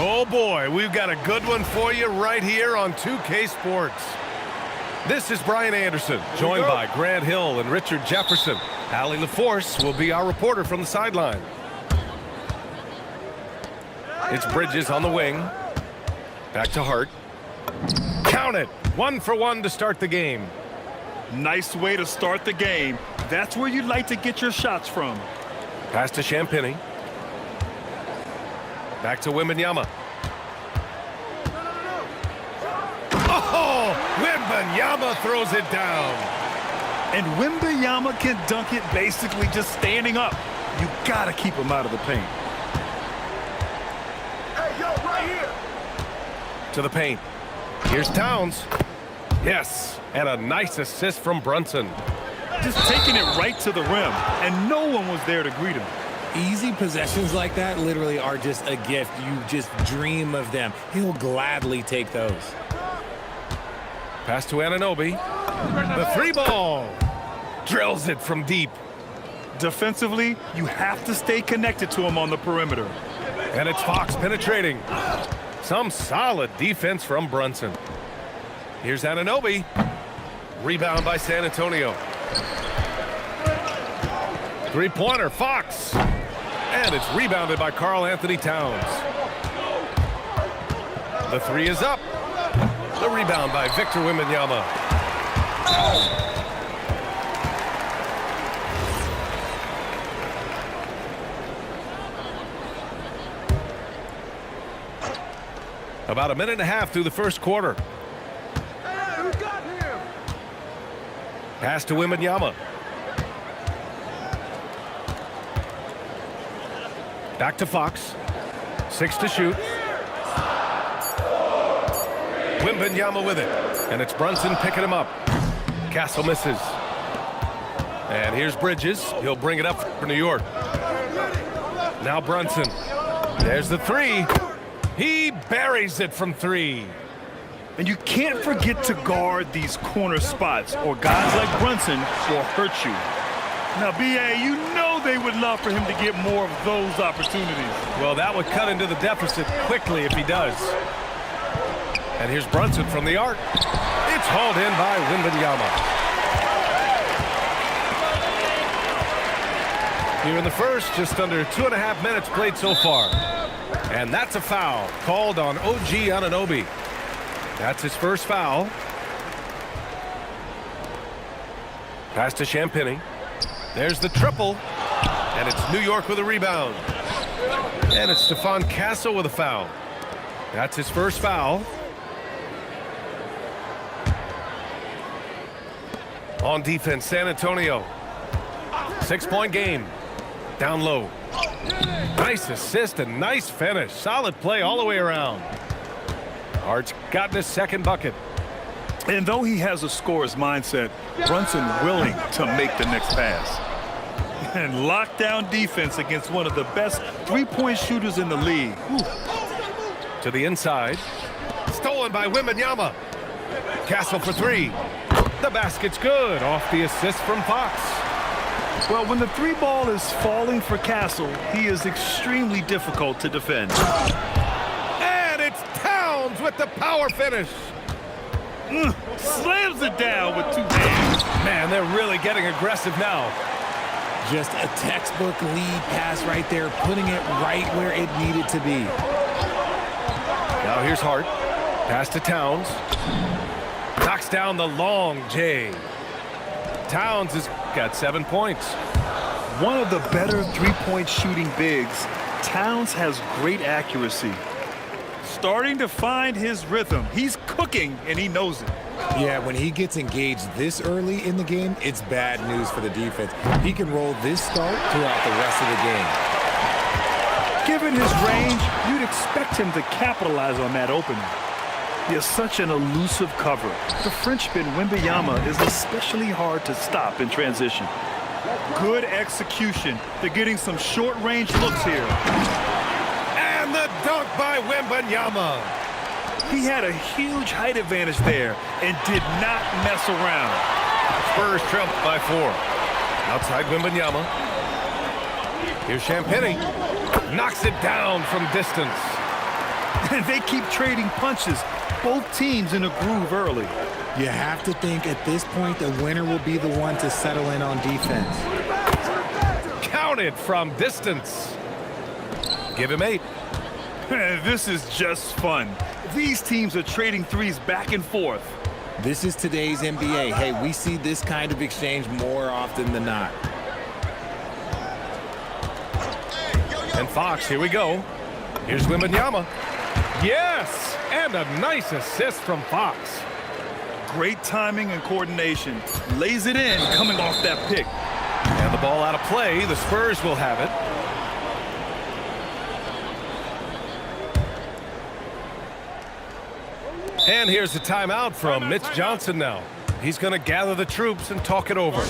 Oh boy, we've got a good one for you right here on 2K Sports. This is Brian Anderson, joined by Grant Hill and Richard Jefferson. Allie LaForce will be our reporter from the sideline. It's Bridges on the wing. Back to Hart. Count it. 1 for 1 to start the game. Nice way to start the game. That's where you'd like to get your shots from. Pass to Champagny. Back to Wembanyama. Oh, Wembanyama throws it down. And Wembanyama can dunk it basically just standing up. You got to keep him out of the paint. Hey, yo, right here. To the paint. Here's Towns. Yes, and a nice assist from Brunson. Just taking it right to the rim, and no one was there to greet him. Easy possessions like that literally are just a gift. You just dream of them. He'll gladly take those. Pass to Anunoby. The 3-ball. Drills it from deep. Defensively, you have to stay connected to him on the perimeter. And it's Fox penetrating. Some solid defense from Brunson. Here's Anunoby. Rebound by San Antonio. Three-pointer, Fox. And it's rebounded by Karl Anthony Towns. The 3 is up. The rebound by Victor Wembanyama. About a minute and a half through the first quarter. Hey, who got him? Pass to Wembanyama. Back to Fox. 6 to shoot. Wembanyama with it. And it's Brunson picking him up. Castle misses. And here's Bridges. He'll bring it up for New York. Now Brunson. There's the 3. He buries it from 3. And you can't forget to guard these corner spots, or guys like Brunson will hurt you. Now, B.A., you know they would love for him to get more of those opportunities. Well, that would cut into the deficit quickly if he does. And here's Brunson from the arc. It's hauled in by Wembanyama. Here in the first, just under 2.5 minutes played so far. And that's a foul called on OG Anunoby. That's his first foul. Pass to Champagny. There's the triple. And it's New York with a rebound. And it's Stephon Castle with a foul. That's his first foul. On defense, San Antonio. 6-point game. Down low. Nice assist and nice finish. Solid play all the way around. Hart's gotten his second bucket. And though he has a scorer's mindset, Brunson willing to make the next pass. And lockdown defense against one of the best three-point shooters in the league. To the inside. Stolen by Wembanyama. Castle for 3. The basket's good off the assist from Fox. Well, when the 3-ball is falling for Castle, he is extremely difficult to defend. And it's Towns with the power finish. Slams it down with 2 hands. Man, they're really getting aggressive now. Just a textbook lead pass right there, putting it right where it needed to be. Now here's Hart. Pass to Towns. Knocks down the long J. Towns has got 7 points. One of the better three-point shooting bigs. Towns has great accuracy. Starting to find his rhythm. He's cooking, and he knows it. Yeah, when he gets engaged this early in the game, it's bad news for the defense. He can roll this start throughout the rest of the game. Given his range, you'd expect him to capitalize on that opening. He has such an elusive cover. The Frenchman Wembanyama is especially hard to stop in transition. Good execution. They're getting some short-range looks here. And the dunk by Wembanyama. He had a huge height advantage there and did not mess around. Spurs trail by 4. Outside Wembanyama. Here's Champagny. Knocks it down from distance. And they keep trading punches. Both teams in a groove early. You have to think at this point the winner will be the one to settle in on defense. Counted from distance. Give him 8. This is just fun. These teams are trading threes back and forth. This is today's NBA. Hey, we see this kind of exchange more often than not. And Fox, here we go. Here's Wembanyama. Yes! And a nice assist from Fox. Great timing and coordination. Lays it in, coming off that pick. And the ball out of play. The Spurs will have it. And here's the timeout from Mitch Johnson now. He's going to gather the troops and talk it over.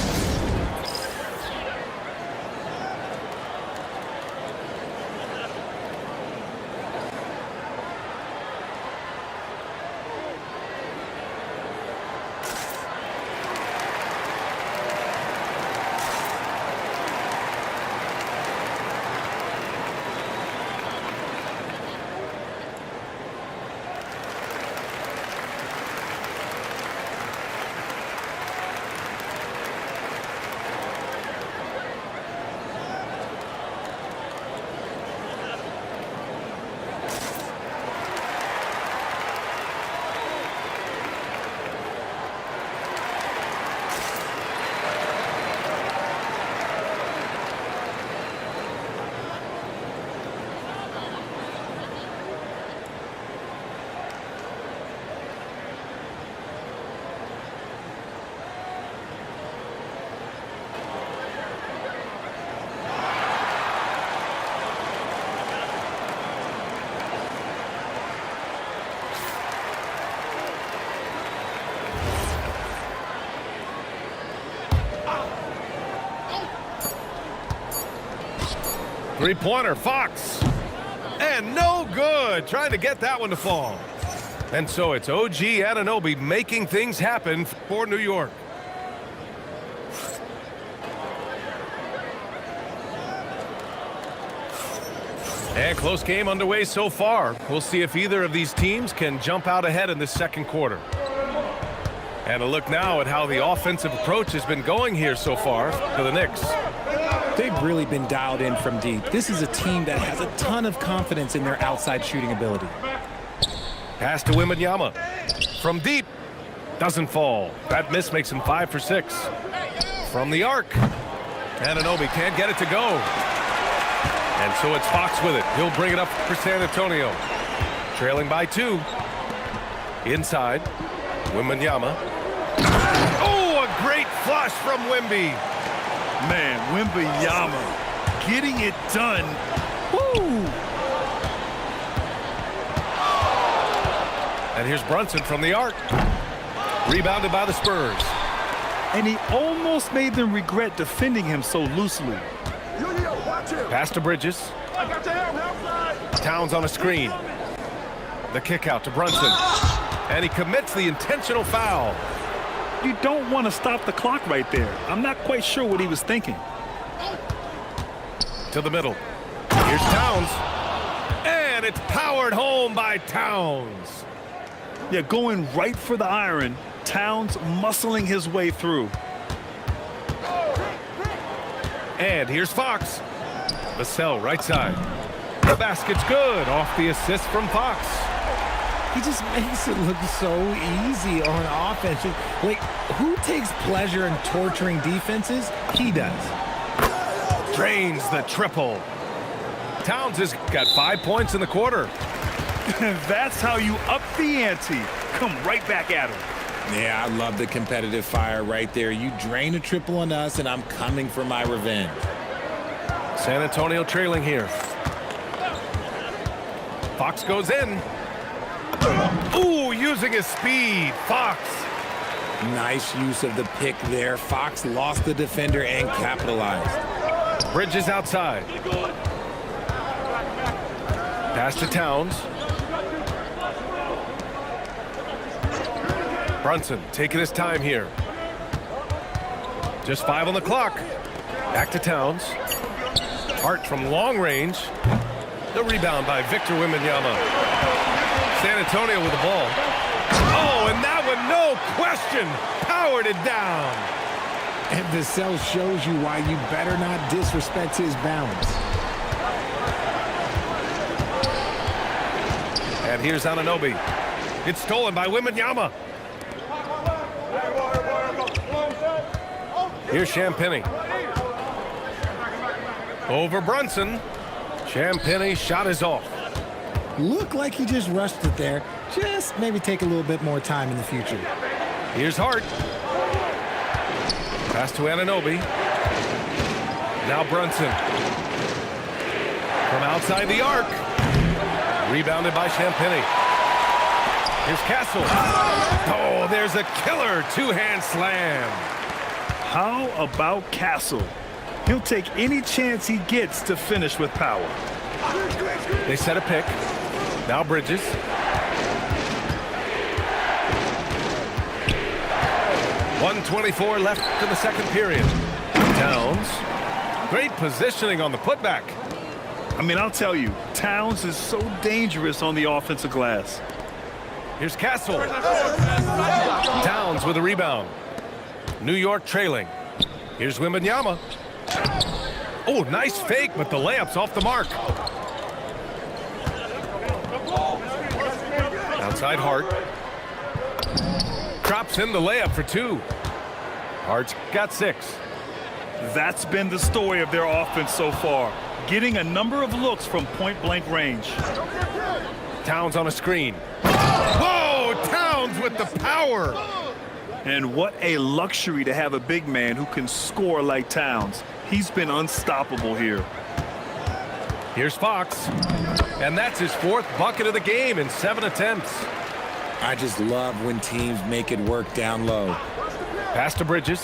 Three-pointer, Fox. And no good. Trying to get that one to fall. And so it's OG Anunoby making things happen for New York. And close game underway so far. We'll see if either of these teams can jump out ahead in the second quarter. And a look now at how the offensive approach has been going here so far for the Knicks. They've really been dialed in from deep. This is a team that has a ton of confidence in their outside shooting ability. Pass to Wembanyama. From deep. Doesn't fall. That miss makes him 5 for 6. From the arc. Anunoby can't get it to go. And so it's Fox with it. He'll bring it up for San Antonio. Trailing by 2. Inside. Wembanyama. Oh, a great flush from Wemby. Man, Wembanyama getting it done. Woo! And here's Brunson from the arc. Rebounded by the Spurs. And he almost made them regret defending him so loosely. Pass to Bridges. I got your help. Towns on a screen. The kick out to Brunson. And he commits the intentional foul. You don't want to stop the clock right there. I'm not quite sure what he was thinking. To the middle. Here's Towns. And it's powered home by Towns. Yeah, going right for the iron. Towns muscling his way through. And here's Fox. Vassell right side. The basket's good off the assist from Fox. He just makes it look so easy on offense. Like, who takes pleasure in torturing defenses? He does. Drains the triple. Towns has got 5 points in the quarter. That's how you up the ante. Come right back at him. Yeah, I love the competitive fire right there. You drain a triple on us, and I'm coming for my revenge. San Antonio trailing here. Fox goes in. Ooh, using his speed. Fox. Nice use of the pick there. Fox lost the defender and capitalized. Bridges outside. Pass to Towns. Brunson taking his time here. Just 5 on the clock. Back to Towns. Hart from long range. The rebound by Victor Wembanyama. Antonio with the ball. Oh, and that one, no question, powered it down. And Vassell shows you why you better not disrespect his bounds. And here's Anunoby. It's stolen by Wembanyama. Here's Champagnie. Over Brunson. Champagnie's shot is off. Looked like he just rushed it there. Just maybe take a little bit more time in the future. Here's Hart. Pass to Anunoby. Now Brunson. From outside the arc. Rebounded by Champagnie. Here's Castle. Oh, there's a killer two-hand slam. How about Castle? He'll take any chance he gets to finish with power. They set a pick. Now Bridges. .124 left in the second period. Towns. Great positioning on the putback. I mean, I'll tell you, Towns is so dangerous on the offensive glass. Here's Castle. Towns with a rebound. New York trailing. Here's Wembanyama. Oh, nice fake, but the layup's off the mark. Outside Hart. Drops in the layup for two. Hart's got 6. That's been the story of their offense so far, getting a number of looks from point-blank range. Towns on a screen. Whoa, Towns with the power. And what a luxury to have a big man who can score like Towns. He's been unstoppable here. Here's Fox. And that's his 4th bucket of the game in 7 attempts. I just love when teams make it work down low. Pass to Bridges.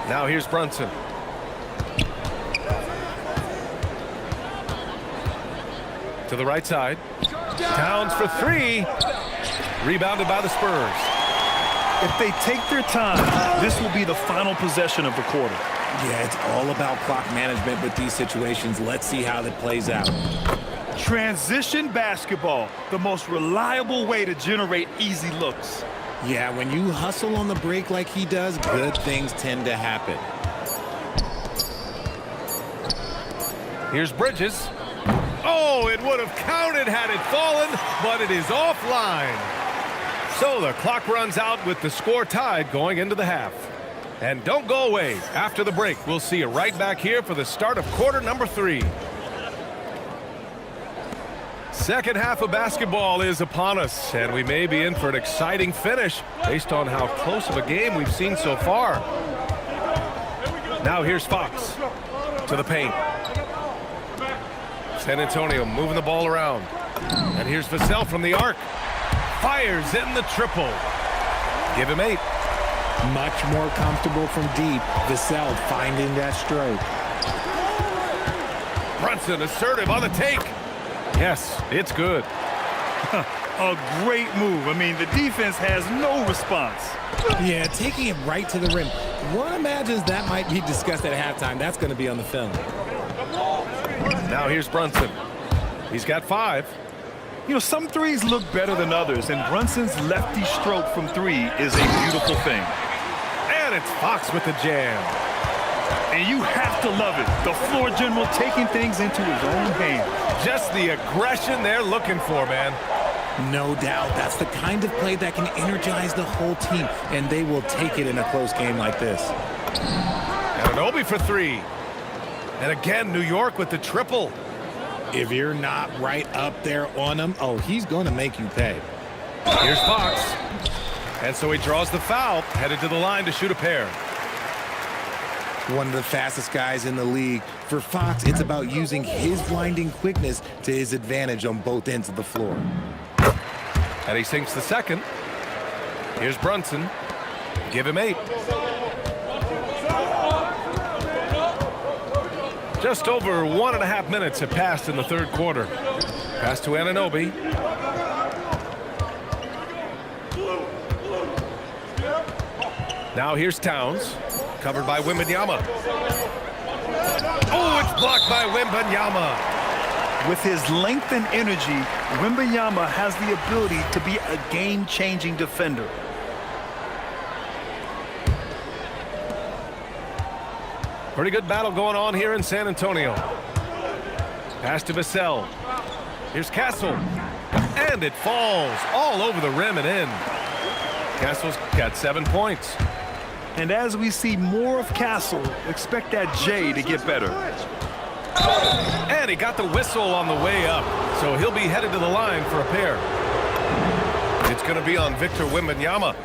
Now here's Brunson. To the right side. Towns for 3. Rebounded by the Spurs. If they take their time, this will be the final possession of the quarter. Yeah, it's all about clock management with these situations. Let's see how that plays out. Transition basketball, the most reliable way to generate easy looks. Yeah, when you hustle on the break like he does, good things tend to happen. Here's Bridges. Oh, it would have counted had it fallen, but it is offline. So the clock runs out with the score tied going into the half. And don't go away. After the break, we'll see you right back here for the start of quarter number 3. Second half of basketball is upon us, and we may be in for an exciting finish based on how close of a game we've seen so far. Now here's Fox to the paint. San Antonio moving the ball around. And here's Vassell from the arc. Fires in the triple. Give him 8. Much more comfortable from deep. Vassell finding that stroke. Brunson assertive on the take. Yes, it's good. A great move. I mean, the defense has no response. Yeah, taking it right to the rim. One imagines that might be discussed at halftime. That's going to be on the film. Now here's Brunson. He's got 5. You know, some threes look better than others, and Brunson's lefty stroke from 3 is a beautiful thing. And it's Fox with the jam. And you have to love it. The floor general taking things into his own hands. Just the aggression they're looking for, man. No doubt. That's the kind of play that can energize the whole team, and they will take it in a close game like this. Anunoby for 3. And again, New York with the triple. If you're not right up there on him, oh, he's going to make you pay. Here's Fox. And so he draws the foul, headed to the line to shoot a pair. One of the fastest guys in the league. For Fox, it's about using his blinding quickness to his advantage on both ends of the floor. And he sinks the second. Here's Brunson. Give him 8. Just over 1.5 minutes have passed in the third quarter. Pass to Anunoby. Now here's Towns, covered by Wembanyama. Oh, it's blocked by Wembanyama. With his length and energy, Wembanyama has the ability to be a game-changing defender. Pretty good battle going on here in San Antonio. Pass to Vassell. Here's Castle. And it falls all over the rim and in. Castle's got 7 points. And as we see more of Castle, expect that J to get better. And he got the whistle on the way up, so he'll be headed to the line for a pair. It's going to be on Victor Wembanyama.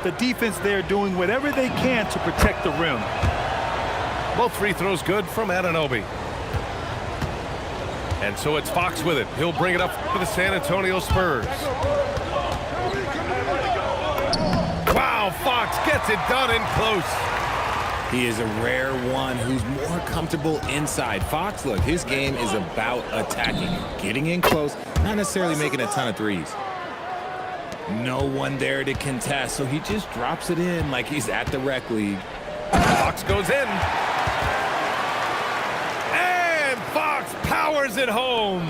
The defense there doing whatever they can to protect the rim. Both free throws good from Anunoby. And so it's Fox with it. He'll bring it up for the San Antonio Spurs. Wow, Fox gets it done in close. He is a rare one who's more comfortable inside. Fox, look, his game is about attacking, getting in close, not necessarily making a ton of threes. No one there to contest, so he just drops it in like he's at the rec league. Fox goes in. And Fox powers it home.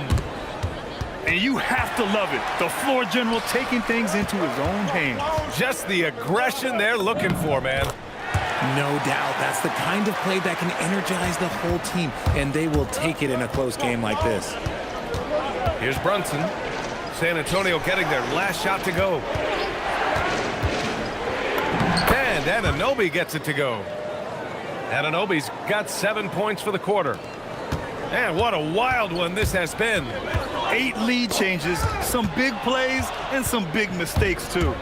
And you have to love it. The floor general taking things into his own hands. Just the aggression they're looking for, man. No doubt, that's the kind of play that can energize the whole team, and they will take it in a close game like this. Here's Brunson. San Antonio getting their last shot to go. And Anunoby gets it to go. Anunoby's got 7 points for the quarter. And what a wild one this has been. 8 lead changes, some big plays, and some big mistakes, too.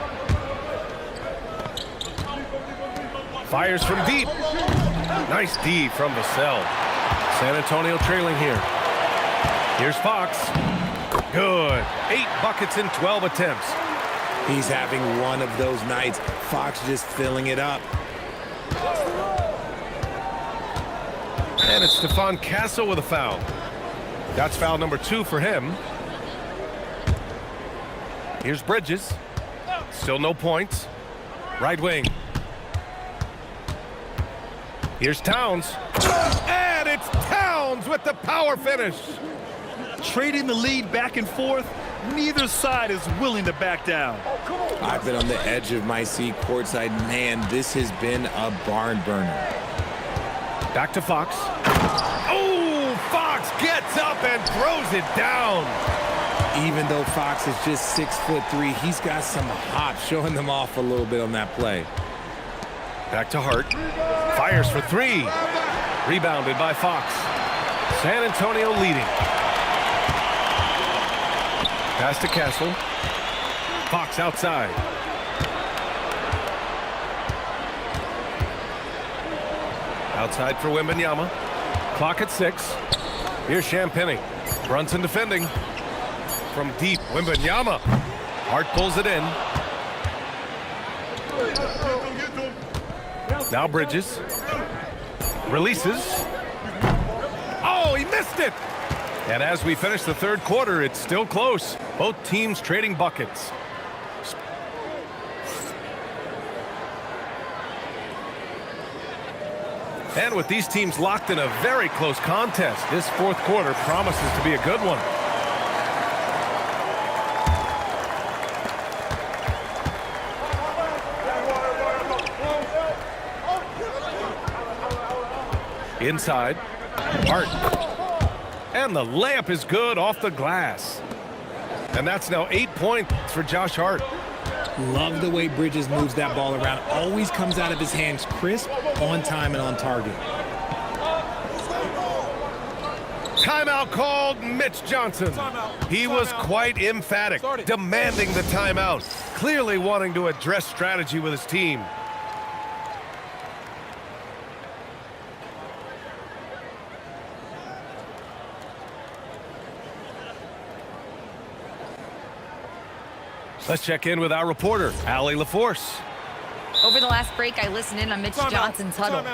Fires from deep. Nice D from Vassell. San Antonio trailing here. Here's Fox. Good. 8 buckets in 12 attempts. He's having one of those nights. Fox just filling it up. And it's Stephon Castle with a foul. That's foul number 2 for him. Here's Bridges. Still no points. Right wing. Here's Towns. And it's Towns with the power finish. Trading the lead back and forth, neither side is willing to back down. I've been on the edge of my seat courtside. Man, this has been a barn burner. Back to Fox. Oh, Fox gets up and throws it down. Even though Fox is just 6'3", he's got some hop, showing them off a little bit on that play. Back to Hart. Fires for 3. Rebounded by Fox. San Antonio leading. Pass to Castle. Fox outside. Outside for Wembanyama. Clock at 6. Here's Champagnie. Brunson defending. From deep, Wembanyama. Hart pulls it in. Now Bridges. Releases. Oh, he missed it! And as we finish the third quarter, it's still close. Both teams trading buckets. And with these teams locked in a very close contest, this fourth quarter promises to be a good one. Inside. Hart. And the layup is good off the glass. And that's now 8 points for Josh Hart. Love the way Bridges moves that ball around. Always comes out of his hands crisp, on time, and on target. Timeout called. Mitch Johnson. He was quite emphatic, demanding the timeout, clearly wanting to address strategy with his team. Let's check in with our reporter, Allie LaForce. Over the last break, I listened in on Mitch Johnson's huddle.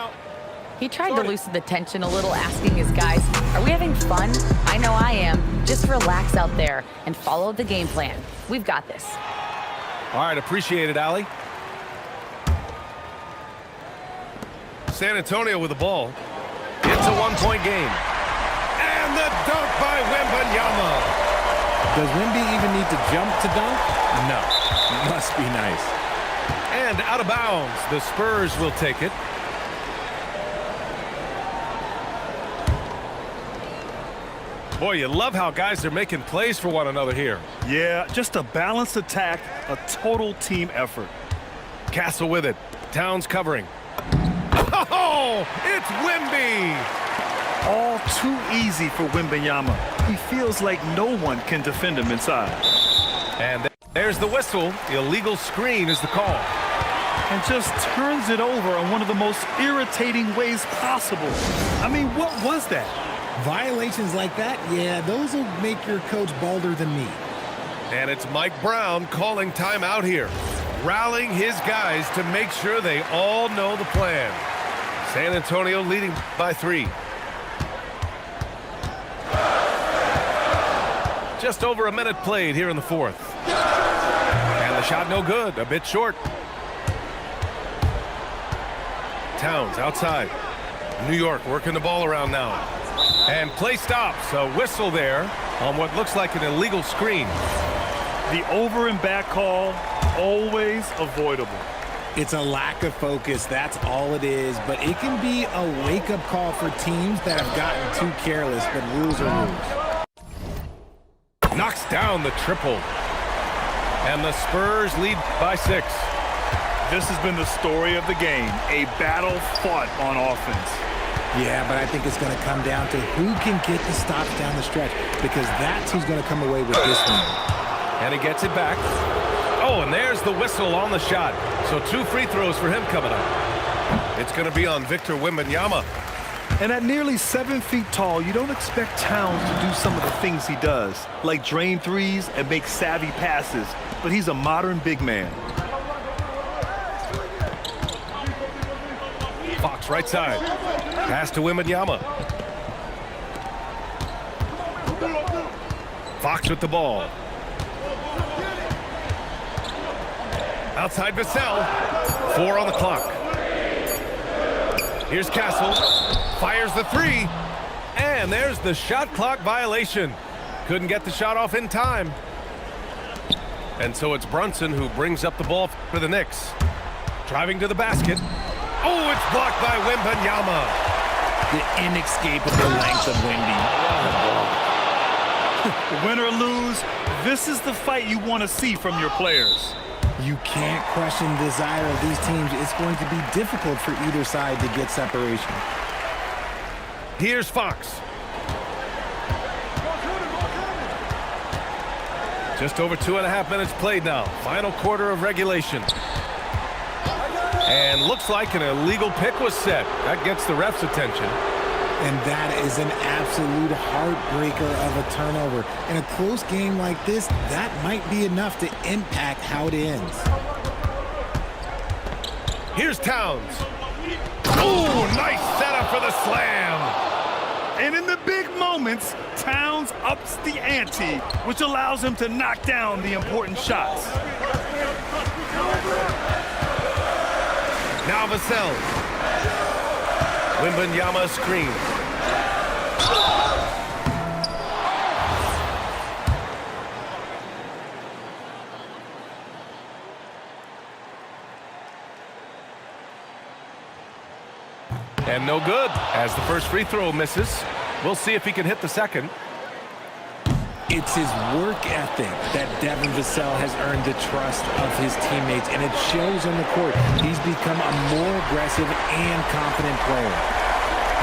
He tried to loosen the tension a little, asking his guys, are we having fun? I know I am. Just relax out there and follow the game plan. We've got this. All right, appreciate it, Allie. San Antonio with the ball. It's a one-point game. And And the dunk by Wembanyama. Does Wemby even need to jump to dunk? No. Must be nice. And out of bounds. The Spurs will take it. Boy, you love how guys are making plays for one another here. Yeah, just a balanced attack, a total team effort. Castle with it. Towns covering. Oh, it's Wemby. All too easy for Wembanyama. He feels like no one can defend him inside. And there's the whistle. Illegal screen is the call. And just turns it over on one of the most irritating ways possible. I mean, what was that? Violations like that, yeah, those will make your coach balder than me. And it's Mike Brown calling timeout here. Rallying his guys to make sure they all know the plan. San Antonio leading by 3. Just over a minute played here in the 4th. And the shot no good, a bit short. Towns outside. New York working the ball around now. And play stops. A whistle there on what looks like an illegal screen. The over and back call, always avoidable. It's a lack of focus, that's all it is. But it can be a wake-up call for teams that have gotten too careless, but rules are rules. Knocks down the triple. And the Spurs lead by 6. This has been the story of the game, a battle fought on offense. Yeah, but I think it's going to come down to who can get the stops down the stretch, because that's who's going to come away with this one. And he gets it back. Oh, and there's the whistle on the shot. So 2 free throws for him coming up. It's going to be on Victor Wembanyama. And at nearly 7 feet tall, you don't expect Towns to do some of the things he does, like drain threes and make savvy passes. But he's a modern big man. Fox right side. Pass to Wembanyama. Fox with the ball. Outside Vassell. 4 on the clock. Here's Castle. Fires the 3. And there's the shot clock violation. Couldn't get the shot off in time. And so it's Brunson who brings up the ball for the Knicks. Driving to the basket. Oh, it's blocked by Wembanyama. The inescapable length of Wemby. Win or lose, this is the fight you want to see from your players. You can't question the desire of these teams. It's going to be difficult for either side to get separation. Here's Fox. Just over 2.5 minutes played now. Final quarter of regulation. And looks like an illegal pick was set. That gets the ref's attention. And that is an absolute heartbreaker of a turnover. In a close game like this, that might be enough to impact how it ends. Here's Towns. Oh, nice setup for the slam. And in the big moments, Towns ups the ante, which allows him to knock down the important shots. Now Vassell. Wembanyama screen. And no good as the first free throw misses. We'll see if he can hit the second. It's his work ethic that Devin Vassell has earned the trust of his teammates, and it shows on the court. He's become a more aggressive and confident player.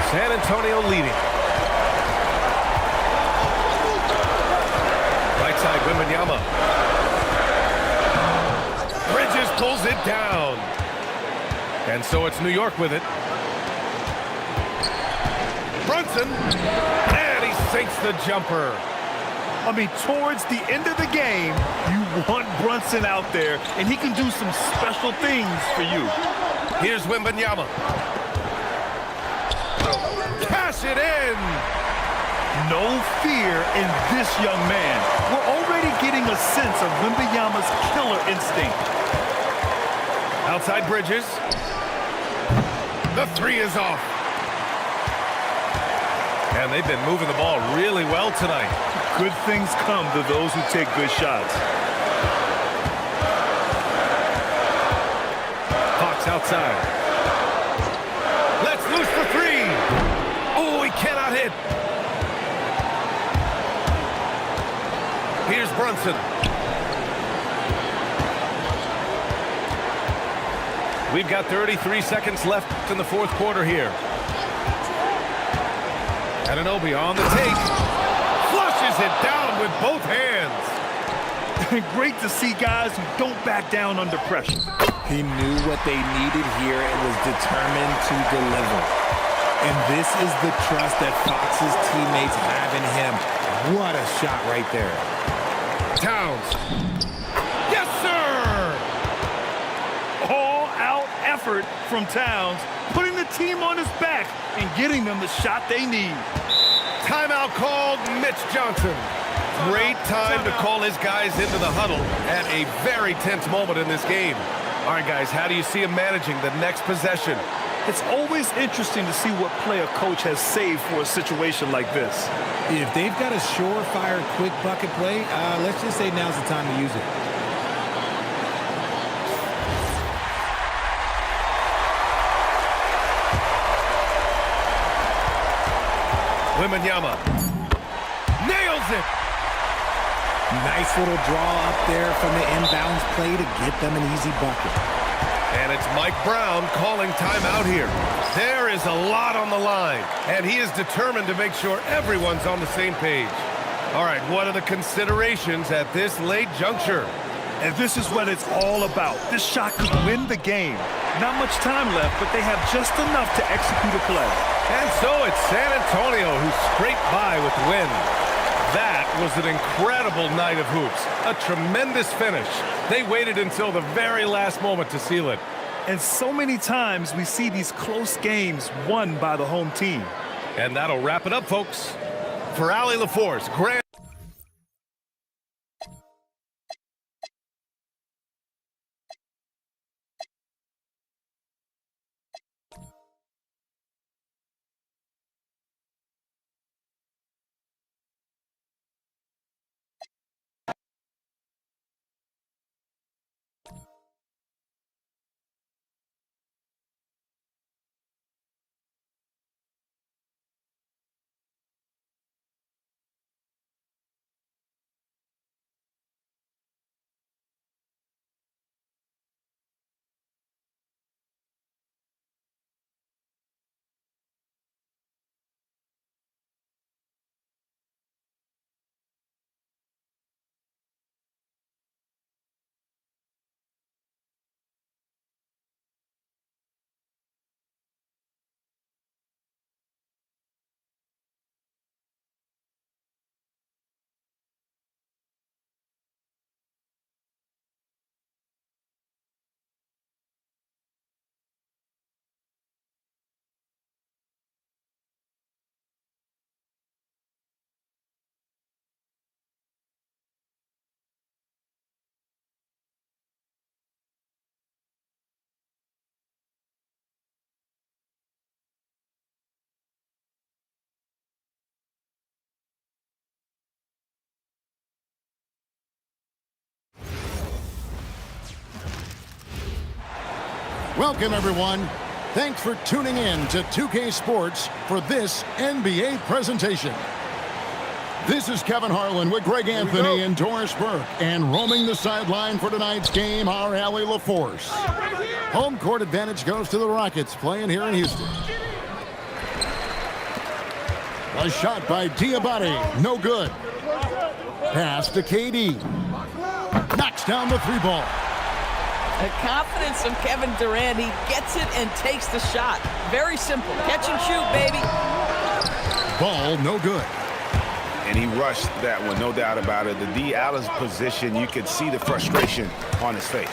San Antonio leading. Right side, Wembanyama. Bridges pulls it down. And so it's New York with it. Brunson. And he sinks the jumper. I mean, towards the end of the game, you want Brunson out there, and he can do some special things for you. Here's Wembanyama. Cash it in. No fear in this young man. We're already getting a sense of Wembanyama's killer instinct. Outside Bridges. The 3 is off. And they've been moving the ball really well tonight. Good things come to those who take good shots. Hawks outside. Let's loose for three. Oh, he cannot hit. Here's Brunson. We've got 33 seconds left in the fourth quarter here. Anunoby on the take. Flushes it down with both hands. Great to see guys who don't back down under pressure. He knew what they needed here and was determined to deliver. And this is the trust that Fox's teammates have in him. What a shot right there. Towns. Yes, sir! All-out effort from Towns, putting the team on his back and getting them the shot they need. Timeout called. Mitch Johnson. Great time to call his guys into the huddle at a very tense moment in this game. All right, guys, how do you see him managing the next possession? It's always interesting to see what play a coach has saved for a situation like this. If they've got a surefire quick bucket play, let's just say now's the time to use it. Wembanyama nails it. Nice little draw up there from the inbounds play to get them an easy bucket. And it's Mike Brown calling timeout here. There is a lot on the line, and he is determined to make sure everyone's on the same page. All right, what are the considerations at this late juncture? And this is what it's all about. This shot could win the game. Not much time left, but they have just enough to execute a play. And so it's San Antonio who scraped by with the win. That was an incredible night of hoops. A tremendous finish. They waited until the very last moment to seal it. And so many times we see these close games won by the home team. And that'll wrap it up, folks. For Allie LaForce, grand. Welcome, everyone. Thanks for tuning in to 2K Sports for this NBA presentation. This is Kevin Harlan with Greg Anthony and Doris Burke. And roaming the sideline for tonight's game, our Allie LaForce. Home court advantage goes to the Rockets playing here in Houston. A shot by Diabate, no good. Pass to KD. Knocks down the three ball. The confidence of Kevin Durant. He gets it and takes the shot. Very simple. Catch and shoot, baby. Ball no good. And he rushed that one, no doubt about it. The D. Allen's position, you could see the frustration on his face.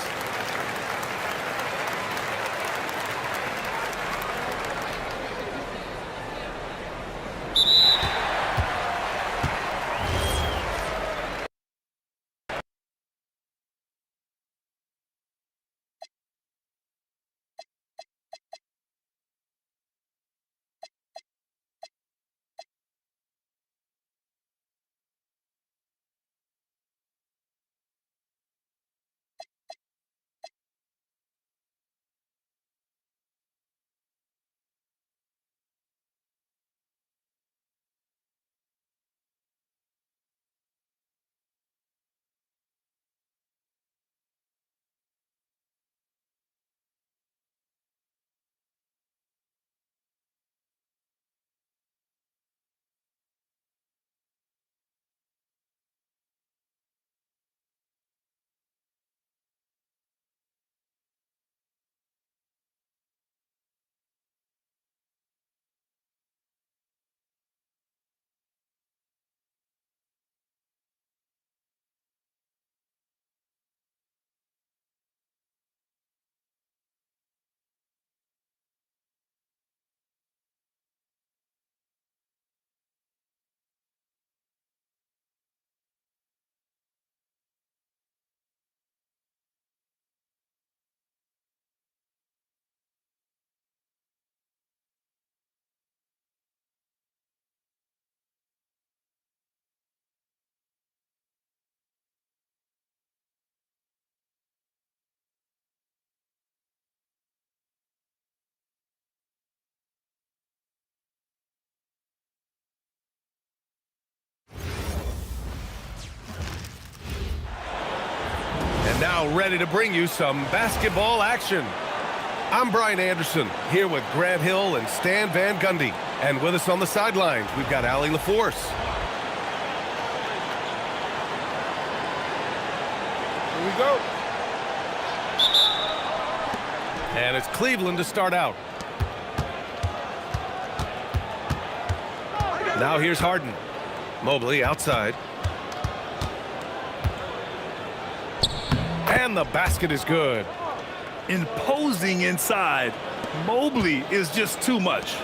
And now ready to bring you some basketball action. I'm Brian Anderson, here with Grant Hill and Stan Van Gundy. And with us on the sidelines, we've got Allie LaForce. Here we go. And it's Cleveland to start out. Now here's Harden. Mobley outside. And the basket is good. Imposing inside. Mobley is just too much.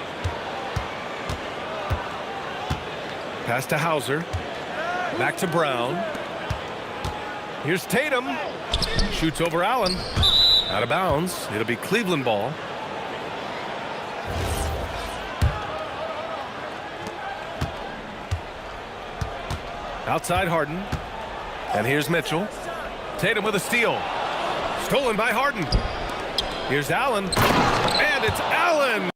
Pass to Hauser. Back to Brown. Here's Tatum. Shoots over Allen. Out of bounds. It'll be Cleveland ball. Outside Harden. And here's Mitchell. Tatum with a steal. Stolen by Harden. Here's Allen. And it's Allen.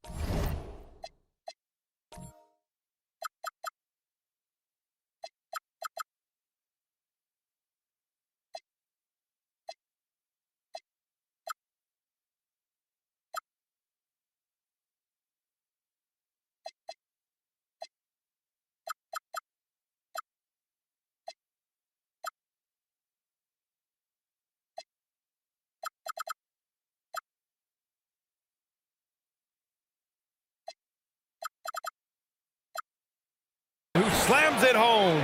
Who slams it home.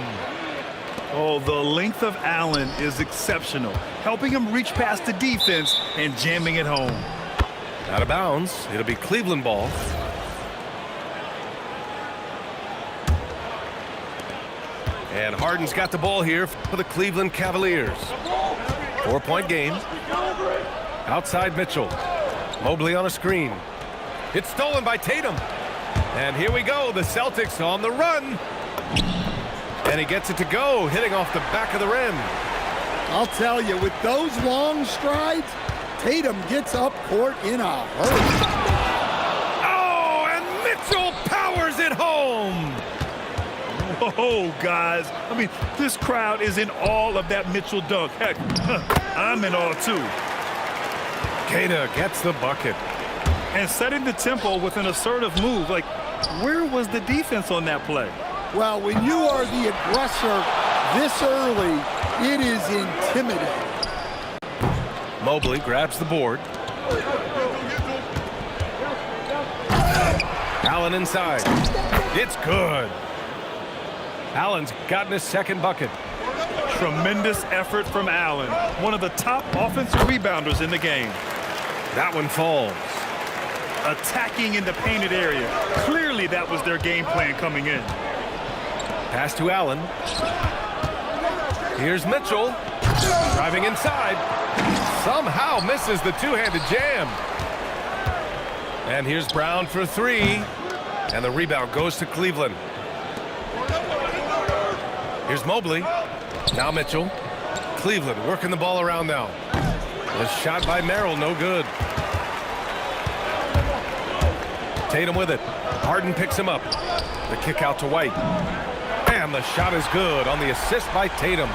Oh, the length of Allen is exceptional, helping him reach past the defense and jamming it home. Out of bounds. It'll be Cleveland ball. And Harden's got the ball here for the Cleveland Cavaliers. 4-point game. Outside Mitchell. Mobley on a screen. It's stolen by Tatum. And here we go. The Celtics on the run. And he gets it to go, hitting off the back of the rim. I'll tell you, with those long strides, Tatum gets up court in a hurry. Oh, and Mitchell powers it home. Whoa, guys. I mean, this crowd is in awe of that Mitchell dunk. Heck, I'm in awe, too. Keita gets the bucket. And setting the tempo with an assertive move. Like, where was the defense on that play? Well, when you are the aggressor this early, it is intimidating. Mobley grabs the board. Allen inside. It's good. Allen's gotten his second bucket. Tremendous effort from Allen, one of the top offensive rebounders in the game. That one falls. Attacking in the painted area. Clearly that was their game plan coming in. Pass to Allen. Here's Mitchell. Driving inside. Somehow misses the two-handed jam. And here's Brown for three. And the rebound goes to Cleveland. Here's Mobley. Now Mitchell. Cleveland working the ball around now. The shot by Merrill, no good. Tatum with it. Harden picks him up. The kick out to White. And the shot is good on the assist by Tatum.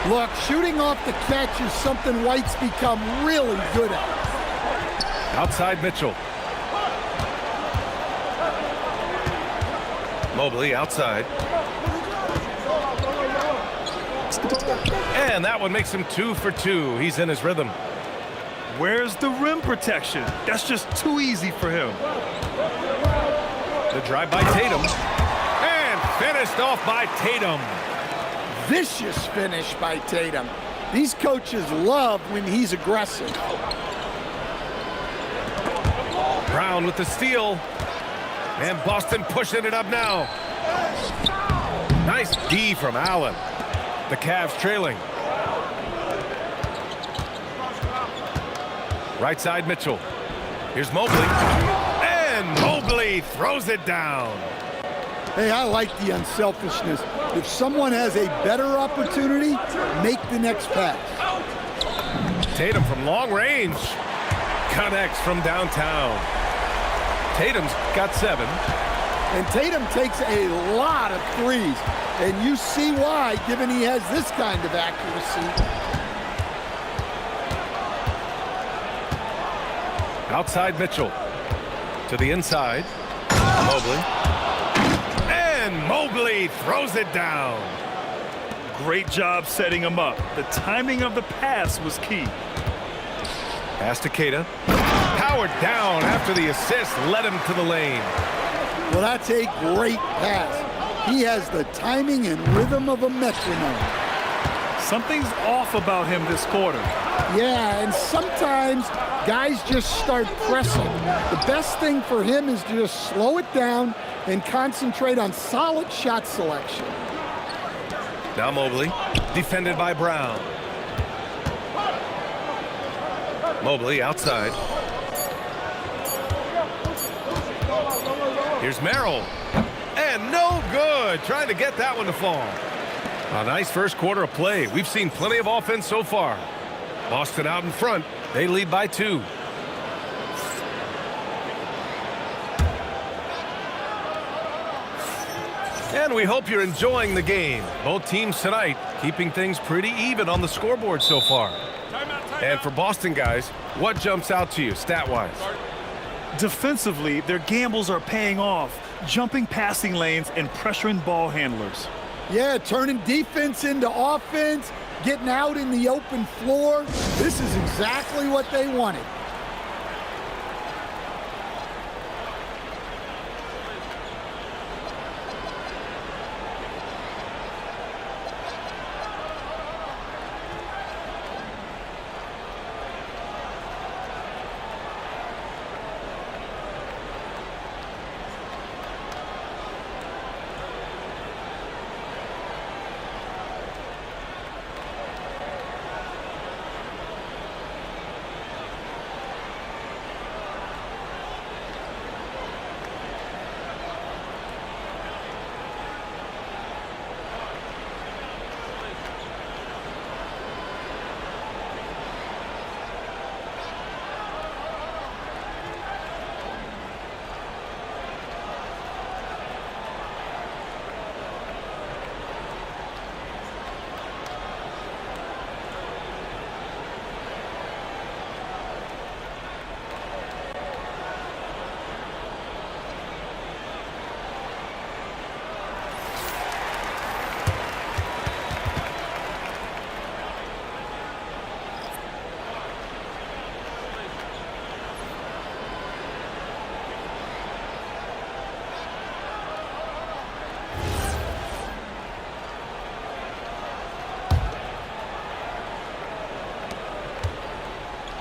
Look, shooting off the catch is something White's become really good at. Outside Mitchell. Mobley outside. And that one makes him 2 for 2. He's in his rhythm. Where's the rim protection? That's just too easy for him. The drive by Tatum. And finished off by Tatum. Vicious finish by Tatum. These coaches love when he's aggressive. Brown with the steal. And Boston pushing it up now. Nice D from Allen. The Cavs trailing. Right side Mitchell. Here's Mobley. And Mobley throws it down. Hey, I like the unselfishness. If someone has a better opportunity, make the next pass. Tatum from long range. Connects from downtown. Tatum's got 7. And Tatum takes a lot of threes. And you see why, given he has this kind of accuracy. Outside Mitchell. To the inside. Mobley. And Mobley throws it down. Great job setting him up. The timing of the pass was key. Pass to Keita. Powered down after the assist led him to the lane. Well, that's a great pass. He has the timing and rhythm of a metronome. Something's off about him this quarter. Yeah, and sometimes guys just start pressing. The best thing for him is to just slow it down and concentrate on solid shot selection. Now Mobley, defended by Brown. Mobley outside. Here's Merrill. And no good. Trying to get that one to fall. A nice first quarter of play. We've seen plenty of offense so far. Boston out in front. They lead by 2. And we hope you're enjoying the game. Both teams tonight keeping things pretty even on the scoreboard so far. And for Boston guys, what jumps out to you stat-wise? Defensively, their gambles are paying off, jumping passing lanes and pressuring ball handlers. Yeah, turning defense into offense, getting out in the open floor. This is exactly what they wanted.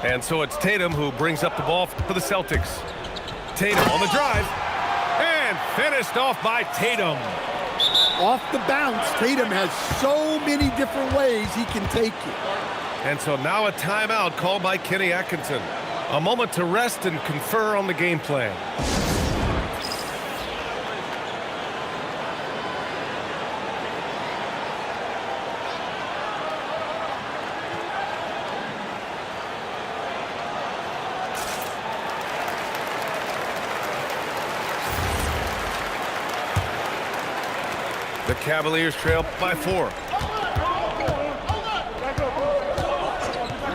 And so it's Tatum who brings up the ball for the Celtics. Tatum on the drive. And finished off by Tatum. Off the bounce, Tatum has so many different ways he can take it. And so now a timeout called by Kenny Atkinson. A moment to rest and confer on the game plan. The Cavaliers trail by 4.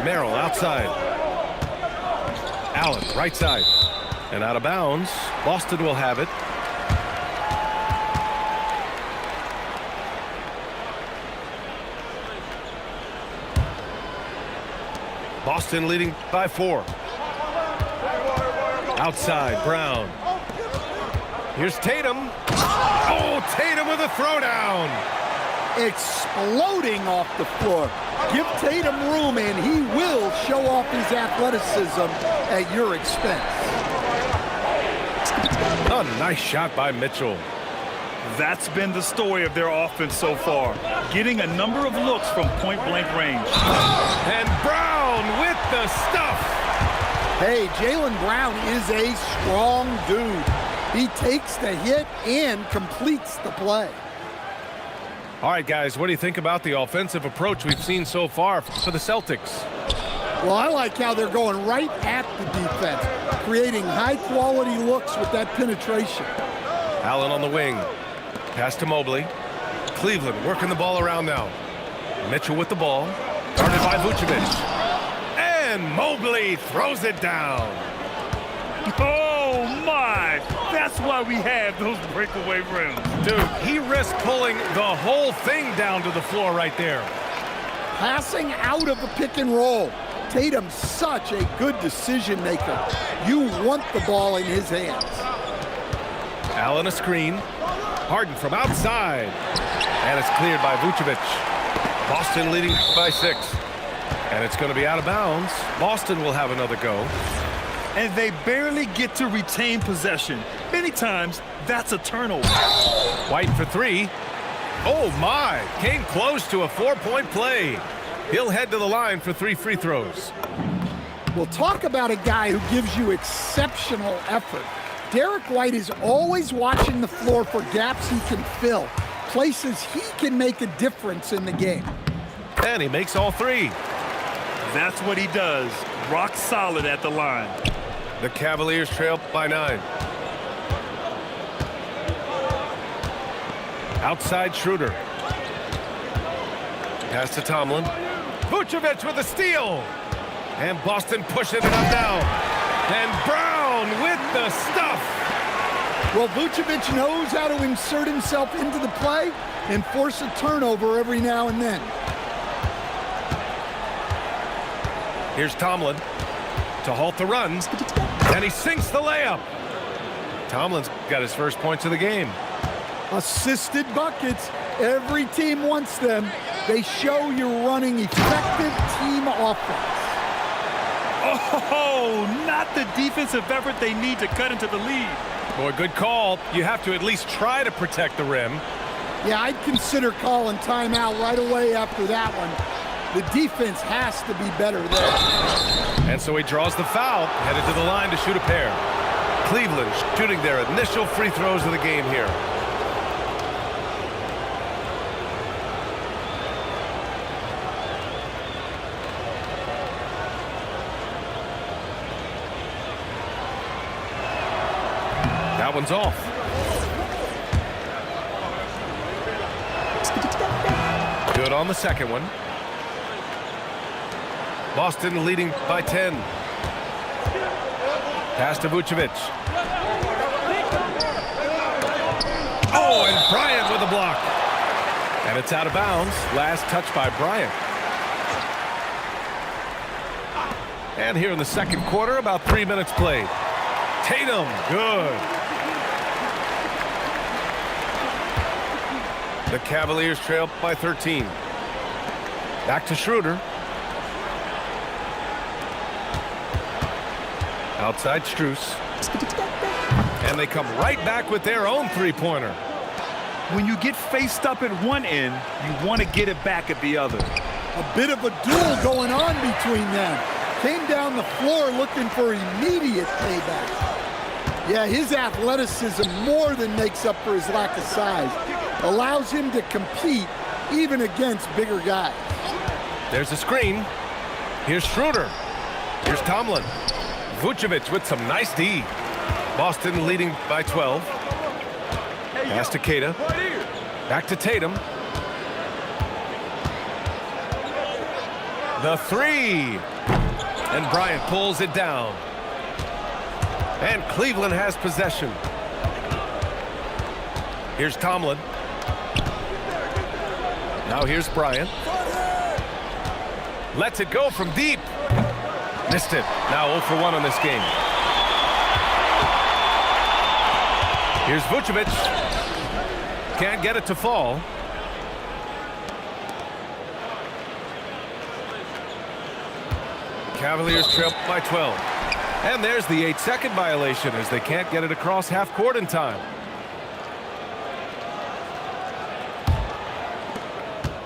Merrill outside. Allen right side. And out of bounds. Boston will have it. Boston leading by 4. Outside, Brown. Here's Tatum. Oh, Tatum with a throwdown. Exploding off the floor. Give Tatum room and he will show off his athleticism at your expense. A nice shot by Mitchell. That's been the story of their offense so far, getting a number of looks from point-blank range. And Brown with the stuff. Hey, Jaylen Brown is a strong dude. He takes the hit and completes the play. All right, guys, what do you think about the offensive approach we've seen so far for the Celtics? Well, I like how they're going right at the defense, creating high-quality looks with that penetration. Allen on the wing. Pass to Mobley. Cleveland working the ball around now. Mitchell with the ball. Guarded by Vucevic. And Mobley throws it down. Oh, my! That's why we have those breakaway rims. Dude, he risked pulling the whole thing down to the floor right there. Passing out of the pick and roll. Tatum's such a good decision maker. You want the ball in his hands. Allen a screen. Harden from outside. And it's cleared by Vucevic. Boston leading by 6. And it's going to be out of bounds. Boston will have another go. And they barely get to retain possession. Many times, that's a turnover. White for 3. Oh, my. Came close to a 4-point play. He'll head to the line for 3 free throws. We'll talk about a guy who gives you exceptional effort. Derek White is always watching the floor for gaps he can fill, places he can make a difference in the game. And he makes all 3. That's what he does. Rock solid at the line. The Cavaliers trail by 9. Outside Schroeder. Pass to Tomlin. Vucevic with a steal. And Boston pushing it up now. And Brown with the stuff. Well, Vucevic knows how to insert himself into the play and force a turnover every now and then. Here's Tomlin to halt the runs. And he sinks the layup. Tomlin's got his first points of the game. Assisted buckets. Every team wants them. They show you're running effective team offense. Oh, not the defensive effort they need to cut into the lead. Boy, good call. You have to at least try to protect the rim. Yeah, I'd consider calling timeout right away after that one. The defense has to be better there. And so he draws the foul, headed to the line to shoot a pair. Cleveland shooting their initial free throws of the game here. That one's off. Good on the second one. Boston leading by 10. Pass to Vucevic. Oh, and Bryant with a block. And it's out of bounds. Last touch by Bryant. And here in the second quarter, about 3 minutes played. Tatum, good. The Cavaliers trail by 13. Back to Schroeder. Outside Strus. And they come right back with their own three-pointer. When you get faced up at one end, you want to get it back at the other. A bit of a duel going on between them. Came down the floor looking for immediate payback. Yeah, his athleticism more than makes up for his lack of size. Allows him to compete even against bigger guys. There's a screen. Here's Schroeder. Here's Tomlin. Vucevic with some nice D. Boston leading by 12. Pass to Keita. Back to Tatum. The 3. And Bryant pulls it down. And Cleveland has possession. Here's Tomlin. Now here's Bryant. Lets it go from deep. Missed it. Now 0 for 1 on this game. Here's Vucevic. Can't get it to fall. Cavaliers trail by 12. And there's the 8-second violation as they can't get it across half court in time.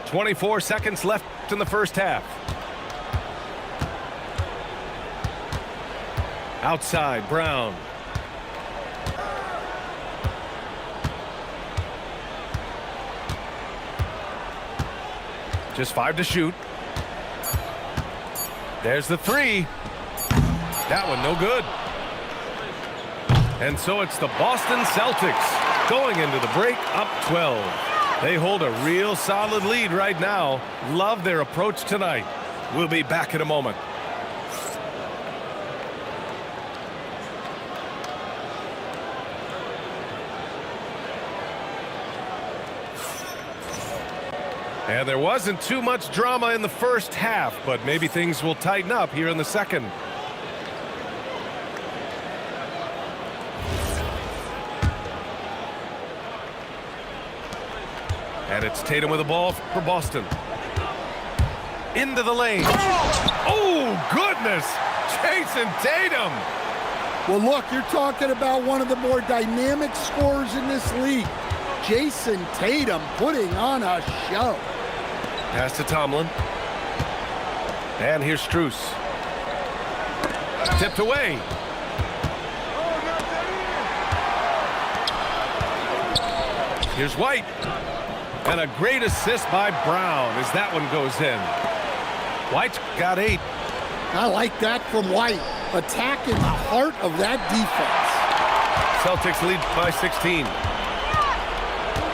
24 seconds left in the first half. Outside, Brown. Just 5 to shoot. There's the 3. That one no good. And so it's the Boston Celtics going into the break up 12. They hold a real solid lead right now. Love their approach tonight. We'll be back in a moment. And there wasn't too much drama in the first half, but maybe things will tighten up here in the second. And it's Tatum with the ball for Boston. Into the lane. Oh, goodness! Jason Tatum! Well, look, you're talking about one of the more dynamic scorers in this league. Jason Tatum putting on a show. Pass to Tomlin. And here's Strus. Tipped away. Here's White. And a great assist by Brown as that one goes in. White's got 8. I like that from White. Attacking the heart of that defense. Celtics lead by 16.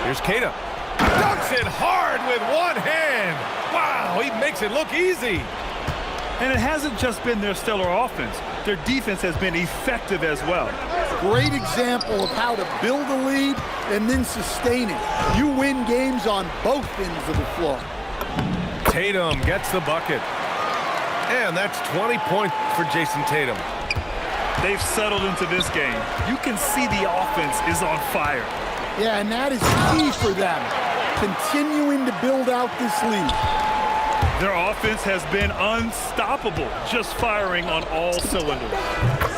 Here's Keita. Dunks it hard with one hand. Wow, he makes it look easy. And it hasn't just been their stellar offense. Their defense has been effective as well. Great example of how to build a lead and then sustain it. You win games on both ends of the floor. Tatum gets the bucket. And that's 20 points for Jason Tatum. They've settled into this game. You can see the offense is on fire. Yeah, and that is key for them, continuing to build out this lead. Their offense has been unstoppable, just firing on all cylinders.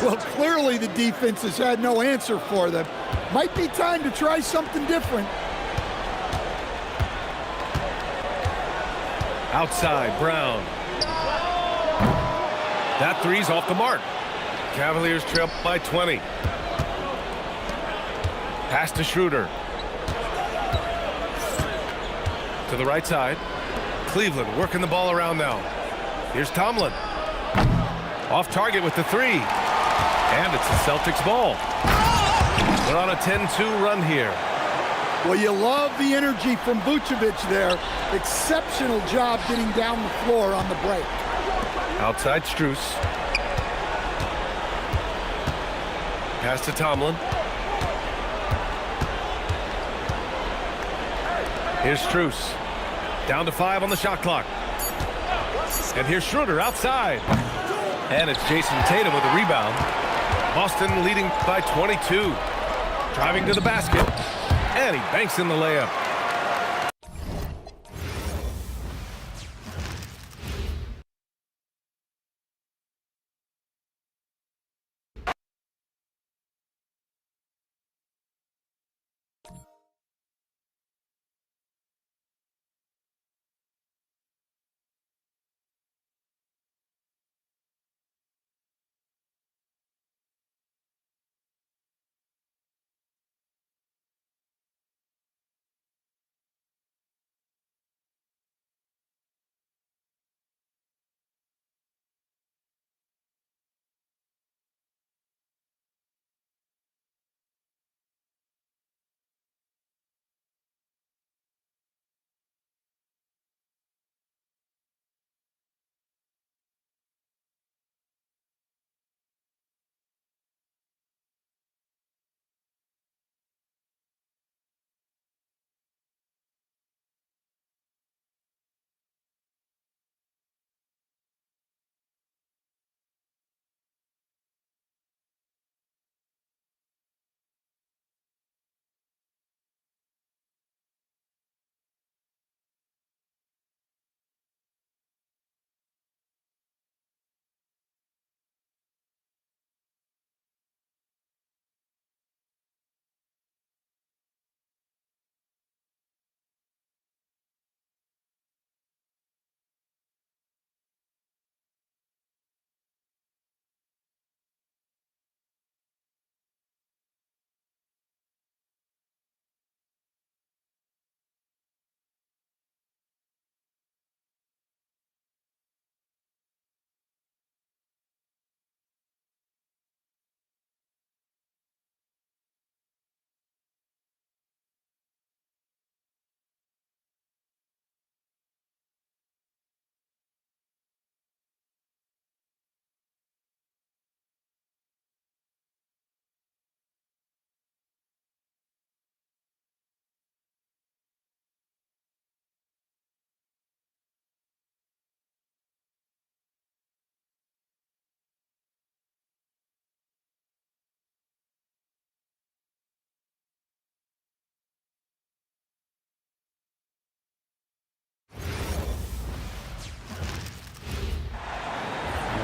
Well, clearly the defense has had no answer for them. Might be time to try something different. Outside, Brown. That three's off the mark. Cavaliers trail by 20. Pass to Schroeder. To the right side. Cleveland working the ball around now. Here's Tomlin. Off target with the 3. And it's the Celtics ball. They're on a 10-2 run here. Well, you love the energy from Vucevic there. Exceptional job getting down the floor on the break. Outside Strus. Pass to Tomlin. Here's Strus. Down to 5 on the shot clock. And here's Schroeder outside. And it's Jason Tatum with a rebound. Boston leading by 22. Driving to the basket. And he banks in the layup.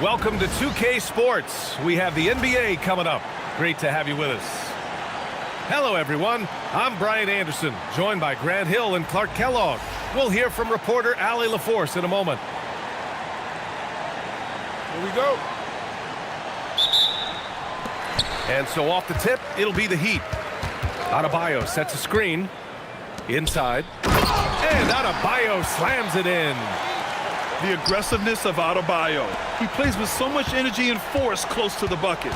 Welcome to 2K Sports. We have the NBA coming up. Great to have you with us. Hello, everyone. I'm Brian Anderson, joined by Grant Hill and Clark Kellogg. We'll hear from reporter Allie LaForce in a moment. Here we go. And so off the tip, it'll be the Heat. Adebayo sets a screen. Inside. And Adebayo slams it in. The aggressiveness of Adebayo. He plays with so much energy and force close to the bucket.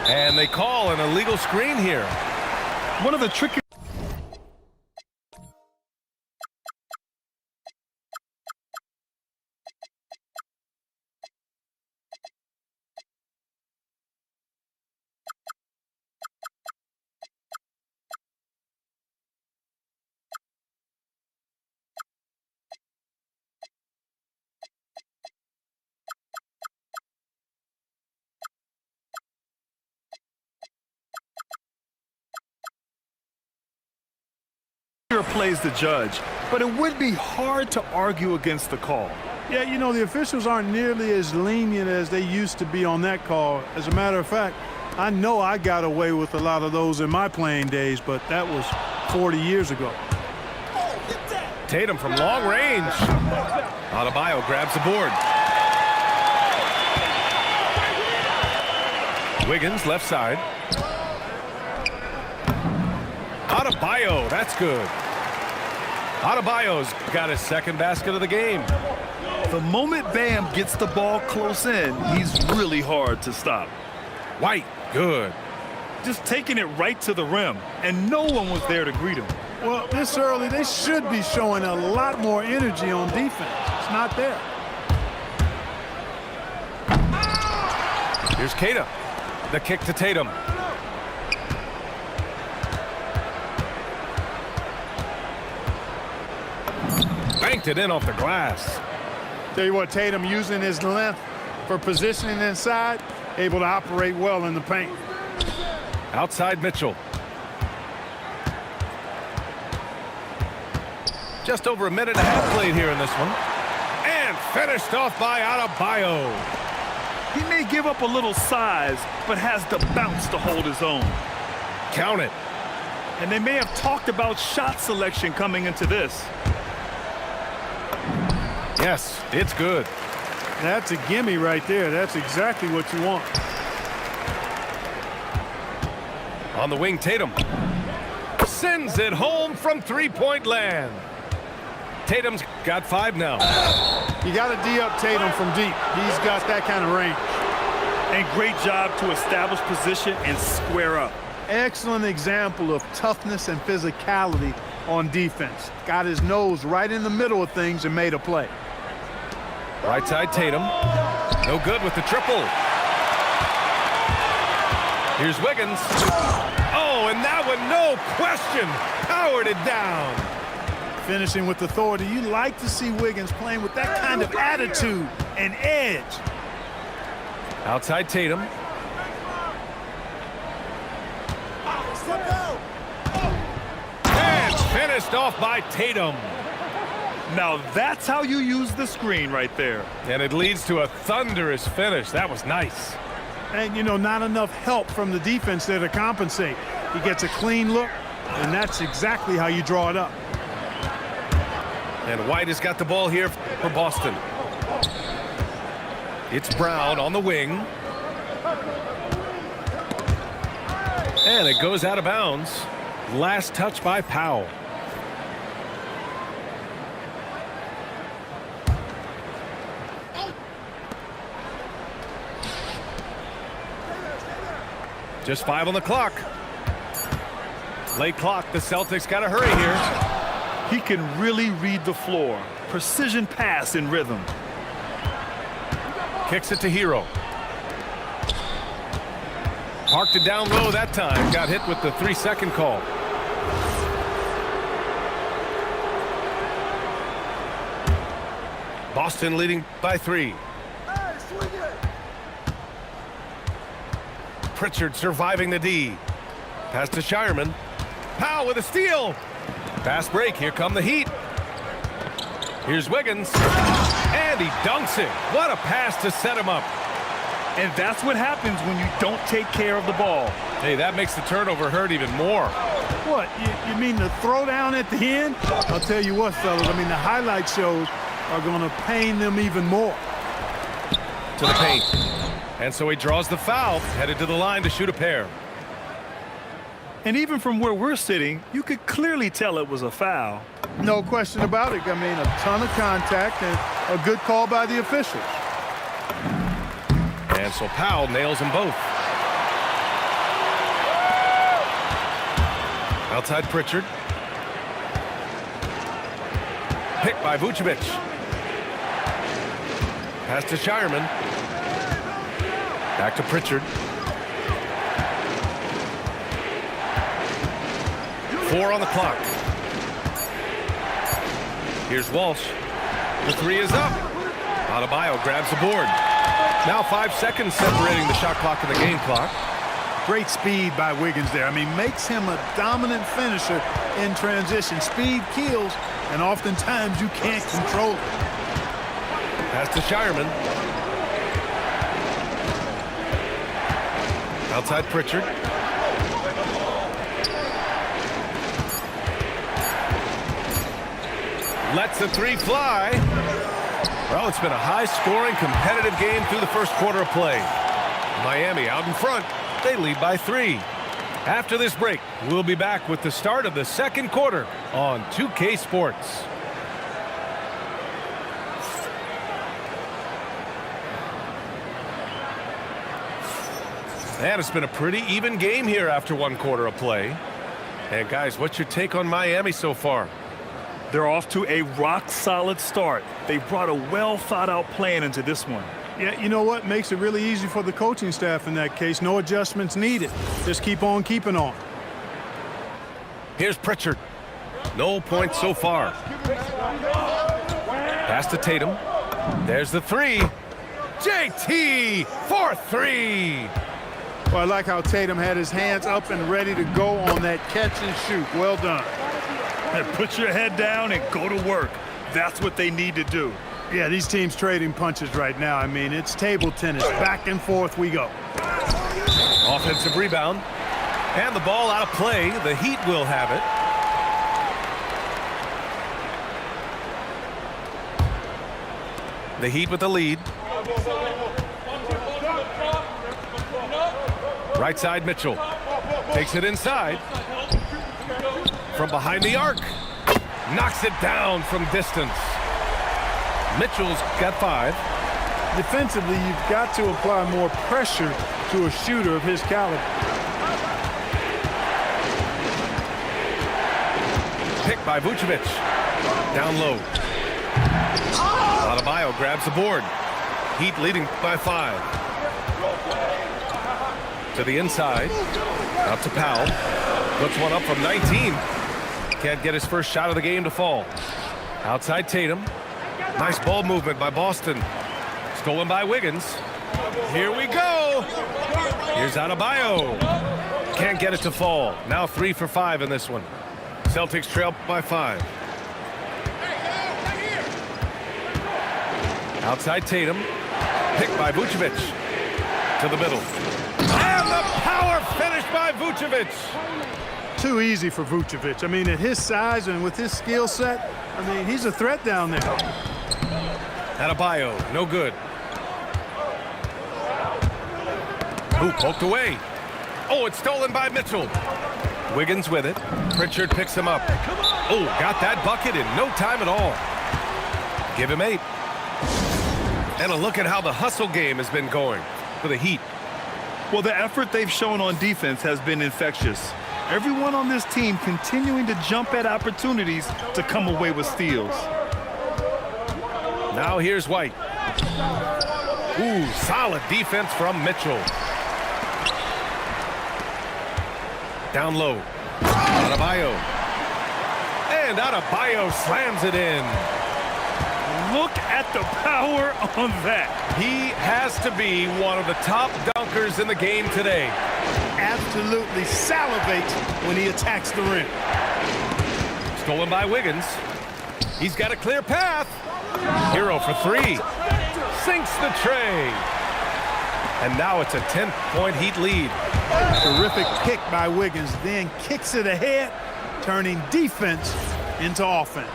And they call an illegal screen here. One of the tricky... plays the judge, but it would be hard to argue against the call. Yeah, you know, the officials aren't nearly as lenient as they used to be on that call. As a matter of fact, I know I got away with a lot of those in my playing days, but that was 40 years ago. Tatum from long range. Adebayo grabs the board. Wiggins left side. Adebayo, that's good. Adebayo's got his second basket of the game. The moment Bam gets the ball close in, he's really hard to stop. White, good. Just taking it right to the rim, and no one was there to greet him. Well, this early, they should be showing a lot more energy on defense. It's not there. Here's Keita. The kick to Tatum. Banked it in off the glass. Tell you what, Tatum using his length for positioning inside, able to operate well in the paint. Outside Mitchell. Just over a minute and a half played here in this one. And finished off by Adebayo. He may give up a little size, but has the bounce to hold his own. Count it. And they may have talked about shot selection coming into this. Yes, it's good. That's a gimme right there. That's exactly what you want. On the wing, Tatum sends it home from three-point land. Tatum's got 5 now. You got to D up Tatum from deep. He's got that kind of range. And great job to establish position and square up. Excellent example of toughness and physicality on defense. Got his nose right in the middle of things and made a play. Right side Tatum. No good with the triple. Here's Wiggins. Oh, and that one, no question, powered it down. Finishing with authority. You like to see Wiggins playing with that kind of attitude and edge. Outside Tatum. And finished off by Tatum. Now that's how you use the screen right there. And it leads to a thunderous finish. That was nice. And, you know, not enough help from the defense there to compensate. He gets a clean look, and that's exactly how you draw it up. And White has got the ball here for Boston. It's Brown on the wing. And it goes out of bounds. Last touch by Powell. Just 5 on the clock. Late clock. The Celtics got to hurry here. He can really read the floor. Precision pass in rhythm. Kicks it to Hero. Parked it down low that time. Got hit with the 3-second call. Boston leading by 3. Pritchard surviving the D. Pass to Shireman. Powell with a steal. Fast break. Here come the Heat. Here's Wiggins. And he dunks it. What a pass to set him up. And that's what happens when you don't take care of the ball. Hey, that makes the turnover hurt even more. What, you mean the throwdown at the end? I'll tell you what, fellas, I mean, the highlight shows are going to pain them even more. To the paint. And so he draws the foul, headed to the line to shoot a pair. And even from where we're sitting, you could clearly tell it was a foul. No question about it. I mean, a ton of contact and a good call by the officials. And so Powell nails them both. Outside Pritchard. Picked by Vucevic. Pass to Shireman. Back to Pritchard. 4 on the clock. Here's Walsh. The 3 is up. Adebayo grabs the board. Now 5 seconds separating the shot clock and the game clock. Great speed by Wiggins there. I mean, makes him a dominant finisher in transition. Speed kills, and oftentimes you can't control it. Pass to Shireman. Outside Pritchard. Lets the 3 fly. Well, it's been a high-scoring, competitive game through the first quarter of play. Miami out in front. They lead by 3. After this break, we'll be back with the start of the second quarter on 2K Sports. And it's been a pretty even game here after 1 quarter of play. And guys, what's your take on Miami so far? They're off to a rock-solid start. They brought a well-thought-out plan into this one. Yeah, you know what? Makes it really easy for the coaching staff in that case. No adjustments needed. Just keep on keeping on. Here's Pritchard. No points so far. Pass to Tatum. There's the 3. JT for 3. Well, I like how Tatum had his hands up and ready to go on that catch and shoot. Well done. And put your head down and go to work. That's what they need to do. Yeah, these teams trading punches right now. I mean, it's table tennis. Back and forth we go. Offensive rebound. And the ball out of play. The Heat will have it. The Heat with the lead. Right side Mitchell. Takes it inside. From behind the arc. Knocks it down from distance. Mitchell's got 5. Defensively, you've got to apply more pressure to a shooter of his caliber. Picked by Vucevic. Down low. Adebayo grabs the board. Heat leading by 5. To the inside. Out to Powell. Puts one up from 19. Can't get his first shot of the game to fall. Outside Tatum. Nice ball movement by Boston. Stolen by Wiggins. Here we go. Here's Adebayo. Can't get it to fall. Now 3 for 5 in this one. Celtics trail by 5. Outside Tatum. Picked by Vucevic. To the middle. And the power finish by Vucevic. Too easy for Vucevic. I mean, at his size and with his skill set, I mean, he's a threat down there. Adebayo, no good. Ooh, poked away. Oh, it's stolen by Mitchell. Wiggins with it. Pritchard picks him up. Oh, got that bucket in no time at all. Give him 8. And a look at how the hustle game has been going for the Heat. Well, the effort they've shown on defense has been infectious. Everyone on this team continuing to jump at opportunities to come away with steals. Now here's White. Ooh, solid defense from Mitchell. Down low. Adebayo. And Adebayo slams it in. Look at the power on that. He has to be one of the top dunkers in the game today. Absolutely salivates when he attacks the rim. Stolen by Wiggins. He's got a clear path. Hero for three. Sinks the tray. And now it's a 10-point Heat lead. Terrific pick by Wiggins, then kicks it ahead, turning defense into offense.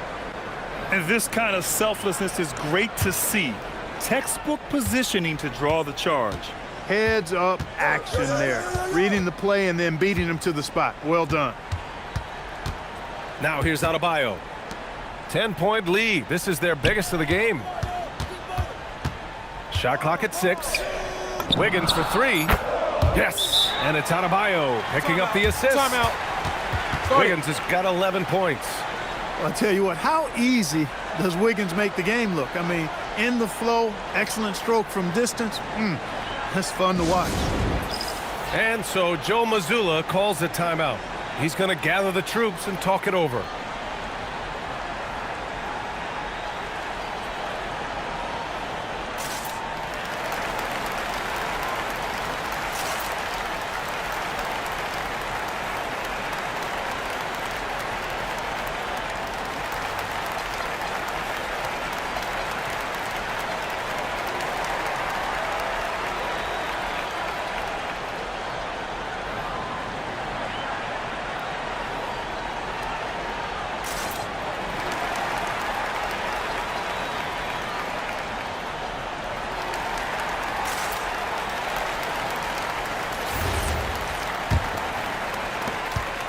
And this kind of selflessness is great to see. Textbook positioning to draw the charge. Heads up action there. Reading the play and then beating him to the spot. Well done. Now here's Adebayo. 10-point lead. This is their biggest of the game. Shot clock at 6. Wiggins for three. Yes, and it's Adebayo picking up the assist. Timeout. Wiggins has got 11 points. Well, I'll tell you what, how easy does Wiggins make the game look? I mean, in the flow, excellent stroke from distance. That's fun to watch. And so Joe Mazzulla calls a timeout. He's going to gather the troops and talk it over.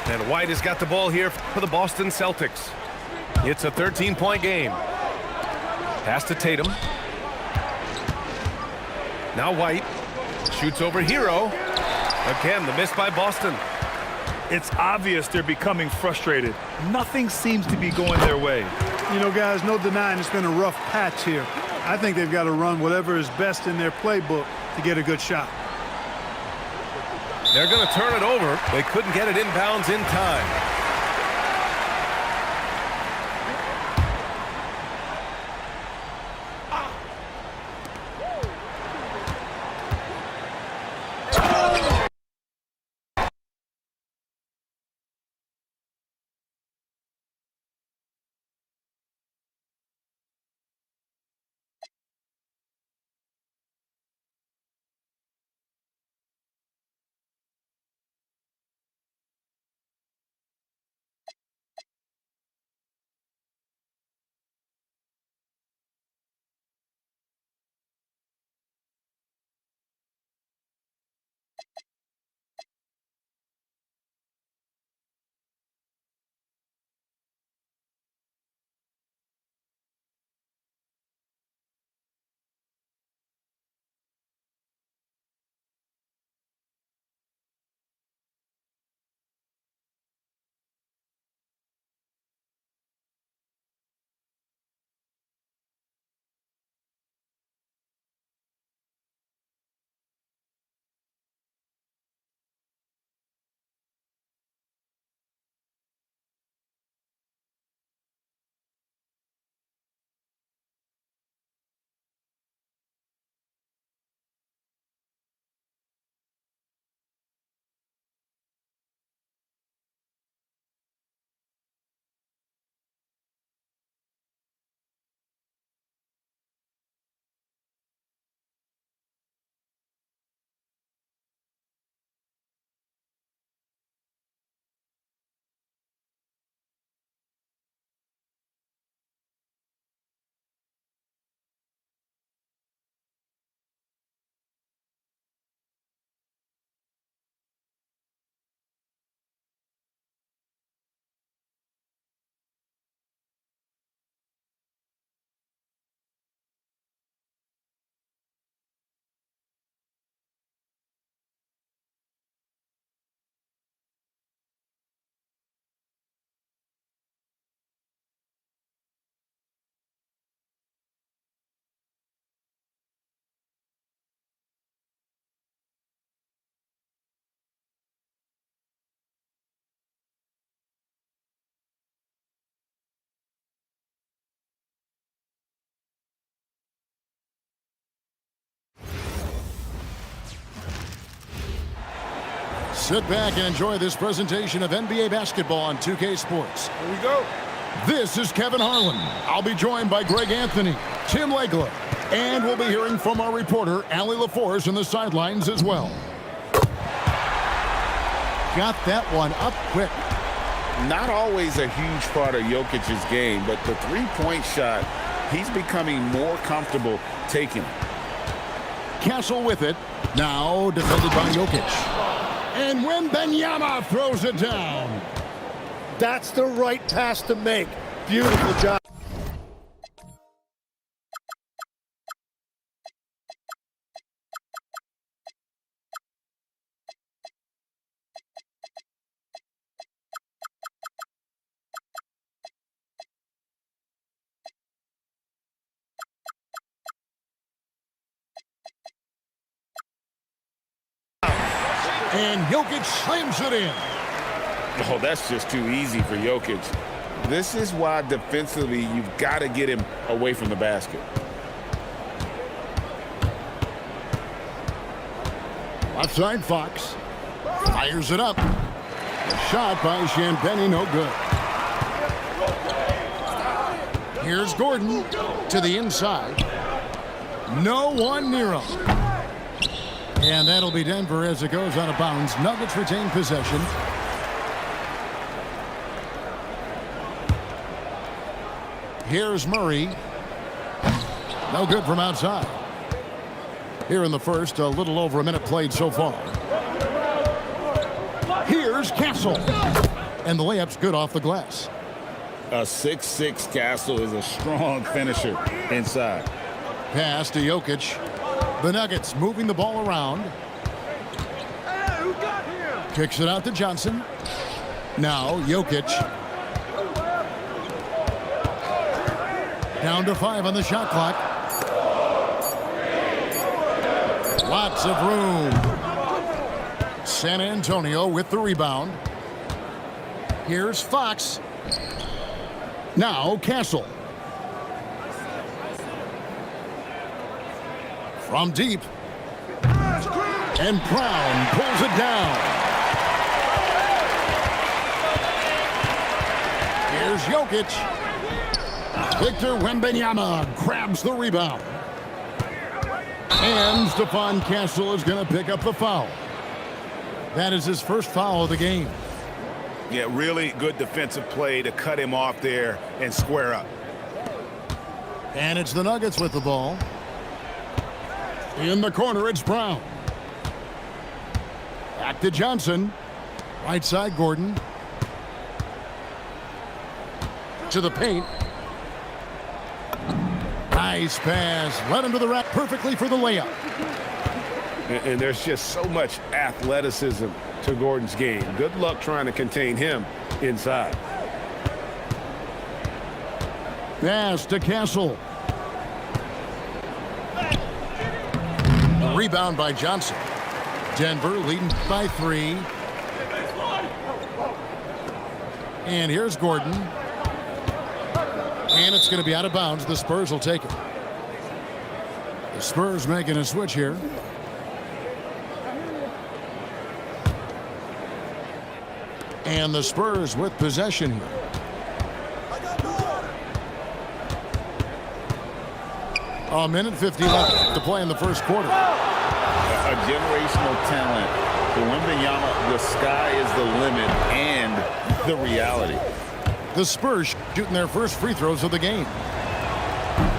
And White has got the ball here for the Boston Celtics. It's a 13-point game. Pass to Tatum. Now White shoots over Hero. Again, the miss by Boston. It's obvious they're becoming frustrated. Nothing seems to be going their way. You know, guys, no denying it's been a rough patch here. I think they've got to run whatever is best in their playbook to get a good shot. They're going to turn it over. They couldn't get it inbounds in time. Sit back and enjoy this presentation of NBA basketball on 2K Sports. Here we go. This is Kevin Harlan. I'll be joined by Greg Anthony, Tim Legler, and we'll be hearing from our reporter, Allie LaForce, in the sidelines as well. Got that one up quick. Not always a huge part of Jokic's game, but the three-point shot, he's becoming more comfortable taking. Castle with it. Now defended by Jokic. And Wembanyama throws it down. That's the right pass to make. Beautiful job. And Jokic slams it in. Oh, that's just too easy for Jokic. This is why defensively you've got to get him away from the basket. Left side Fox. Fires it up. The shot by Champagnie, no good. Here's Gordon to the inside. No one near him. And that'll be Denver as it goes out of bounds. Nuggets retain possession. Here's Murray. No good from outside. Here in the first, a little over a minute played so far. Here's Castle. And the layup's good off the glass. A 6'6" Castle is a strong finisher inside. Pass to Jokic. The Nuggets moving the ball around. Kicks it out to Johnson. Now Jokic. Down to 5 on the shot clock. Lots of room. San Antonio with the rebound. Here's Fox. Now Castle. From deep. And Brown pulls it down. Here's Jokic. Victor Wembanyama grabs the rebound. And Stephon Castle is going to pick up the foul. That is his first foul of the game. Yeah, really good defensive play to cut him off there and square up. And it's the Nuggets with the ball. In the corner, it's Brown. Back to Johnson. Right side, Gordon. To the paint. Nice pass. Led him to the rack perfectly for the layup. And there's just so much athleticism to Gordon's game. Good luck trying to contain him inside. Pass to Castle. Rebound by Johnson. Denver leading by 3. And here's Gordon. And it's going to be out of bounds. The Spurs will take it. The Spurs making a switch here. And the Spurs with possession here. A minute 50 left to play in the first quarter. A generational talent. For Wembanyama, the sky is the limit and the reality. The Spurs shooting their first free throws of the game.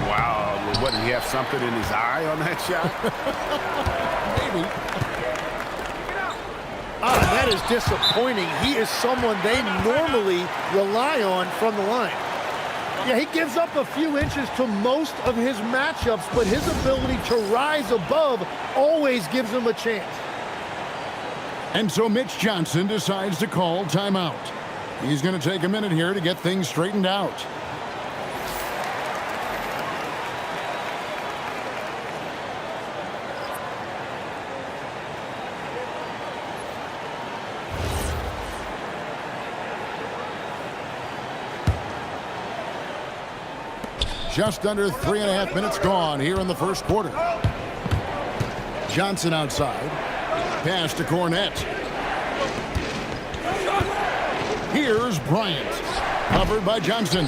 Wow. What, did he have something in his eye on that shot? Maybe. That is disappointing. He is someone they normally rely on from the line. Yeah, he gives up a few inches to most of his matchups, but his ability to rise above always gives him a chance. And so Mitch Johnson decides to call timeout. He's going to take a minute here to get things straightened out. Just under 3.5 minutes gone here in the first quarter. Johnson outside. Pass to Cornette. Here's Bryant. Covered by Johnson.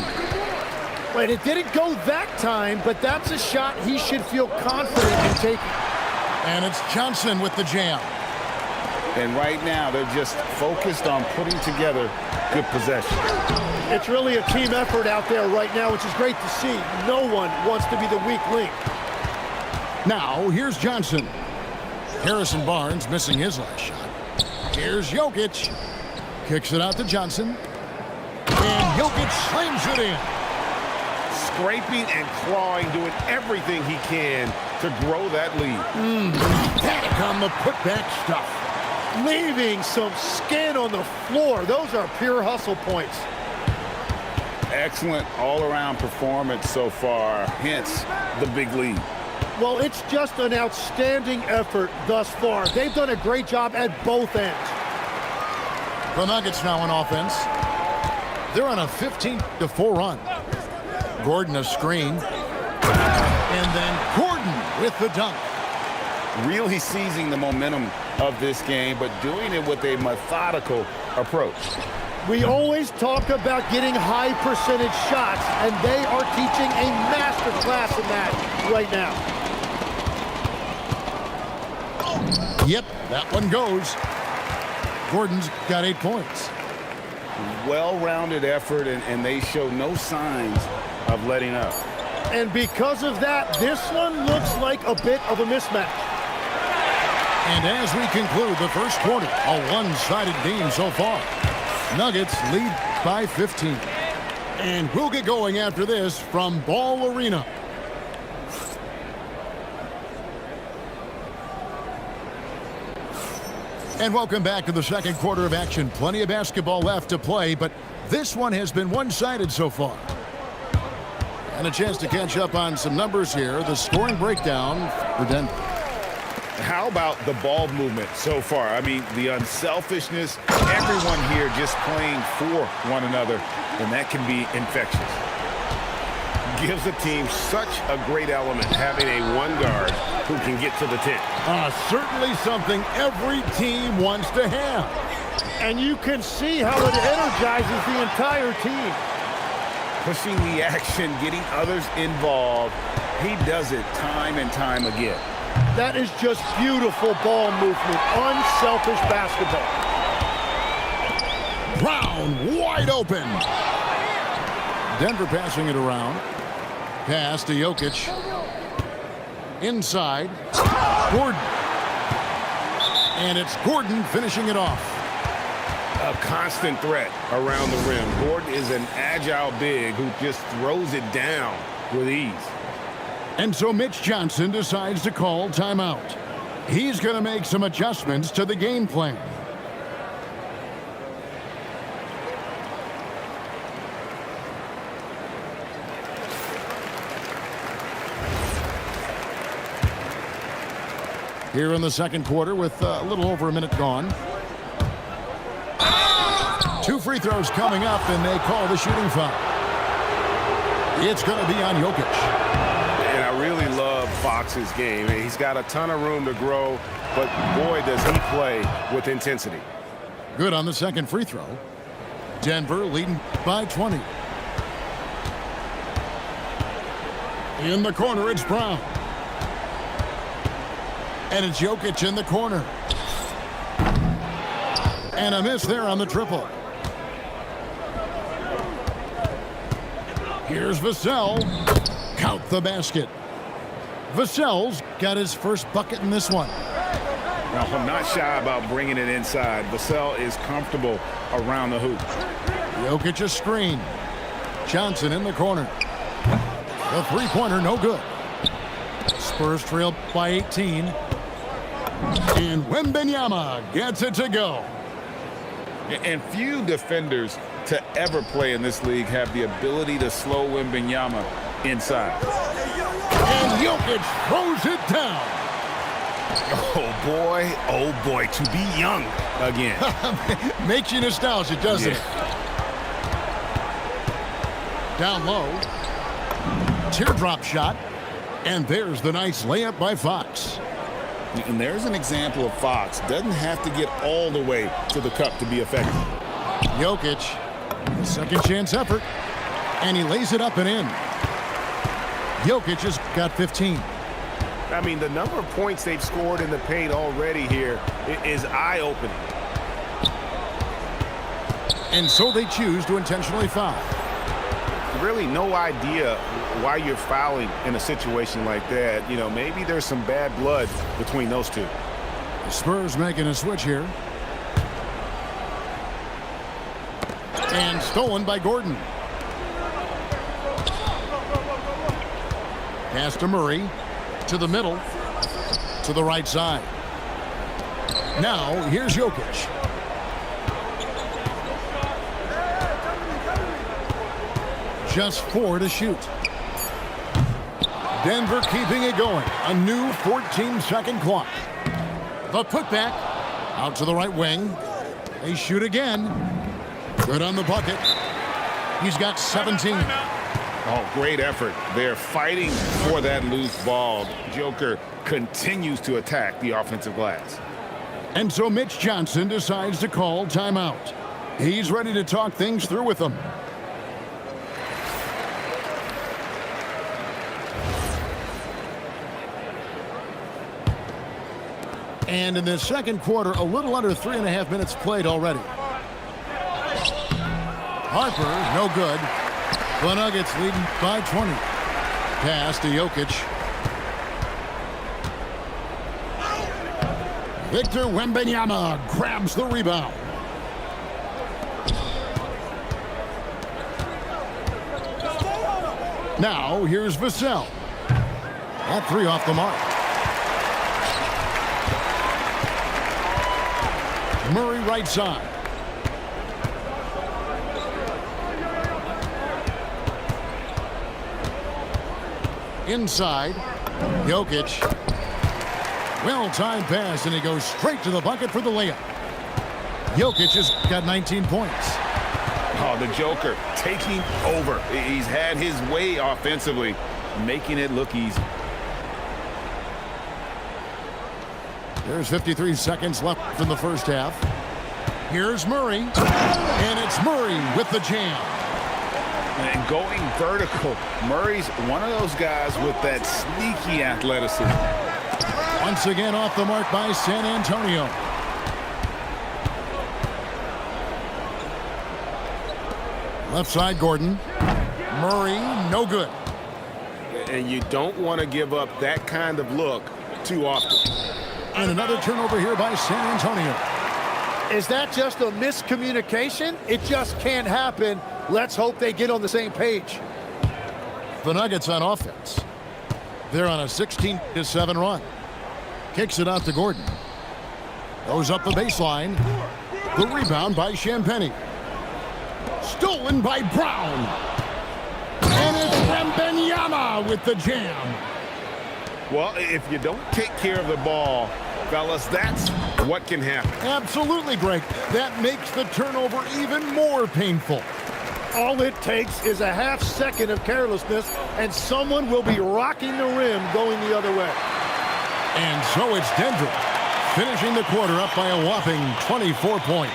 Wait, it didn't go that time, but that's a shot he should feel confident in taking. And it's Johnson with the jam. And right now, they're just focused on putting together good possession. It's really a team effort out there right now, which is great to see. No one wants to be the weak link. Now, here's Johnson. Harrison Barnes missing his last shot. Here's Jokic. Kicks it out to Johnson. And Jokic slams it in. Scraping and clawing, doing everything he can to grow that lead. Panic on the putback stuff. Leaving some skin on the floor. Those are pure hustle points. Excellent all-around performance so far, hence the big lead. Well, it's just an outstanding effort thus far. They've done a great job at both ends. The Nuggets now on offense. They're on a 15-4 run. Gordon a screen. And then Gordon with the dunk. Really seizing the momentum of this game, but doing it with a methodical approach. We always talk about getting high percentage shots, and they are teaching a master class in that right now. Yep, that one goes. Gordon's got 8 points. Well-rounded effort, and they show no signs of letting up. And because of that, this one looks like a bit of a mismatch. And as we conclude the first quarter, a one-sided game so far. Nuggets lead by 15. And we'll get going after this from Ball Arena. And welcome back to the second quarter of action. Plenty of basketball left to play, but this one has been one-sided so far. And a chance to catch up on some numbers here. The scoring breakdown for Denver. How about the ball movement so far? I mean, the unselfishness, everyone here just playing for one another, and that can be infectious. Gives a team such a great element having a one guard who can get to the 10. Certainly something every team wants to have. And you can see how it energizes the entire team. Pushing the action, getting others involved. He does it time and time again. That is just beautiful ball movement, unselfish basketball. Brown wide open. Denver passing it around. Pass to Jokic. Inside. Gordon. And it's Gordon finishing it off. A constant threat around the rim. Gordon is an agile big who just throws it down with ease. And so Mitch Johnson decides to call timeout. He's going to make some adjustments to the game plan. Here in the second quarter with a little over a minute gone. 2 free throws coming up, and they call the shooting foul. It's going to be on Jokic. And I really love Fox's game. He's got a ton of room to grow, but boy, does he play with intensity. Good on the second free throw. Denver leading by 20. In the corner, it's Brown. And it's Jokic in the corner. And a miss there on the triple. Here's Vassell. Count the basket. Vassell's got his first bucket in this one. Now, I'm not shy about bringing it inside. Vassell is comfortable around the hoop. Jokic a screen. Johnson in the corner. The three-pointer no good. Spurs trail by 18. And Wembanyama gets it to go. And few defenders to ever play in this league have the ability to slow Wembanyama inside. And Jokic throws it down. Oh boy, to be young again. Makes you nostalgic, doesn't it? Down low. Teardrop shot. And there's the nice layup by Fox. And there's an example of Fox. Doesn't have to get all the way to the cup to be effective. Jokic A second chance effort. And he lays it up and in. Jokic has got 15. I mean, the number of points they've scored in the paint already here is eye-opening. And so they choose to intentionally foul. Really no idea why you're fouling in a situation like that. You know, maybe there's some bad blood between those two. The Spurs making a switch here. And stolen by Gordon. Pass to Murray. To the middle. To the right side. Now, here's Jokic. Just 4 to shoot. Denver keeping it going. A new 14-second clock. The putback. Out to the right wing. They shoot again. Good on the bucket. He's got 17. Oh, great effort. They're fighting for that loose ball. Joker continues to attack the offensive glass. And so Mitch Johnson decides to call timeout. He's ready to talk things through with them. And in the second quarter, a little under 3.5 minutes played already. Harper, no good. The Nuggets leading by 20. Pass to Jokic. Victor Wembanyama grabs the rebound. Now, here's Vassell. That 3 off the mark. Murray right side. Inside. Jokic. Well-timed pass, and he goes straight to the bucket for the layup. Jokic has got 19 points. Oh, the Joker taking over. He's had his way offensively, making it look easy. There's 53 seconds left in the first half. Here's Murray. And it's Murray with the jam. And going vertical. Murray's one of those guys with that sneaky athleticism. Once again off the mark by San Antonio. Left side, Gordon. Murray, no good. And you don't want to give up that kind of look too often. And another turnover here by San Antonio. Is that just a miscommunication? It just can't happen. Let's hope they get on the same page. The Nuggets on offense. They're on a 16-7 run. Kicks it out to Gordon. Goes up the baseline. The rebound by Champagnie. Stolen by Brown. And it's Wembanyama with the jam. Well, if you don't take care of the ball, fellas, that's what can happen. Absolutely, Greg. That makes the turnover even more painful. All it takes is a half second of carelessness, and someone will be rocking the rim going the other way. And so it's Denver, finishing the quarter up by a whopping 24 points.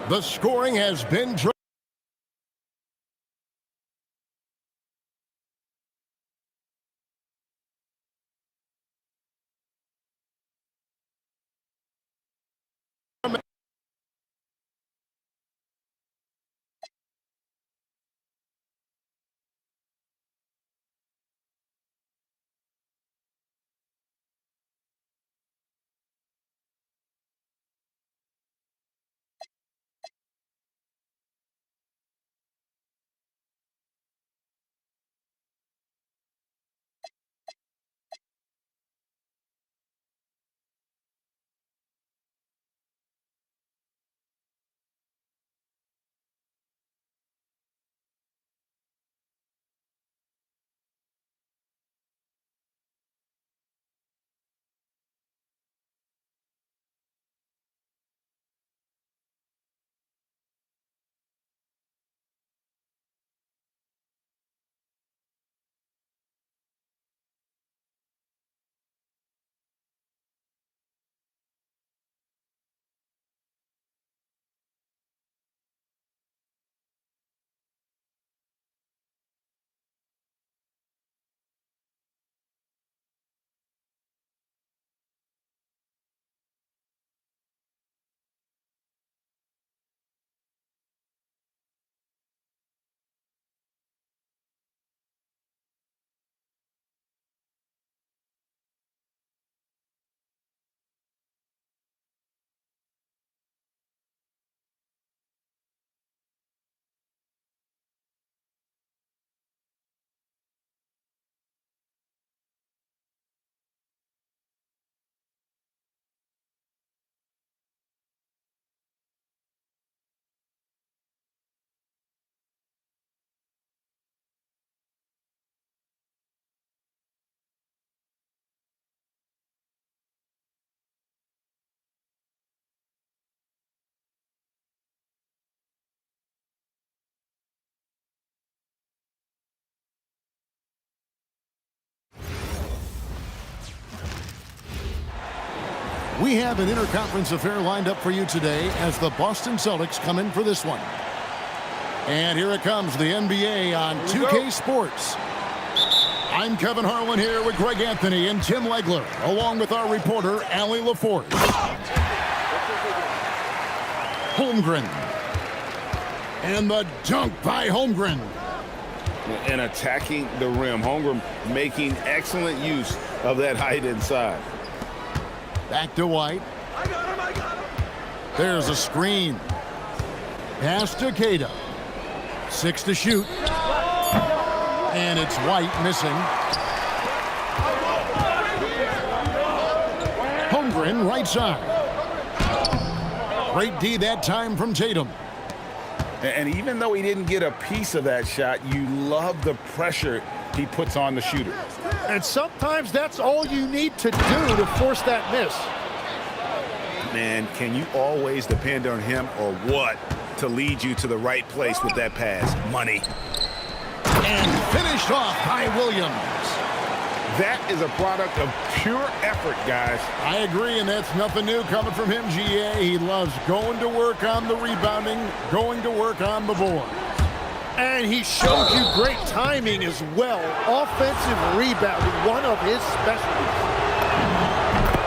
The scoring has been We have an interconference affair lined up for you today as the Boston Celtics come in for this one. And here it comes, the NBA on 2K Sports. I'm Kevin Harlan here with Greg Anthony and Tim Legler, along with our reporter, Allie LaForce. Holmgren. And the dunk by Holmgren. And attacking the rim. Holmgren making excellent use of that height inside. Back to White. I got him. There's a screen. Pass to Queta. 6 to shoot. And it's White missing. Holmgren right side. Great D that time from Tatum. And even though he didn't get a piece of that shot, you love the pressure he puts on the shooter. And sometimes that's all you need to do to force that miss. Man, can you always depend on him or what to lead you to the right place with that pass? Money. And finished off by Williams. That is a product of pure effort, guys. I agree, and that's nothing new coming from him, GA. He loves going to work on the rebounding, going to work on the board. And he showed you great timing as well. Offensive rebounding, one of his specialties.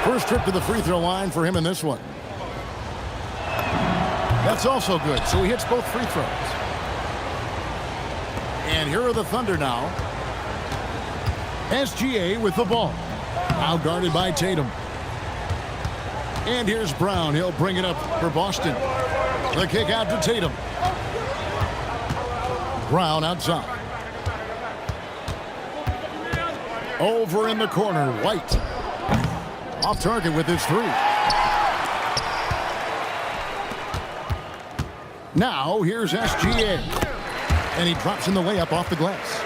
First trip to the free throw line for him in this one. That's also good, so he hits both free throws. And here are the Thunder now. SGA with the ball. Out guarded by Tatum. And here's Brown. He'll bring it up for Boston. The kick out to Tatum. Brown outside. Over in the corner, White. Off target with his 3. Now here's SGA. And he drops in the layup off the glass.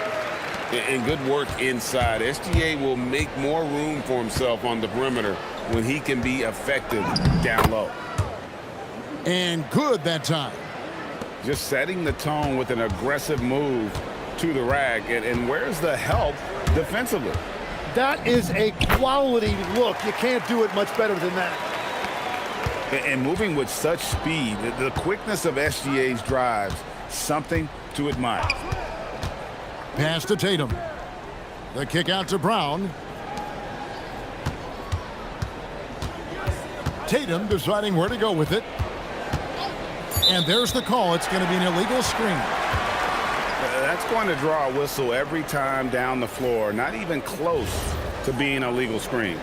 And good work inside. SGA will make more room for himself on the perimeter when he can be effective down low. And good that time. Just setting the tone with an aggressive move to the rack. And where's the help defensively? That is a quality look. You can't do it much better than that. And moving with such speed, the quickness of SGA's drives, something to admire. Pass to Tatum. The kick out to Brown. Tatum deciding where to go with it. And there's the call. It's going to be an illegal screen. That's going to draw a whistle every time down the floor. Not even close to being a legal screen.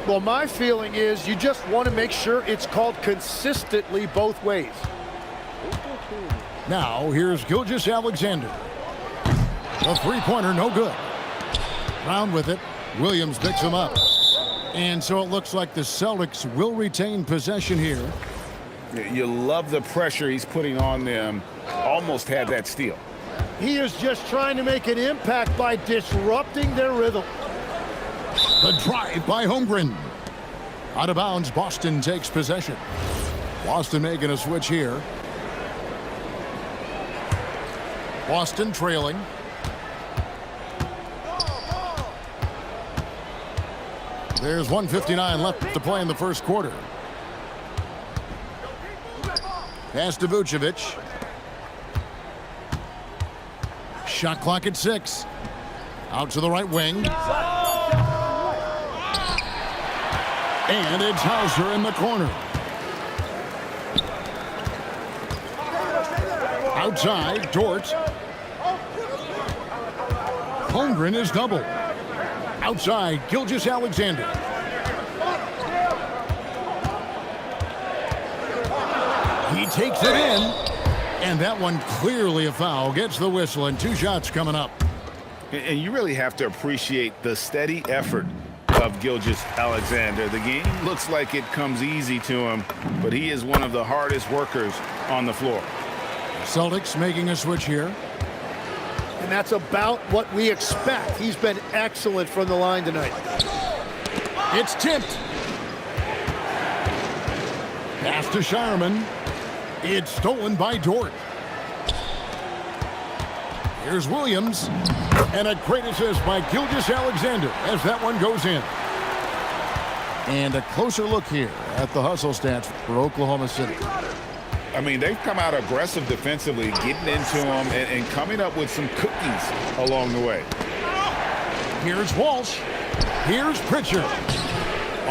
Well, my feeling is you just want to make sure it's called consistently both ways. Now, here's Gilgeous-Alexander. The three-pointer, no good. Brown with it. Williams picks him up. And so it looks like the Celtics will retain possession here. You love the pressure he's putting on them. Almost had that steal. He is just trying to make an impact by disrupting their rhythm. The drive by Holmgren. Out of bounds, Boston takes possession. Boston making a switch here. Boston trailing. There's 1:59 left to play in the first quarter. Pass to Vucevic. Shot clock at 6. Out to the right wing. And it's Hauser in the corner. Outside, Dort. Holmgren is double. Outside, Gilgeous-Alexander. He takes it in. And that one clearly a foul. Gets the whistle, and 2 shots coming up. And you really have to appreciate the steady effort of Gilgeous-Alexander. The game looks like it comes easy to him, but he is one of the hardest workers on the floor. Celtics making a switch here. And that's about what we expect. He's been excellent from the line tonight. It's tipped. Pass to Shireman. It's stolen by Dort. Here's Williams. And a great assist by Gilgeous-Alexander as that one goes in. And a closer look here at the hustle stats for Oklahoma City. I mean, they've come out aggressive defensively, getting into them and coming up with some cookies along the way. Here's Walsh. Here's Pritchard.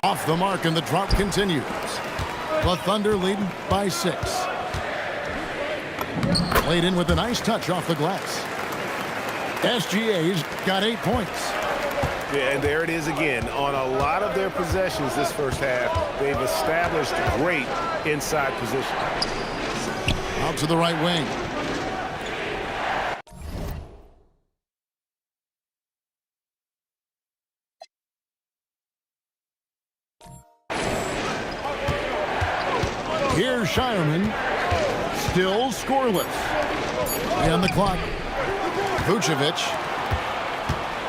Off the mark, and the drought continues. The Thunder lead by 6. Played in with a nice touch off the glass. SGA's got 8 points. Yeah, and there it is again. On a lot of their possessions this first half, they've established great inside position. Out to the right wing. Here's Shireman. Still scoreless. And the clock. Vucevic.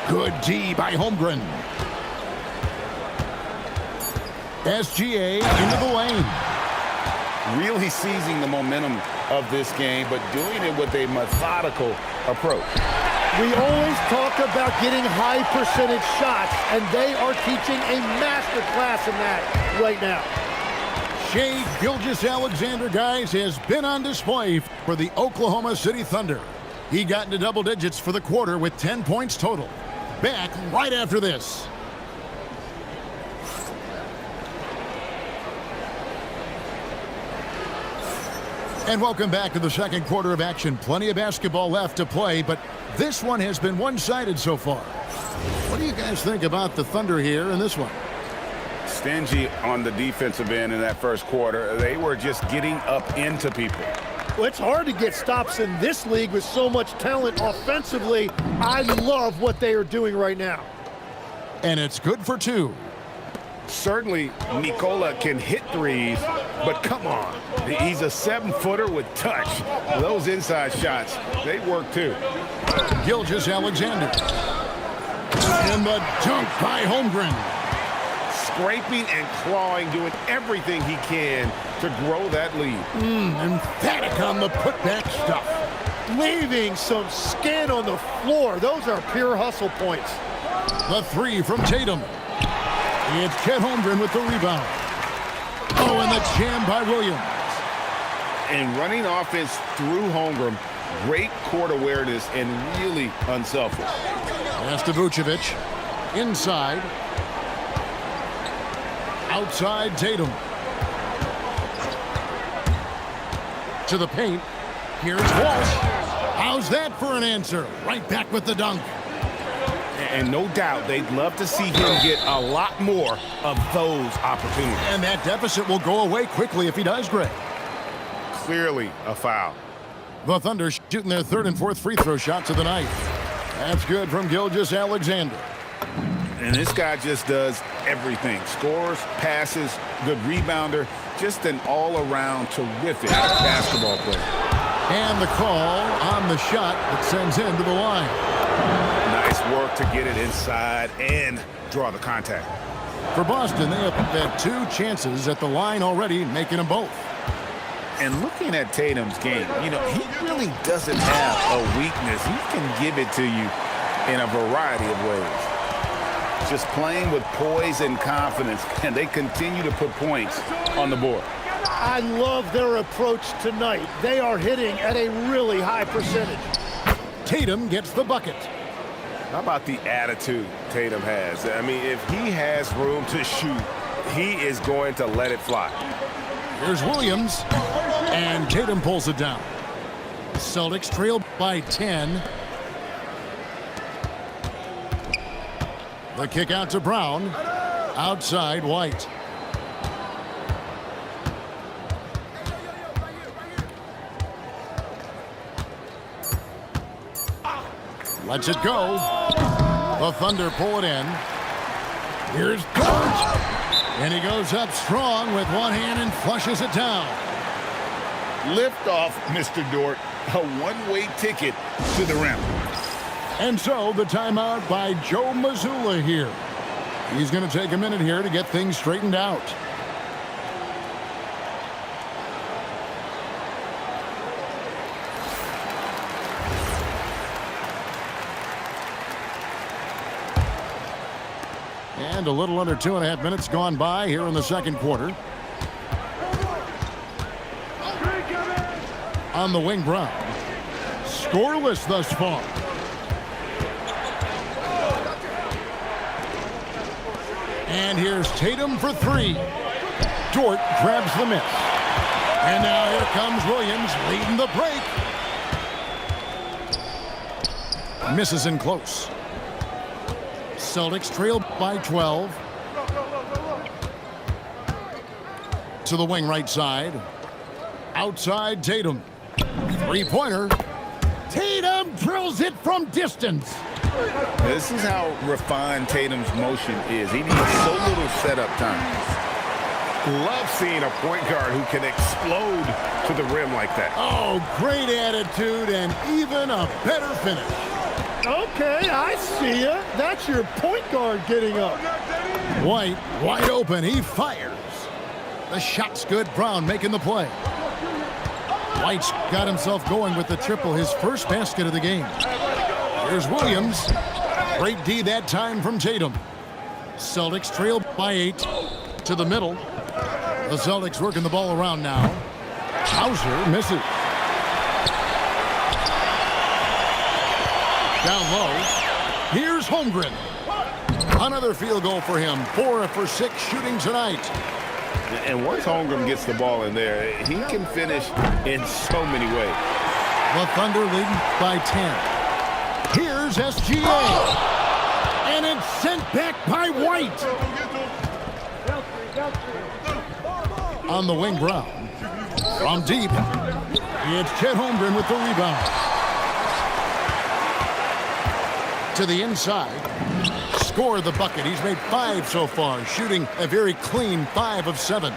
Good D by Holmgren. SGA into the lane. Really seizing the momentum of this game, but doing it with a methodical approach. We always talk about getting high percentage shots, and they are teaching a master class in that right now. Shai Gilgeous-Alexander, guys, has been on display for the Oklahoma City Thunder. He got into double digits for the quarter with 10 points total. Back right after this. And welcome back to the second quarter of action. Plenty of basketball left to play, but this one has been one-sided so far. What do you guys think about the Thunder here in this one? Stingy on the defensive end in that first quarter. They were just getting up into people. Well, it's hard to get stops in this league with so much talent offensively. I love what they are doing right now. And it's good for 2. Certainly, Nikola can hit threes, but come on. He's a 7-footer with touch. Those inside shots, they work too. Gilgeous-Alexander. And the dunk by Holmgren. Scraping and clawing, doing everything he can to grow that lead. Emphatic on the putback stuff. Leaving some skin on the floor. Those are pure hustle points. The 3 from Tatum. It's Chet Holmgren with the rebound. Oh, and the jam by Williams. And running offense through Holmgren, great court awareness and really unselfish. Pass to Vucevic. Inside. Outside Tatum. To the paint. Here's Walsh. How's that for an answer? Right back with the dunk. And no doubt they'd love to see him get a lot more of those opportunities. And that deficit will go away quickly if he does, Greg. Clearly a foul. The Thunder shooting their 3rd and 4th free throw shots of the night. That's good from Gilgeous-Alexander. And this guy just does everything. Scores, passes, good rebounder. Just an all-around terrific basketball player. And the call on the shot that sends him to the line. Nice work to get it inside and draw the contact. For Boston, they have had 2 chances at the line already, making them both. And looking at Tatum's game, you know, he really doesn't have a weakness. He can give it to you in a variety of ways. Just playing with poise and confidence, and they continue to put points on the board. I love their approach tonight. They are hitting at a really high percentage. Tatum gets the bucket. How about the attitude Tatum has? I mean, if he has room to shoot, he is going to let it fly. Here's Williams, and Tatum pulls it down. Celtics trail by 10. The kick out to Brown. Outside White. Lets it go. The Thunder pull it in. Here's George. And he goes up strong with one hand and flushes it down. Lift off, Mr. Dort. A one-way ticket to the rim. And so the timeout by Joe Mazzulla here. He's going to take a minute here to get things straightened out. And a little under 2.5 minutes gone by here in the second quarter. On the wing, Brown. Scoreless thus far. And here's Tatum for three. Dort grabs the miss. And now here comes Williams leading the break. Misses in close. Celtics trail by 12. To the wing right side. Outside Tatum. Three-pointer. Tatum drills it from distance. This is how refined Tatum's motion is. He needs so little setup time. Love seeing a point guard who can explode to the rim like that. Oh, great attitude and even a better finish. Okay, I see ya. That's your point guard getting up. White wide open. He fires. The shot's good. Brown making the play. White's got himself going with the triple, his first basket of the game. Here's Williams. Great D that time from Tatum. Celtics trail by 8 to the middle. The Celtics working the ball around now. Hauser misses. Down low. Here's Holmgren. Another field goal for him. 4 for 6 shooting tonight. And once Holmgren gets the ball in there, he can finish in so many ways. The Thunder leading by 10. Here's SGA. And it's sent back by White. On the wing, Brown. From deep. It's Chet Holmgren with the rebound. To the inside. Score the bucket. He's made 5 so far, shooting a very clean 5 of 7.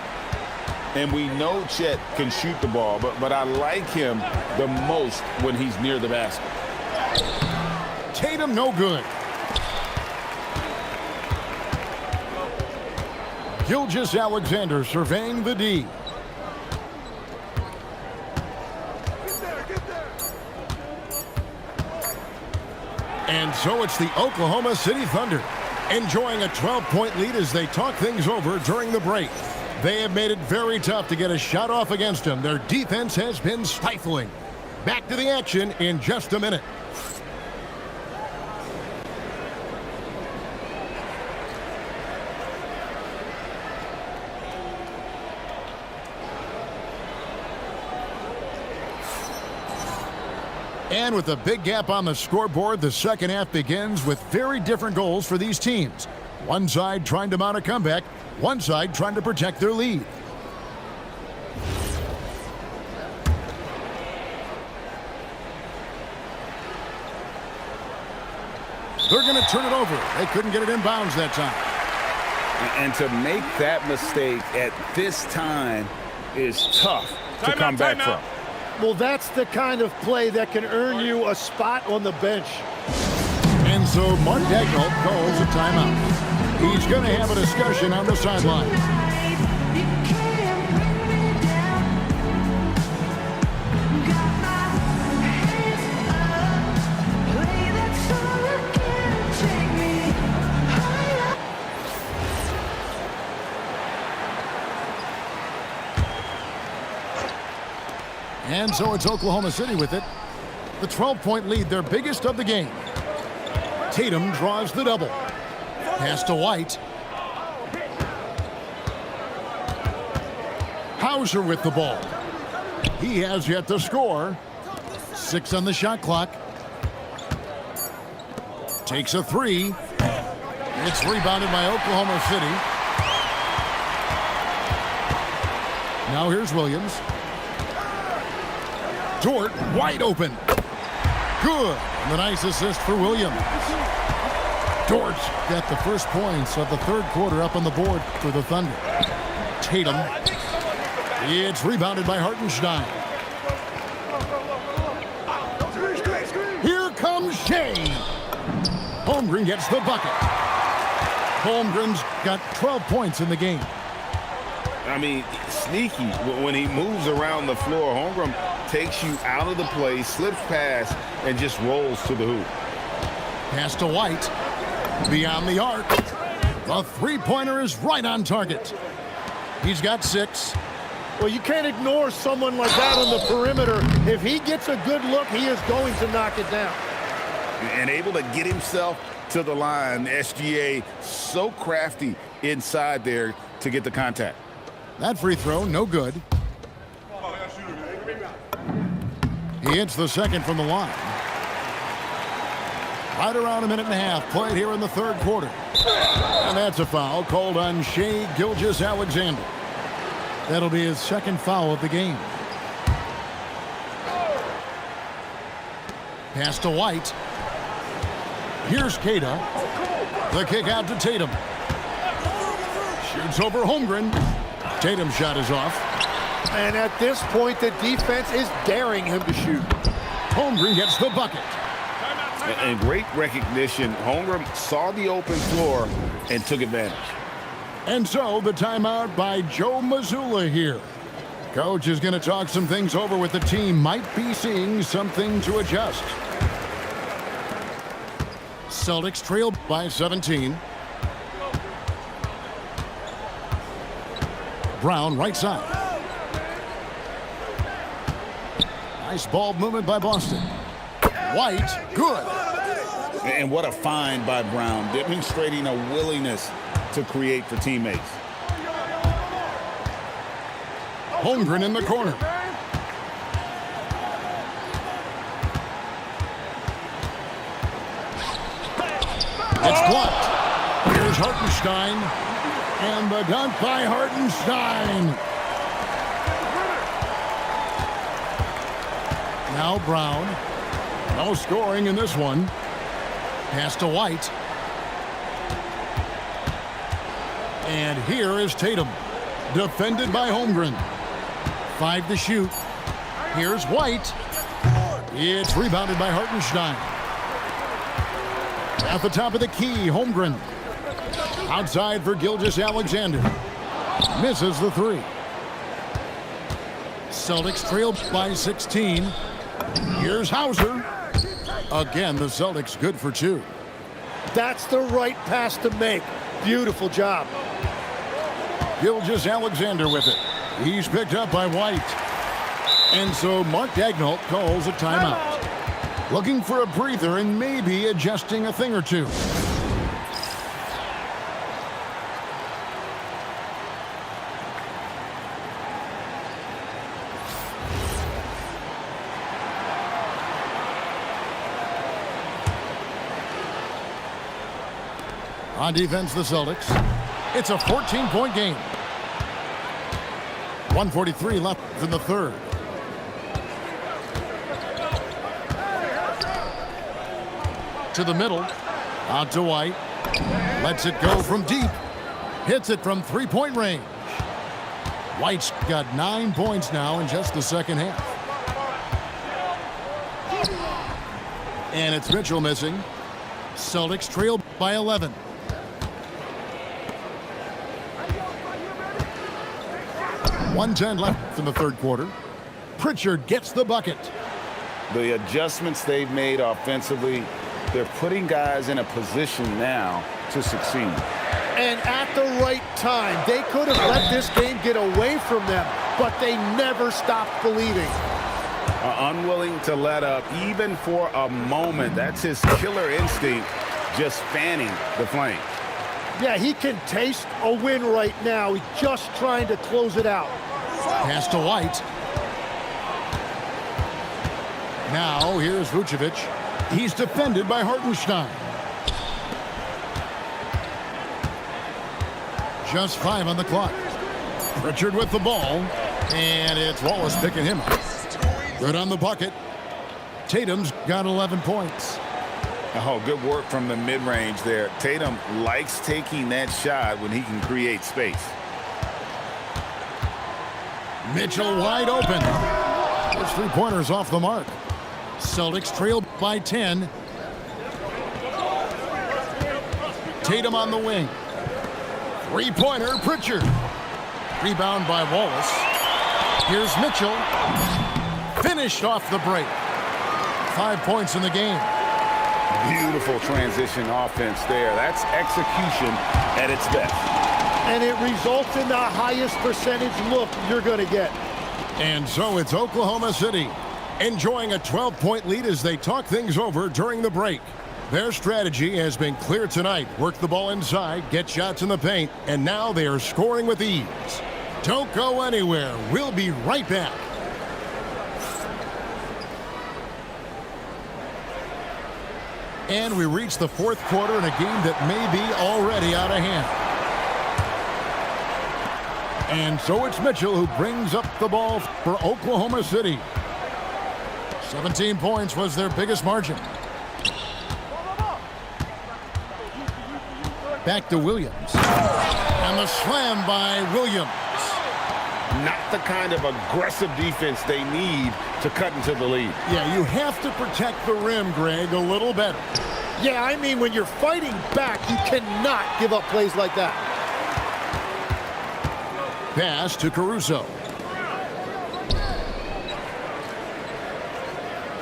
And we know Chet can shoot the ball, but I like him the most when he's near the basket. Tatum no good. Gilgeous-Alexander surveying the D. And so it's the Oklahoma City Thunder enjoying a 12-point lead as they talk things over during the break. They have made it very tough to get a shot off against them. Their defense has been stifling. Back to the action in just a minute. And with a big gap on the scoreboard, the second half begins with very different goals for these teams. One side trying to mount a comeback, one side trying to protect their lead. They're going to turn it over. They couldn't get it inbounds that time. And to make that mistake at this time is tough to come back from. Well, that's the kind of play that can earn you a spot on the bench. And so Mark Daigneault calls a timeout. He's going to have a discussion on the sideline. And so it's Oklahoma City with it. The 12-point lead, their biggest of the game. Tatum draws the double. Pass to White. Hauser with the ball. He has yet to score. 6 on the shot clock. Takes a 3. It's rebounded by Oklahoma City. Now here's Williams. Dort wide open. Good. And the nice assist for Williams. Dort's got the first points of the third quarter up on the board for the Thunder. Tatum. It's rebounded by Hartenstein. Here comes Shea. Holmgren gets the bucket. Holmgren's got 12 points in the game. I mean, sneaky. When he moves around the floor, Holmgren takes you out of the play, slips past, and just rolls to the hoop. Pass to White. Beyond the arc. The three-pointer is right on target. He's got 6. Well, you can't ignore someone like that on the perimeter. If he gets a good look, he is going to knock it down. And able to get himself to the line. SGA so crafty inside there to get the contact. That free throw, no good. He hits the second from the line. Right around a minute and a half played here in the third quarter. And that's a foul called on Shai Gilgeous-Alexander. That'll be his second foul of the game. Pass to White. Here's Keita. The kick out to Tatum. Shoots over Holmgren. Tatum's shot is off. And at this point, the defense is daring him to shoot. Holmgren gets the bucket. And great recognition. Holmgren saw the open floor and took advantage. And so the timeout by Joe Mazzulla here. Coach is going to talk some things over with the team. Might be seeing something to adjust. Celtics trail by 17. Brown right side. Nice ball movement by Boston. White, good. And what a find by Brown, demonstrating a willingness to create for teammates. Holmgren in the corner. It's blocked. Here's Hartenstein. And the dunk by Hartenstein. Now Brown. No scoring in this one. Pass to White. And here is Tatum. Defended by Holmgren. 5 to shoot. Here's White. It's rebounded by Hartenstein. At the top of the key, Holmgren. Outside for Gilgeous-Alexander. Misses the 3. Celtics trail by 16. Here's Hauser. Again, the Celtics good for 2. That's the right pass to make. Beautiful job. Gilgeous-Alexander with it. He's picked up by White. And so Mark Daigneault calls a timeout. Looking for a breather and maybe adjusting a thing or two. On defense, the Celtics. It's a 14-point game. 1:43 left in the third. To the middle. Out to White. Lets it go from deep. Hits it from three-point range. White's got 9 points now in just the second half. And it's Mitchell missing. Celtics trail by 11. .110 left in the third quarter. Pritchard gets the bucket. The adjustments they've made offensively, they're putting guys in a position now to succeed. And at the right time, they could have let this game get away from them, but they never stopped believing. Unwilling to let up even for a moment. That's his killer instinct, just fanning the flame. Yeah, he can taste a win right now. He's just trying to close it out. Pass to White. Now here's Vucevic. He's defended by Hartenstein. Just 5 on the clock. Pritchard with the ball. And it's Wallace picking him up. Good on the bucket. Tatum's got 11 points. Oh, good work from the mid-range there. Tatum likes taking that shot when he can create space. Mitchell wide open. His three-pointers off the mark. Celtics trailed by 10. Tatum on the wing. Three-pointer, Pritchard. Rebound by Wallace. Here's Mitchell. Finished off the break. 5 points in the game. Beautiful transition offense there. That's execution at its best. And it results in the highest percentage look you're going to get. And so it's Oklahoma City enjoying a 12-point lead as they talk things over during the break. Their strategy has been clear tonight. Work the ball inside, get shots in the paint, and now they are scoring with ease. Don't go anywhere. We'll be right back. And we reach the fourth quarter in a game that may be already out of hand. And so it's Mitchell who brings up the ball for Oklahoma City. 17 points was their biggest margin. Back to Williams. And the slam by Williams. Not the kind of aggressive defense they need to cut into the lead. Yeah, you have to protect the rim, Greg, a little better. Yeah, I mean, when you're fighting back, you cannot give up plays like that. Pass to Caruso.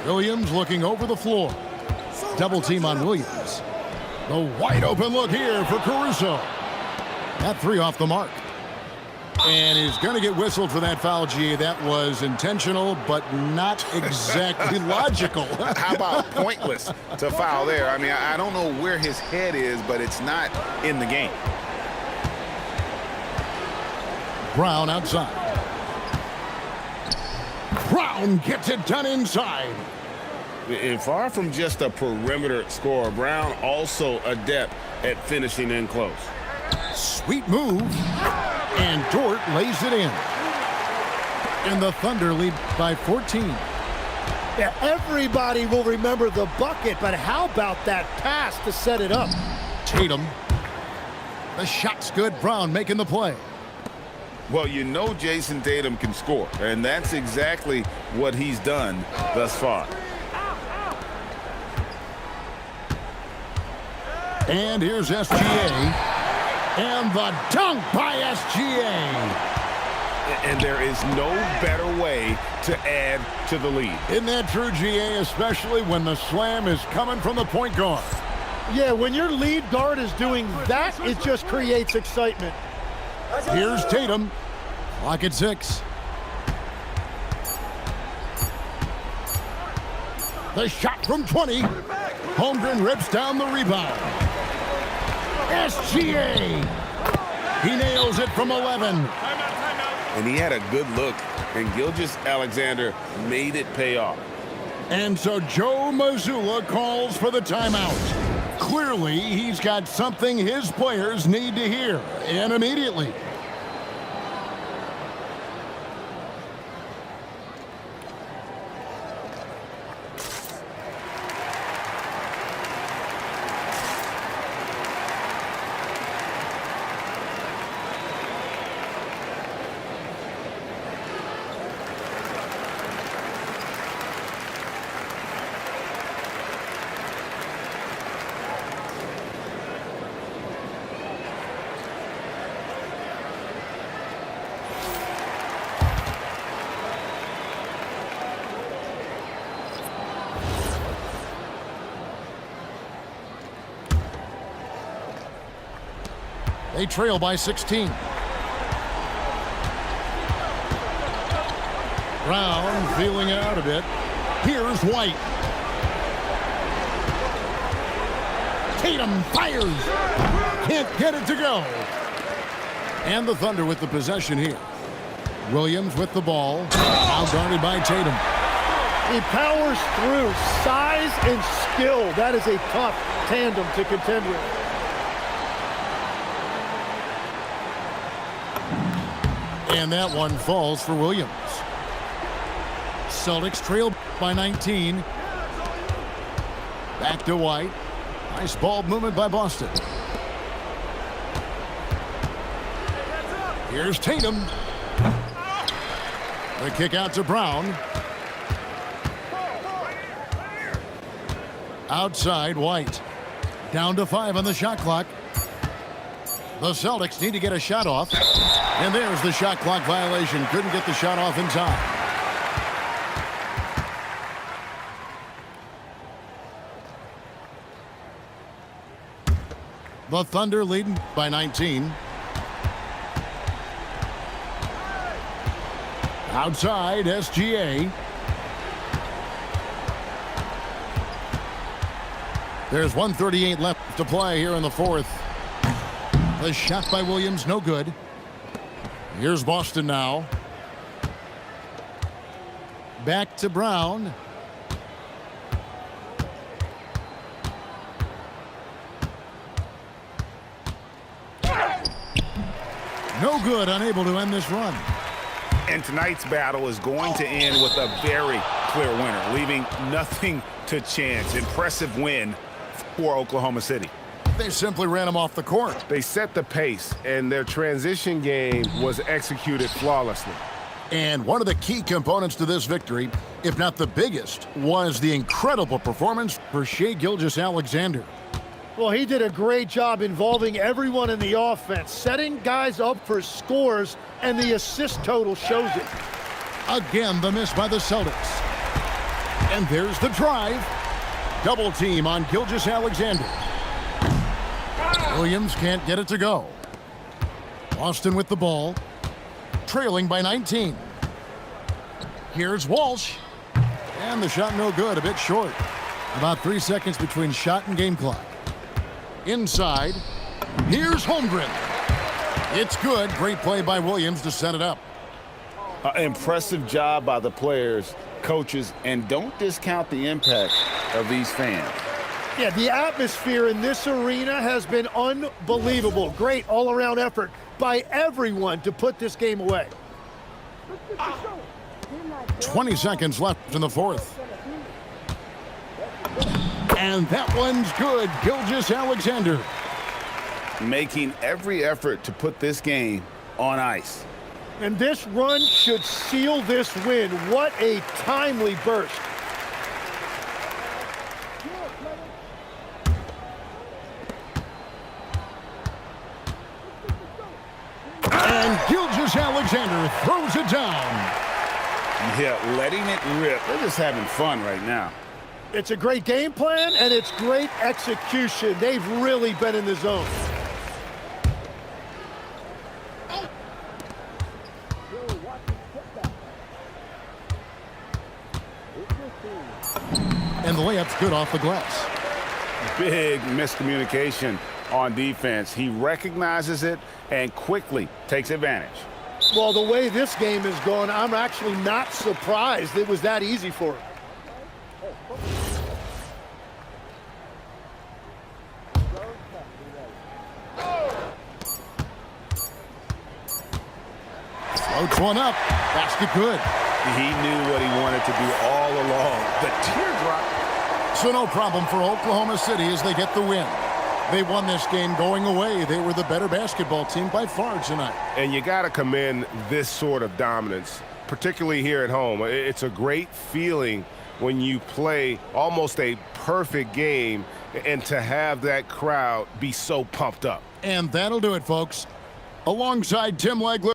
Williams looking over the floor. Double team on Williams. The wide open look here for Caruso. That three off the mark. And he's going to get whistled for that foul, G. That was intentional, but not exactly logical. How about pointless to foul there? I mean, I don't know where his head is, but it's not in the game. Brown outside. Brown gets it done inside. And far from just a perimeter scorer, Brown also adept at finishing in close. Sweet move. And Dort lays it in. And the Thunder lead by 14. Yeah, everybody will remember the bucket, but how about that pass to set it up? Tatum. The shot's good. Brown making the play. Well, you know Jason Tatum can score, and that's exactly what he's done thus far. And here's SGA. And the dunk by SGA. And there is no better way to add to the lead. Isn't that true, GA, especially when the slam is coming from the point guard? Yeah, when your lead guard is doing that, it just creates excitement. Here's Tatum. Clock at 6. The shot from 20. Holmgren rips down the rebound. SGA. He nails it from 11. And he had a good look, and Gilgeous-Alexander made it pay off. And so Joe Mazzulla calls for the timeout. Clearly, he's got something his players need to hear, and immediately. They trail by 16. Brown feeling it out a bit. Here's White. Tatum fires. Can't get it to go. And the Thunder with the possession here. Williams with the ball. Now guarded by Tatum. He powers through. Size and skill. That is a tough tandem to contend with. And that one falls for Williams. Celtics trail by 19. Back to White. Nice ball movement by Boston. Here's Tatum. The kick out to Brown. Outside White. Down to 5 on the shot clock. The Celtics need to get a shot off. And there's the shot clock violation. Couldn't get the shot off in time. The Thunder leading by 19. Outside, SGA. There's 1:38 left to play here in the fourth. The shot by Williams, no good. Here's Boston now. Back to Brown. No good, unable to end this run. And tonight's battle is going to end with a very clear winner, leaving nothing to chance. Impressive win for Oklahoma City. They simply ran him off the court. They set the pace, and their transition game was executed flawlessly. And one of the key components to this victory, if not the biggest, was the incredible performance for Shai Gilgeous-Alexander. Well, he did a great job involving everyone in the offense, setting guys up for scores, and the assist total shows it. Again, the miss by the Celtics. And there's the drive. Double team on Gilgeous-Alexander. Williams can't get it to go. Boston with the ball, trailing by 19. Here's Walsh. And the shot no good, a bit short. About 3 seconds between shot and game clock. Inside, here's Holmgren. It's good. Great play by Williams to set it up. Impressive job by the players, coaches, and don't discount the impact of these fans. Yeah, the atmosphere in this arena has been unbelievable. Great all-around effort by everyone to put this game away. 20 seconds left in the fourth. And that one's good. Gilgeous-Alexander. Making every effort to put this game on ice. And this run should seal this win. What a timely burst. And Gilgeous-Alexander throws it down. Yeah, letting it rip. They're just having fun right now. It's a great game plan, and it's great execution. They've really been in the zone. And the layup's good off the glass. Big miscommunication on defense. He recognizes it and quickly takes advantage. Well, the way this game is going, I'm actually not surprised it was that easy for him. Floats one up. Basket good. He knew what he wanted to do all along. The teardrop. So no problem for Oklahoma City as they get the win. They won this game going away. They were the better basketball team by far tonight. And you got to commend this sort of dominance, particularly here at home. It's a great feeling when you play almost a perfect game and to have that crowd be so pumped up. And that'll do it, folks. Alongside Tim Legler.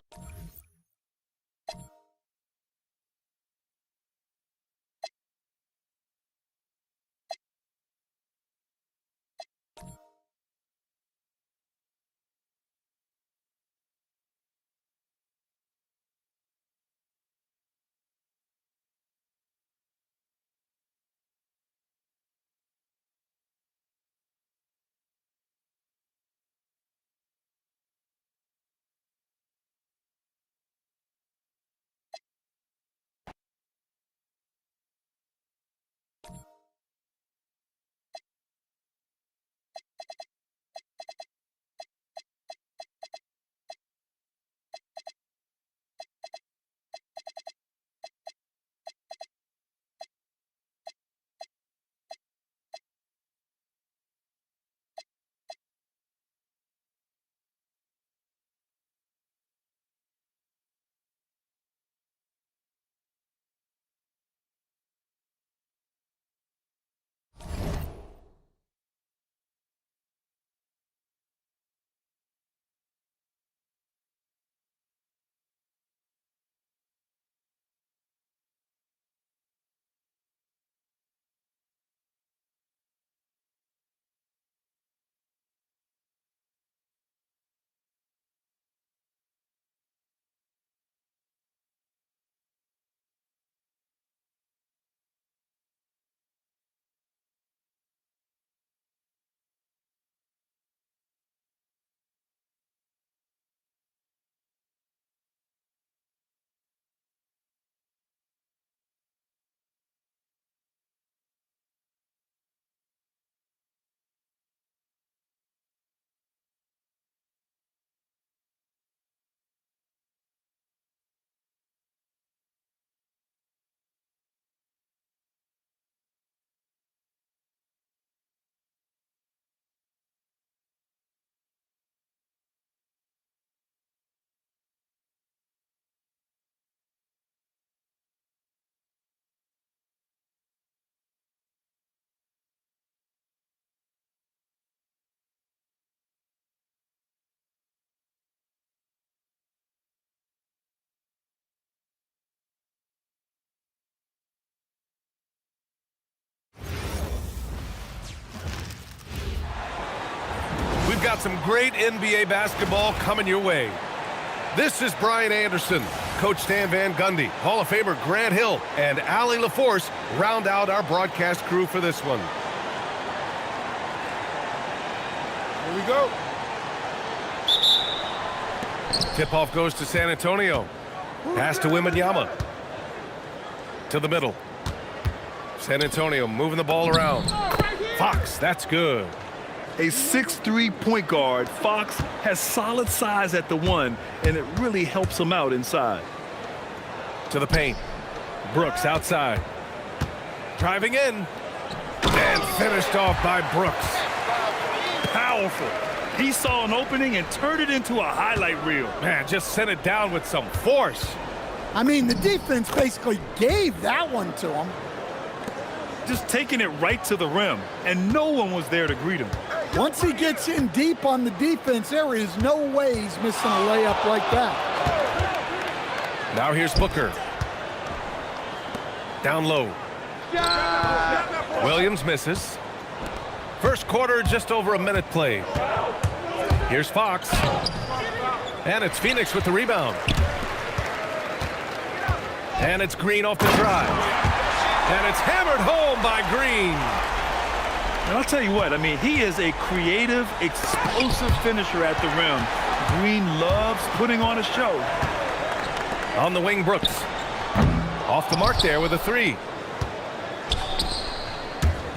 got some great NBA basketball coming your way. This is Brian Anderson, Coach Stan Van Gundy, Hall of Famer Grant Hill, and Allie LaForce round out our broadcast crew for this one. Here we go. Tip-off goes to San Antonio. Pass to Wembanyama. To the middle. San Antonio moving the ball around. Fox, that's good. A 6'3" point guard, Fox has solid size at the one, and it really helps him out inside. To the paint. Brooks outside. Driving in. And finished off by Brooks. Powerful. He saw an opening and turned it into a highlight reel. Man, just sent it down with some force. I mean, the defense basically gave that one to him. Just taking it right to the rim, and no one was there to greet him. Once he gets in deep on the defense, there is no way he's missing a layup like that. Now here's Booker. Down low. Williams misses. First quarter, just over a minute played. Here's Fox. And it's Phoenix with the rebound. And it's Green off the drive. And it's hammered home by Green. And I'll tell you what, I mean, he is a creative, explosive finisher at the rim. Green loves putting on a show. On the wing, Brooks. Off the mark there with a three.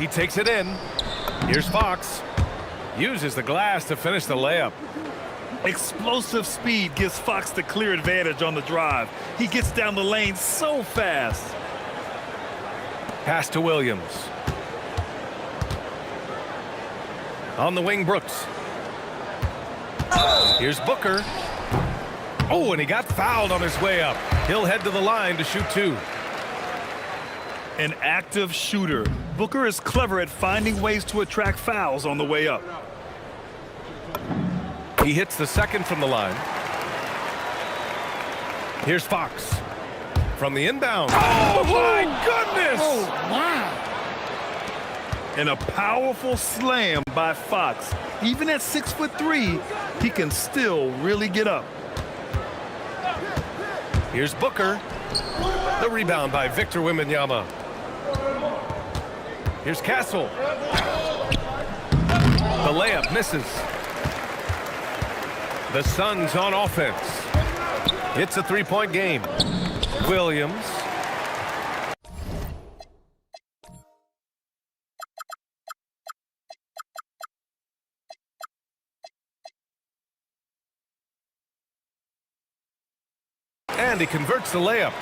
He takes it in. Here's Fox. Uses the glass to finish the layup. Explosive speed gives Fox the clear advantage on the drive. He gets down the lane so fast. Pass to Williams. On the wing, Brooks. Here's Booker. Oh, and he got fouled on his way up. He'll head to the line to shoot two. An active shooter. Booker is clever at finding ways to attract fouls on the way up. He hits the second from the line. Here's Fox. From the inbound. Oh, my goodness! Oh, wow. And a powerful slam by Fox. Even at 6'3", he can still really get up. Here's Booker. The rebound by Victor Wembanyama. Here's Castle. The layup misses. The Suns on offense. It's a three-point game. Williams. And he converts the layup.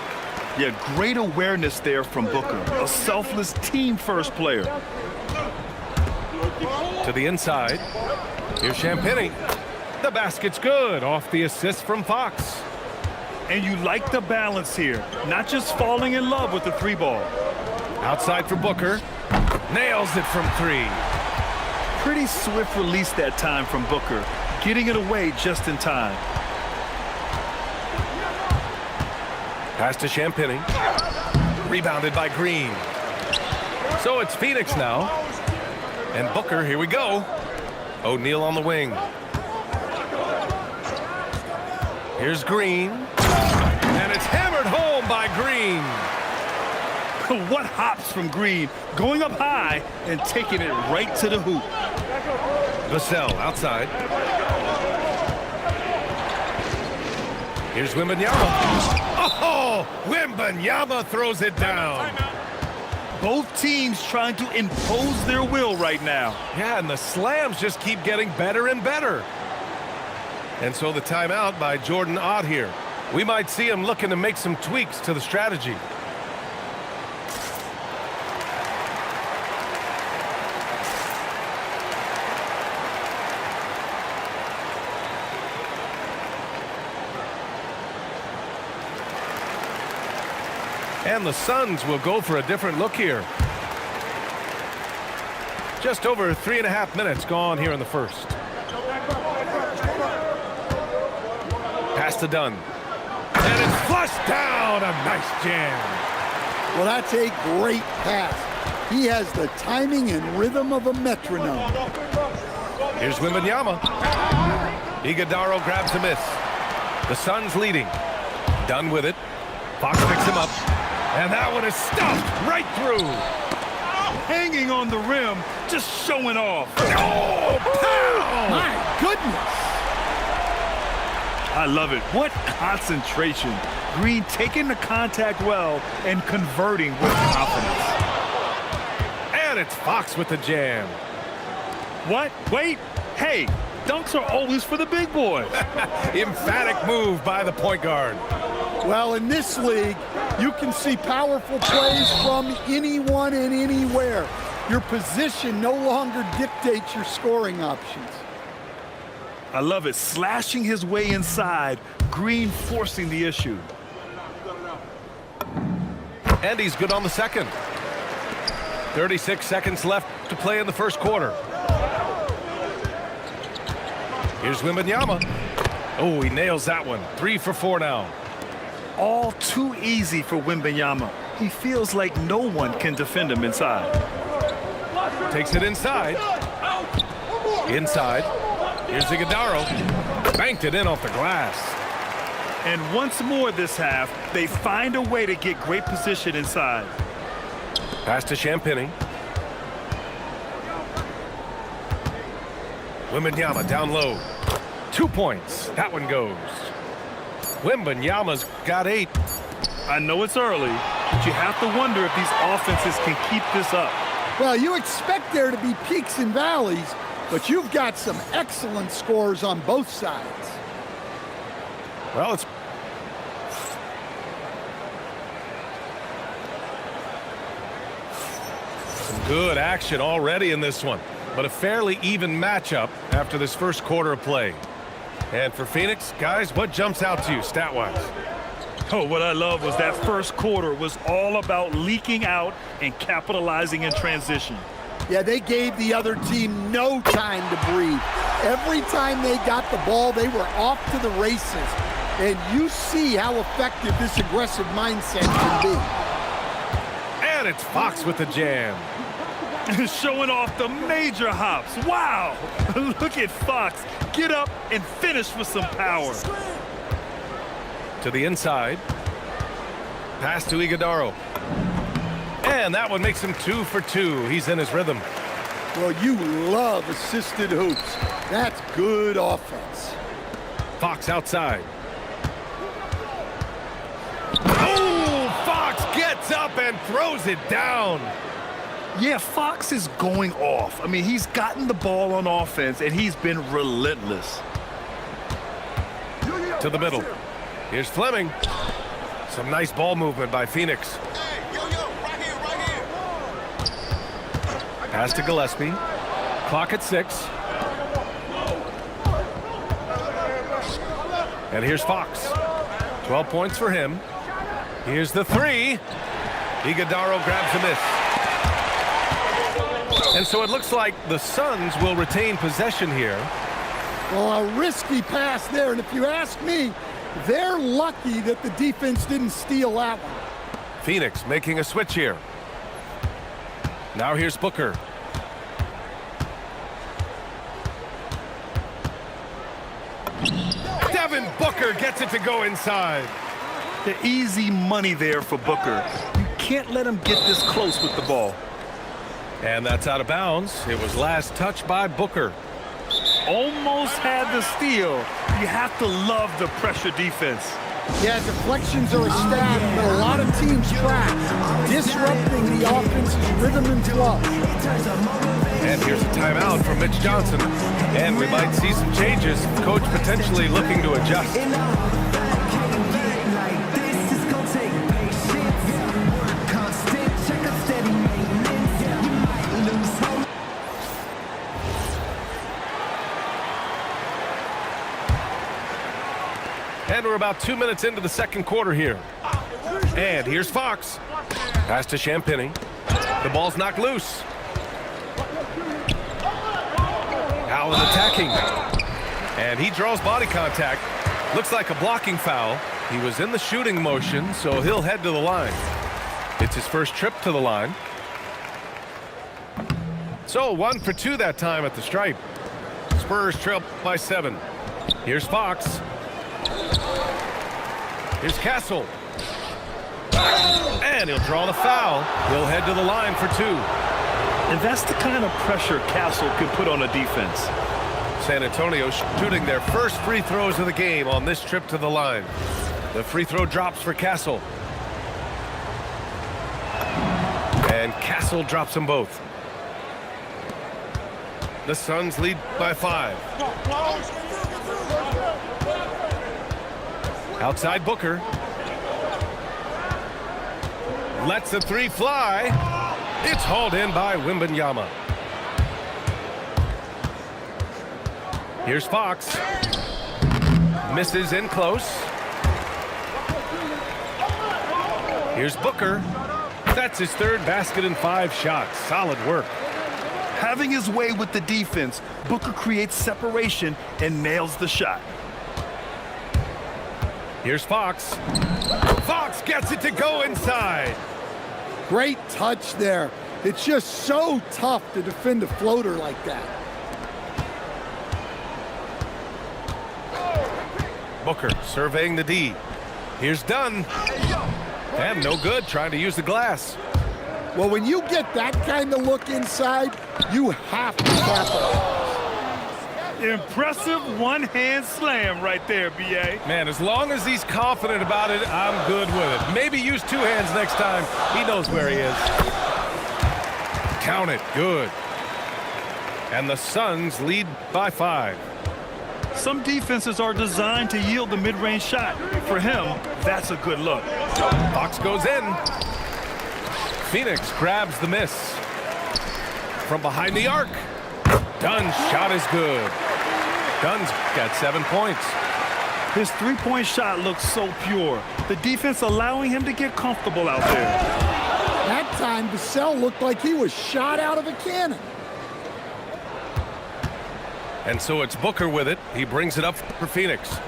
Yeah, great awareness there from Booker. A selfless team-first player. To the inside. Here's Champagnie. The basket's good off the assist from Fox. And you like the balance here. Not just falling in love with the three ball. Outside for Booker. Nails it from three. Pretty swift release that time from Booker. Getting it away just in time. Pass to Champagnie. Rebounded by Green. So it's Phoenix now. And Booker, here we go. O'Neal on the wing. Here's Green. And it's hammered home by Green. What hops from Green, going up high and taking it right to the hoop. Vassell outside. Here's Wembanyama. Oh, Wembanyama throws it down. Both teams trying to impose their will right now. Yeah, and the slams just keep getting better and better. And so the timeout by Jordan Ott here. We might see him looking to make some tweaks to the strategy. And the Suns will go for a different look here. Just over 3.5 minutes gone here in the first. Pass to Dunn. And it's flushed down. A nice jam. Well, that's a great pass. He has the timing and rhythm of a metronome. Here's Wembanyama. Iguodaro grabs a miss. The Suns leading. Done with it. Fox picks him up. And that one is stuffed right through. Hanging on the rim, just showing off. Oh, pow! My goodness. I love it. What concentration. Green taking the contact well and converting with confidence. And it's Fox with the jam. What? Wait. Hey, dunks are always for the big boys. Emphatic move by the point guard. Well, in this league, you can see powerful plays from anyone and anywhere. Your position no longer dictates your scoring options. I love it. Slashing his way inside. Green forcing the issue. And he's good on the second. 36 seconds left to play in the first quarter. Here's Wembanyama. Oh, he nails that one. 3 for 4 now. All too easy for Wembanyama. He feels like no one can defend him inside. Takes it inside. Inside. Here's Iguodaro. Banked it in off the glass. And once more this half, they find a way to get great position inside. Pass to Champagny. Wembanyama down low. 2 points. That one goes. Wembanyama's got 8. I know it's early, but you have to wonder if these offenses can keep this up. Well, you expect there to be peaks and valleys, but you've got some excellent scores on both sides. Well, it's some good action already in this one, but a fairly even matchup after this first quarter of play. And for Phoenix, guys, what jumps out to you stat-wise? Oh, what I love was that first quarter was all about leaking out and capitalizing in transition. Yeah, they gave the other team no time to breathe. Every time they got the ball, they were off to the races. And you see how effective this aggressive mindset can be. And it's Fox with the jam. Showing off the major hops. Wow! Look at Fox. Get up and finish with some power. To the inside. Pass to Iguodaro. And that one makes him 2 for 2. He's in his rhythm. Well, you love assisted hoops. That's good offense. Fox outside. Oh, Fox gets up and throws it down. Yeah, Fox is going off. I mean, he's gotten the ball on offense, and he's been relentless. To the middle. Here's Fleming. Some nice ball movement by Phoenix. Pass to Gillespie. Clock at 6. And here's Fox. 12 points for him. Here's the 3. Iguodaro grabs a miss. And so it looks like the Suns will retain possession here. Well, a risky pass there, and if you ask me, they're lucky that the defense didn't steal that one. Phoenix making a switch here. Now here's Booker. Devin Booker gets it to go inside. The easy money there for Booker. You can't let him get this close with the ball. And that's out of bounds. It was last touched by Booker. Almost had the steal. You have to love the pressure defense. Yeah, deflections are a stat that a lot of teams track, disrupting the offense's rhythm and flow. And here's a timeout from Mitch Johnson. And we might see some changes. Coach potentially looking to adjust. And we're about 2 minutes into the second quarter here. And here's Fox. Pass to Champagny. The ball's knocked loose. Allen attacking. And he draws body contact. Looks like a blocking foul. He was in the shooting motion, so he'll head to the line. It's his first trip to the line. So 1 for 2 that time at the stripe. Spurs trail by 7. Here's Fox. Here's Castle. And he'll draw the foul. He'll head to the line for 2. And that's the kind of pressure Castle can put on a defense. San Antonio shooting their first free throws of the game on this trip to the line. The free throw drops for Castle. And Castle drops them both. The Suns lead by 5. Outside Booker. Lets the 3 fly. It's hauled in by Wembanyama. Here's Fox. Misses in close. Here's Booker. That's his 3rd basket in 5 shots. Solid work. Having his way with the defense, Booker creates separation and nails the shot. Here's Fox. Fox gets it to go inside. Great touch there. It's just so tough to defend a floater like that. Booker surveying the D. Here's Dunn. And no good, trying to use the glass. Well, when you get that kind of look inside, you have to capitalize. Impressive one-hand slam right there, B.A. Man, as long as he's confident about it, I'm good with it. Maybe use 2 hands next time. He knows where he is. Count it. Good. And the Suns lead by 5. Some defenses are designed to yield the mid-range shot. For him, that's a good look. Fox goes in. Phoenix grabs the miss. From behind the arc. Dunn's shot is good. Dunn's got 7 points. His 3-point shot looks so pure. The defense allowing him to get comfortable out there. That time, Vassell looked like he was shot out of a cannon. And so it's Booker with it. He brings it up for Phoenix.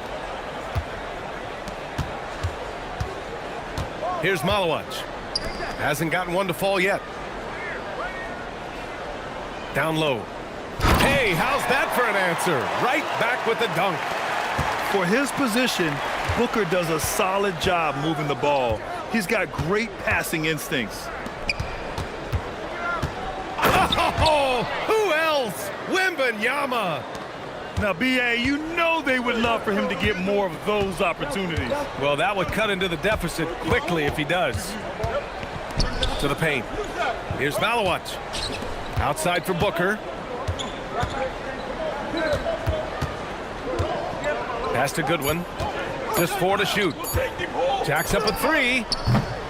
Here's Malawach. Hasn't gotten one to fall yet. Down low. Hey, how's that for an answer? Right back with the dunk. For his position, Booker does a solid job moving the ball. He's got great passing instincts. Oh, who else? Wembanyama. Now, B.A., you know they would love for him to get more of those opportunities. Well, that would cut into the deficit quickly if he does. To the paint. Here's Malawach. Outside for Booker. Pass to Goodwin. Just 4 to shoot. Jacks up a 3.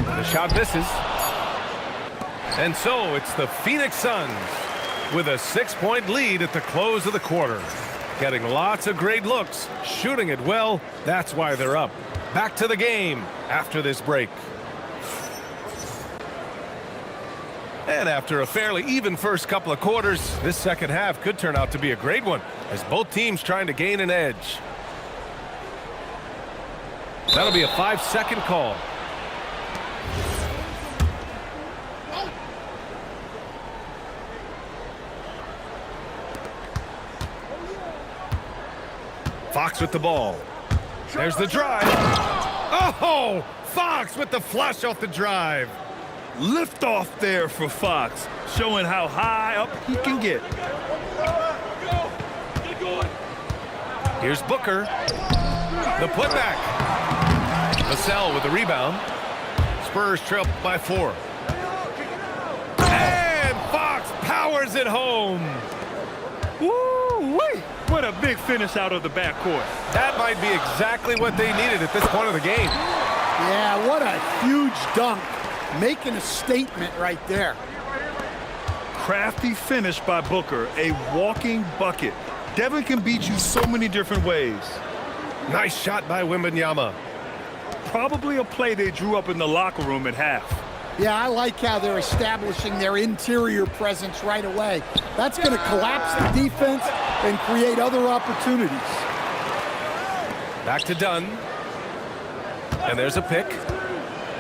The shot misses. And so it's the Phoenix Suns with a 6-point lead at the close of the quarter. Getting lots of great looks, shooting it well. That's why they're up. Back to the game after this break. And after a fairly even first couple of quarters, this second half could turn out to be a great one as both teams trying to gain an edge. That'll be a 5-second call. Fox with the ball. There's the drive. Oh, Fox with the flush off the drive. Lift off there for Fox, showing how high up he can get. Here's Booker. The putback. Vassell with the rebound. Spurs trail by 4. And Fox powers it home. Woo-wee! What a big finish out of the backcourt. That might be exactly what they needed at this point of the game. Yeah, what a huge dunk. Making a statement right there. Crafty finish by Booker, a walking bucket. Devin can beat you so many different ways. Nice shot by Wembanyama. Probably a play they drew up in the locker room at half. Yeah, I like how they're establishing their interior presence right away. That's going to collapse the defense and create other opportunities. Back to Dunn. And there's a pick.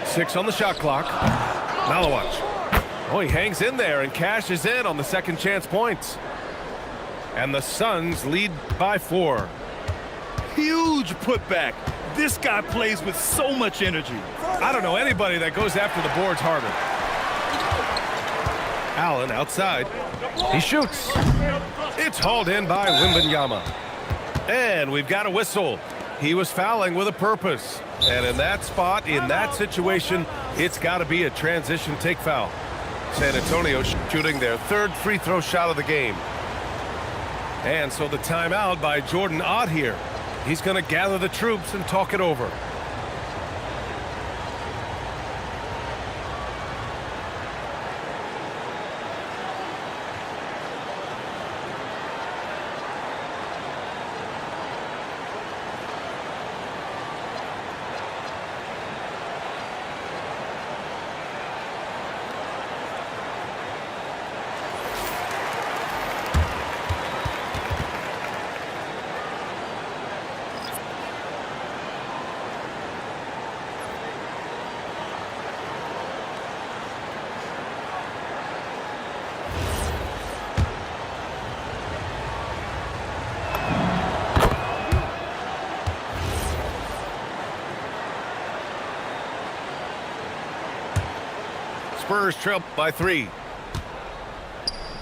6 on the shot clock. Malawach. Oh, he hangs in there and cashes in on the second chance points. And the Suns lead by 4. Huge putback. This guy plays with so much energy. I don't know anybody that goes after the boards harder. Allen outside. He shoots. It's hauled in by Wembanyama. And we've got a whistle. He was fouling with a purpose. And in that spot, in that situation, it's got to be a transition take foul. San Antonio shooting their 3rd free throw shot of the game. And so the timeout by Jordan Ott here. He's going to gather the troops and talk it over. Spurs trail by 3.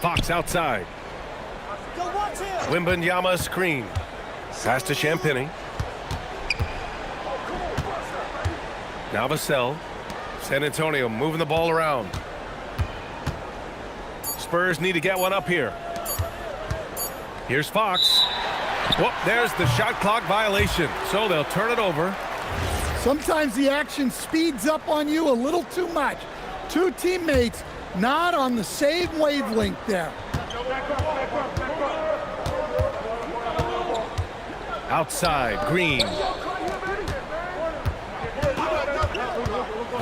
Fox outside. Wembanyama screen. Pass to Champagny. Now Vassell. San Antonio moving the ball around. Spurs need to get one up here. Here's Fox. Whoop, there's the shot clock violation. So they'll turn it over. Sometimes the action speeds up on you a little too much. 2 teammates not on the same wavelength there. Outside, Green.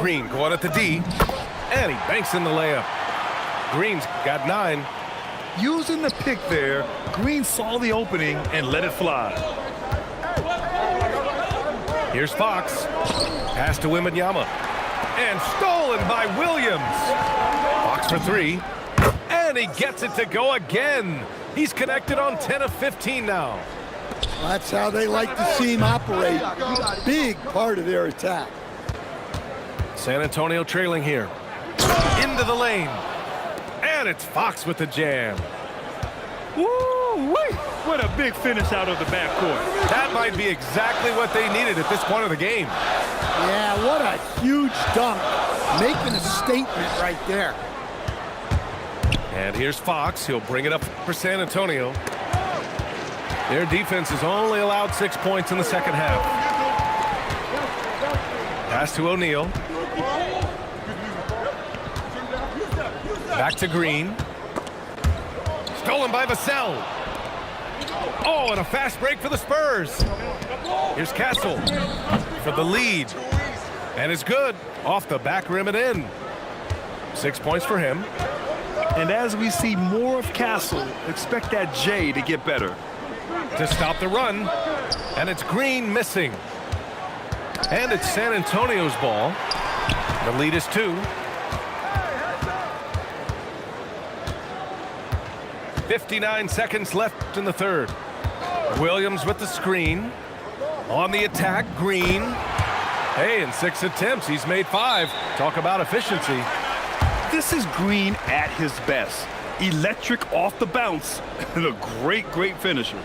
Green going at the D. And he banks in the layup. Green's got 9. Using the pick there, Green saw the opening and let it fly. Here's Fox. Pass to Wembanyama. And stolen by Williams. Fox for 3. And he gets it to go again. He's connected on 10 of 15 now. That's how they like to see him operate. Big part of their attack. San Antonio trailing here. Into the lane. And it's Fox with the jam. Woo-wee! What a big finish out of the backcourt. That might be exactly what they needed at this point of the game. Yeah, what a huge dunk. Making a statement right there. And here's Fox. He'll bring it up for San Antonio. Their defense has only allowed 6 points in the second half. Pass to O'Neal. Back to Green. Stolen by Vassell. Oh, and a fast break for the Spurs. Here's Castle for the lead. And it's good. Off the back rim and in. 6 points for him. And as we see more of Castle, expect that J to get better. To stop the run. And it's Green missing. And it's San Antonio's ball. The lead is 2. 59 seconds left in the third. Williams with the screen. On the attack, Green. Hey, in 6 attempts, he's made 5. Talk about efficiency. This is Green at his best. Electric off the bounce. And a great, great finisher.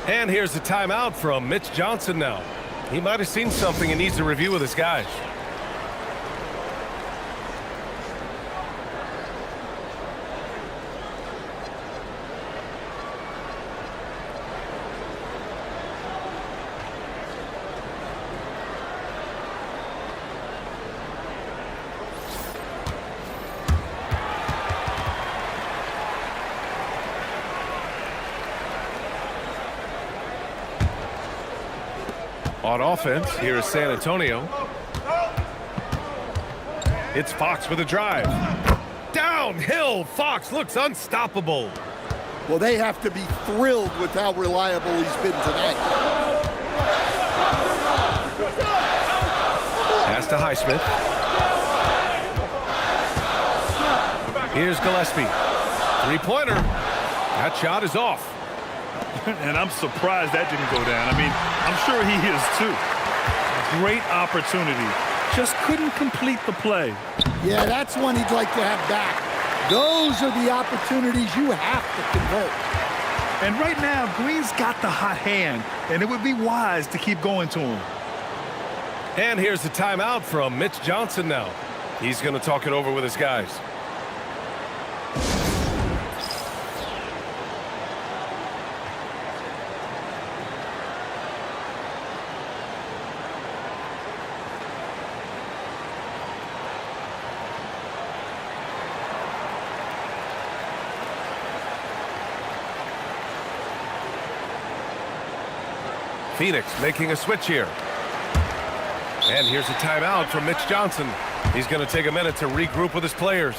And here's the timeout from Mitch Johnson now. He might have seen something and needs to review with his guys. On offense, here is San Antonio. It's Fox with a drive. Downhill, Fox looks unstoppable. Well, they have to be thrilled with how reliable he's been tonight. Pass to Highsmith. Here's Gillespie. Three-pointer. That shot is off. And I'm surprised that didn't go down. I mean, I'm sure he is too. Great opportunity. Just couldn't complete the play. Yeah, that's one he'd like to have back. Those are the opportunities you have to convert. And right now, Green's got the hot hand, and it would be wise to keep going to him. And here's the timeout from Mitch Johnson now. He's going to talk it over with his guys. Phoenix making a switch here. And here's a timeout from Mitch Johnson. He's going to take a minute to regroup with his players.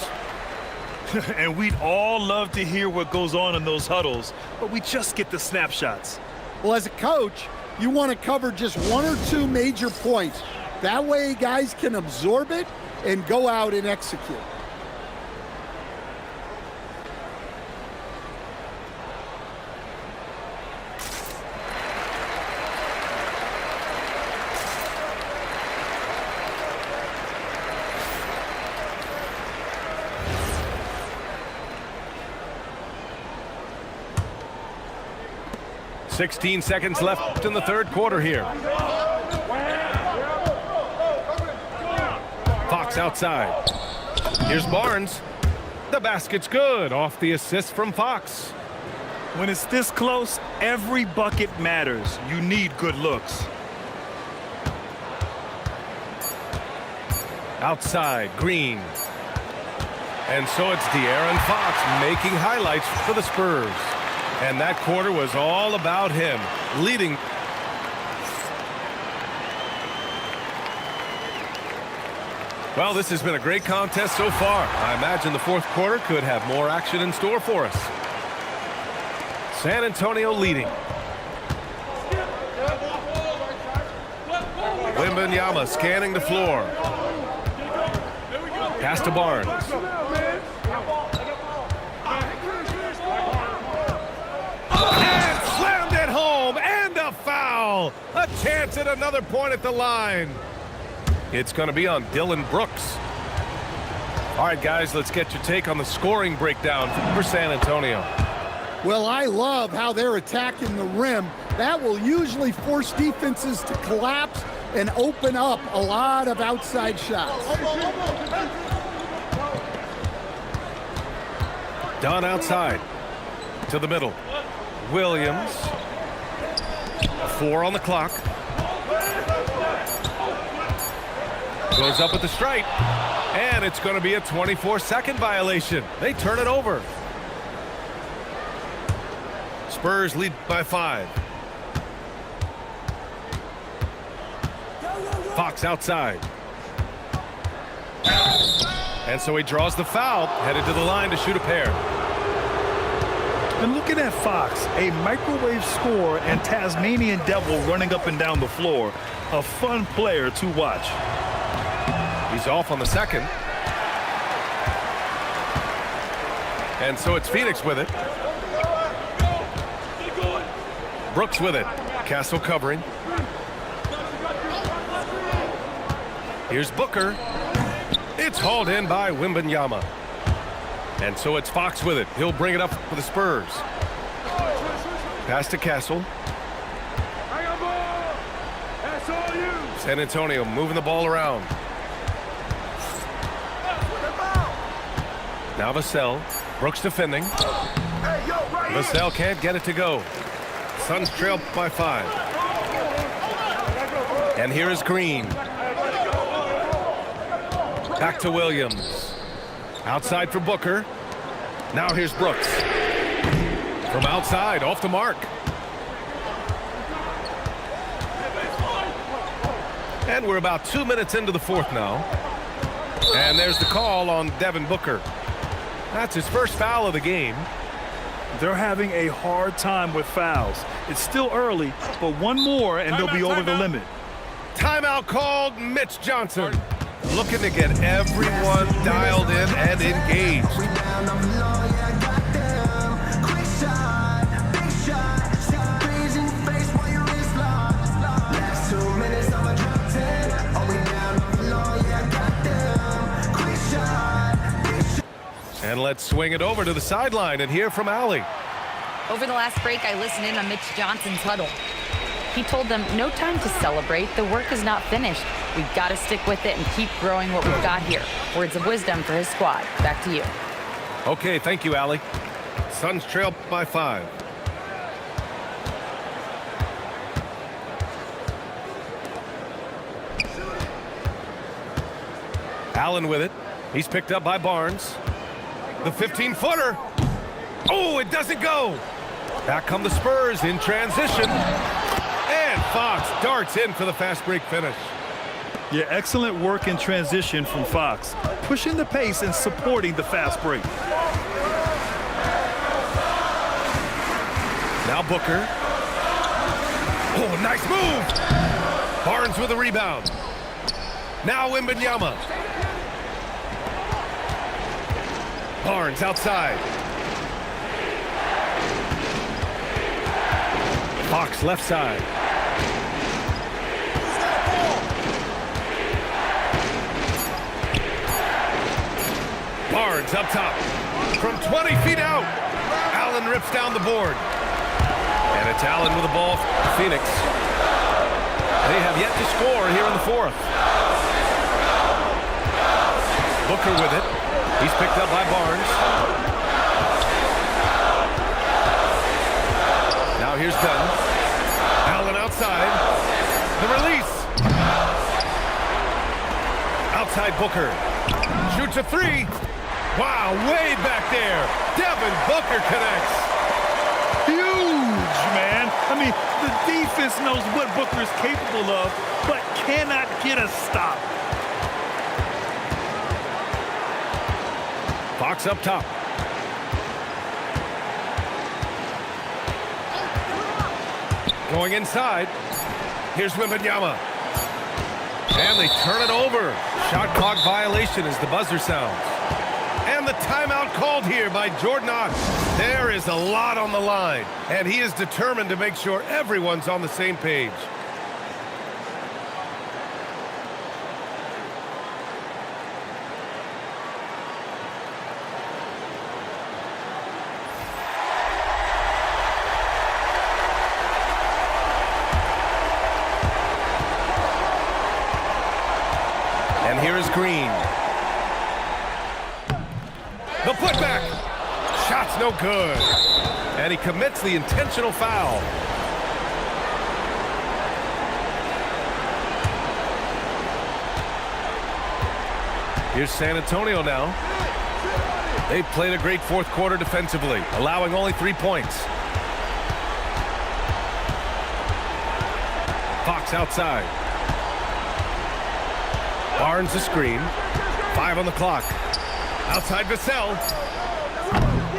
And we'd all love to hear what goes on in those huddles, but we just get the snapshots. Well, as a coach, you want to cover just one or two major points. That way guys can absorb it and go out and execute. "16 seconds left in the third quarter here. Fox outside. Here's Barnes. The basket's good. Off the assist from Fox. When it's this close, every bucket matters. You need good looks. Outside, Green. And so it's De'Aaron Fox making highlights for the Spurs. And that quarter was all about him, leading. Well, this has been a great contest so far. I imagine the fourth quarter could have more action in store for us. San Antonio leading. Wembanyama scanning the floor. Pass to Barnes. And slammed it home, and a foul. A chance at another point at the line. It's going to be on Dylan Brooks. All right, guys, let's get your take on the scoring breakdown for San Antonio. Well, I love how they're attacking the rim. That will usually force defenses to collapse and open up a lot of outside shots. Dunn outside to the middle. Williams. 4 on the clock. Goes up with the strike. And it's going to be a 24-second violation. They turn it over. Spurs lead by 5. Fox outside. And so he draws the foul, headed to the line to shoot a pair. And looking at Fox, a microwave scorer and Tasmanian devil running up and down the floor. A fun player to watch. He's off on the second. And so it's Phoenix with it. Brooks with it. Castle covering. Here's Booker. It's hauled in by Wembanyama. And so it's Fox with it. He'll bring it up for the Spurs. Pass to Castle. San Antonio moving the ball around. Now Vassell. Brooks defending. Vassell can't get it to go. Suns trail by 5. And here is Green. Back to Williams. Outside for Booker. Now here's Brooks. From outside, off the mark. And we're about 2 minutes into the fourth now. And there's the call on Devin Booker. That's his first foul of the game. They're having a hard time with fouls. It's still early, but one more and they'll be over the limit. Timeout called. Mitch Johnson looking to get everyone dialed in and engaged. And let's swing it over to the sideline and hear from Allie. Over the last break, I listened in on Mitch Johnson's huddle. He told them, no time to celebrate. The work is not finished. We've got to stick with it and keep growing what we've got here. Words of wisdom for his squad. Back to you. Okay, thank you, Allie. Suns trail by 5. Allen with it. He's picked up by Barnes. The 15-footer. Oh, it doesn't go. Back come the Spurs in transition. And Fox darts in for the fast break finish. Yeah, excellent work in transition from Fox, pushing the pace and supporting the fast break. Now Booker. Oh, nice move. Barnes with a rebound. Now Wembanyama. Barnes outside. Fox left side. Barnes up top. From 20 feet out. Allen rips down the board. And it's Allen with the ball for Phoenix. They have yet to score here in the 4th. Booker with it. He's picked up by Barnes. Now here's Dunn. Allen outside. The release. Outside Booker. Shoots a 3. Wow, way back there. Devin Booker connects. Huge, man. I mean, the defense knows what Booker's capable of, but cannot get a stop. Fox up top. Going inside. Here's Wembanyama. And they turn it over. Shot clock violation as the buzzer sounds. And the timeout called here by Jordan Ott. There is a lot on the line, and he is determined to make sure everyone's on the same page. And here is Green. The putback. Shot's no good. And he commits the intentional foul. Here's San Antonio now. They've played a great 4th quarter defensively, allowing only 3 points. Fox outside. Barnes the screen. 5 on the clock. Outside Vassell.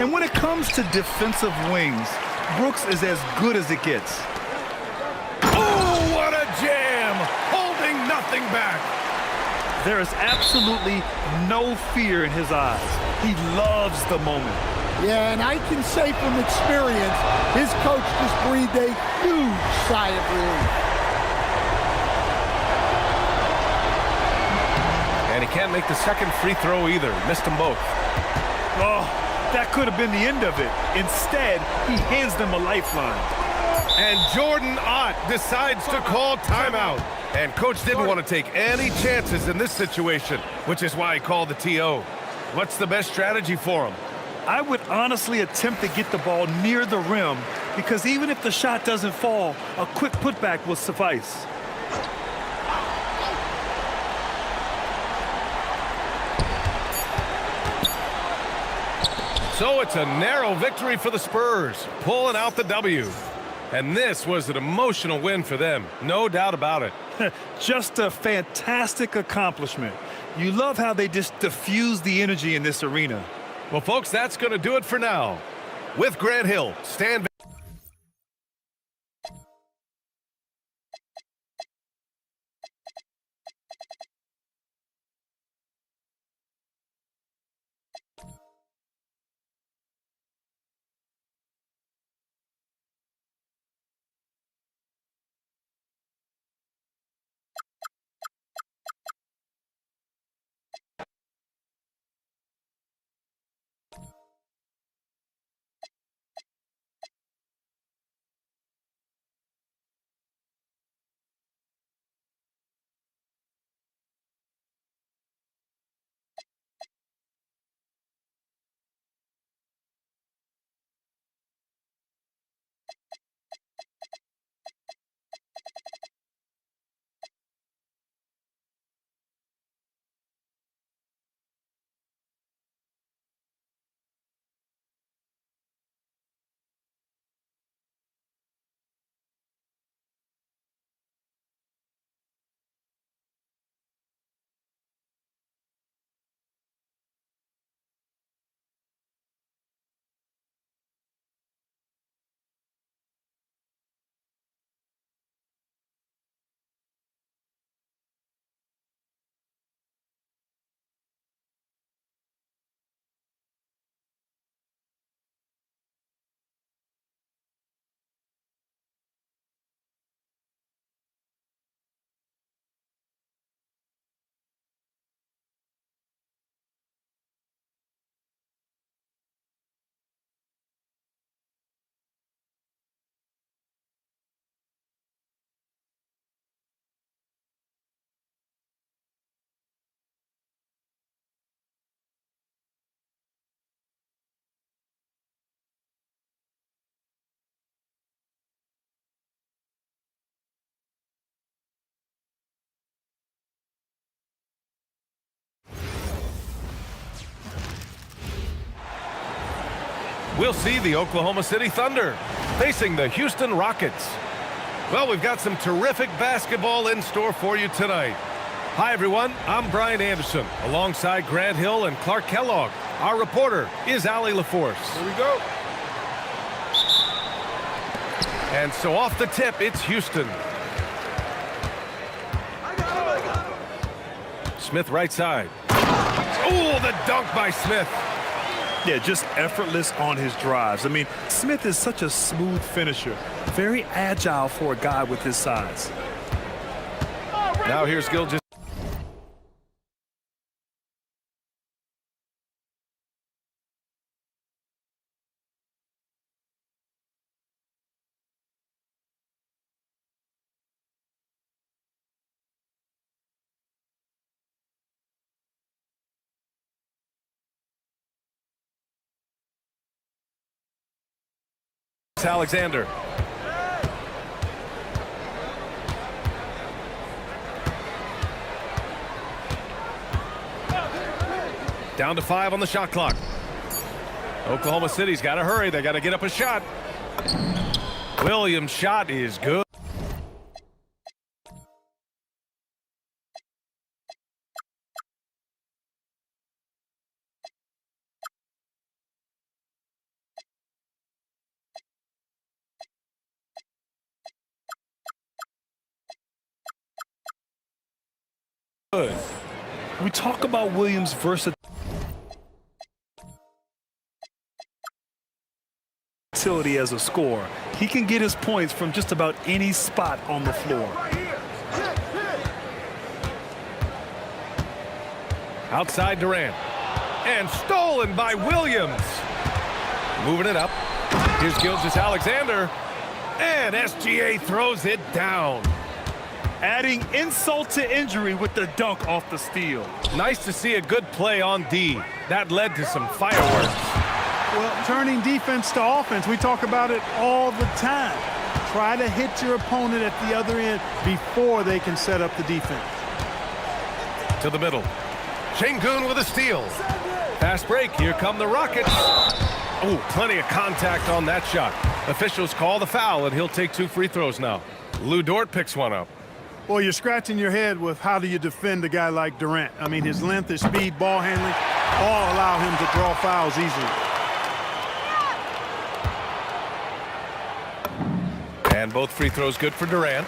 And when it comes to defensive wings, Brooks is as good as it gets. Oh, what a jam! Holding nothing back. There is absolutely no fear in his eyes. He loves the moment. Yeah, and I can say from experience, his coach just breathed a huge sigh of relief. And he can't make the second free throw either. Missed them both. Oh, that could have been the end of it. Instead, he hands them a lifeline. And Jordan Ott decides to call timeout. And coach didn't want to take any chances in this situation, which is why he called the TO. What's the best strategy for him? I would honestly attempt to get the ball near the rim, because even if the shot doesn't fall, a quick putback will suffice. So it's a narrow victory for the Spurs, pulling out the W. And this was an emotional win for them, no doubt about it. Just a fantastic accomplishment. You love how they just diffuse the energy in this arena. Well, folks, that's going to do it for now. With Grant Hill, stand back. we'll see the Oklahoma City Thunder facing the Houston Rockets. Well, we've got some terrific basketball in store for you tonight. Hi, everyone. I'm Brian Anderson, alongside Grant Hill and Clark Kellogg. Our reporter is Allie LaForce. Here we go. And so off the tip, it's Houston. Smith right side. Oh, the dunk by Smith. Yeah, just effortless on his drives. I mean, Smith is such a smooth finisher. Very agile for a guy with his size. Now here's Gilgeous. Alexander. Down to 5 on the shot clock. Oklahoma City's got to hurry. They got to get up a shot. Williams' shot is good. We talk about Williams' versatility as a scorer. He can get his points from just about any spot on the floor. Outside Durant. And stolen by Williams. Moving it up. Here's Gilgeous Alexander. And SGA throws it down. Adding insult to injury with the dunk off the steal. Nice to see a good play on D. That led to some fireworks. Well, turning defense to offense, we talk about it all the time. Try to hit your opponent at the other end before they can set up the defense. To the middle. Şengün with a steal. Fast break. Here come the Rockets. Oh, plenty of contact on that shot. Officials call the foul, and he'll take 2 free throws now. Lou Dort picks one up. Well, you're scratching your head with how do you defend a guy like Durant. I mean, his length, his speed, ball handling, all allow him to draw fouls easily. And both free throws good for Durant.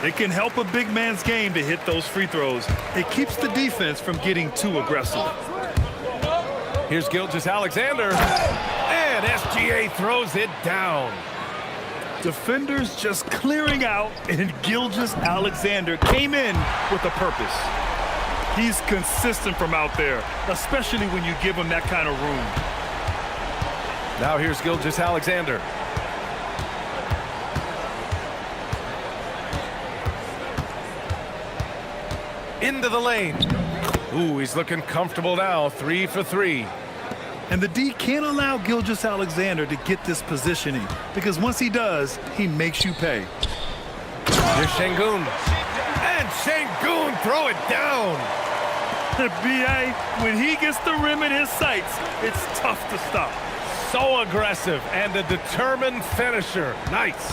It can help a big man's game to hit those free throws. It keeps the defense from getting too aggressive. Here's Gilgeous Alexander. And SGA throws it down. Defenders just clearing out, and Gilgeous Alexander came in with a purpose. He's consistent from out there, especially when you give him that kind of room. Now here's Gilgeous Alexander. Into the lane. Ooh, he's looking comfortable now. 3 for 3. And the D can't allow Gilgeous Alexander to get this positioning, because once he does, he makes you pay. Here's Şengün. And Şengün throw it down. B.A., when he gets the rim in his sights, it's tough to stop. So aggressive and a determined finisher. Nice.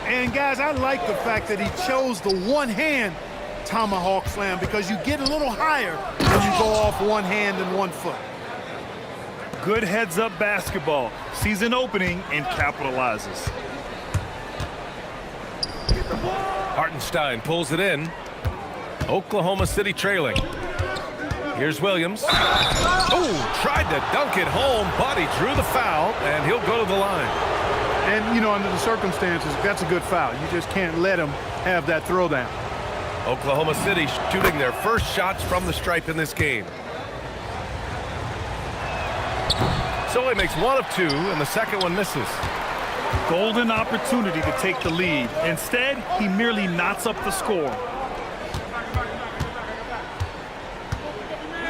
And, guys, I like the fact that he chose the one-hand tomahawk slam, because you get a little higher when you go off one hand and 1 foot. Good heads-up basketball. Sees an opening and capitalizes. Hartenstein pulls it in. Oklahoma City trailing. Here's Williams. Oh, tried to dunk it home, but he drew the foul, and he'll go to the line. And, you know, under the circumstances, that's a good foul. You just can't let him have that throwdown. Oklahoma City shooting their first shots from the stripe in this game. So he makes 1 of 2, and the second one misses. Golden opportunity to take the lead. Instead, he merely knots up the score.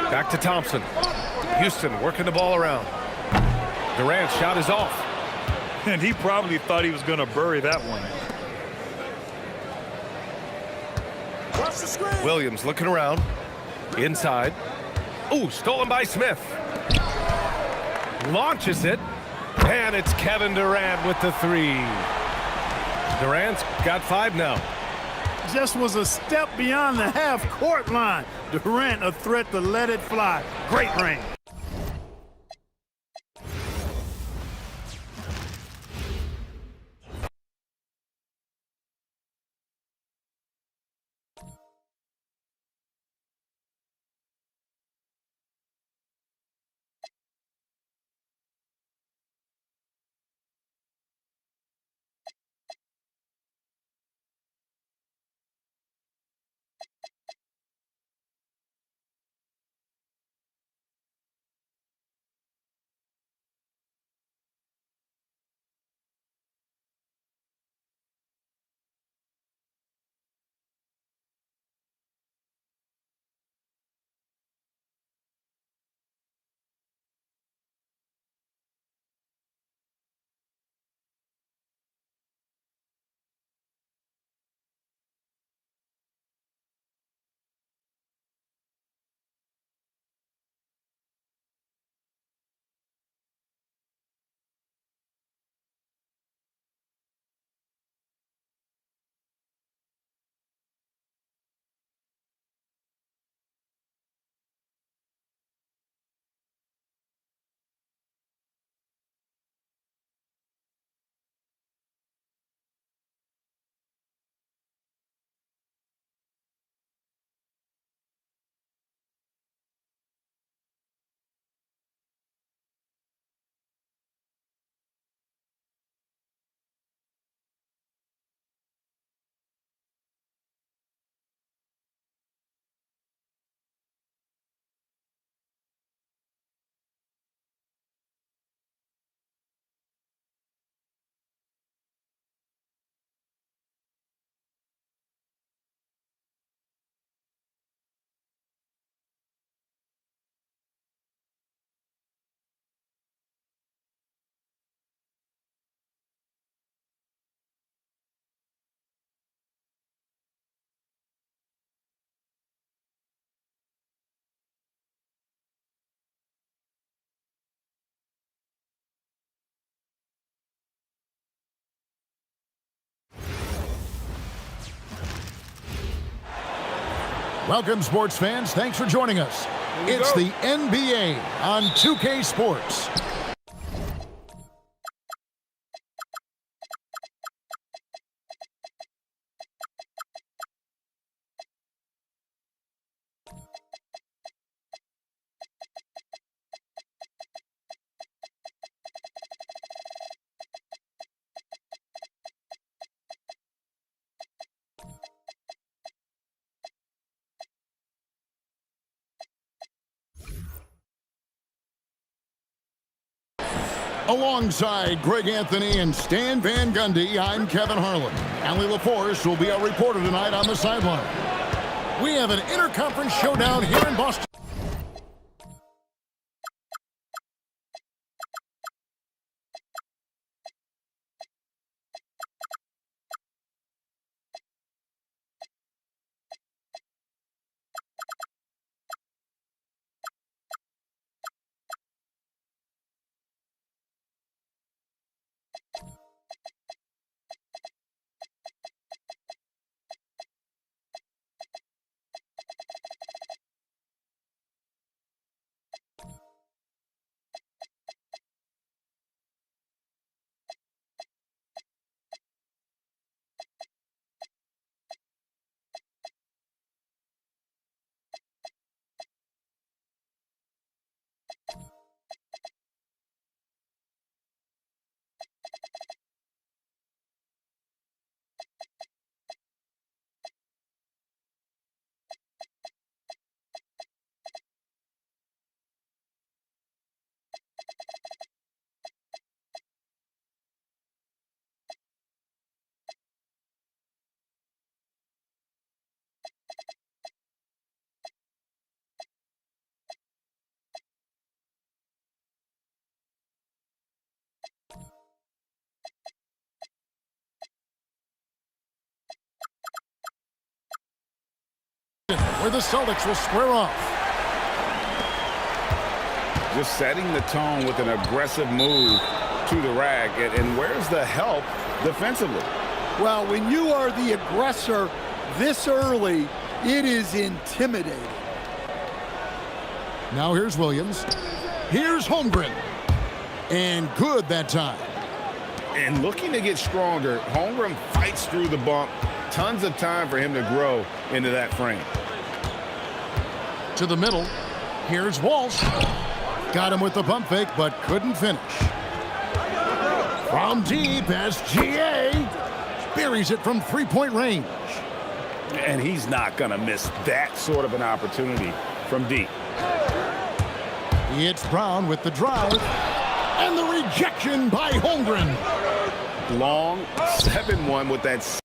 Back to Thompson. Houston working the ball around. Durant's shot is off. And he probably thought he was going to bury that one. Williams looking around. Inside. Ooh, stolen by Smith. Launches it. And it's Kevin Durant with the three. Durant's got 5 now. Just was a step beyond the half-court line. Durant a threat to let it fly. Great range. Welcome, sports fans. Thanks for joining us. It's the NBA on 2K Sports. Alongside Greg Anthony and Stan Van Gundy, I'm Kevin Harlan. Allie LaForce will be our reporter tonight on the sideline. We have an interconference showdown here in Boston. Where the Celtics will square off. Just setting the tone with an aggressive move to the rack. And where's the help defensively? Well, when you are the aggressor this early, it is intimidating. Now here's Williams. Here's Holmgren. And good that time. And looking to get stronger, Holmgren fights through the bump. Tons of time for him to grow into that frame. To the middle. Here's Walsh. Got him with the pump fake, but couldn't finish. From deep, SGA buries it from three-point range. And he's not going to miss that sort of an opportunity from deep. It's Brown with the drive. And the rejection by Holmgren. Long 7-1 with that.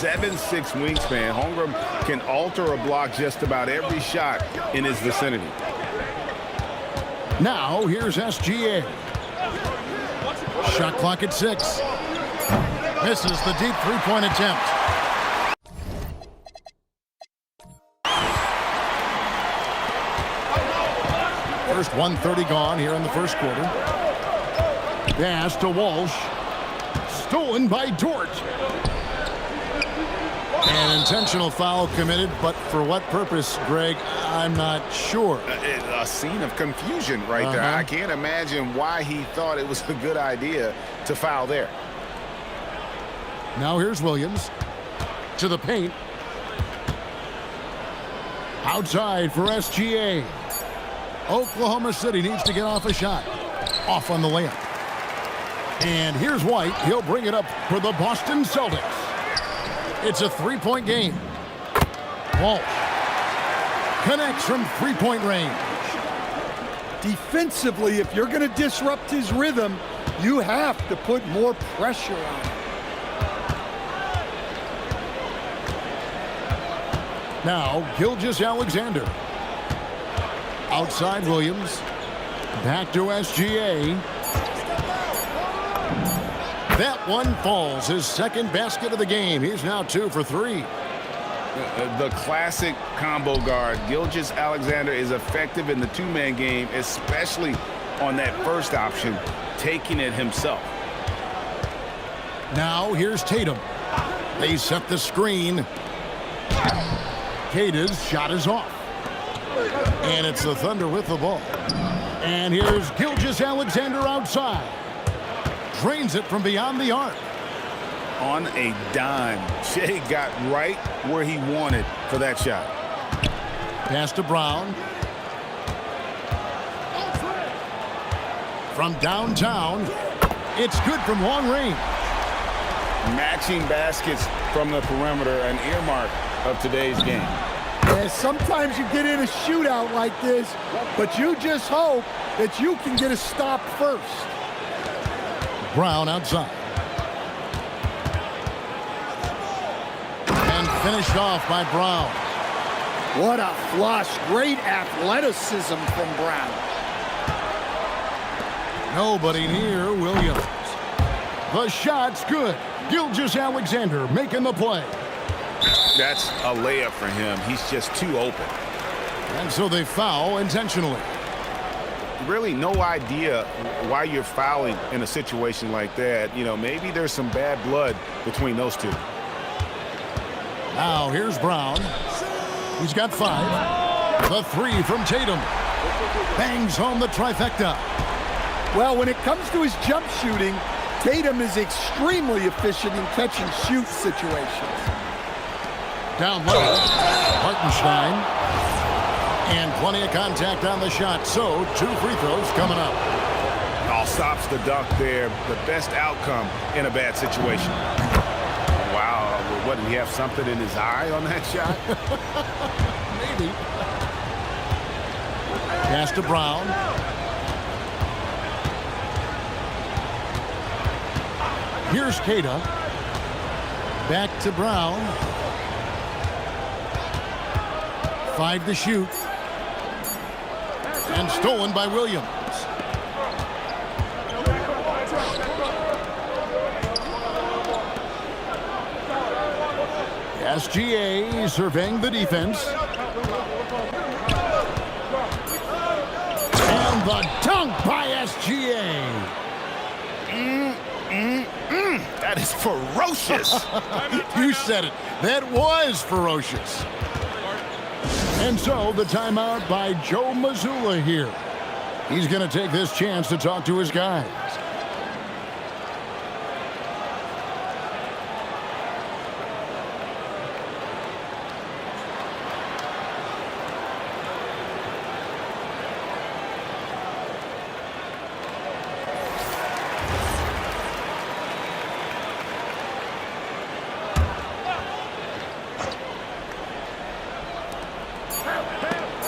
Seven-6 wingspan. Holmgren can alter a block just about every shot in his vicinity. Now here's SGA. Shot clock at 6. Misses the deep three-point attempt. First 1:30 gone here in the first quarter. Pass to Walsh. Stolen by Dort. An intentional foul committed, but for what purpose, Greg, I'm not sure. A scene of confusion right there. I can't imagine why he thought it was a good idea to foul there. Now here's Williams to the paint. Outside for SGA. Oklahoma City needs to get off a shot. Off on the layup. And here's White. He'll bring it up for the Boston Celtics. It's a three-point game. Walsh connects from three-point range. Defensively, if you're going to disrupt his rhythm, you have to put more pressure on him. Now, Gilgeous-Alexander. Outside Williams. Back to SGA. That one falls. His second basket of the game. He's now 2 for 3. The classic combo guard. Gilgeous-Alexander is effective in the two-man game, especially on that first option, taking it himself. Now here's Tatum. They set the screen. Tatum's shot is off. And it's the Thunder with the ball. And here's Gilgeous-Alexander outside. Drains it from beyond the arc. On a dime. Shea got right where he wanted for that shot. Pass to Brown. From downtown, it's good from long range. Matching baskets from the perimeter, an earmark of today's game. Yeah, sometimes you get in a shootout like this, but you just hope that you can get a stop first. Brown outside. And finished off by Brown. What a flush. Great athleticism from Brown. Nobody near Williams. The shot's good. Gilgeous-Alexander making the play. That's a layup for him. He's just too open. And so they foul intentionally. Really no idea why you're fouling in a situation like that. You know, maybe there's some bad blood between those two. Now here's Brown. He's got 5. The 3 from Tatum. Bangs home the trifecta. Well, when it comes to his jump shooting, Tatum is extremely efficient in catch-and-shoot situations. Down low, Hartenstein. And plenty of contact on the shot, so 2 free throws coming up. Oh, stops the dunk there. The best outcome in a bad situation. Wow. What, did he have something in his eye on that shot? Maybe. Pass to Brown. Here's Cada. Back to Brown. 5 to shoot. And stolen by Williams. SGA surveying the defense. And the dunk by SGA. That is ferocious. You said it. That was ferocious. And so the timeout by Joe Mazzulla here. He's going to take this chance to talk to his guys.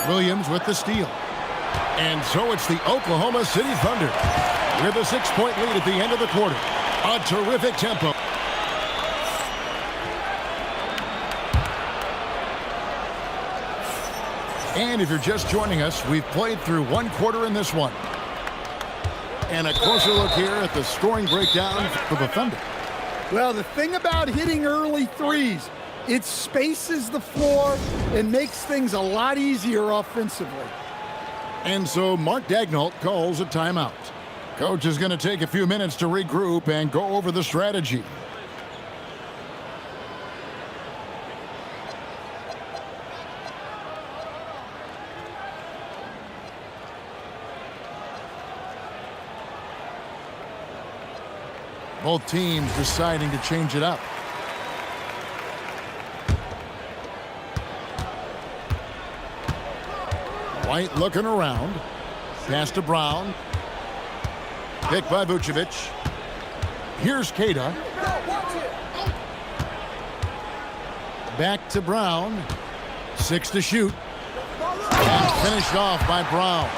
Williams with the steal. And so it's the Oklahoma City Thunder with a 6-point lead at the end of the quarter. A terrific tempo. And if you're just joining us, we've played through 1 quarter in this one. And a closer look here at the scoring breakdown for the Thunder. Well, the thing about hitting early threes, it spaces the floor and makes things a lot easier offensively. And so Mark Daigneault calls a timeout. Coach is going to take a few minutes to regroup and go over the strategy. Both teams deciding to change it up. White looking around. Pass to Brown. Picked by Vucevic. Here's Cada. Back to Brown. 6 to shoot. And finished off by Brown.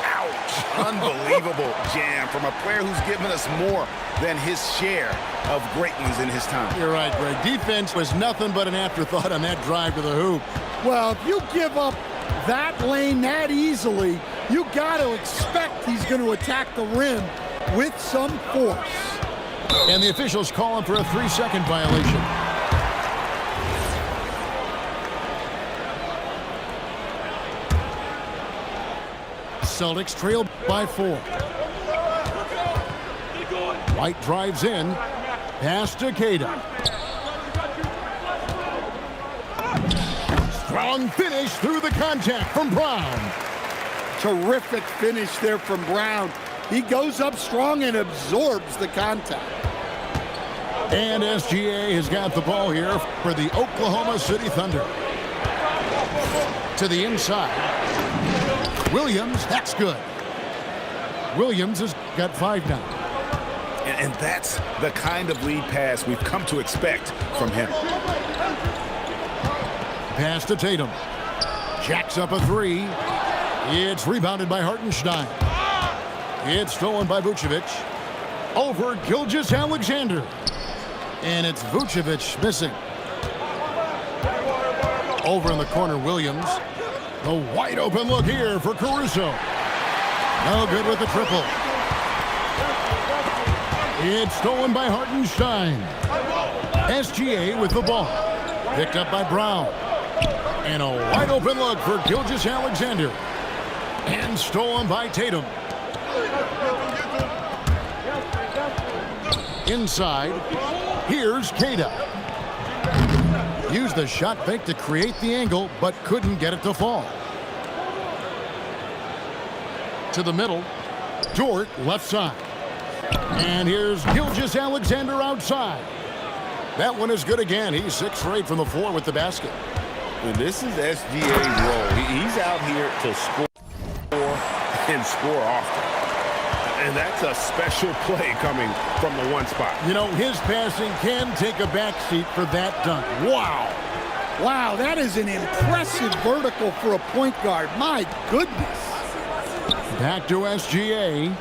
Ouch. Unbelievable jam from a player who's given us more than his share of great ones in his time. You're right, Greg. Defense was nothing but an afterthought on that drive to the hoop. Well, if you give up that lane that easily, you got to expect he's going to attack the rim with some force. And the officials calling for a 3-second violation. Celtics trail by 4. White drives in. Pass to Cada. Strong finish through the contact from Brown. Terrific finish there from Brown. He goes up strong and absorbs the contact. And SGA has got the ball here for the Oklahoma City Thunder. To the inside. Williams, that's good. Williams has got 5 now. And that's the kind of lead pass we've come to expect from him. Pass to Tatum. Jacks up a 3. It's rebounded by Hartenstein. It's stolen by Vucevic. Over Gilgeous-Alexander. And it's Vucevic missing. Over in the corner, Williams. The wide open look here for Caruso. No good with the triple. It's stolen by Hartenstein. SGA with the ball. Picked up by Brown. And a wide open look for Gilgeous-Alexander. And stolen by Tatum. Inside, here's Cada. Used the shot fake to create the angle, but couldn't get it to fall. To the middle, Dort left side. And here's Gilgeous-Alexander outside. That one is good again. He's 6 for 8 from the floor with the basket. And this is SGA's role. He's out here to score and score often. And that's a special play coming from the one spot. You know, his passing can take a backseat for that dunk. Wow. Wow, that is an impressive vertical for a point guard. My goodness. Back to SGA.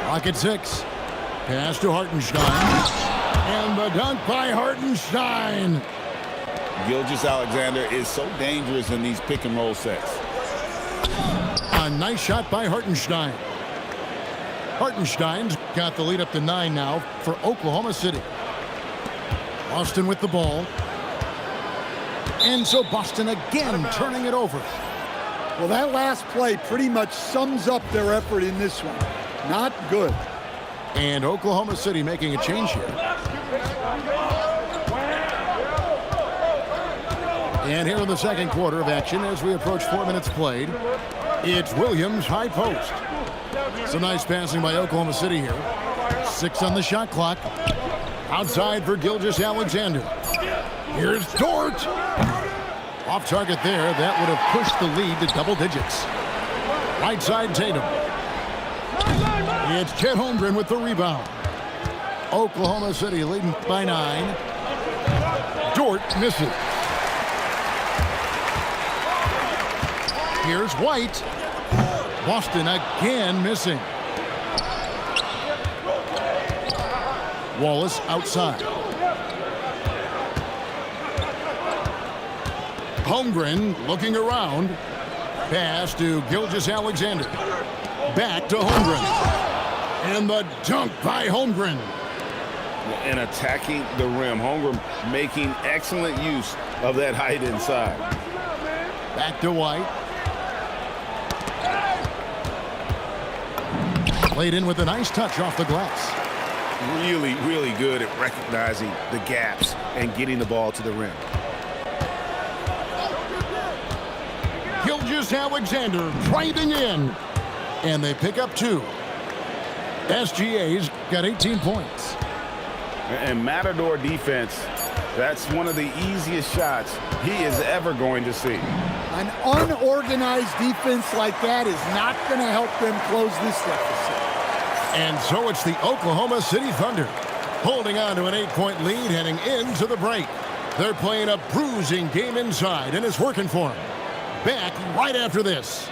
Clock at 6. Pass to Hartenstein. And the dunk by Hartenstein. Gilgeous-Alexander is so dangerous in these pick-and-roll sets. A nice shot by Hartenstein. Hartenstein's got the lead up to 9 now for Oklahoma City. Boston with the ball. And so Boston again turning it over. Well, that last play pretty much sums up their effort in this one. Not good. And Oklahoma City making a change here. And here in the second quarter of action as we approach 4 minutes played, it's Williams high post. Some nice passing by Oklahoma City here. 6 on the shot clock. Outside for Gilgeous-Alexander. Here's Dort. Off target there. That would have pushed the lead to double digits. Right side Tatum. It's Chet Holmgren with the rebound. Oklahoma City leading by 9. Dort misses. Here's White. Boston again missing. Wallace outside. Holmgren looking around. Pass to Gilgeous-Alexander. Back to Holmgren. And the dunk by Holmgren. And attacking the rim. Holmgren making excellent use of that height inside. Back to White. Played in with a nice touch off the glass. Really, really good at recognizing the gaps and getting the ball to the rim. Gilgeous-Alexander driving in. And they pick up 2. SGA's got 18 points. And Matador defense, that's one of the easiest shots he is ever going to see. An unorganized defense like that is not going to help them close this deficit. And so it's the Oklahoma City Thunder holding on to an 8-point lead heading into the break. They're playing a bruising game inside, and it's working for them. Back right after this.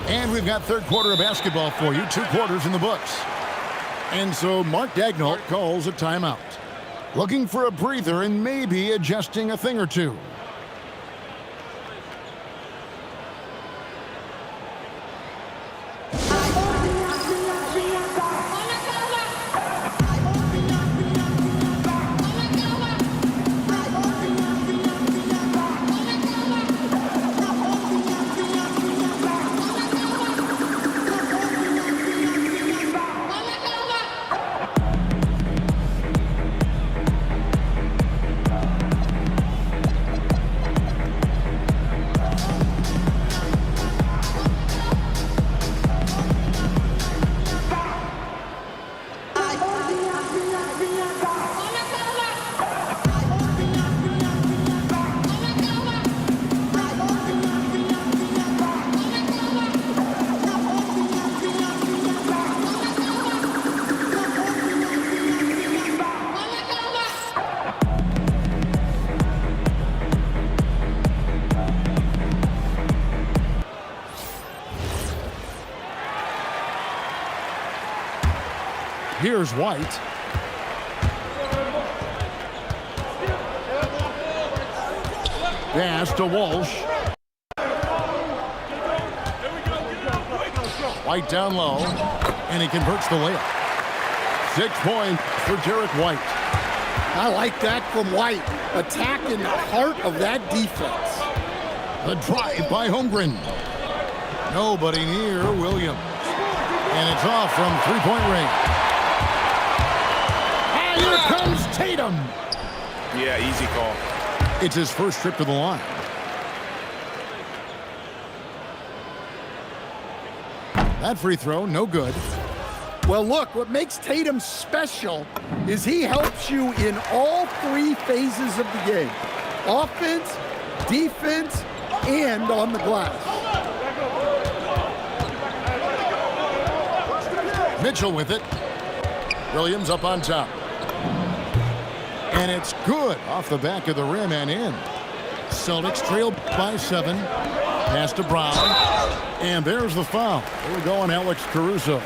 And we've got third quarter of basketball for you. 2 quarters in the books. And so Mark Daigneault calls a timeout. Looking for a breather and maybe adjusting a thing or two. Here's White. Pass to Walsh. White down low. And he converts the layup. 6 points for Jarrett White. I like that from White. Attacking the heart of that defense. The drive by Holmgren. Nobody near Williams. And it's off from three-point range. And here comes Tatum. Yeah, easy call. It's his first trip to the line. That free throw, no good. Well, look, what makes Tatum special is he helps you in all 3 phases of the game. Offense, defense, and on the glass. Mitchell with it. Williams up on top. And it's good off the back of the rim and in. Celtics trail by 7. Pass to Brown. And there's the foul. There we go on Alex Caruso.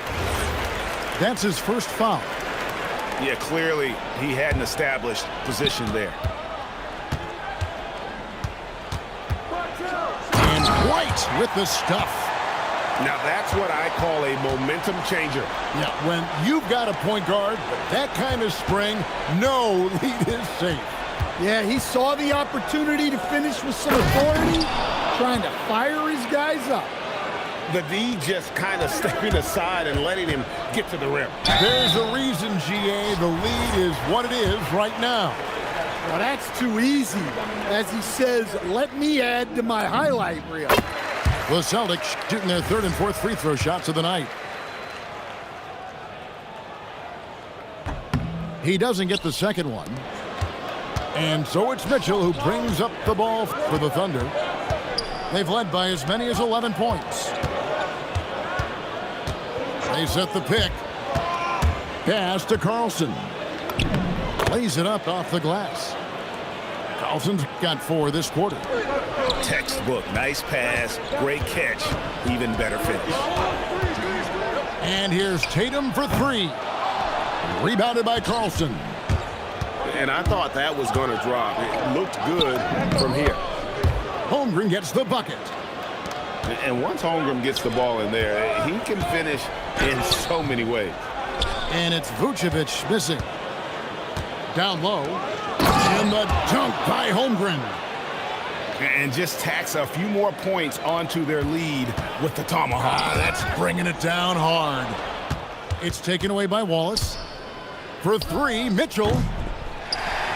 That's his first foul. Yeah, clearly he had an established position there. And White with the stuff. Now that's what I call a momentum changer. Yeah, when you've got a point guard, that kind of spring, no lead is safe. Yeah, he saw the opportunity to finish with some authority, trying to fire his guys up. The D just kind of stepping aside and letting him get to the rim. There's a reason, GA, the lead is what it is right now. Well, that's too easy. As he says, let me add to my highlight reel. The Celtics shooting their 3rd and 4th free throw shots of the night. He doesn't get the second one. And so it's Mitchell who brings up the ball for the Thunder. They've led by as many as 11 points. They set the pick. Pass to Carlson. Lays it up off the glass. Carlson's got 4 this quarter. Textbook, nice pass, great catch, even better finish. And here's Tatum for 3. Rebounded by Carlson. And I thought that was going to drop. It looked good from here. Holmgren gets the bucket. And once Holmgren gets the ball in there, he can finish in so many ways. And it's Vucevic missing. Down low. And the dunk by Holmgren. And just tacks a few more points onto their lead with the tomahawk. That's bringing it down hard. It's taken away by Wallace. For 3, Mitchell.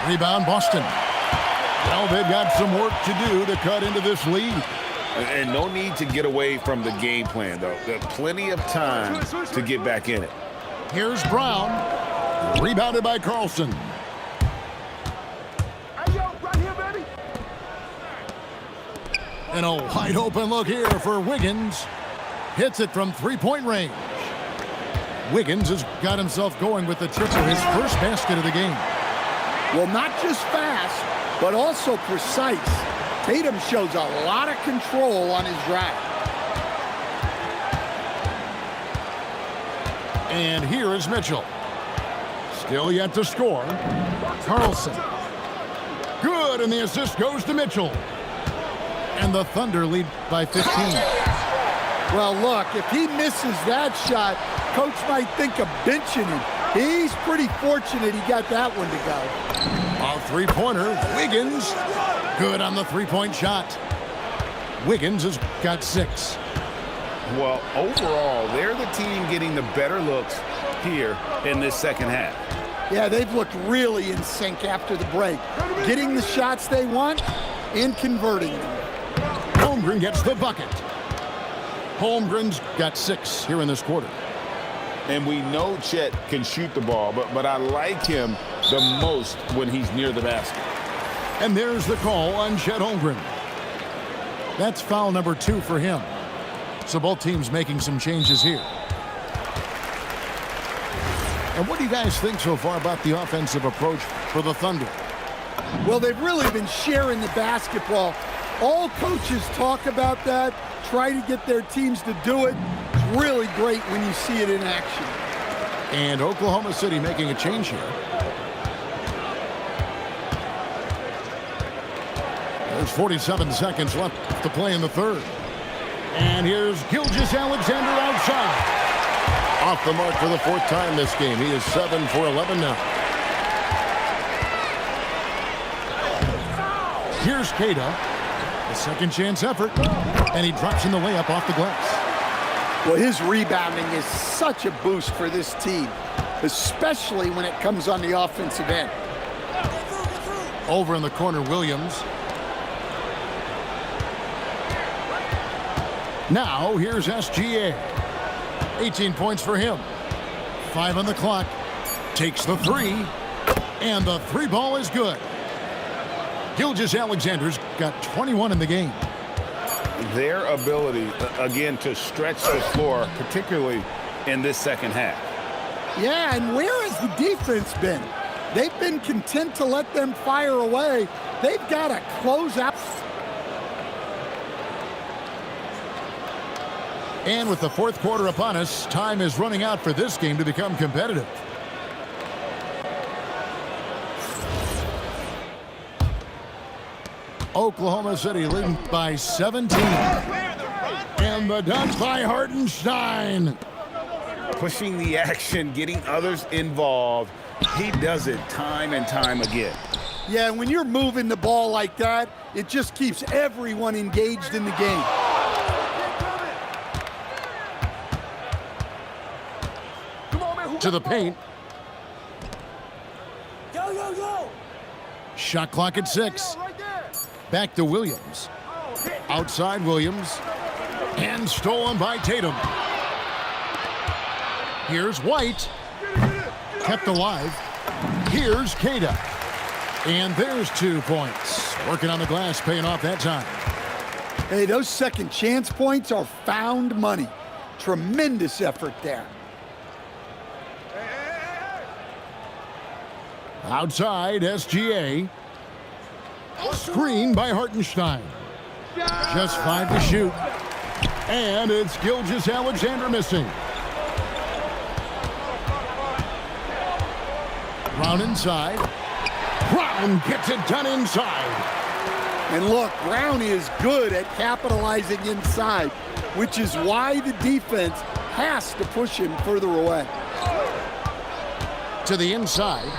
Rebound, Boston. Well, they've got some work to do to cut into this lead. And no need to get away from the game plan, though. There's plenty of time to get back in it. Here's Brown. Rebounded by Carlson. And a wide open look here for Wiggins. Hits it from 3-point range. Wiggins has got himself going with the triple, his first basket of the game. Well, not just fast, but also precise. Tatum shows a lot of control on his drive. And here is Mitchell. Still yet to score. Carlson. Good, and the assist goes to Mitchell. And the Thunder lead by 15. Well, look, if he misses that shot, coach might think of benching him. He's pretty fortunate he got that one to go. A three-pointer, Wiggins. Good on the three-point shot. Wiggins has got 6. Well, overall, they're the team getting the better looks here in this second half. Yeah, they've looked really in sync after the break. Getting the shots they want and converting them. Holmgren gets the bucket. Holmgren's got 6 here in this quarter. And we know Chet can shoot the ball, but I like him the most when he's near the basket. And there's the call on Chet Holmgren. That's foul number 2 for him. So both teams making some changes here. And what do you guys think so far about the offensive approach for the Thunder? Well, they've really been sharing the basketball. All coaches talk about that, try to get their teams to do it. It's really great when you see it in action. And Oklahoma City making a change here. There's 47 seconds left to play in the third. And here's Gilgeous-Alexander outside. Off the mark for the 4th time this game. He is 7 for 11 now. Here's Cada. A second chance effort. And he drops in the layup off the glass. Well, his rebounding is such a boost for this team, especially when it comes on the offensive end. Over in the corner, Williams. Now, here's SGA. 18 points for him. 5 on the clock. Takes the 3. And the 3 ball is good. Gilgeous-Alexander's got 21 in the game. Their ability, again, to stretch the floor, particularly in this second half. Yeah, and where has the defense been? They've been content to let them fire away. They've got to close out. And with the 4th quarter upon us, time is running out for this game to become competitive. Oklahoma City leading by 17. And the dunk by Hartenstein. Pushing the action, getting others involved. He does it time and time again. Yeah, when you're moving the ball like that, it just keeps everyone engaged in the game. To the paint. Shot clock at 6. Back to Williams. Outside Williams. And stolen by Tatum. Here's White. Kept alive. Here's Cada. And there's 2 points. Working on the glass, paying off that time. Hey, those second chance points are found money. Tremendous effort there. Outside, SGA. Screen by Hartenstein. Just 5 to shoot. And it's Gilgeous-Alexander missing. Brown inside. Brown gets it done inside. And look, Brown is good at capitalizing inside, which is why the defense has to push him further away. To the inside.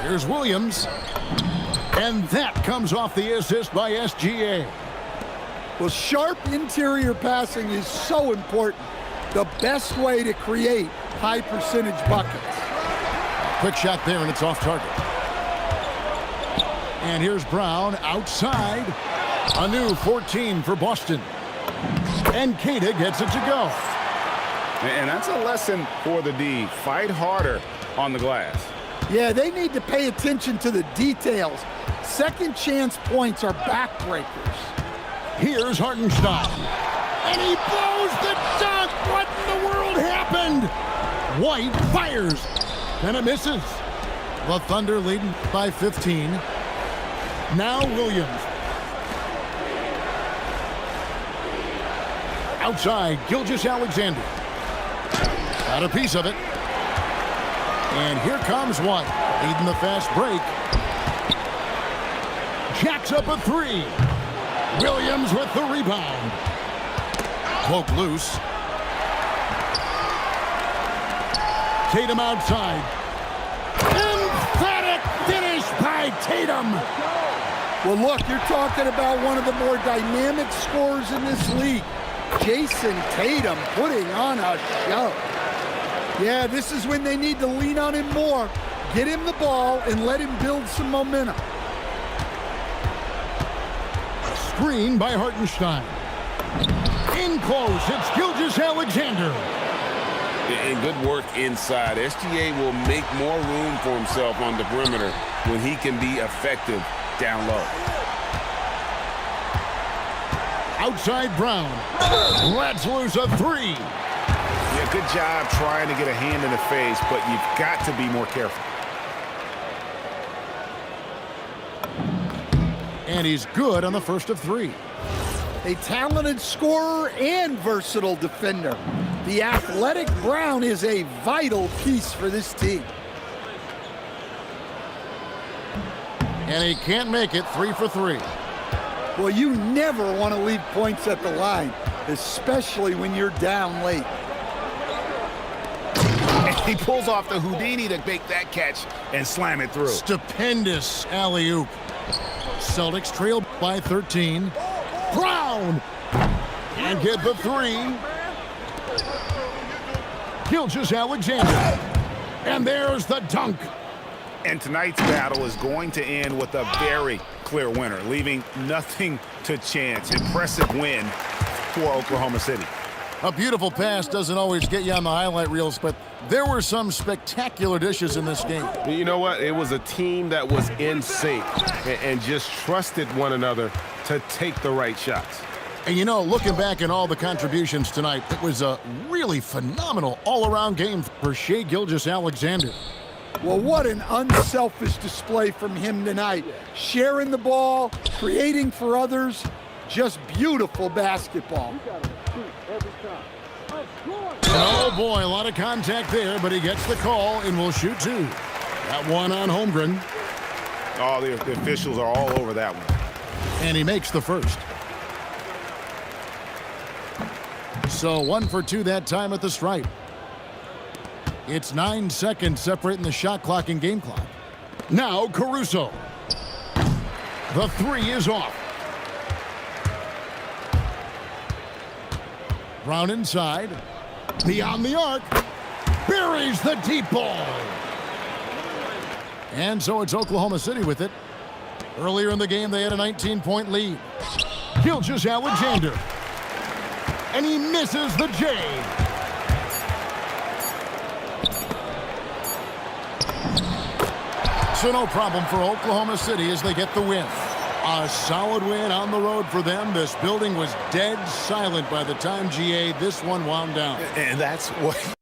Here's Williams. And that comes off the assist by SGA. Well, sharp interior passing is so important. The best way to create high percentage buckets. Quick shot there, and it's off target. And here's Brown outside. A new 14 for Boston. And Cada gets it to go. And that's a lesson for the D. Fight harder on the glass. Yeah, they need to pay attention to the details. Second chance points are backbreakers. Here's Hartenstein. And he blows the dunk. What in the world happened? White fires. And it misses. The Thunder leading by 15. Now Williams. Outside, Gilgeous-Alexander. Got a piece of it. And here comes White, leading the fast break. Jacks up a 3. Williams with the rebound. Poke loose. Tatum outside. Emphatic finish by Tatum. Well, look, you're talking about one of the more dynamic scorers in this league. Jason Tatum putting on a show. Yeah, this is when they need to lean on him more. Get him the ball and let him build some momentum. Screen by Hartenstein. In close, it's Gilgeous-Alexander. And good work inside. SGA will make more room for himself on the perimeter when he can be effective down low. Outside Brown. Let's lose a 3. Yeah, good job trying to get a hand in the face, but you've got to be more careful. And he's good on the first of 3. A talented scorer and versatile defender. The athletic Brown is a vital piece for this team. And he can't make it. 3 for 3. Well, you never want to leave points at the line, especially when you're down late. He pulls off the Houdini to make that catch and slam it through. Stupendous alley-oop. Celtics trail by 13. Brown! And get the three. Gilgeous-Alexander. And there's the dunk. And tonight's battle is going to end with a very clear winner, leaving nothing to chance. Impressive win for Oklahoma City. A beautiful pass doesn't always get you on the highlight reels, but there were some spectacular dishes in this game. You know what? It was a team that was in sync and just trusted one another to take the right shots. And you know, looking back at all the contributions tonight, it was a really phenomenal all-around game for Shai Gilgeous-Alexander. Well, what an unselfish display from him tonight. Sharing the ball, creating for others, just beautiful basketball. Oh boy, a lot of contact there, but he gets the call and will shoot two. That one on Holmgren. Oh, the officials are all over that one. And he makes the first. So 1 for 2 that time at the stripe. It's 9 seconds separating the shot clock and game clock. Now Caruso. The three is off. Brown inside. Beyond the arc. Buries the deep ball. And so it's Oklahoma City with it. Earlier in the game, they had a 19-point lead. Gilgeous-Alexander. And he misses the J. So no problem for Oklahoma City as they get the win. A solid win on the road for them. This building was dead silent by the time GA this one wound down. And that's what...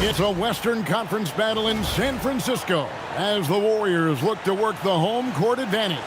It's a Western Conference battle in San Francisco as the Warriors look to work the home court advantage.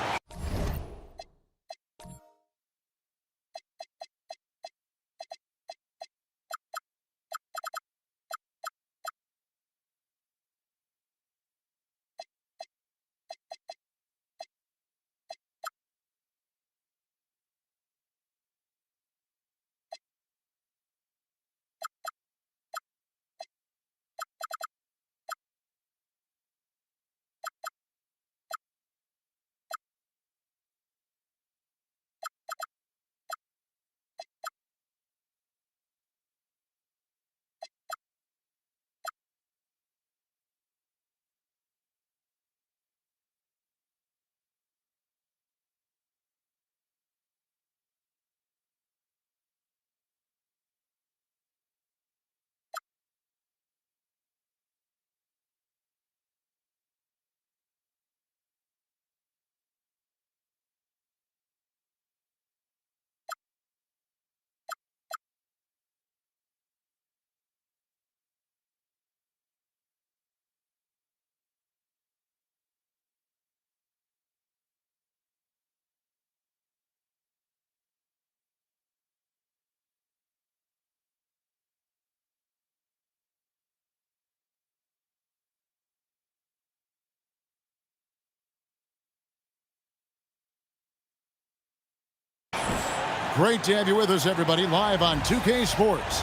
Great to have you with us, everybody, live on 2K Sports.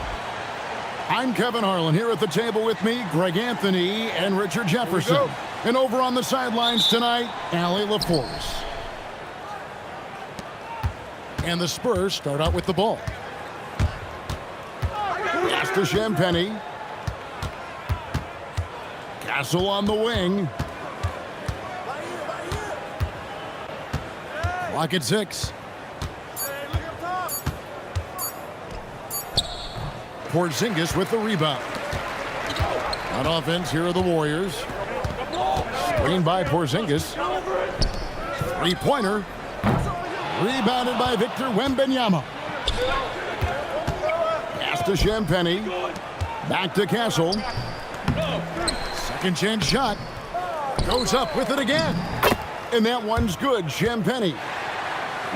I'm Kevin Harlan. Here at the table with me, Greg Anthony and Richard Jefferson. And over on the sidelines tonight, Allie LaForce. And the Spurs start out with the ball. Pass to Champagnie. Castle on the wing. Clock at 6. Porzingis with the rebound. On offense, here are the Warriors. Screen by Porzingis. Three-pointer. Rebounded by Victor Wembanyama. Pass to Champagnie. Back to Castle. Second chance shot. Goes up with it again. And that one's good. Champagnie.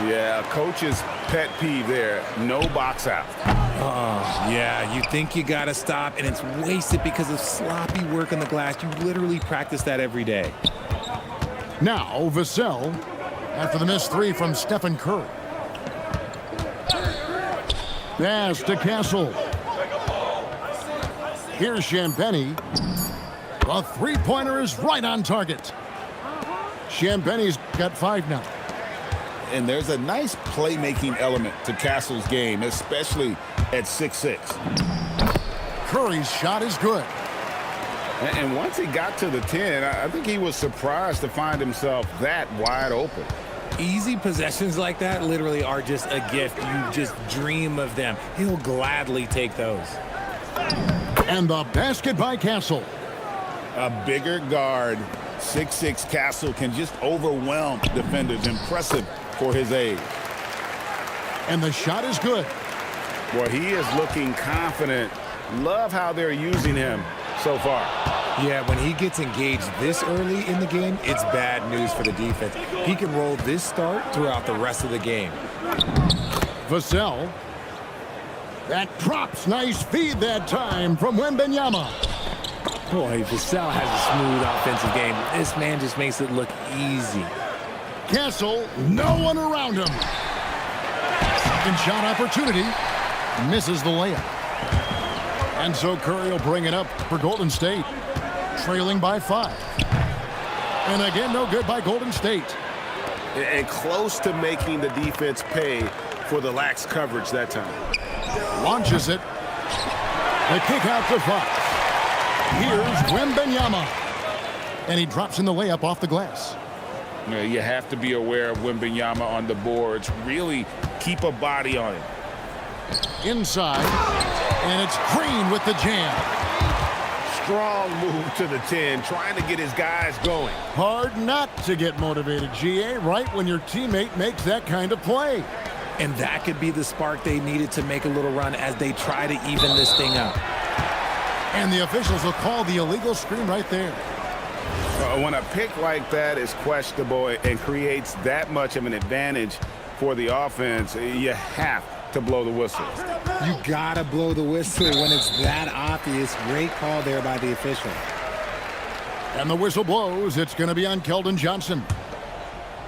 Yeah, coach's pet peeve there. No box out. Yeah, you think you got to stop, and it's wasted because of sloppy work on the glass. You literally practice that every day. Now, Vassell, after the missed three from Stephen Curry. Pass to Castle. Here's Champagnie. The three-pointer is right on target. Champagnie's got 5 now. And there's a nice playmaking element to Castle's game, especially at 6'6". Curry's shot is good. And once he got to the 10, I think he was surprised to find himself that wide open. Easy possessions like that literally are just a gift. You just dream of them. He'll gladly take those. And the basket by Castle. A bigger guard, 6'6" Castle can just overwhelm defenders. Impressive for his age. And the shot is good. Well, he is looking confident. Love how they're using him so far. Yeah, when he gets engaged this early in the game, it's bad news for the defense. He can roll this start throughout the rest of the game. Vassell. That drops. Nice feed that time from Wembanyama. Boy, Vassell has a smooth offensive game. This man just makes it look easy. Castle, no one around him. Second shot opportunity. Misses the layup. And so Curry will bring it up for Golden State. Trailing by 5. And again, no good by Golden State. And close to making the defense pay for the lax coverage that time. Launches it. The kick out to Fox. Here's Wembanyama. And he drops in the layup off the glass. You have to be aware of Wembanyama on the boards. Really keep a body on him. Inside. And it's Green with the jam. Strong move to the 10, trying to get his guys going. Hard not to get motivated, GA, right when your teammate makes that kind of play. And that could be the spark they needed to make a little run as they try to even this thing up. And the officials will call the illegal screen right there. When a pick like that is questionable and creates that much of an advantage for the offense, you have to blow the whistle. You gotta blow the whistle when it's that obvious. Great call there by the official. And the whistle blows. It's going to be on Keldon Johnson.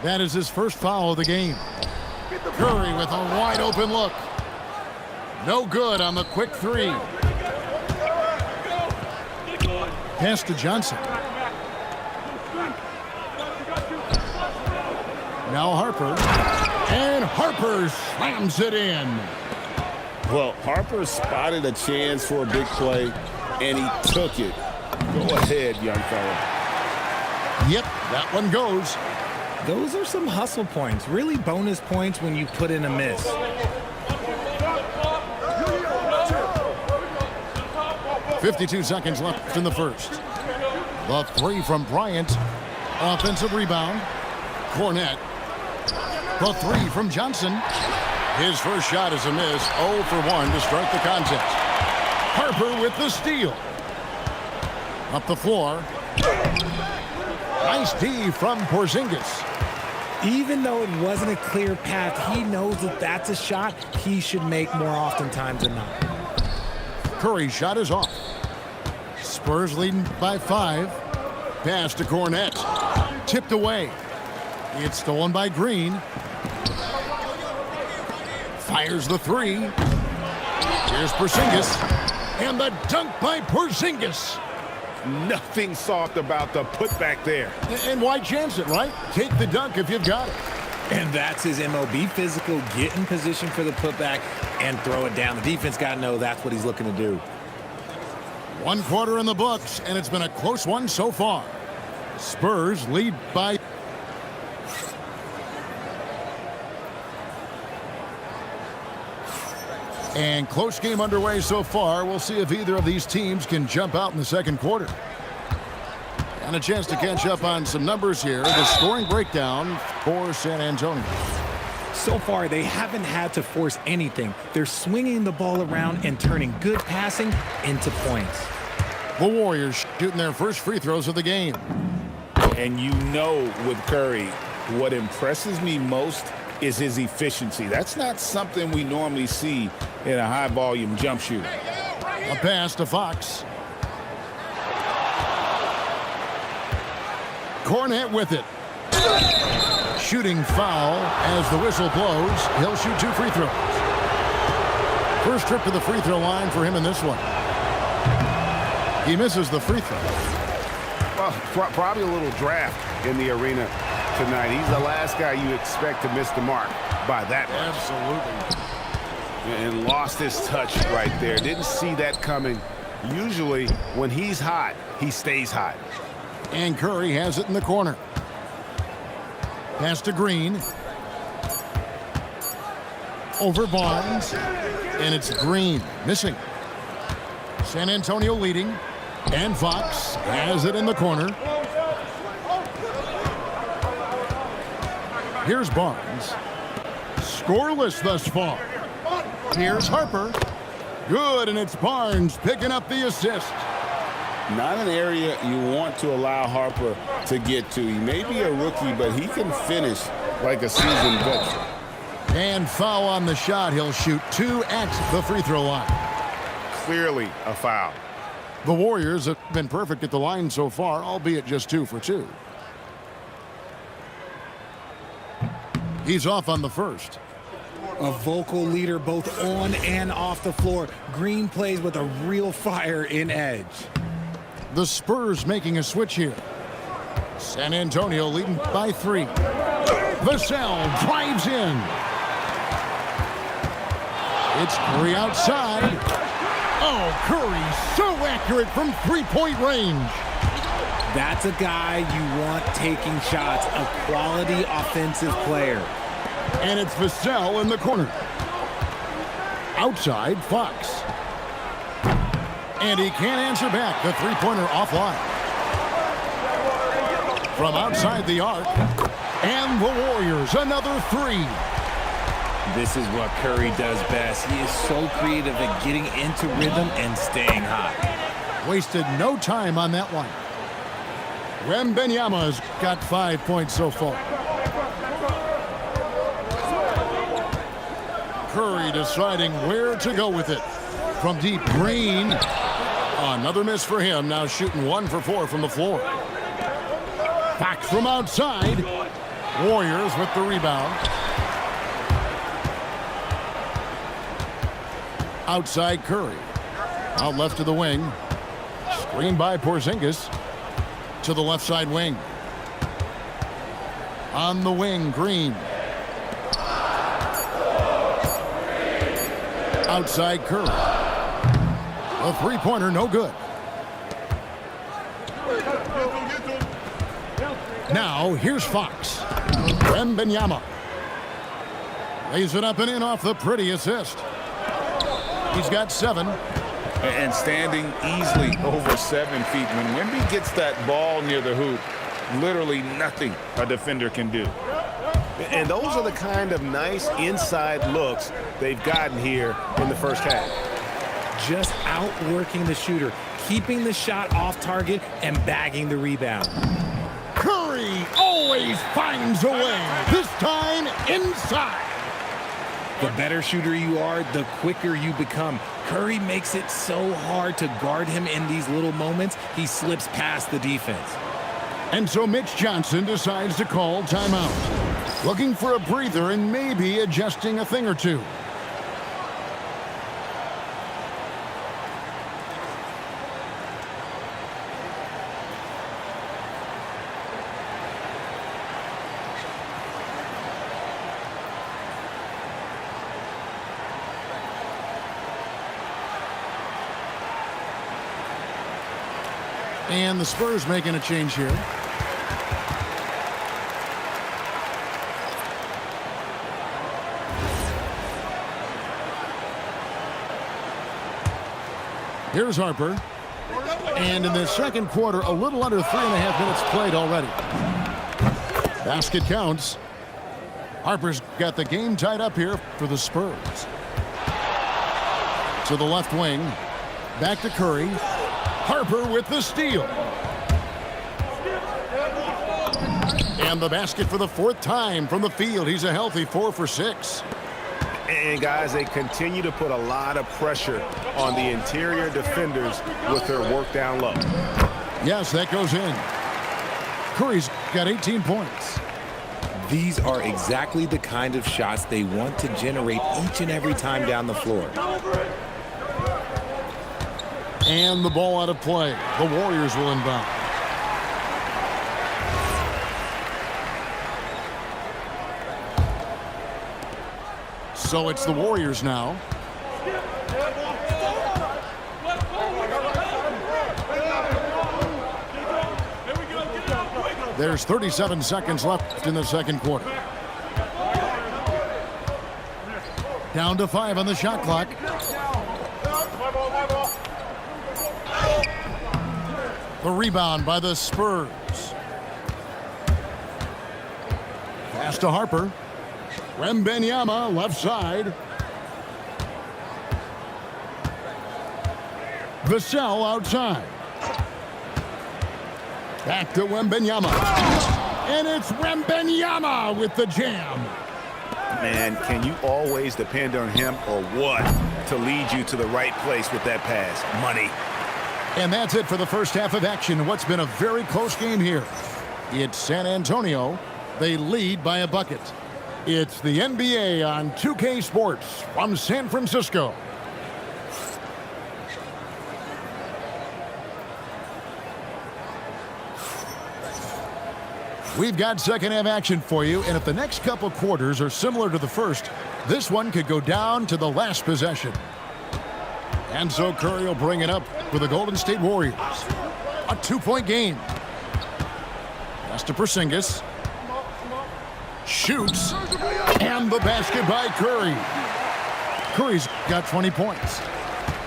That is his first foul of the game. Curry with a wide open look. No good on the quick three. Pass to Johnson. Now Harper. And Harper slams it in. Well, Harper spotted a chance for a big play, and he took it. Go ahead, young fella. Yep, that one goes. Those are some hustle points. Really bonus points when you put in a miss. .52 seconds left in the first. The three from Bryant. Offensive rebound. Cornette. The three from Johnson. His first shot is a miss. 0 for 1 to start the contest. Harper with the steal. Up the floor. Nice D from Porzingis. Even though it wasn't a clear path, he knows that that's a shot he should make more oftentimes than not. Curry's shot is off. Spurs leading by 5. Pass to Cornette. Tipped away. It's stolen by Green. Fires the three. Here's Porzingis. And the dunk by Porzingis. Nothing soft about the putback there. And why chance it, right? Take the dunk if you've got it. And that's his MO. Be physical, get in position for the putback, and throw it down. The defense got to know that's what he's looking to do. 1 quarter in the books, and it's been a close one so far. Spurs lead by... And close game underway so far. We'll see if either of these teams can jump out in the second quarter. And a chance to catch up on some numbers here. The scoring breakdown for San Antonio. So far, they haven't had to force anything. They're swinging the ball around and turning good passing into points. The Warriors shooting their first free throws of the game. And you know with Curry, what impresses me most is his efficiency. That's not something we normally see in a high-volume jump shooter. A pass to Fox. Cornet with it. Shooting foul as the whistle blows. He'll shoot 2 free throws. First trip to the free throw line for him in this one. He misses the free throw. Well, probably a little draft in the arena tonight. He's the last guy you expect to miss the mark by that much. Absolutely. And lost his touch right there. Didn't see that coming. Usually, when he's hot, he stays hot. And Curry has it in the corner. Pass to Green. Over Barnes. And it's Green missing. San Antonio leading. And Fox has it in the corner. Here's Barnes. Scoreless thus far. Here's Harper. Good, and it's Barnes picking up the assist. Not an area you want to allow Harper to get to. He may be a rookie, but he can finish like a seasoned veteran. And foul on the shot. He'll shoot 2 at the free throw line. Clearly a foul. The Warriors have been perfect at the line so far, albeit just 2 for 2. He's off on the first. A vocal leader both on and off the floor. Green plays with a real fire in edge. The Spurs making a switch here. San Antonio leading by 3. Vassell drives in. It's Curry outside. Oh, Curry so accurate from three-point range. That's a guy you want taking shots, a quality offensive player. And it's Vassell in the corner. Outside, Fox. And he can't answer back. The three-pointer offline. From outside the arc. And the Warriors, another 3. This is what Curry does best. He is so creative at getting into rhythm and staying hot. Wasted no time on that one. Wembanyama's got 5 points so far. Curry deciding where to go with it. From deep, Green. Another miss for him. Now shooting 1 for 4 from the floor. Back from outside. Warriors with the rebound. Outside Curry. Out left to the wing. Screened by Porzingis. To the left side wing. On the wing, Green. Outside Curry. A three-pointer, no good. Now, here's Fox. Wembanyama. Lays it up and in off the pretty assist. He's got 7. And standing easily over 7 feet. When Wemby gets that ball near the hoop, literally nothing a defender can do. And those are the kind of nice inside looks they've gotten here in the first half. Just outworking the shooter, keeping the shot off target, and bagging the rebound. Curry always finds a way. This time inside. The better shooter you are, the quicker you become. Curry makes it so hard to guard him in these little moments, he slips past the defense. And so Mitch Johnson decides to call timeout. Looking for a breather and maybe adjusting a thing or two. And the Spurs making a change here. Here's Harper. And in the second quarter, a little under 3.5 minutes played already. Basket counts. Harper's got the game tied up here for the Spurs. To the left wing. Back to Curry. Harper with the steal. And the basket for the fourth time from the field. He's a healthy 4 for 6. And guys, they continue to put a lot of pressure on the interior defenders with their work down low. Yes, that goes in. Curry's got 18 points. These are exactly the kind of shots they want to generate each and every time down the floor. And the ball out of play. The Warriors will inbound. So it's the Warriors now. There's 37 seconds left in the second quarter. Down to 5 on the shot clock. The rebound by the Spurs. Pass to Harper. Wembanyama left side. Vassell outside. Back to Wembanyama. And it's Wembanyama with the jam. Man, can you always depend on him or what to lead you to the right place with that pass? Money. And that's it for the first half of action. What's been a very close game here. It's San Antonio. They lead by a bucket. It's the NBA on 2K Sports from San Francisco. We've got second half action for you, and if the next couple quarters are similar to the first, this one could go down to the last possession. And so Curry will bring it up for the Golden State Warriors. A 2-point game. Pass to Porzingis. Shoots. And the basket by Curry. Curry's got 20 points.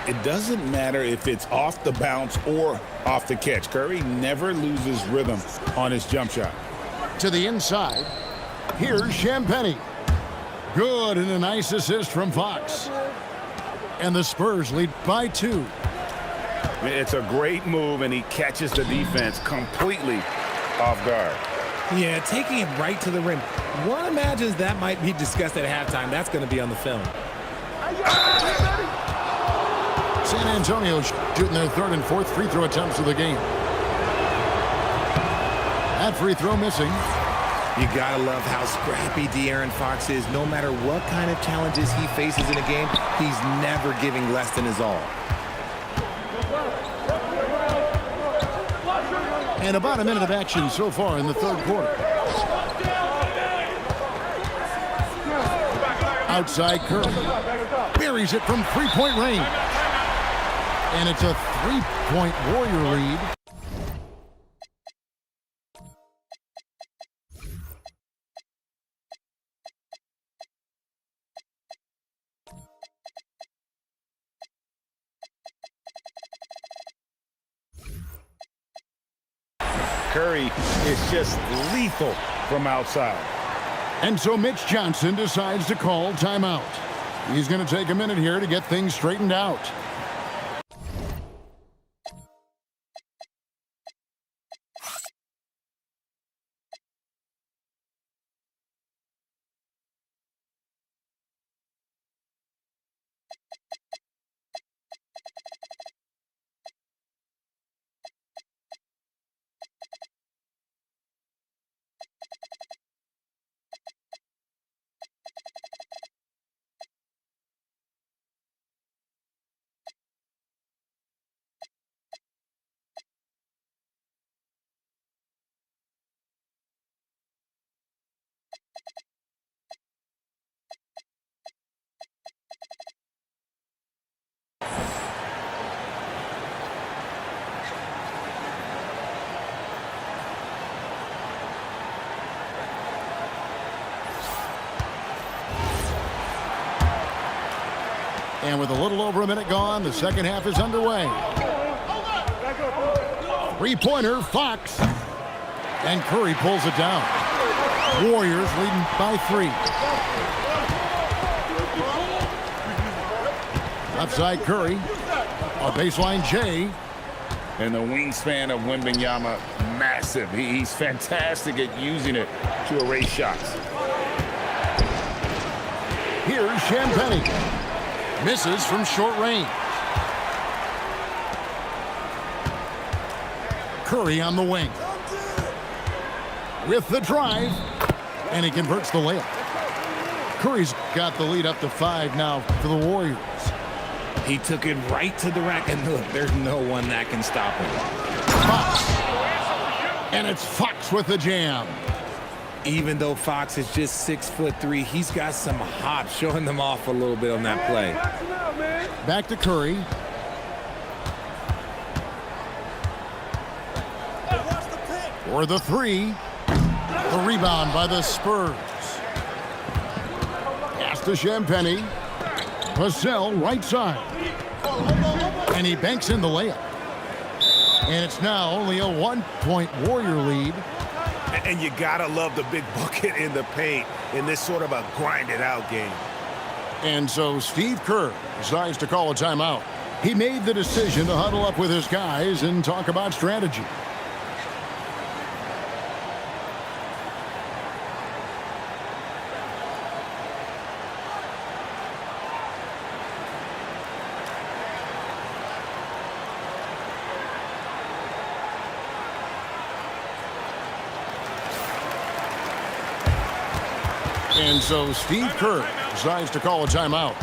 It doesn't matter if it's off the bounce or off the catch. Curry never loses rhythm on his jump shot. To the inside. Here's Champagnie. Good, and a nice assist from Fox. And the Spurs lead by 2. It's a great move, and he catches the defense completely off guard. Yeah, taking it right to the rim. One imagines that might be discussed at halftime. That's going to be on the film. San Antonio shooting their third and fourth free throw attempts of the game. That free throw missing. You got to love how scrappy De'Aaron Fox is. No matter what kind of challenges he faces in a game, he's never giving less than his all. And about a minute of action so far in the third quarter. Outside Curry. Buries it from three-point range. And it's a three-point Warrior lead. Curry is just lethal from outside. And so Mitch Johnson decides to call timeout. He's going to take a minute here to get things straightened out. And with a little over a minute gone, the second half is underway. Three-pointer, Fox. And Curry pulls it down. Warriors leading by 3. Left side, Curry. A baseline, Jay. And the wingspan of Wembanyama, massive. He's fantastic at using it to erase shots. Here's Champagnie. Misses from short range. Curry on the wing. With the drive. And he converts the layup. Curry's got the lead up to 5 now for the Warriors. He took it right to the rack, and look, there's no one that can stop him. Fox. And it's Fox with the jam. Even though Fox is just 6'3", he's got some hops, showing them off a little bit on that play. Back to Curry. For the 3. The rebound by the Spurs. Pass to Champagnie. Vassell right side. And he banks in the layup. And it's now only a 1-point Warrior lead. And you gotta love the big bucket in the paint in this sort of a grinded-out game. And so Steve Kerr decides to call a timeout. He made the decision to huddle up with his guys and talk about strategy. And so Steve Kerr decides to call a timeout.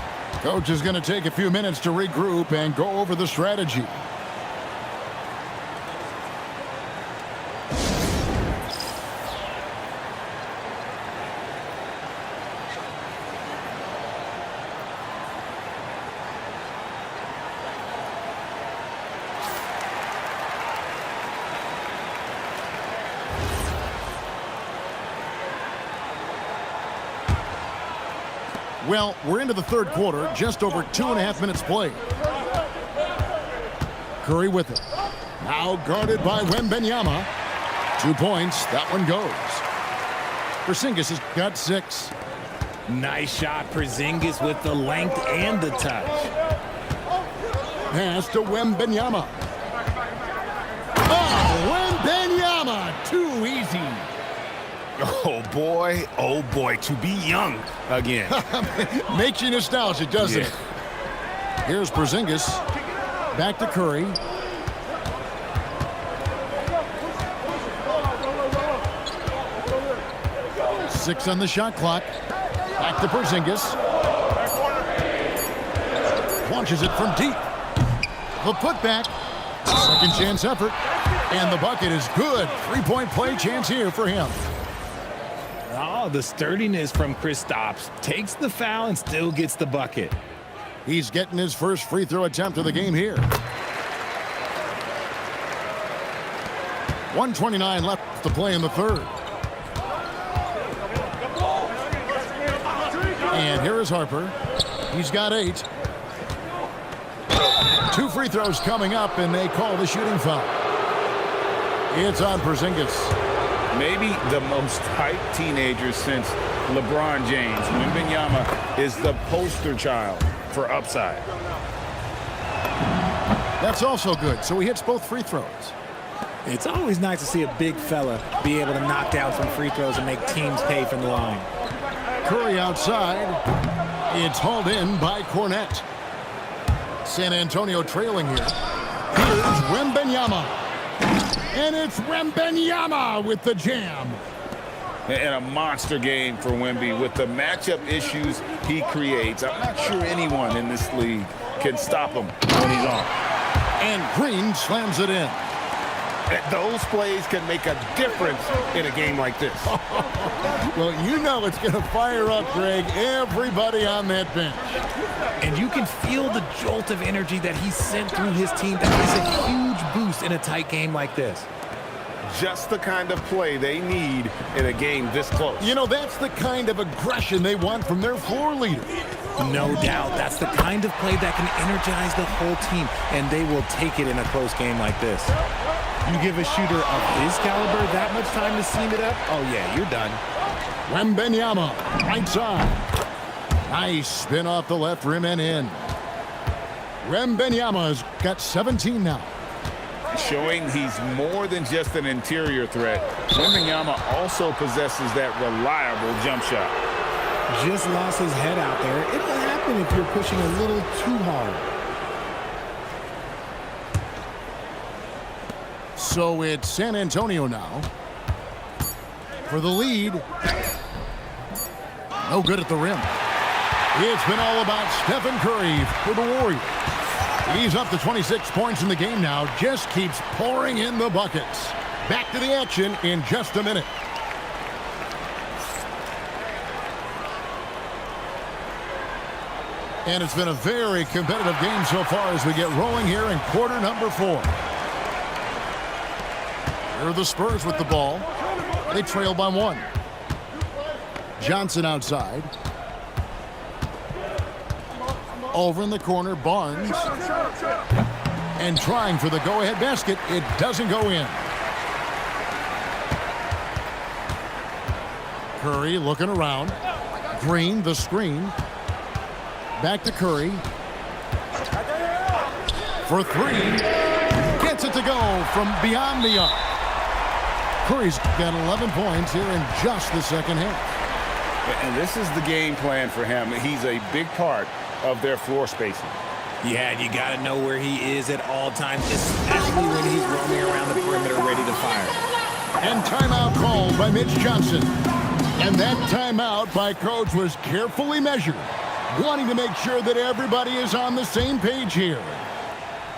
Coach is going to take a few minutes to regroup and go over the strategy. Well, we're into the third quarter, just over 2.5 minutes played. Curry with it. Now guarded by Wembanyama. 2 points, that one goes. Porzingis has got 6. Nice shot, Porzingis with the length and the touch. Pass to Wembanyama. Oh, Wembanyama, too easy. Oh boy, to be young again. Makes you nostalgic, doesn't it? Here's Porzingis. Back to Curry. Six on the shot clock. Back to Porzingis. Launches it from deep. The putback. Second chance effort. And the bucket is good. 3-point play chance here for him. Oh, the sturdiness from Kristaps. Takes the foul and still gets the bucket. He's getting his first free throw attempt of the game here. 1:29 left to play in the third. And here is Harper. He's got 8. 2 free throws coming up, and they call the shooting foul. It's on Porzingis. Maybe the most hyped teenager since LeBron James. Wembanyama is the poster child for upside. That's also good. So he hits both free throws. It's always nice to see a big fella be able to knock down some free throws and make teams pay from the line. Curry outside. It's hauled in by Cornette. San Antonio trailing here. Here's Wembanyama. And it's Wembanyama with the jam. And a monster game for Wemby with the matchup issues he creates. I'm not sure anyone in this league can stop him when he's on. And Green slams it in. Those plays can make a difference in a game like this. Well, you know it's going to fire up, Greg, everybody on that bench. And you can feel the jolt of energy that he sent through his team. That is a huge boost in a tight game like this. just the kind of play they need in a game this close. You know, that's the kind of aggression they want from their floor leader. No doubt. That's the kind of play that can energize the whole team, and they will take it in a close game like this. You give a shooter of his caliber that much time to seam it up, oh yeah, you're done. Wembanyama, right side. Nice spin off the left rim and in. Wembanyama's got 17 now. Showing he's more than just an interior threat. Wembanyama also possesses that reliable jump shot. Just lost his head out there. It'll happen if you're pushing a little too hard. So it's San Antonio now. For the lead. No good at the rim. It's been all about Stephen Curry for the Warriors. He's up to 26 points in the game now. Just keeps pouring in the buckets. Back to the action in just a minute. And it's been a very competitive game so far as we get rolling here in quarter number 4. Here are the Spurs with the ball. They trail by 1. Johnson outside. Over in the corner, Barnes. And trying for the go-ahead basket. It doesn't go in. Curry looking around. Green, the screen. Back to Curry. For 3. Gets it to go from beyond the arc. Curry's got 11 points here in just the second half. And this is the game plan for him. He's a big part of their floor spacing. Yeah, you got to know where he is at all times, especially when he's roaming around the perimeter ready to fire. And timeout called by Mitch Johnson. And that timeout by Coach was carefully measured, wanting to make sure that everybody is on the same page here.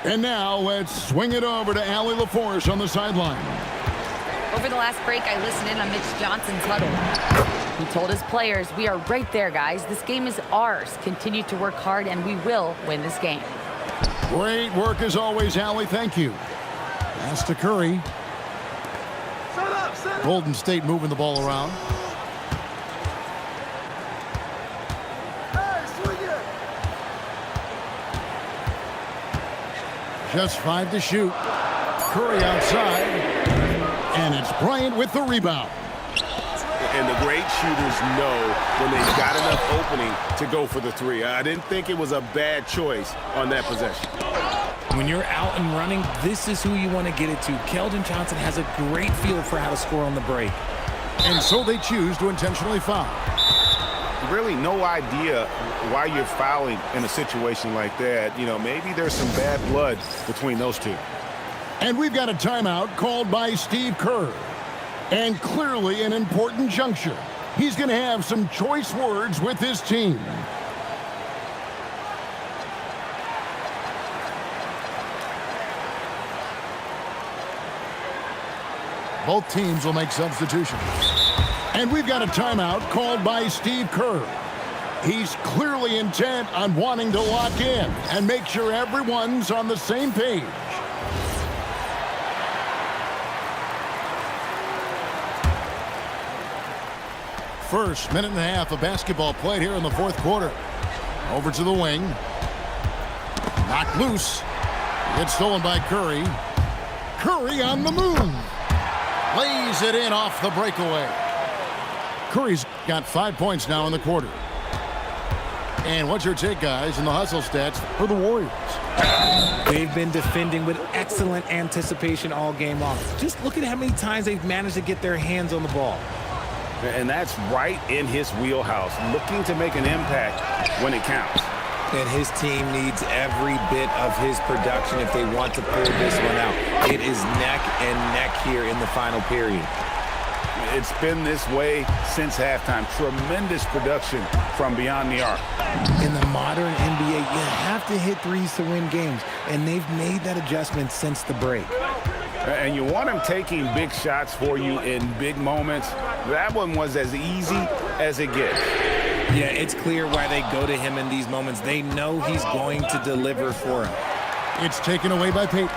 And now let's swing it over to Allie LaForce on the sideline. Over the last break, I listened in on Mitch Johnson's huddle. He told his players, we are right there, guys. This game is ours. Continue to work hard, and we will win this game. Great work as always, Allie. Thank you. Pass to Curry. Golden State moving the ball around. Just 5 to shoot. Curry outside. And it's Bryant with the rebound. And the great shooters know when they've got enough opening to go for the 3. I didn't think it was a bad choice on that possession. When you're out and running, this is who you want to get it to. Keldon Johnson has a great feel for how to score on the break. And so they choose to intentionally foul. Really no idea why you're fouling in a situation like that. You know, maybe there's some bad blood between those two. And we've got a timeout called by Steve Kerr. And clearly an important juncture. He's going to have some choice words with his team. Both teams will make substitutions. And we've got a timeout called by Steve Kerr. He's clearly intent on wanting to lock in and make sure everyone's on the same page. First minute and a half of basketball played here in the fourth quarter. Over to the wing. Knocked loose. It's stolen by Curry. Curry on the move. Lays it in off the breakaway. Curry's got 5 points now in the quarter. And what's your take, guys, in the hustle stats for the Warriors? They've been defending with excellent anticipation all game long. Just look at how many times they've managed to get their hands on the ball. And that's right in his wheelhouse, looking to make an impact when it counts. And his team needs every bit of his production if they want to pull this one out. It is neck and neck here in the final period. It's been this way since halftime. Tremendous production from beyond the arc. In the modern NBA, you have to hit threes to win games, and they've made that adjustment since the break. And you want him taking big shots for you in big moments. That one was as easy as it gets. Yeah, it's clear why they go to him in these moments. They know he's going to deliver for them. It's taken away by Payton.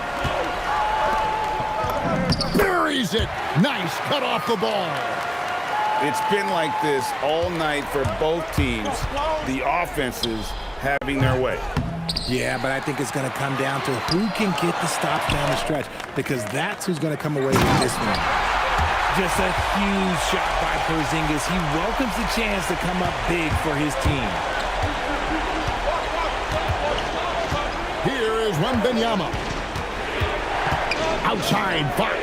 Very buries it. Nice cut off the ball. It's been like this all night for both teams. The offenses having their way. Yeah, but I think it's going to come down to who can get the stops down the stretch, because that's who's going to come away with this one. Just a huge shot by Porzingis. He welcomes the chance to come up big for his team. Here is Wembanyama. Outside Fox.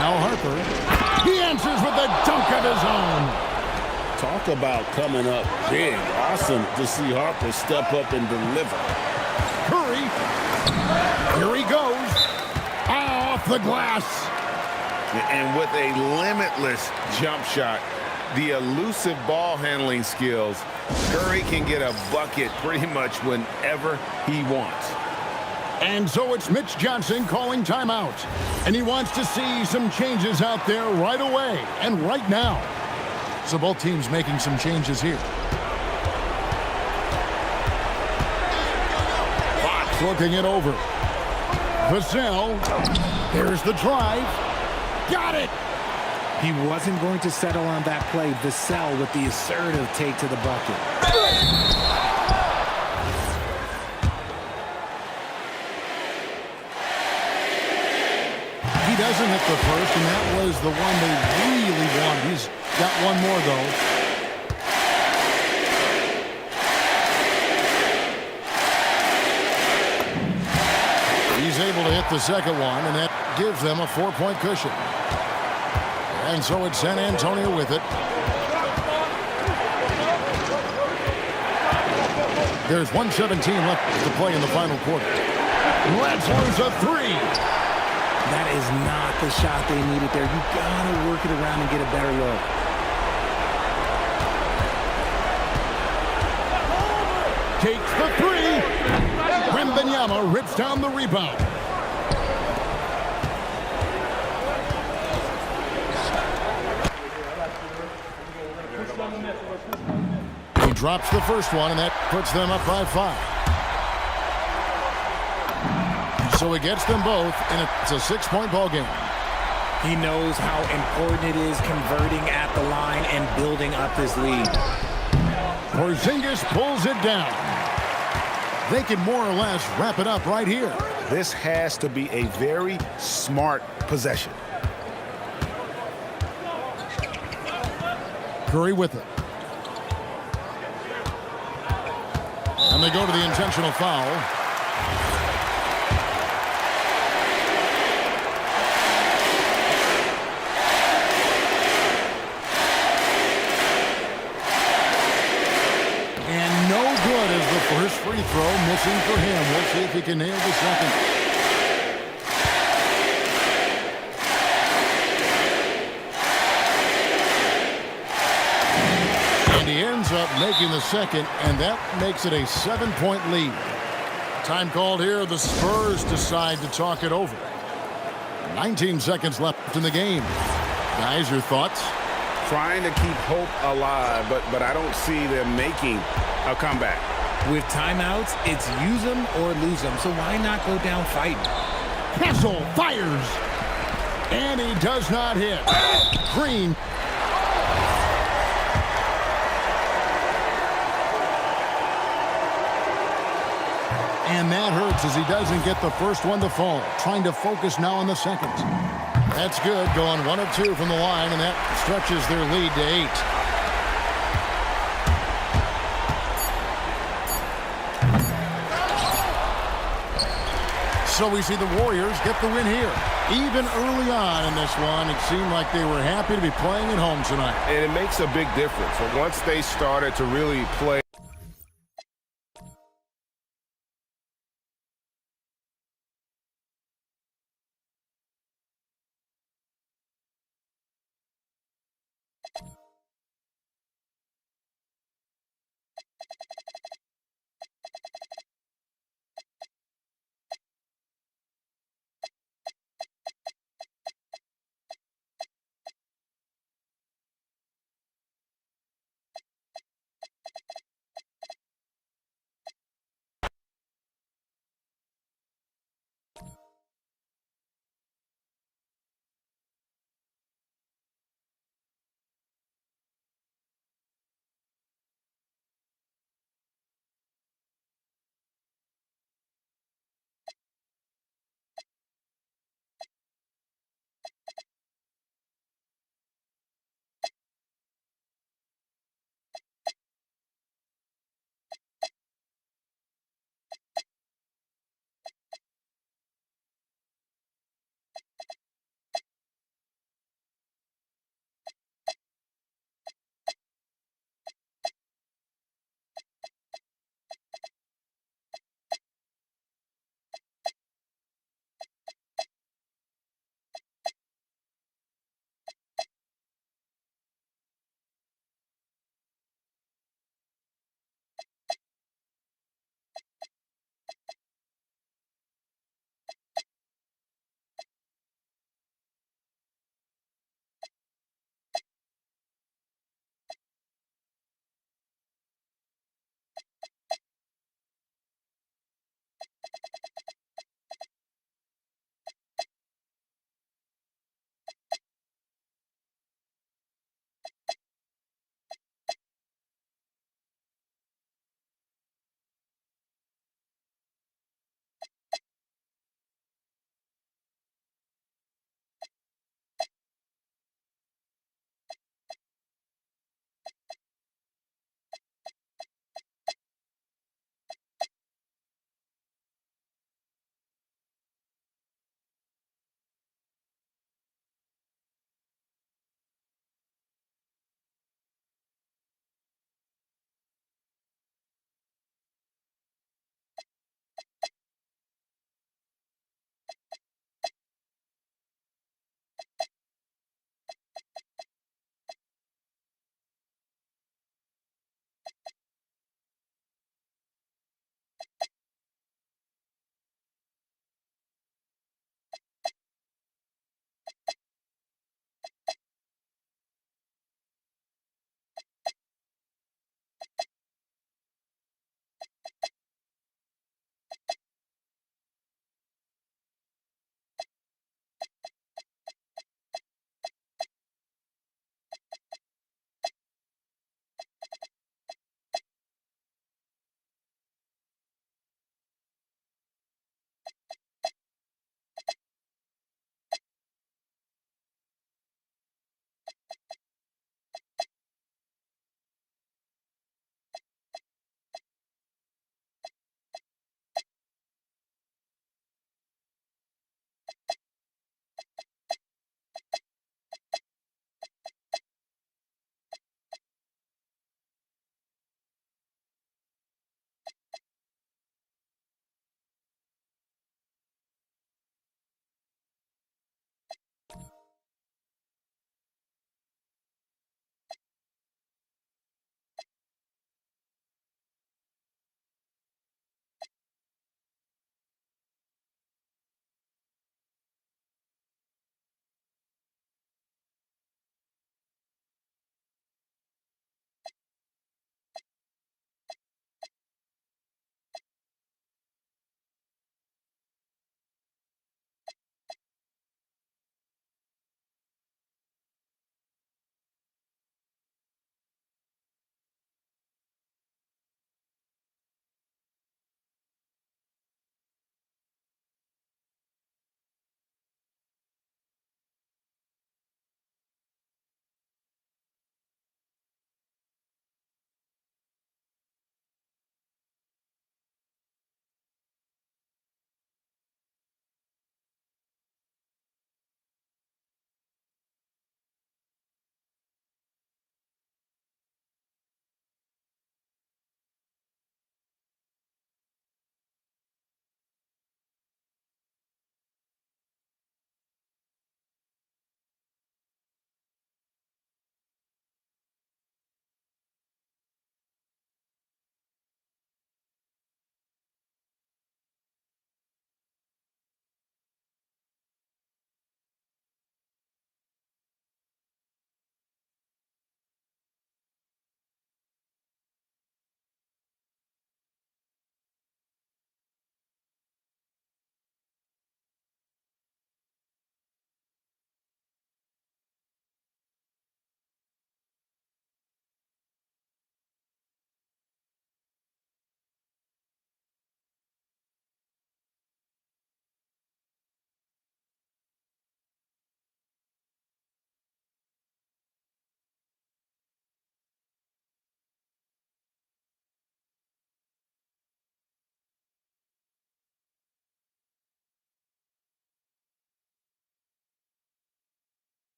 Now Harper. He answers with a dunk of his own. Talk about coming up big. Awesome to see Harper step up and deliver. Curry. Here he goes. Off the glass. And with a limitless jump shot, the elusive ball handling skills, Curry can get a bucket pretty much whenever he wants. And so it's Mitch Johnson calling timeout. And he wants to see some changes out there right away and right now. So both teams making some changes here. Fox looking it over. Vassell. Here's the drive. Got it. He wasn't going to settle on that play. Vassell with the assertive take to the bucket. He doesn't hit the first, and that was the one they really wanted. He's got one more, though. He's able to hit the second one, and that gives them a 4-point cushion. And so it's San Antonio with it. There's 1:17 left to play in the final quarter. Letzler's a three. That is not the shot they needed there. You gotta work it around and get a better look. Takes the three. Wembanyama rips down the rebound. He drops the first one, and that puts them up by 5. So he gets them both, and it's a 6-point ball game. He knows how important it is converting at the line and building up this lead. Porzingis pulls it down. They can more or less wrap it up right here. This has to be a very smart possession. Curry with it. And they go to the intentional foul. And no good as the first free throw missing for him. We'll see if he can nail the second. And he ends up making the second, and that makes it a 7-point lead. Time called here. The Spurs decide to talk it over. 19 seconds left in the game. Guys, your thoughts? Trying to keep hope alive, but I don't see them making a comeback. With timeouts, it's use them or lose them, so why not go down fighting? Castle fires. And he does not hit. Green. And that hurts as he doesn't get the first one to fall. Trying to focus now on the second. That's good. Going 1 of 2 from the line, and that stretches their lead to 8. So we see the Warriors get the win here. Even early on in this one, it seemed like they were happy to be playing at home tonight. And it makes a big difference. Once they started to really play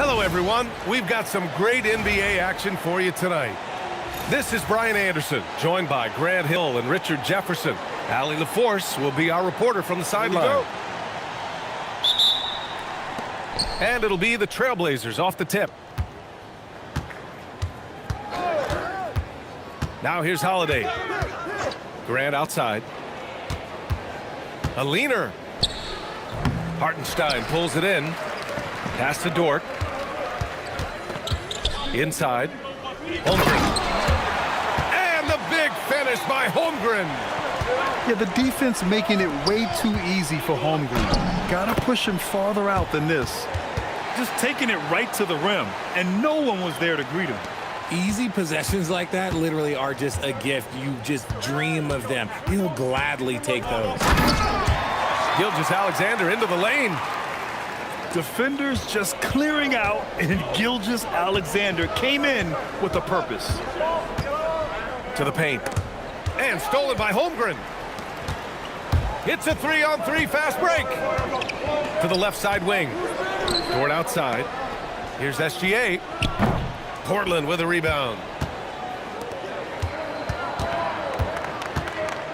Hello, everyone. We've got some great NBA action for you tonight. This is Brian Anderson, joined by Grant Hill and Richard Jefferson. Allie LaForce will be our reporter from the sideline. And it'll be the Trailblazers off the tip. Now here's Holiday. Grant outside. A leaner. Hartenstein pulls it in. Pass to Dort. Inside. Holmgren. And the big finish by Holmgren. Yeah, the defense making it way too easy for Holmgren. Gotta push him farther out than this. Just taking it right to the rim, and no one was there to greet him. Easy possessions like that literally are just a gift. You just dream of them. He'll gladly take those. Gilgeous-Alexander into the lane. Defenders just clearing out, and Gilgeous-Alexander came in with a purpose. To the paint. And stolen by Holmgren. It's a 3-on-3 fast break. To the left side wing. Dort outside. Here's SGA. Portland with a rebound.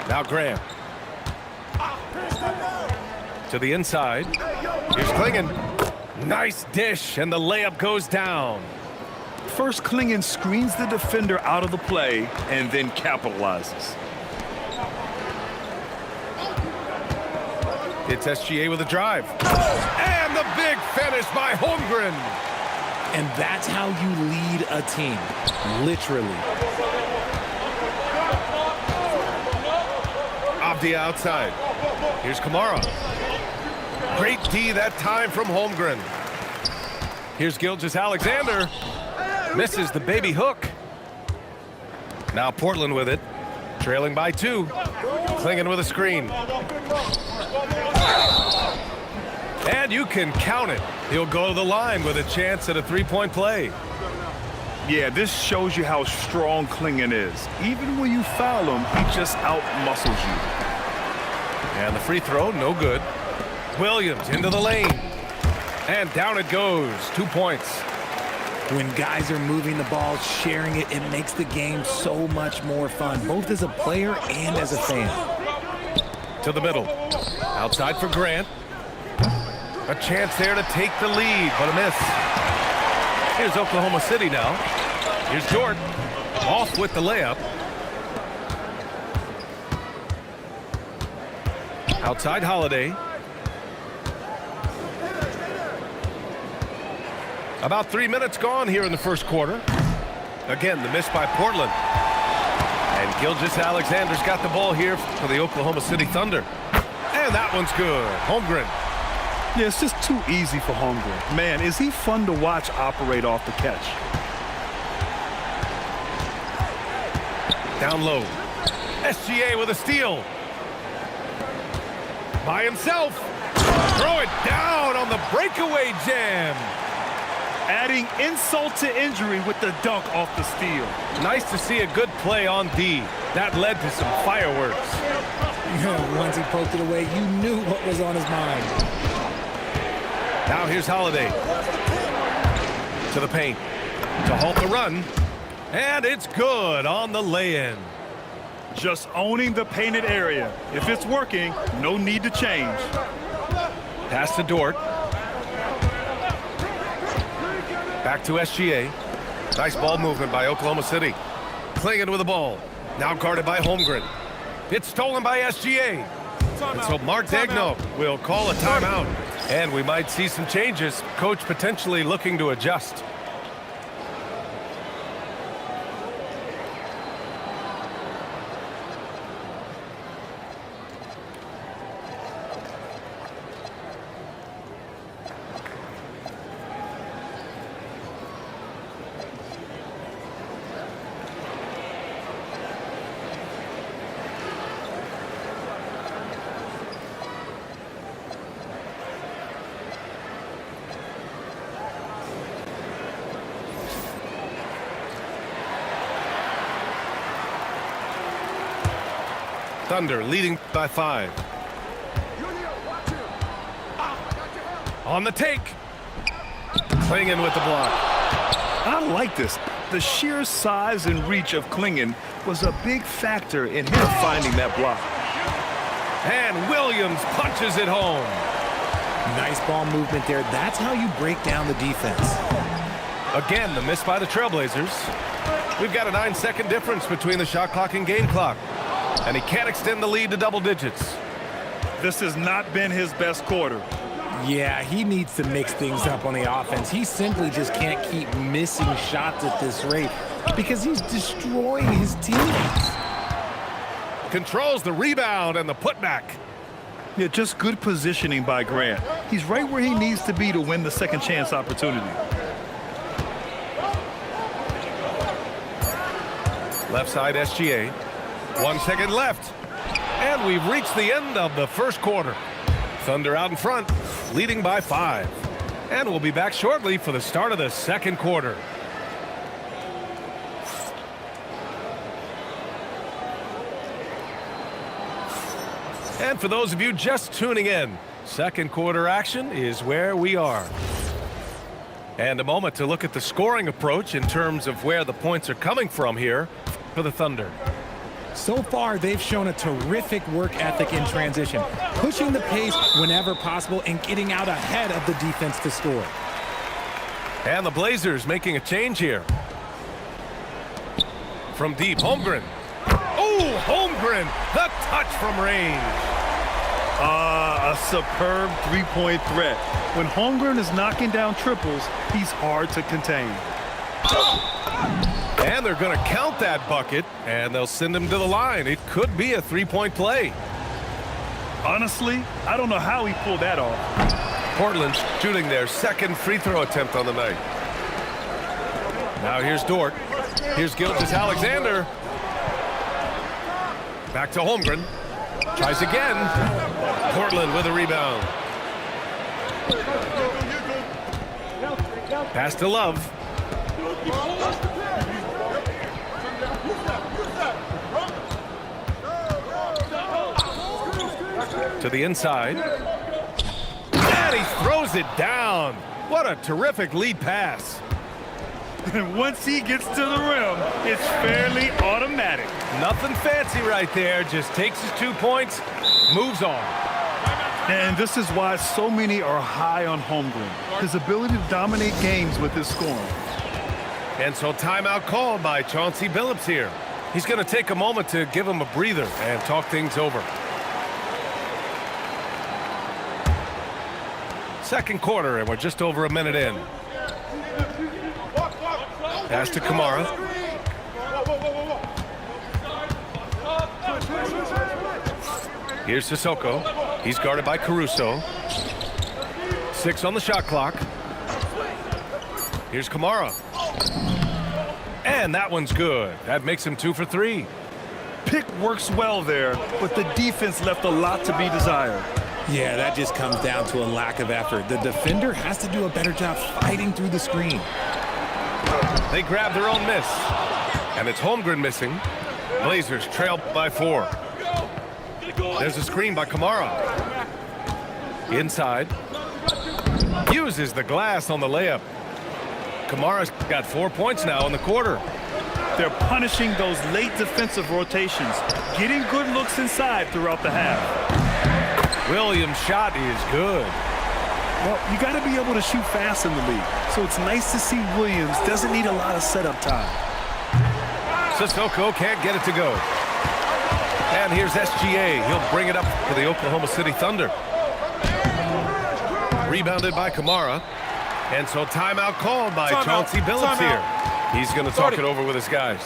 Now Graham. To the inside. Here's Klingon. Nice dish, and the layup goes down. First, Klingon screens the defender out of the play and then capitalizes. It's SGA with a drive. And the big finish by Holmgren. And that's how you lead a team. Literally. Avdia outside. Here's Kamara. Great D that time from Holmgren. Here's Gilgeous-Alexander. Misses the baby hook. Now Portland with it. Trailing by 2. Klingon with a screen. And you can count it. He'll go to the line with a chance at a three-point play. Yeah, this shows you how strong Klingon is. Even when you foul him, he just out-muscles you. And the free throw, no good. Williams into the lane. And down it goes. 2 points. When guys are moving the ball, sharing it, it makes the game so much more fun, both as a player and as a fan. To the middle. Outside for Grant. A chance there to take the lead, but a miss. Here's Oklahoma City now. Here's Dort. Off with the layup. Outside Holiday. About 3 minutes gone here in the first quarter. Again, the miss by Portland. And Gilgeous-Alexander's got the ball here for the Oklahoma City Thunder. And that one's good. Holmgren. Yeah, it's just too easy for Holmgren. Man, is he fun to watch operate off the catch. Down low. SGA with a steal. By himself. Throw it down on the breakaway jam. Adding insult to injury with the dunk off the steal. Nice to see a good play on D. That led to some fireworks. Once he poked it away, you knew what was on his mind. Now here's Holiday. To the paint. To halt the run. And it's good on the lay-in. Just owning the painted area. If it's working, no need to change. Pass to Dort. Back to SGA. Nice ball movement by Oklahoma City. Klingon with the ball. Now guarded by Holmgren. It's stolen by SGA. And so Mark Daigneault will call a timeout. And we might see some changes. Coach potentially looking to adjust. Thunder leading by 5. On the take. Klingon with the block. I like this. The sheer size and reach of Klingon was a big factor in him finding that block. And Williams punches it home. Nice ball movement there. That's how you break down the defense. Again, the miss by the Trailblazers. We've got a 9-second difference between the shot clock and game clock. And he can't extend the lead to double digits. This has not been his best quarter. Yeah, he needs to mix things up on the offense. He simply just can't keep missing shots at this rate because he's destroying his teammates. Controls the rebound and the putback. Yeah, just good positioning by Grant. He's right where he needs to be to win the second chance opportunity. Left side SGA. 1 second left. And we've reached the end of the first quarter. Thunder out in front, leading by 5. And we'll be back shortly for the start of the second quarter. And for those of you just tuning in, second quarter action is where we are. And a moment to look at the scoring approach in terms of where the points are coming from here for the Thunder. So far, they've shown a terrific work ethic in transition, pushing the pace whenever possible and getting out ahead of the defense to score. And the Blazers making a change here. From deep, Holmgren. Oh, Holmgren, the touch from range. A superb three-point threat. When Holmgren is knocking down triples, he's hard to contain. And they're going to count that bucket, and they'll send him to the line. It could be a three-point play. Honestly, I don't know how he pulled that off. Portland's shooting their second free throw attempt on the night. Now here's Dort. Here's Gilgeous-Alexander. Back to Holmgren. Tries again. Portland with a rebound. Pass to Love. To the inside. And he throws it down. What a terrific lead pass. And once he gets to the rim, it's fairly automatic. Nothing fancy right there. Just takes his 2 points, moves on. And this is why so many are high on Holmgren. His ability to dominate games with his scoring. And so timeout called by Chauncey Billups here. He's going to take a moment to give him a breather and talk things over. Second quarter, and we're just over a minute in. Pass to Kamara. Here's Sissoko. He's guarded by Caruso. 6 on the shot clock. Here's Kamara. And that one's good. That makes him 2 for 3. Pick works well there, but the defense left a lot to be desired. Yeah, that just comes down to a lack of effort. The defender has to do a better job fighting through the screen. They grab their own miss. And it's Holmgren missing. Blazers trail by 4. There's a screen by Kamara. Inside. Uses the glass on the layup. Kamara's got 4 points now in the quarter. They're punishing those late defensive rotations, getting good looks inside throughout the half. Williams' shot is good. Well, you got to be able to shoot fast in the league, so it's nice to see Williams doesn't need a lot of setup time. Sissoko can't get it to go. And here's SGA. He'll bring it up for the Oklahoma City Thunder. Rebounded by Kamara. And so timeout called by Chauncey Billups here. He's going to talk it over with his guys.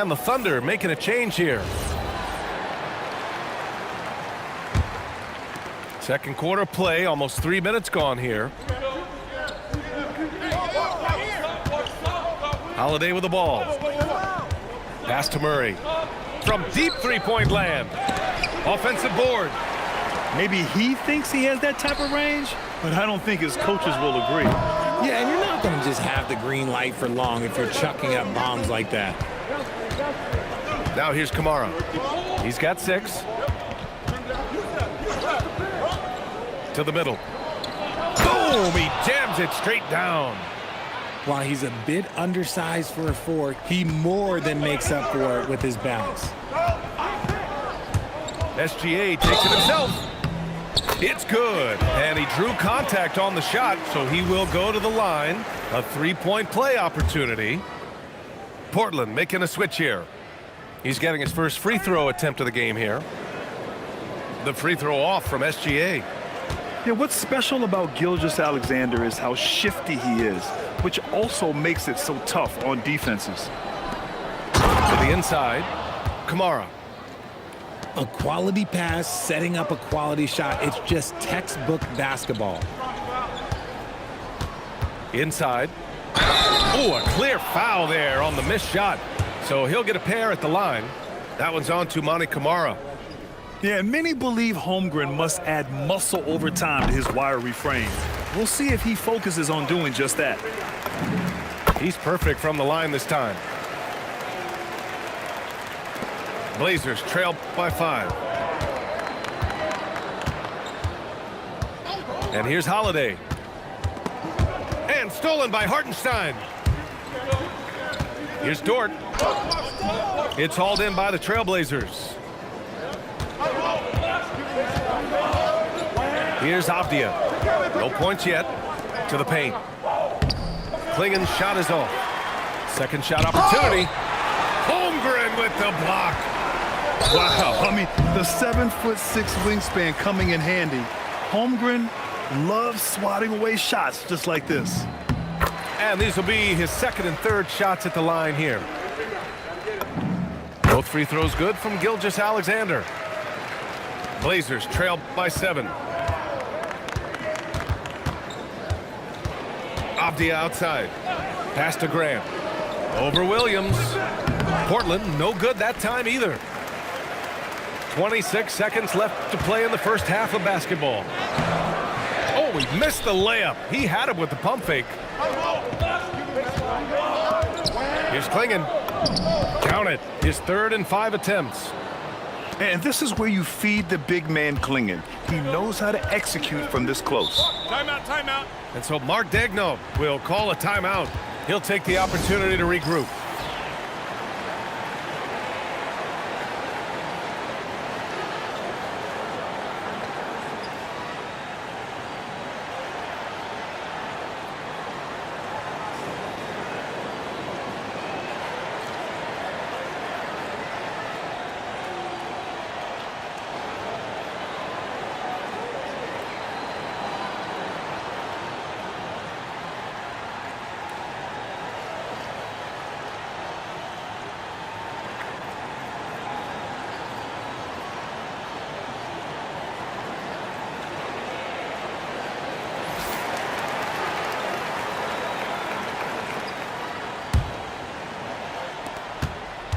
And the Thunder making a change here. Second quarter play, almost 3 minutes gone here. Holiday with the ball. Pass to Murray. From deep three-point land. Offensive board. Maybe he thinks he has that type of range, but I don't think his coaches will agree. Yeah, and you're not going to just have the green light for long if you're chucking up bombs like that. Now here's Kamara. He's got 6. To the middle. Boom! He jams it straight down. While he's a bit undersized for a 4, he more than makes up for it with his bounce. SGA takes it himself. It's good. And he drew contact on the shot, so he will go to the line. A 3-point play opportunity. Portland making a switch here. He's getting his first free throw attempt of the game here. The free throw off from SGA. Yeah, what's special about Gilgeous-Alexander is how shifty he is, which also makes it so tough on defenses. To the inside, Kamara. A quality pass, setting up a quality shot. It's just textbook basketball. Inside. Oh, a clear foul there on the missed shot. So he'll get a pair at the line. That one's on to Monty Kamara. Yeah, and many believe Holmgren must add muscle over time to his wiry frame. We'll see if he focuses on doing just that. He's perfect from the line this time. Blazers trail by 5. And here's Holiday. And stolen by Hartenstein. Here's Dort. It's hauled in by the Trailblazers. Here's Avdia. No points yet. To the paint. Klingen's shot is off. Second shot opportunity. Holmgren with the block. Wow, I mean, the 7'6" wingspan coming in handy. Holmgren loves swatting away shots just like this. And these will be his second and third shots at the line here. Both free throws good from Gilgeous-Alexander. Blazers trail by 7. Avdia outside. Pass to Grant. Over Williams. Portland no good that time either. 26 seconds left to play in the first half of basketball. Oh, he missed the layup. He had him with the pump fake. Here's Klingen. Count it. His 3rd and 5 attempts. And this is where you feed the big man Klingen. He knows how to execute from this close. Timeout, timeout. And so Mark Daigneault will call a timeout. He'll take the opportunity to regroup.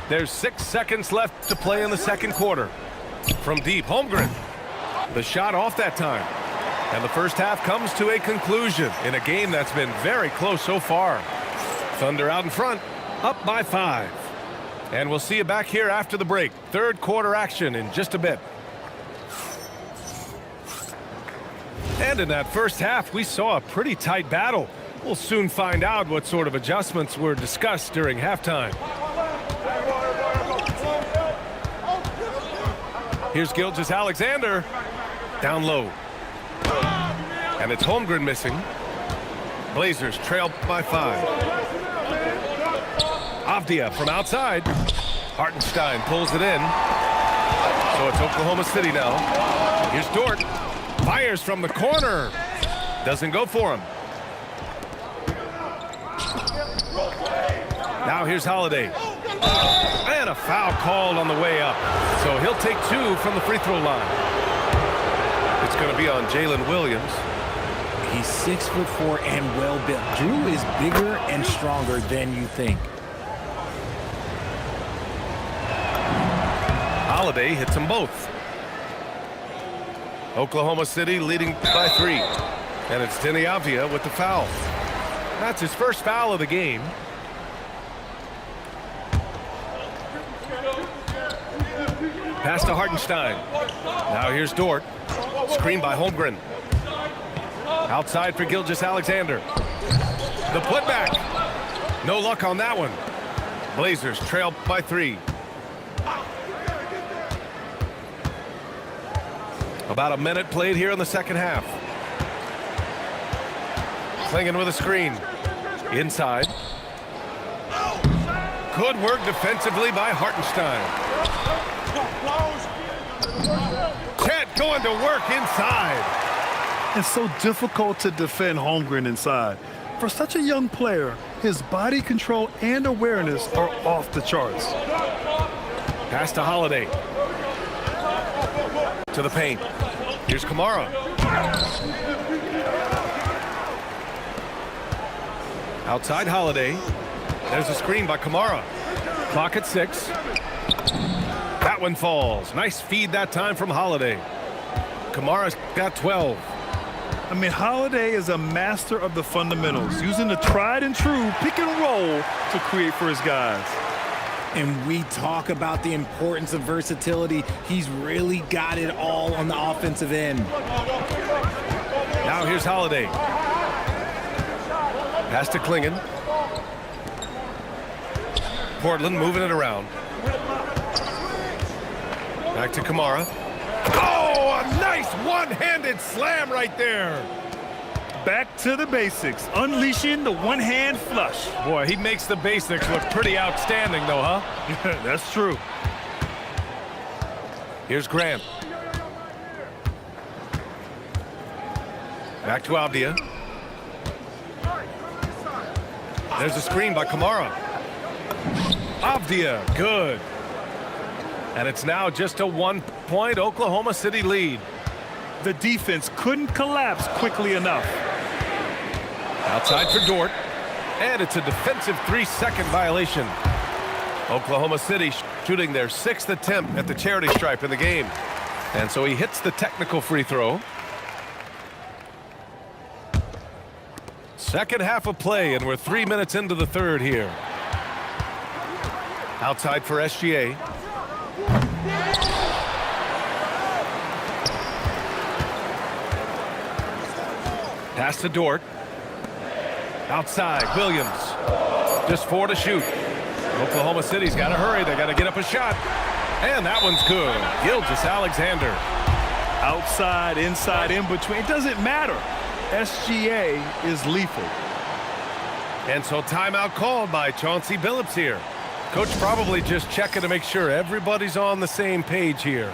There's 6 seconds left to play in the second quarter. From deep, Holmgren. The shot off that time. And the first half comes to a conclusion in a game that's been very close so far. Thunder out in front, up by 5. And we'll see you back here after the break. Third quarter action in just a bit. And in that first half, we saw a pretty tight battle. We'll soon find out what sort of adjustments were discussed during halftime. Here's Gilgeous-Alexander. Down low. And it's Holmgren missing. Blazers trail by 5. Avdia from outside. Hartenstein pulls it in. So it's Oklahoma City now. Here's Dort. Fires from the corner. Doesn't go for him. Now here's Holiday. And a foul called on the way up. So he'll take 2 from the free throw line. It's going to be on Jalen Williams. He's 6'4" and well built. Drew is bigger and stronger than you think. Holiday hits them both. Oklahoma City leading by 3. And it's Denny Avdia with the foul. That's his first foul of the game. Pass to Hartenstein. Now here's Dort. Screen by Holmgren. Outside for Gilgeous-Alexander. The putback. No luck on that one. Blazers trail by 3. About a minute played here in the second half. Clingan with a screen. Inside. Good work defensively by Hartenstein. Chet going to work inside. It's so difficult to defend Holmgren inside. For such a young player, his body control and awareness are off the charts. Pass to Holiday. To the paint. Here's Kamara. Outside Holiday. There's a screen by Kamara. Clock at 6. That one falls. Nice feed that time from Holiday. Kamara's got 12. I mean, Holiday is a master of the fundamentals, using the tried and true pick and roll to create for his guys. And we talk about the importance of versatility. He's really got it all on the offensive end. Now here's Holiday. Pass to Clingan. Portland moving it around. Back to Kamara. Oh, a nice one-handed slam right there. Back to the basics, unleashing the one-hand flush. Boy, he makes the basics look pretty outstanding, though, huh? That's true. Here's Grant. Back to Avdia. There's a screen by Kamara. Avdia, good. And it's now just a 1-point Oklahoma City lead. The defense couldn't collapse quickly enough. Outside for Dort. And it's a defensive 3-second violation. Oklahoma City shooting their 6th attempt at the charity stripe in the game. And so he hits the technical free throw. Second half of play, and we're 3 minutes into the third here. Outside for SGA. Pass to Dort. Outside, Williams. Just 4 to shoot. Oklahoma City's got to hurry. They got to get up a shot. And that one's good. Gilgeous-Alexander. Outside, inside, in between. It doesn't matter. SGA is lethal. And so timeout called by Chauncey Billups here. Coach probably just checking to make sure everybody's on the same page here.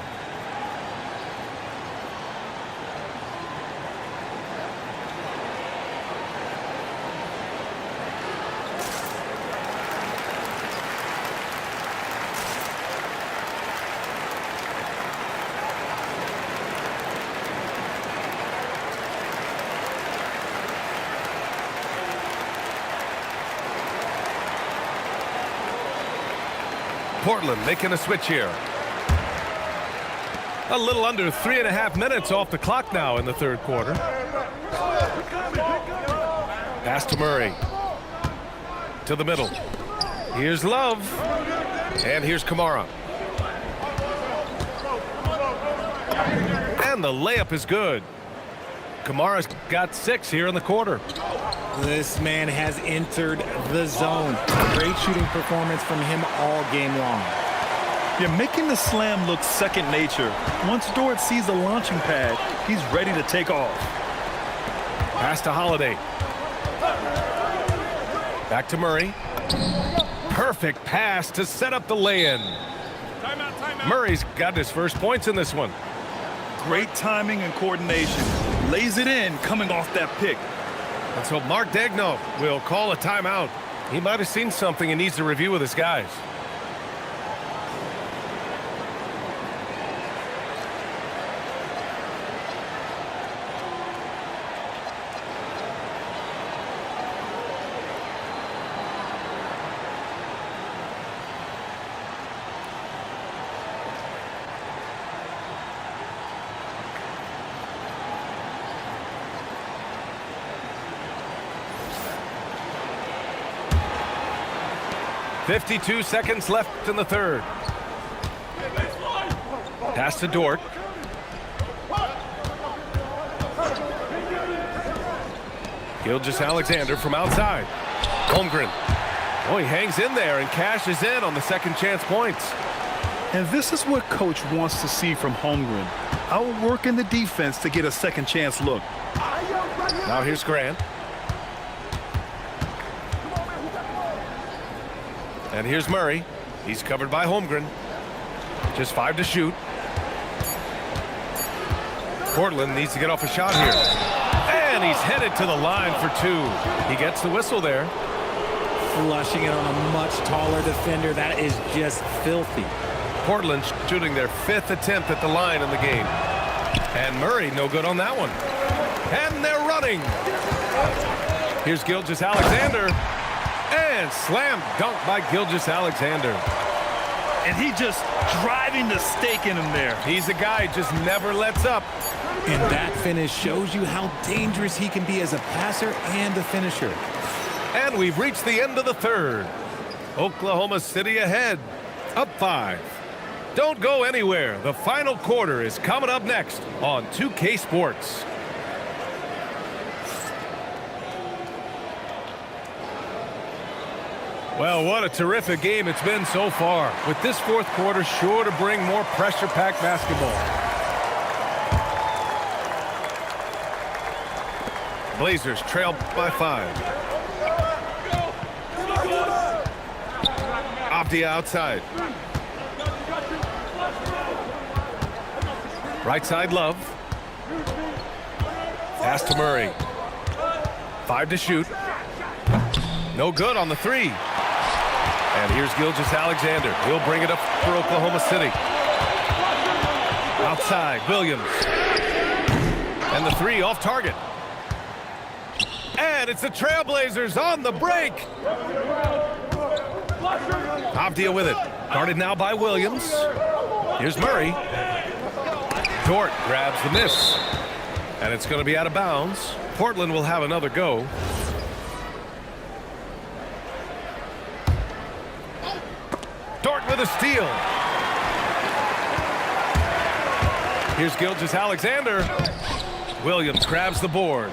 Portland making a switch here. A little under 3.5 minutes off the clock now in the third quarter. Pass to Murray. To the middle. Here's Love. And here's Kamara. And the layup is good. Kamara's got 6 here in the quarter. This man has entered the zone. Great shooting performance from him all game long. You're making the slam look second nature. Once Dort sees the launching pad, he's ready to take off. Pass to Holiday. Back to Murray. Perfect pass to set up the lay-in. Murray's got his first points in this one. Great timing and coordination. Lays it in coming off that pick. And so Mark Daigneault will call a timeout. He might have seen something he needs to review with his guys. 52 seconds left in the third. Pass to Dort. Gilgeous-Alexander from outside. Holmgren. Oh, he hangs in there and cashes in on the second chance points. And this is what coach wants to see from Holmgren. Outworking the defense to get a second chance look. Now here's Grant. And here's Murray. He's covered by Holmgren. Just 5 to shoot. Portland needs to get off a shot here. And he's headed to the line for 2. He gets the whistle there. Flushing it on a much taller defender. That is just filthy. Portland shooting their 5th attempt at the line in the game. And Murray no good on that one. And they're running. Here's Gilgeous-Alexander. And slam dunk by Gilgeous-Alexander. And he just driving the stake in him there. He's a guy who just never lets up. And that finish shows you how dangerous he can be as a passer and a finisher. And we've reached the end of the third. Oklahoma City ahead, up 5. Don't go anywhere. The final quarter is coming up next on 2K Sports. Well, what a terrific game it's been so far, with this fourth quarter sure to bring more pressure-packed basketball. Blazers trail by 5. Avdia outside. Right side, Love. Pass to Murray. 5 to shoot. No good on the 3. And here's Gilgeous-Alexander. He'll bring it up for Oklahoma City. Outside, Williams. And the 3 off target. And it's the Trailblazers on the break. Avdia with it. Guarded now by Williams. Here's Murray. Dort grabs the miss. And it's going to be out of bounds. Portland will have another go. Dort with a steal. Here's Gilgeous-Alexander. Williams grabs the board.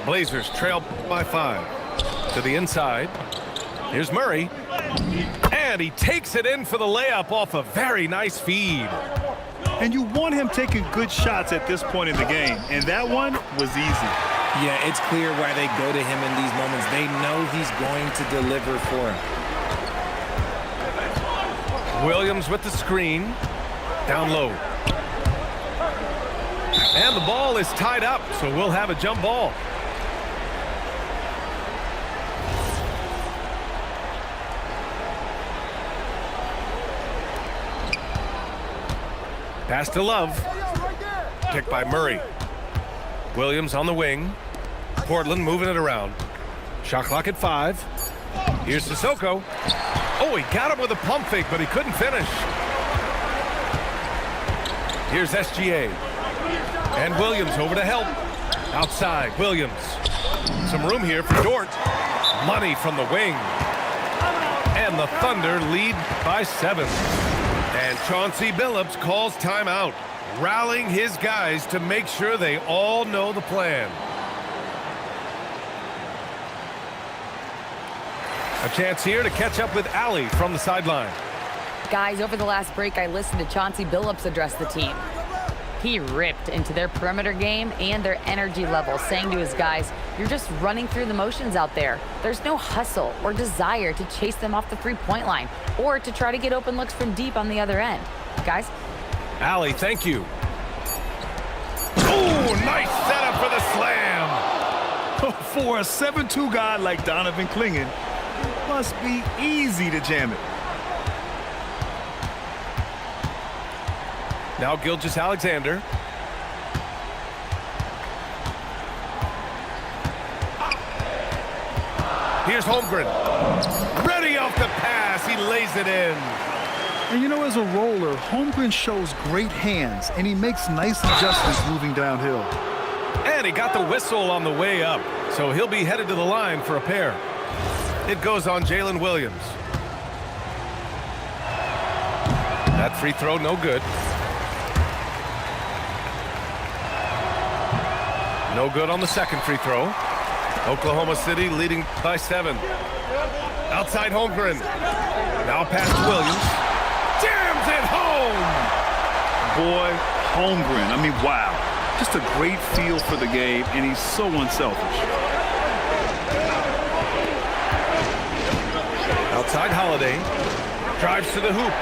Blazers trail by 5. To the inside. Here's Murray. And he takes it in for the layup off a very nice feed. And you want him taking good shots at this point in the game. And that one was easy. Yeah, it's clear why they go to him in these moments. They know he's going to deliver for him. Williams with the screen. Down low. And the ball is tied up, so we'll have a jump ball. Pass to Love. Picked by Murray. Williams on the wing. Portland moving it around. Shot clock at 5. Here's Sissoko. Oh, he got him with a pump fake, but he couldn't finish. Here's SGA. And Williams over to help. Outside, Williams. Some room here for Dort. Money from the wing. And the Thunder lead by 7. And Chauncey Billups calls timeout, rallying his guys to make sure they all know the plan. A chance here to catch up with Allie from the sideline. Guys, over the last break, I listened to Chauncey Billups address the team. He ripped into their perimeter game and their energy level, saying to his guys, you're just running through the motions out there. There's no hustle or desire to chase them off the three-point line or to try to get open looks from deep on the other end. Guys? Allie, thank you. Oh, nice setup for the slam. For a 7'2" guy like Donovan Clingan, it must be easy to jam it. Now Gilgeous-Alexander. Here's Holmgren. Ready off the pass. He lays it in. And you know, as a roller, Holmgren shows great hands, and he makes nice adjustments moving downhill. And he got the whistle on the way up, so he'll be headed to the line for a pair. It goes on Jalen Williams. That free throw, no good. No good on the second free throw. Oklahoma City leading by 7. Outside Holmgren. Now past Williams. Jams it home! Boy, Holmgren, I mean, wow. Just a great feel for the game, and he's so unselfish. Outside Holiday. Drives to the hoop.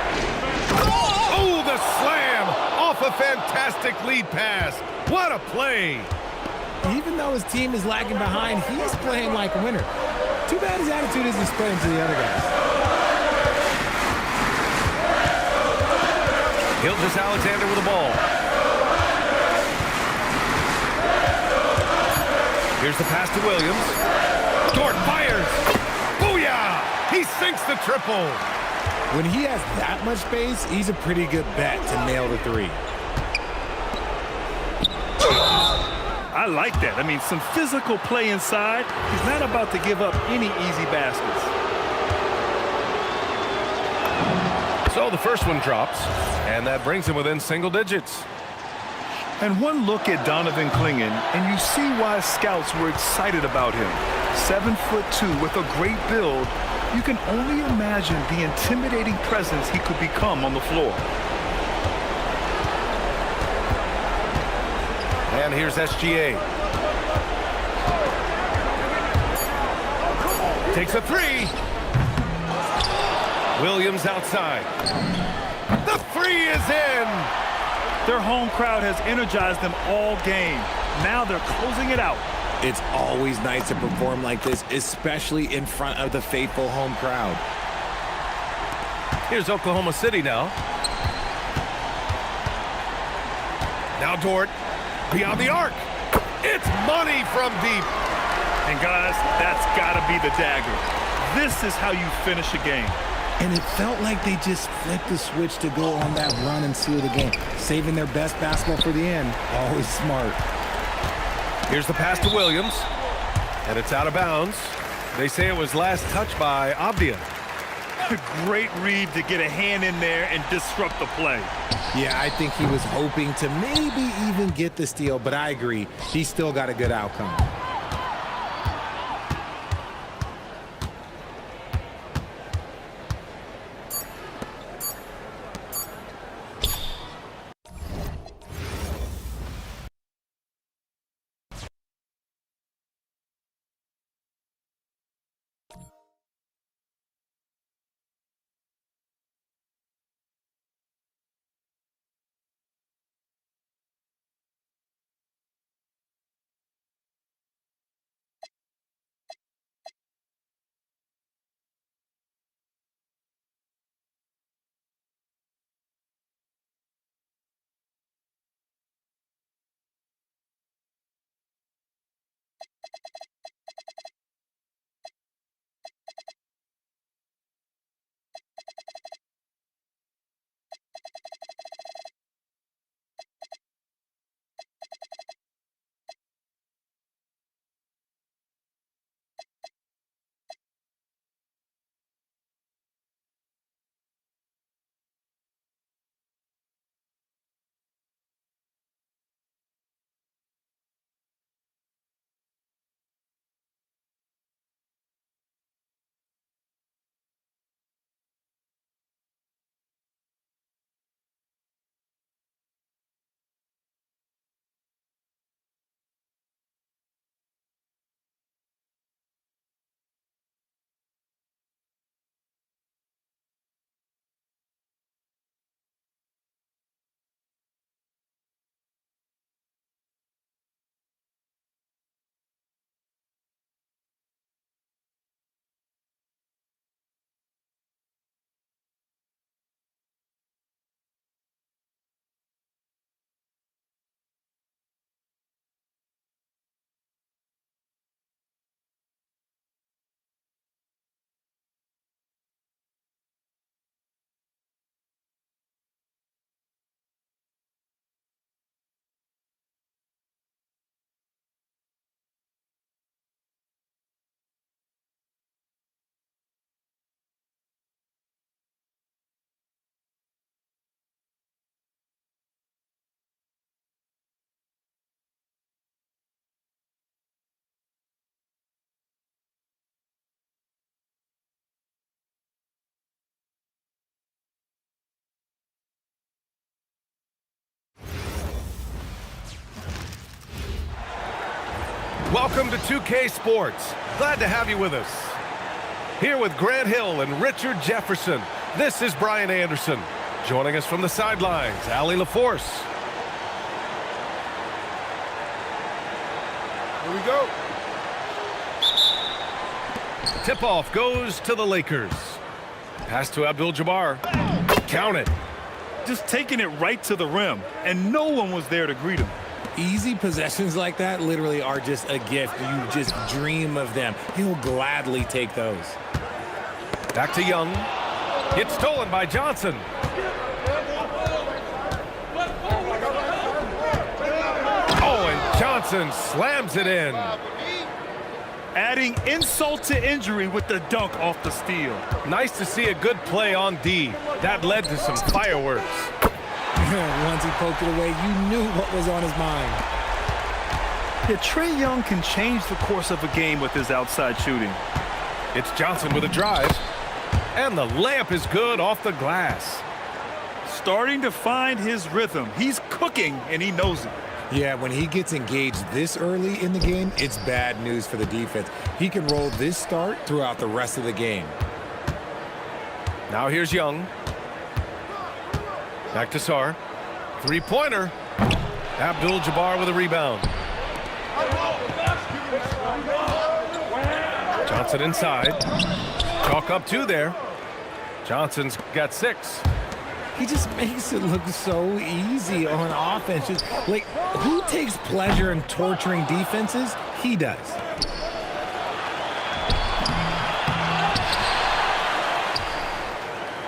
Oh, the slam! Off a fantastic lead pass. What a play! Even though his team is lagging behind, he is playing like a winner. Too bad his attitude isn't spreading to the other guys. Gilgeous Alexander with the ball. Here's the pass to Williams. Dort fires. Booyah! He sinks the triple. When he has that much space, he's a pretty good bet to nail the 3. I like that. I mean, some physical play inside. He's not about to give up any easy baskets. So the first one drops, and that brings him within single digits. And one look at Donovan Clingan, and you see why scouts were excited about him. 7'2" with a great build. You can only imagine the intimidating presence he could become on the floor. And here's SGA. Takes a 3. Williams outside. The 3 is in. Their home crowd has energized them all game. Now they're closing it out. It's always nice to perform like this, especially in front of the faithful home crowd. Here's Oklahoma City now. Now Dort. Beyond the arc. It's money from deep. And guys, that's got to be the dagger. This is how you finish a game. And it felt like they just flipped the switch to go on that run and seal the game. Saving their best basketball for the end. Always smart. Here's the pass to Williams. And it's out of bounds. They say it was last touched by Abdia. Great read to get a hand in there and disrupt the play. Yeah, I think he was hoping to maybe even get the steal, but I agree. He still got a good outcome. Welcome to 2K Sports. Glad to have you with us. Here with Grant Hill and Richard Jefferson, this is Brian Anderson. Joining us from the sidelines, Allie LaForce. Here we go. Tip-off goes to the Lakers. Pass to Abdul-Jabbar. Count it. Just taking it right to the rim, and no one was there to greet him. Easy possessions like that literally are just a gift. You just dream of them. He'll gladly take those. Back to Young. It's stolen by Johnson. Oh, and Johnson slams it in. Adding insult to injury with the dunk off the steal. Nice to see a good play on D. That led to some fireworks. Once he poked it away, you knew what was on his mind. Yeah, Trae Young can change the course of a game with his outside shooting. It's Johnson with a drive. And the layup is good off the glass. Starting to find his rhythm. He's cooking, and he knows it. Yeah, when he gets engaged this early in the game, it's bad news for the defense. He can roll this start throughout the rest of the game. Now here's Young. Back to Sarr. Three-pointer. Abdul-Jabbar with a rebound. Johnson inside. Chalk up 2 there. Johnson's got 6. He just makes it look so easy on offense. Just, like, who takes pleasure in torturing defenses? He does.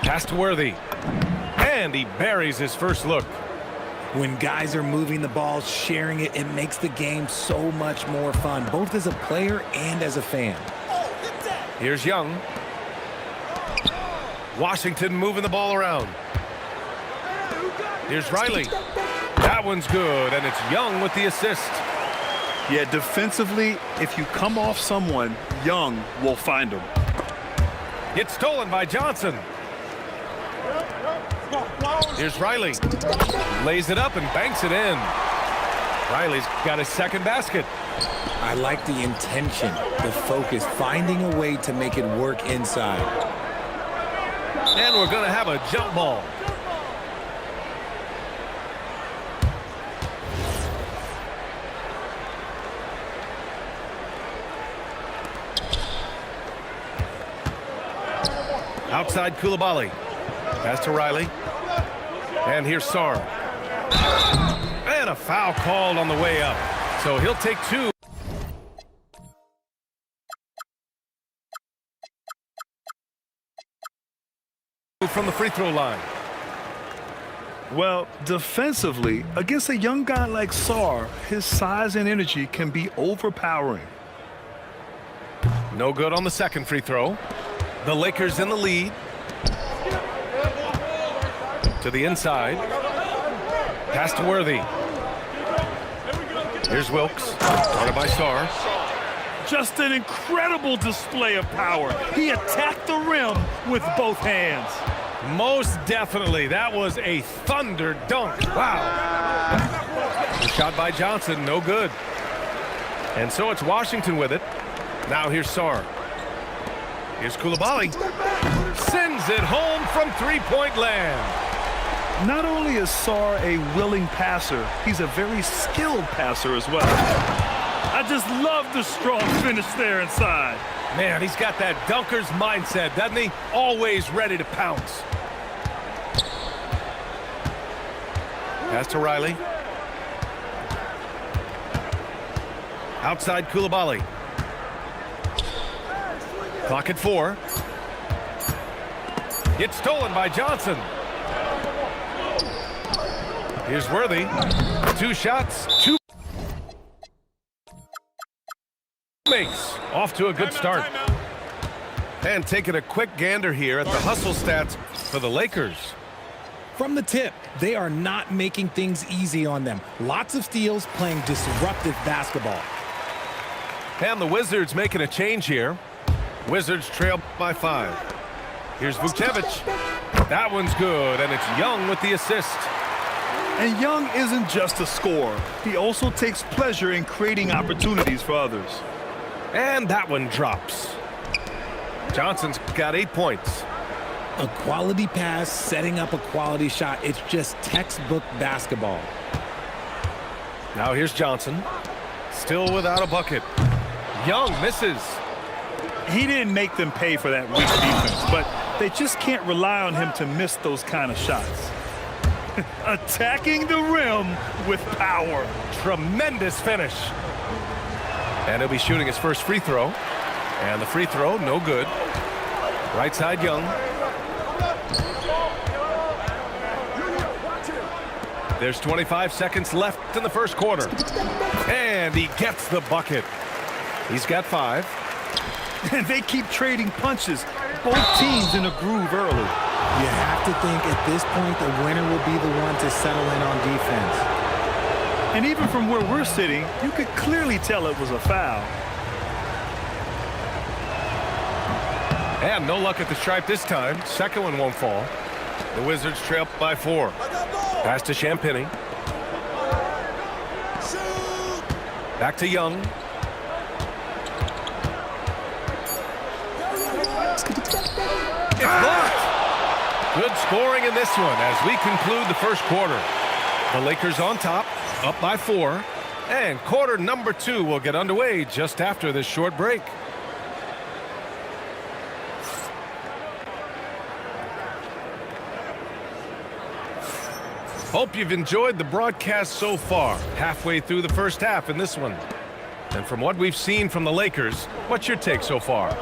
Pass to Worthy. And he buries his first look. When guys are moving the ball, sharing it, it makes the game so much more fun, both as a player and as a fan. Here's Young. Washington moving the ball around. Here's Riley. That one's good, and it's Young with the assist. Yeah, defensively, if you come off someone, Young will find him. It's stolen by Johnson. Here's Riley. Lays it up and banks it in. Riley's got his second basket. I like the intention, the focus, finding a way to make it work inside. And we're going to have a jump ball. Outside Koulibaly. Pass to Riley. And here's Sarr. And a foul called on the way up. So he'll take 2. From the free throw line. Well, defensively, against a young guy like Sarr, his size and energy can be overpowering. No good on the second free throw. The Lakers in the lead. To the inside. Pass to Worthy. Here's Wilkes. Guarded by Sarr. Just an incredible display of power. He attacked the rim with both hands. Most definitely. That was a thunder dunk. Wow. The shot by Johnson, no good. And so it's Washington with it. Now here's Sarr. Here's Koulibaly. Sends it home from three-point land. Not only is Sarr a willing passer, he's a very skilled passer as well. I just love the strong finish there inside. Man, he's got that dunker's mindset, doesn't he? Always ready to pounce. Pass to Riley. Outside Koulibaly. Clock at 4. It's stolen by Johnson. Here's Worthy. 2 shots, 2 makes. Off to a good start. And taking a quick gander here at the hustle stats for the Lakers. From the tip, they are not making things easy on them. Lots of steals, playing disruptive basketball. And the Wizards making a change here. Wizards trail by 5. Here's Vucevic. That one's good, and it's Young with the assist. And Young isn't just a scorer. He also takes pleasure in creating opportunities for others. And that one drops. Johnson's got 8 points. A quality pass, setting up a quality shot. It's just textbook basketball. Now here's Johnson. Still without a bucket. Young misses. He didn't make them pay for that weak defense, but they just can't rely on him to miss those kind of shots. Attacking the rim with power. Tremendous finish. And he'll be shooting his first free throw. And the free throw, no good. Right side, Young. There's 25 seconds left in the first quarter. And he gets the bucket. He's got 5. And they keep trading punches. Both teams in a groove early. You have to think at this point the winner will be the one to settle in on defense. And even from where we're sitting, you could clearly tell it was a foul. And no luck at the stripe this time. Second one won't fall. The Wizards trail by 4. Pass to Champagny. Back to Young. It's blocked. Good scoring in this one as we conclude the first quarter. The Lakers on top, up by 4. And quarter number 2 will get underway just after this short break. Hope you've enjoyed the broadcast so far. Halfway through the first half in this one. And from what we've seen from the Lakers, what's your take so far?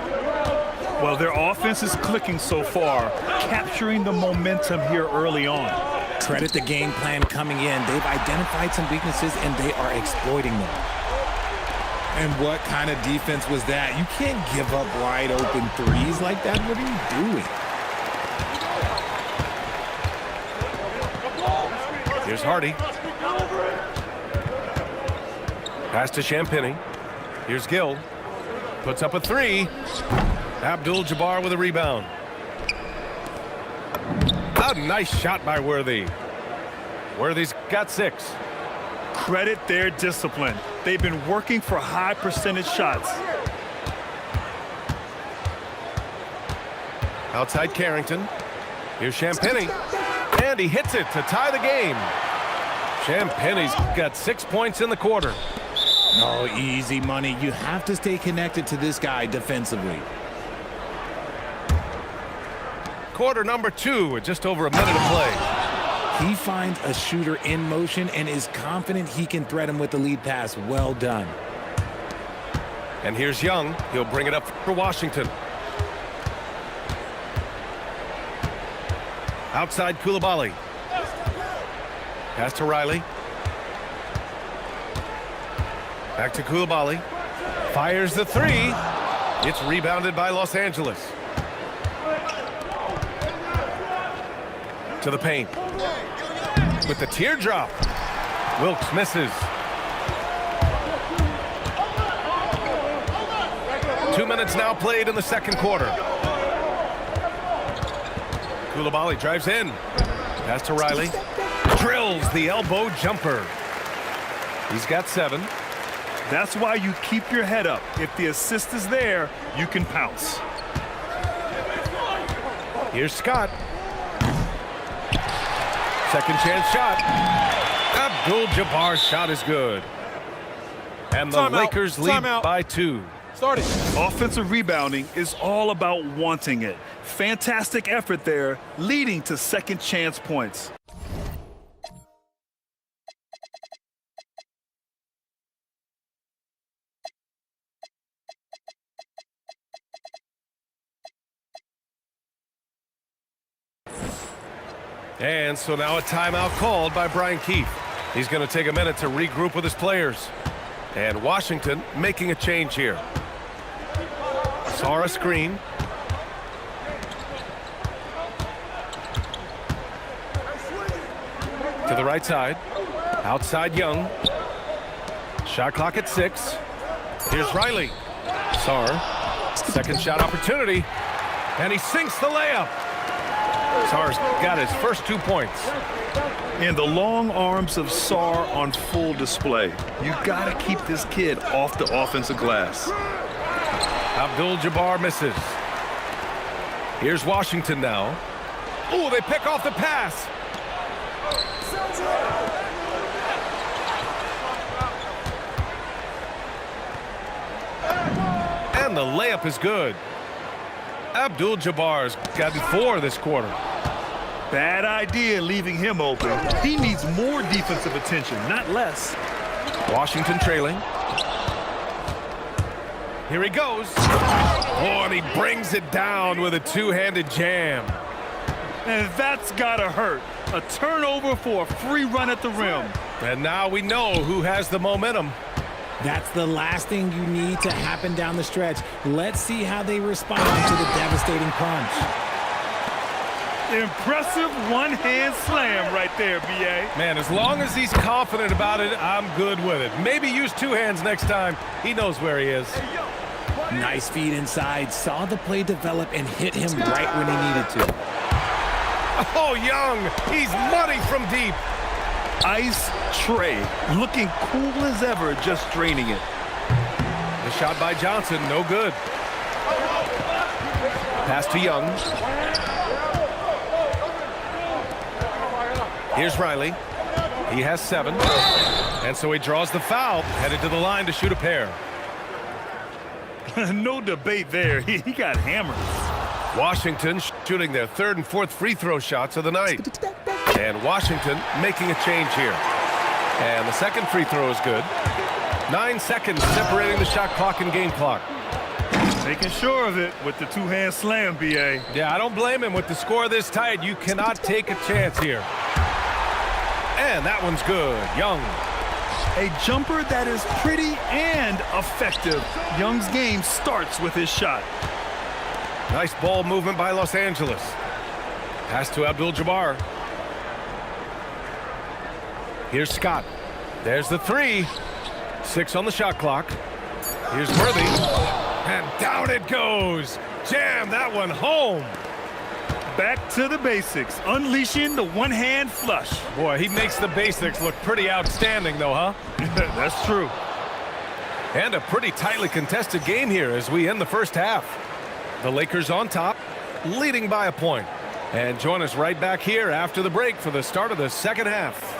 Well, their offense is clicking so far, capturing the momentum here early on. Credit the game plan coming in. They've identified some weaknesses, and they are exploiting them. And what kind of defense was that? You can't give up wide open threes like that. What are you doing? Here's Hardy. Pass to Champagny. Here's Gill. Puts up a 3. Abdul-Jabbar with a rebound. A nice shot by Worthy. Worthy's got 6. Credit their discipline. They've been working for high percentage shots. Outside Carrington. Here's Champagny. And he hits it to tie the game. Champagny's got 6 points in the quarter. Oh, easy money. You have to stay connected to this guy defensively. Quarter number 2 with just over a minute of play. He finds a shooter in motion and is confident he can threat him with the lead pass. Well done. And here's Young. He'll bring it up for Washington. Outside Coulibaly. Pass to Riley. Back to Coulibaly. Fires the 3. It's rebounded by Los Angeles. To the paint. With the teardrop. Wilkes misses. 2 minutes now played in the second quarter. Coulibaly drives in. Pass to Riley. Drills the elbow jumper. He's got 7. That's why you keep your head up. If the assist is there, you can pounce. Here's Scott. Second chance shot. Abdul-Jabbar's shot is good. And the Lakers lead by 2. Offensive rebounding is all about wanting it. Fantastic effort there, leading to second chance points. And so now a timeout called by Brian Keefe. He's going to take a minute to regroup with his players. And Washington making a change here. Saw a screen. To the right side. Outside Young. Shot clock at 6. Here's Riley. Sarr. Second shot opportunity. And he sinks the layup. Sarr's got his first 2 points. And the long arms of Sarr on full display. You got to keep this kid off the offensive glass. Abdul-Jabbar misses. Here's Washington now. Oh, they pick off the pass. And the layup is good. Abdul-Jabbar's gotten 4 this quarter. Bad idea leaving him open. He needs more defensive attention, not less. Washington trailing. Here he goes. Oh, and he brings it down with a two-handed jam. And that's gotta hurt. A turnover for a free run at the rim. And now we know who has the momentum. That's the last thing you need to happen down the stretch. Let's see how they respond to the devastating punch. Impressive one-hand slam right there, B.A. Man, as long as he's confident about it, I'm good with it. Maybe use 2 hands next time. He knows where he is. Nice feed inside. Saw the play develop and hit him right when he needed to. Oh, Young, he's money from deep. Ice tray, looking cool as ever, just draining it. The shot by Johnson, no good. Pass to Young. Here's Riley. He has 7. And so he draws the foul, headed to the line to shoot a pair. No debate there. He got hammered. Washington shooting their 3rd and 4th free throw shots of the night. And Washington making a change here. And the second free throw is good. 9 seconds separating the shot clock and game clock. Making sure of it with the 2-hand slam, B.A. Yeah, I don't blame him. With the score this tight, you cannot take a chance here. And that one's good. Young. A jumper that is pretty and effective. Young's game starts with his shot. Nice ball movement by Los Angeles. Pass to Abdul-Jabbar. Here's Scott. There's the 3. 6 on the shot clock. Here's Worthy. And down it goes. Jam that one home. Back to the basics. Unleashing the one-hand flush. Boy, he makes the basics look pretty outstanding, though, huh? That's true. And a pretty tightly contested game here as we end the first half. The Lakers on top, leading by a point. And join us right back here after the break for the start of the second half.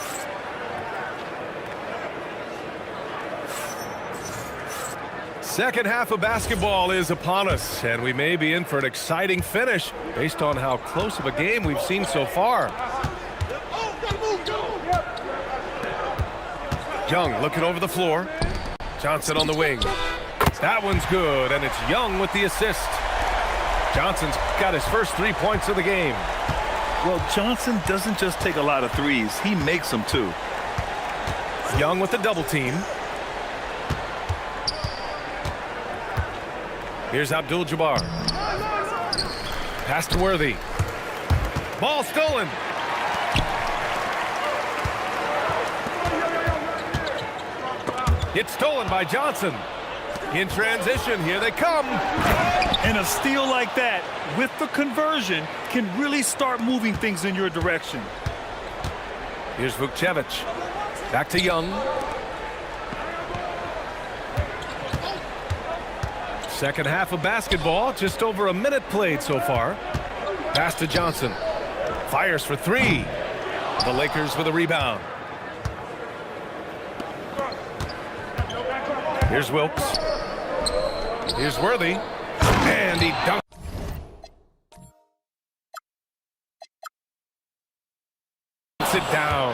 Second half of basketball is upon us, and we may be in for an exciting finish based on how close of a game we've seen so far. Young looking over the floor. Johnson on the wing. That one's good, and it's Young with the assist. Johnson's got his first 3 points of the game. Well, Johnson doesn't just take a lot of threes. He makes them, too. Young with the double team. Here's Abdul-Jabbar. Pass to Worthy. Ball stolen. It's stolen by Johnson. In transition, here they come. And a steal like that, with the conversion, can really start moving things in your direction. Here's Vukcevic. Back to Young. Second half of basketball, just over a minute played so far. Pass to Johnson. Fires for 3. The Lakers with a rebound. Here's Wilkes. Here's Worthy. And he dunks it down.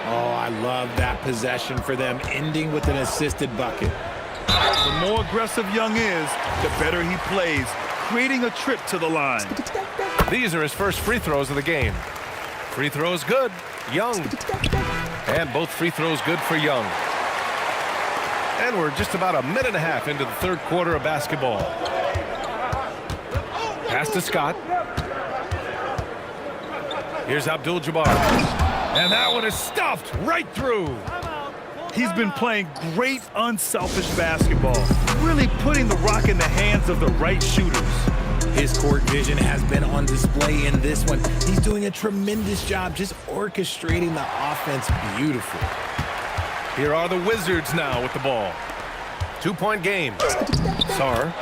Oh, I love that possession for them, ending with an assisted bucket. The more aggressive Young is, the better he plays, creating a trip to the line. These are his first free throws of the game. Free throws good. Young. And both free throws good for Young. And we're just about a minute and a half into the third quarter of basketball. Pass to Scott. Here's Abdul-Jabbar. And that one is stuffed right through. He's been playing great, unselfish basketball, really putting the rock in the hands of the right shooters. His court vision has been on display in this one. He's doing a tremendous job just orchestrating the offense beautifully. Here are the Wizards now with the ball. 2-point game. Sarr.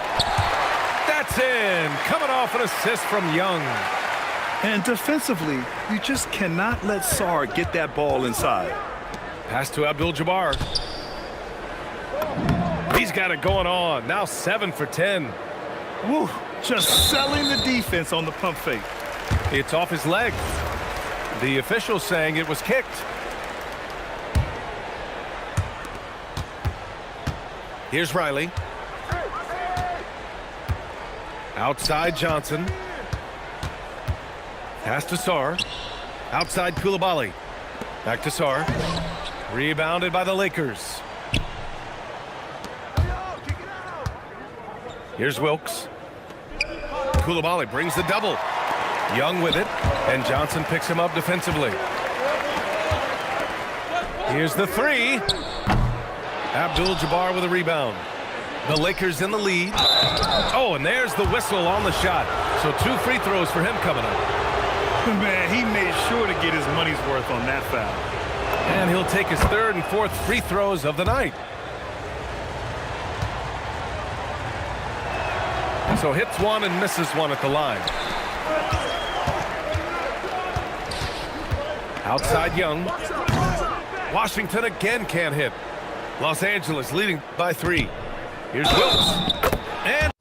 That's in. Coming off an assist from Young. And defensively, you just cannot let Sarr get that ball inside. Pass to Abdul-Jabbar. He's got it going on. Now 7 for 10. Woo, just selling the defense on the pump fake. It's off his leg. The official saying it was kicked. Here's Riley. Outside Johnson. Pass to Sarr. Outside Koulibaly. Back to Sarr. Rebounded by the Lakers. Here's Wilkes. Koulibaly brings the double. Young with it, and Johnson picks him up defensively. Here's the three. Abdul-Jabbar with a rebound. The Lakers in the lead. Oh, and there's the whistle on the shot. So 2 free throws for him coming up. Man, he made sure to get his money's worth on that foul. And he'll take his 3rd and 4th free throws of the night. So hits one and misses one at the line. Outside Young. Washington again can't hit. Los Angeles leading by 3. Here's Wilkes. And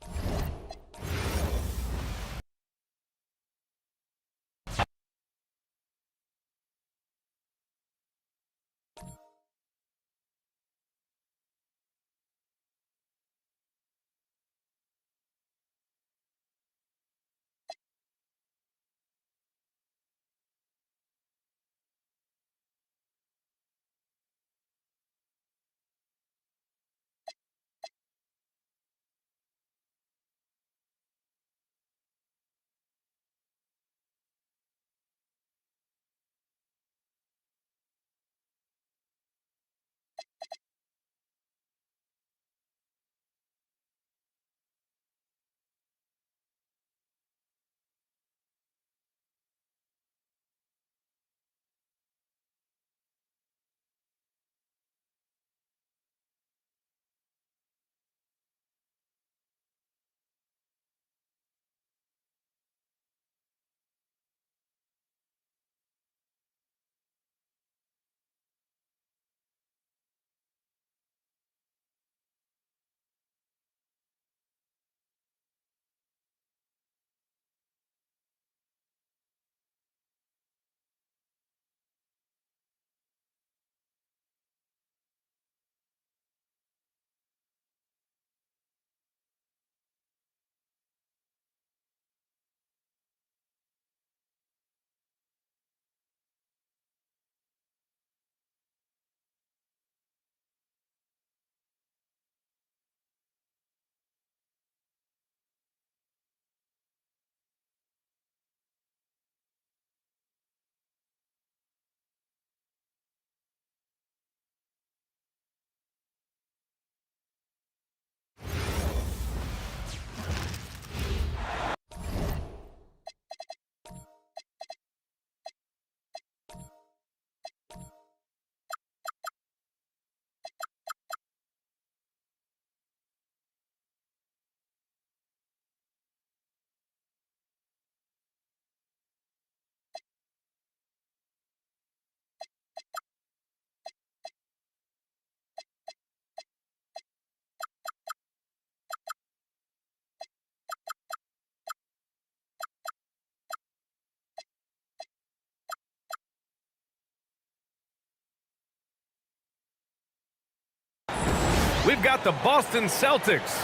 we've got the Boston Celtics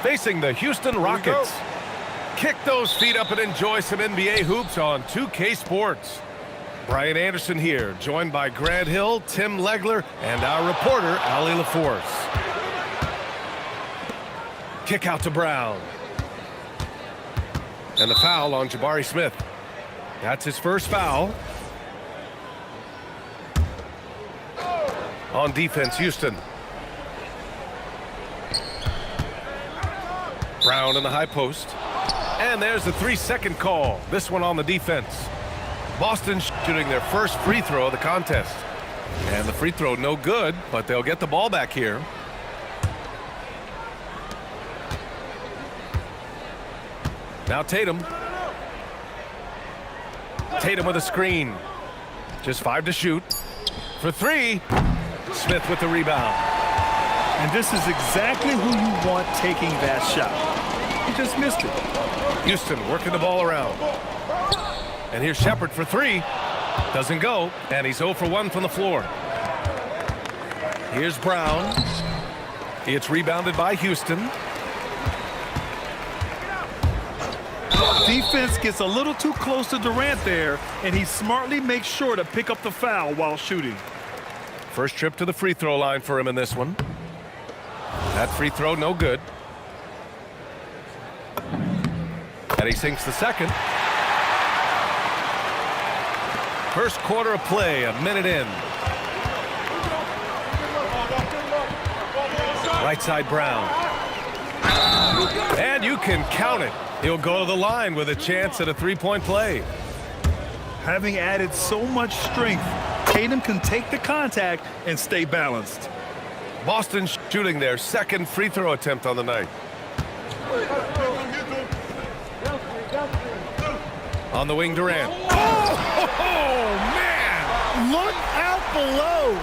facing the Houston Rockets. Kick those feet up and enjoy some NBA hoops on 2K Sports. Brian Anderson here, joined by Grant Hill, Tim Legler, and our reporter, Ali LaForce. Kick out to Brown. And the foul on Jabari Smith. That's his first foul. On defense, Houston. Brown in the high post. And there's the 3-second call. This one on the defense. Boston shooting their first free throw of the contest. And the free throw no good, but they'll get the ball back here. Now Tatum. Tatum with a screen. Just 5 to shoot. For 3. Smith with the rebound. And this is exactly who you want taking that shot. He just missed it. Houston working the ball around. And here's Shepard for 3. Doesn't go, and he's 0 for 1 from the floor. Here's Brown. It's rebounded by Houston. Defense gets a little too close to Durant there, and he smartly makes sure to pick up the foul while shooting. First trip to the free throw line for him in this one. That free throw no good. And he sinks the second. First quarter of play, a minute in. Right side Brown. And you can count it. He'll go to the line with a chance at a three-point play. Having added so much strength, Tatum can take the contact and stay balanced. Boston shooting their second free throw attempt on the night. On the wing, Durant. Oh, man! Look out below.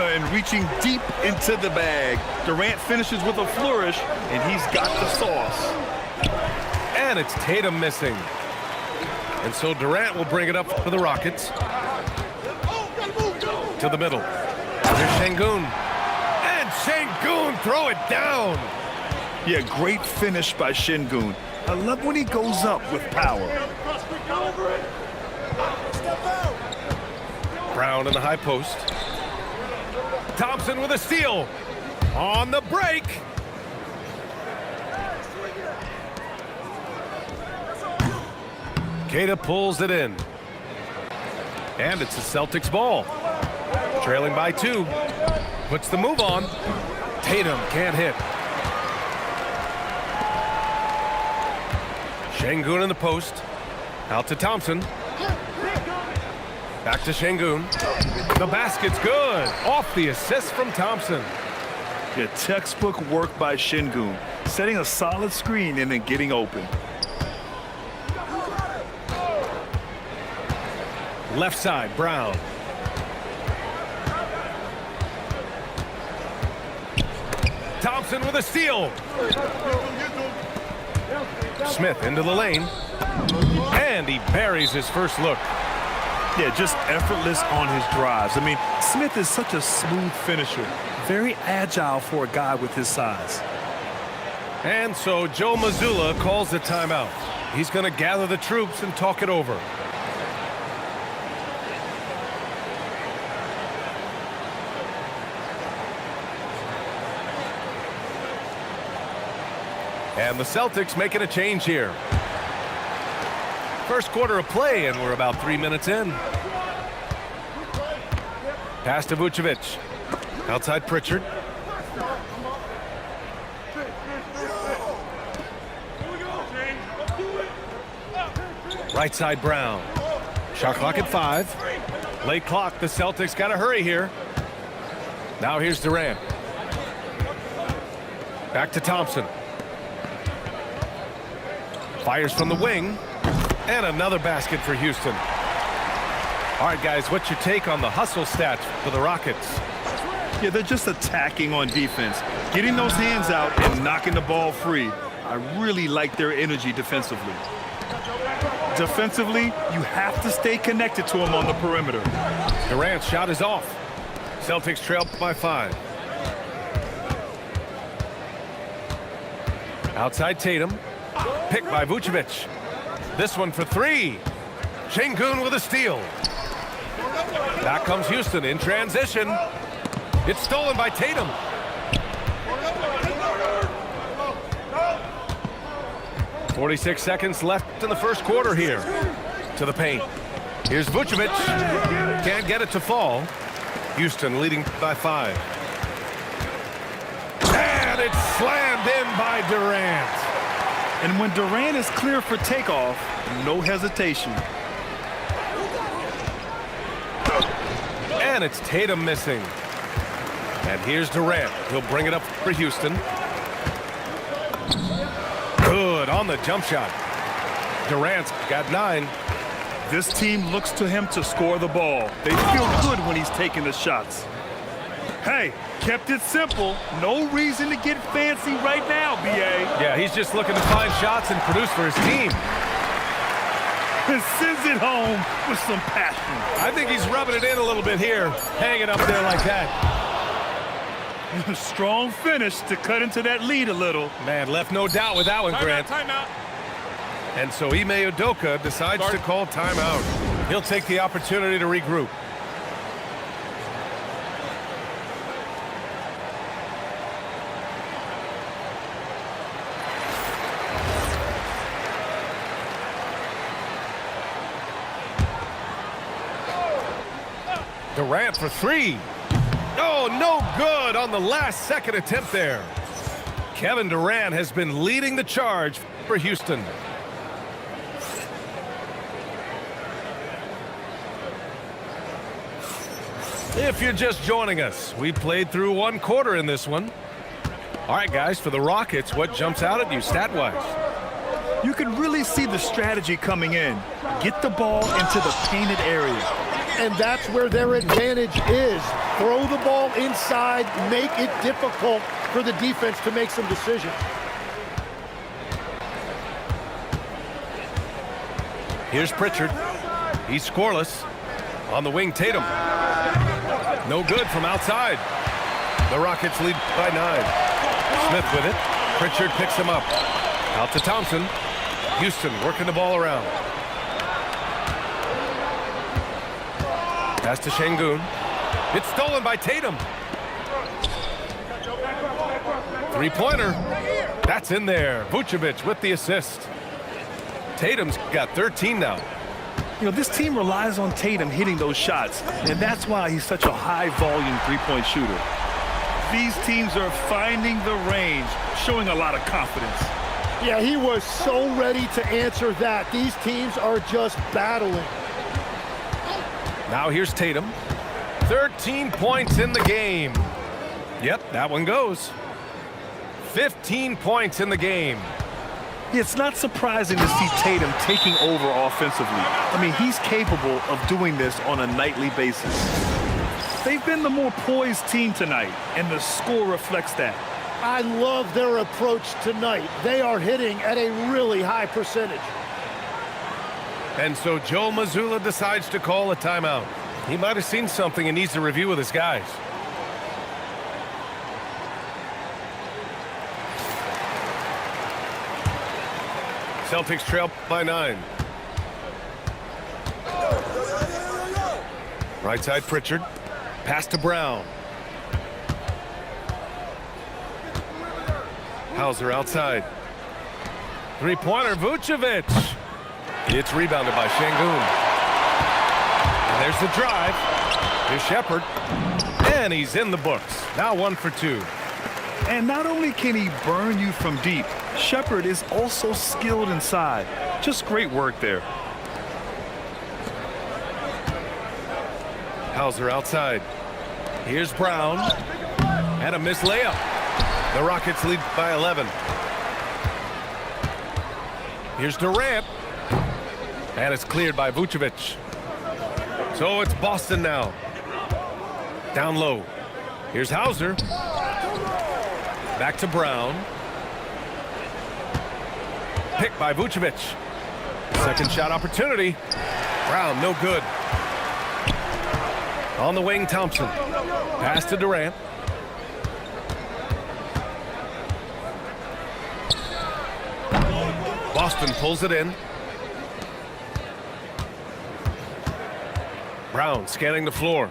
And reaching deep into the bag, Durant finishes with a flourish, and he's got the sauce. And it's Tatum missing. And so Durant will bring it up for the Rockets. To the middle. Here's Şengün. And Şengün throw it down. Yeah, great finish by Şengün. I love when he goes up with power. Brown in the high post. Thompson with a steal. On the break. Queta pulls it in. And it's the Celtics ball. Trailing by 2. Puts the move on. Tatum can't hit. Şengün in the post. Out to Thompson. Back to Şengün. The basket's good. Off the assist from Thompson. Yeah, textbook work by Şengün. Setting a solid screen and then getting open. Left side, Brown. Thompson with a steal. Smith into the lane. And he buries his first look. Yeah, just effortless on his drives. I mean, Smith is such a smooth finisher. Very agile for a guy with his size. And so Joe Mazzulla calls the timeout. He's going to gather the troops and talk it over. And the Celtics making a change here. First quarter of play, and we're about 3 minutes in. Pass to Vucevic. Outside Pritchard. Right side Brown. Shot clock at 5. Late clock. The Celtics got to hurry here. Now here's Durant. Back to Thompson. Fires from the wing. And another basket for Houston. All right, guys, what's your take on the hustle stats for the Rockets? Yeah, they're just attacking on defense. Getting those hands out and knocking the ball free. I really like their energy defensively. Defensively, you have to stay connected to him on the perimeter. Durant's shot is off. Celtics trail by 5. Outside Tatum. Picked by Vucevic. This one for 3. Şengün with a steal. Back comes Houston in transition. It's stolen by Tatum. .46 seconds left in the first quarter here. To the paint. Here's Vucevic. Can't get it to fall. Houston leading by 5. And it's slammed in by Durant. And when Durant is clear for takeoff, no hesitation. And it's Tatum missing. And here's Durant. He'll bring it up for Houston. Good on the jump shot. Durant's got 9. This team looks to him to score the ball. They feel good when he's taking the shots. Hey, kept it simple. No reason to get fancy right now, B.A. Yeah, he's just looking to find shots and produce for his team. And sends it home with some passion. I think he's rubbing it in a little bit here, hanging up there like that. Strong finish to cut into that lead a little. Man, left no doubt with that one, Grant. Timeout. And so Ime Udoka decides to call timeout. He'll take the opportunity to regroup. Durant for 3. Oh, no good on the last second attempt there. Kevin Durant has been leading the charge for Houston. If you're just joining us, we played through 1 quarter in this one. All right, guys, for the Rockets, what jumps out at you stat-wise? You can really see the strategy coming in. Get the ball into the painted area. And that's where their advantage is. Throw the ball inside, make it difficult for the defense to make some decisions. Here's Pritchard. He's scoreless. On the wing, Tatum. No good from outside. The Rockets lead by 9. Smith with it. Pritchard picks him up. Out to Thompson. Houston working the ball around. Pass to Şengün. It's stolen by Tatum. 3-pointer. That's in there. Vucevic with the assist. Tatum's got 13 now. You know, this team relies on Tatum hitting those shots, and that's why he's such a high-volume three-point shooter. These teams are finding the range, showing a lot of confidence. Yeah, he was so ready to answer that. These teams are just battling. Now here's Tatum. 13 points in the game. Yep, that one goes. 15 points in the game. It's not surprising to see Tatum taking over offensively. I mean, he's capable of doing this on a nightly basis. They've been the more poised team tonight, and the score reflects that. I love their approach tonight. They are hitting at a really high percentage. And so Joe Mazzulla decides to call a timeout. He might have seen something and needs to review with his guys. Celtics trail by 9. Right side Pritchard. Pass to Brown. Hauser outside. 3-pointer Vucevic. It's rebounded by Şengün. And there's the drive. Here's Shepherd. And he's in the books. Now 1 for 2. And not only can he burn you from deep, Shepherd is also skilled inside. Just great work there. Hauser outside. Here's Brown. And a missed layup. The Rockets lead by 11. Here's Durant. And it's cleared by Vucevic. So it's Boston now. Down low. Here's Hauser. Back to Brown. Picked by Vucevic. Second shot opportunity. Brown, no good. On the wing, Thompson. Pass to Durant. Boston pulls it in. Brown scanning the floor.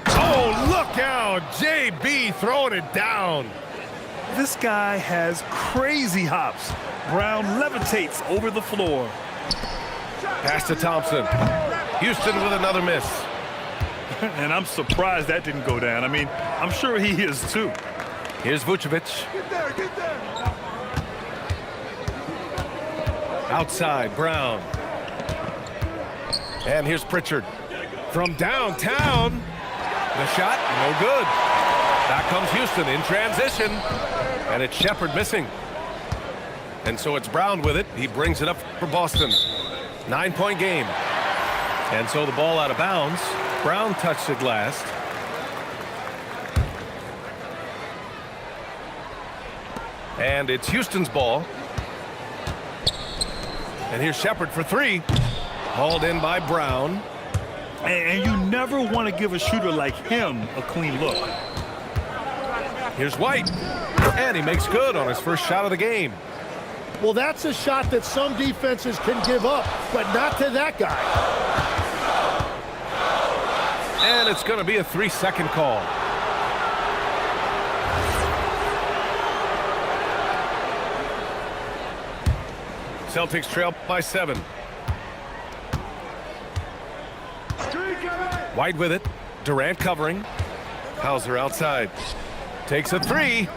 Oh, look out! JB throwing it down. This guy has crazy hops. Brown levitates over the floor. Pass to Thompson. Houston with another miss. And I'm surprised that didn't go down. I mean, I'm sure he is too. Here's Vucevic. Outside, Brown. And here's Pritchard. From downtown. The shot, no good. Back comes Houston in transition. And it's Shepard missing. And so it's Brown with it. He brings it up for Boston. 9-point game. And so the ball out of bounds. Brown touched it last. And it's Houston's ball. And here's Shepard for three. Hauled in by Brown. And you never want to give a shooter like him a clean look. Here's White. And he makes good on his first shot of the game. Well, that's a shot that some defenses can give up, but not to that guy. And it's going to be a 3-second call. Celtics trail by 7. White with it. Durant covering. Hauser outside. Takes a three.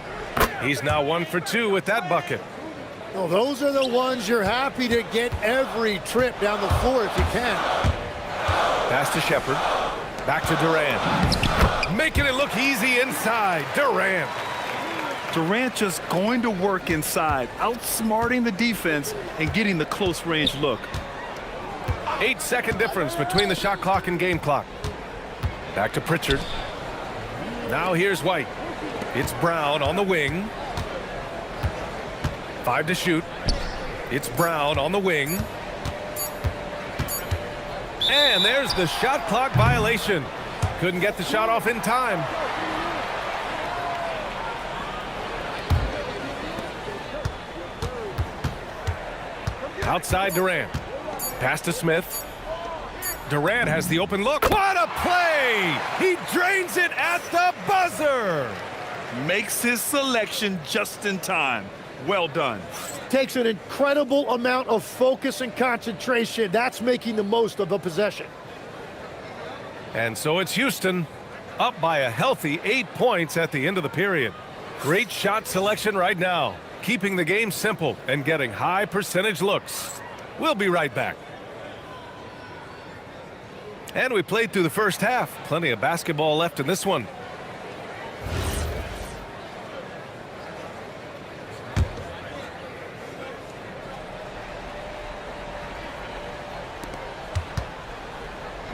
He's now 1 for 2 with that bucket. Well, those are the ones you're happy to get every trip down the floor if you can. Pass to Shepard. Back to Durant. Making it look easy inside. Durant. Durant just going to work inside, outsmarting the defense and getting the close range look. 8-second difference between the shot clock and game clock. Back to Pritchard. Now here's White. It's Brown on the wing. 5 to shoot. It's Brown on the wing. And there's the shot clock violation. Couldn't get the shot off in time. Outside Durant. Pass to Smith. Durant has the open look. What a play! He drains it at the buzzer. Makes his selection just in time. Well done. Takes an incredible amount of focus and concentration. That's making the most of a possession. And so it's Houston up by a healthy 8 points at the end of the period. Great shot selection right now, keeping the game simple and getting high percentage looks. We'll be right back. And we played through the first half. Plenty of basketball left in this one.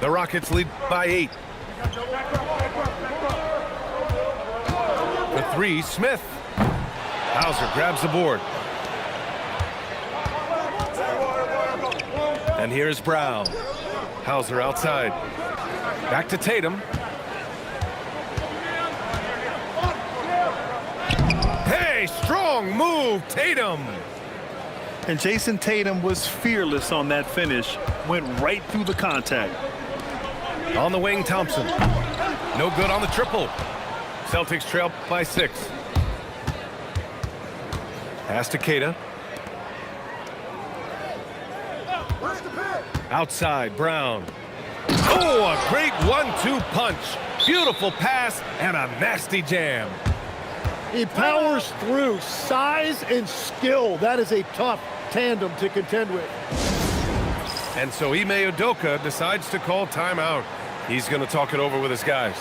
The Rockets lead by 8. The three, Smith. Hauser grabs the board. And here's Brown. Hauser outside. Back to Tatum. Hey, strong move, Tatum. And Jason Tatum was fearless on that finish. Went right through the contact. On the wing, Thompson. No good on the triple. Celtics trail by 6. Pass to Keita. Outside, Brown. Oh, a great 1-2 punch. Beautiful pass and a nasty jam. He powers through. Size and skill. That is a tough tandem to contend with. And so Ime Udoka decides to call timeout. He's going to talk it over with his guys.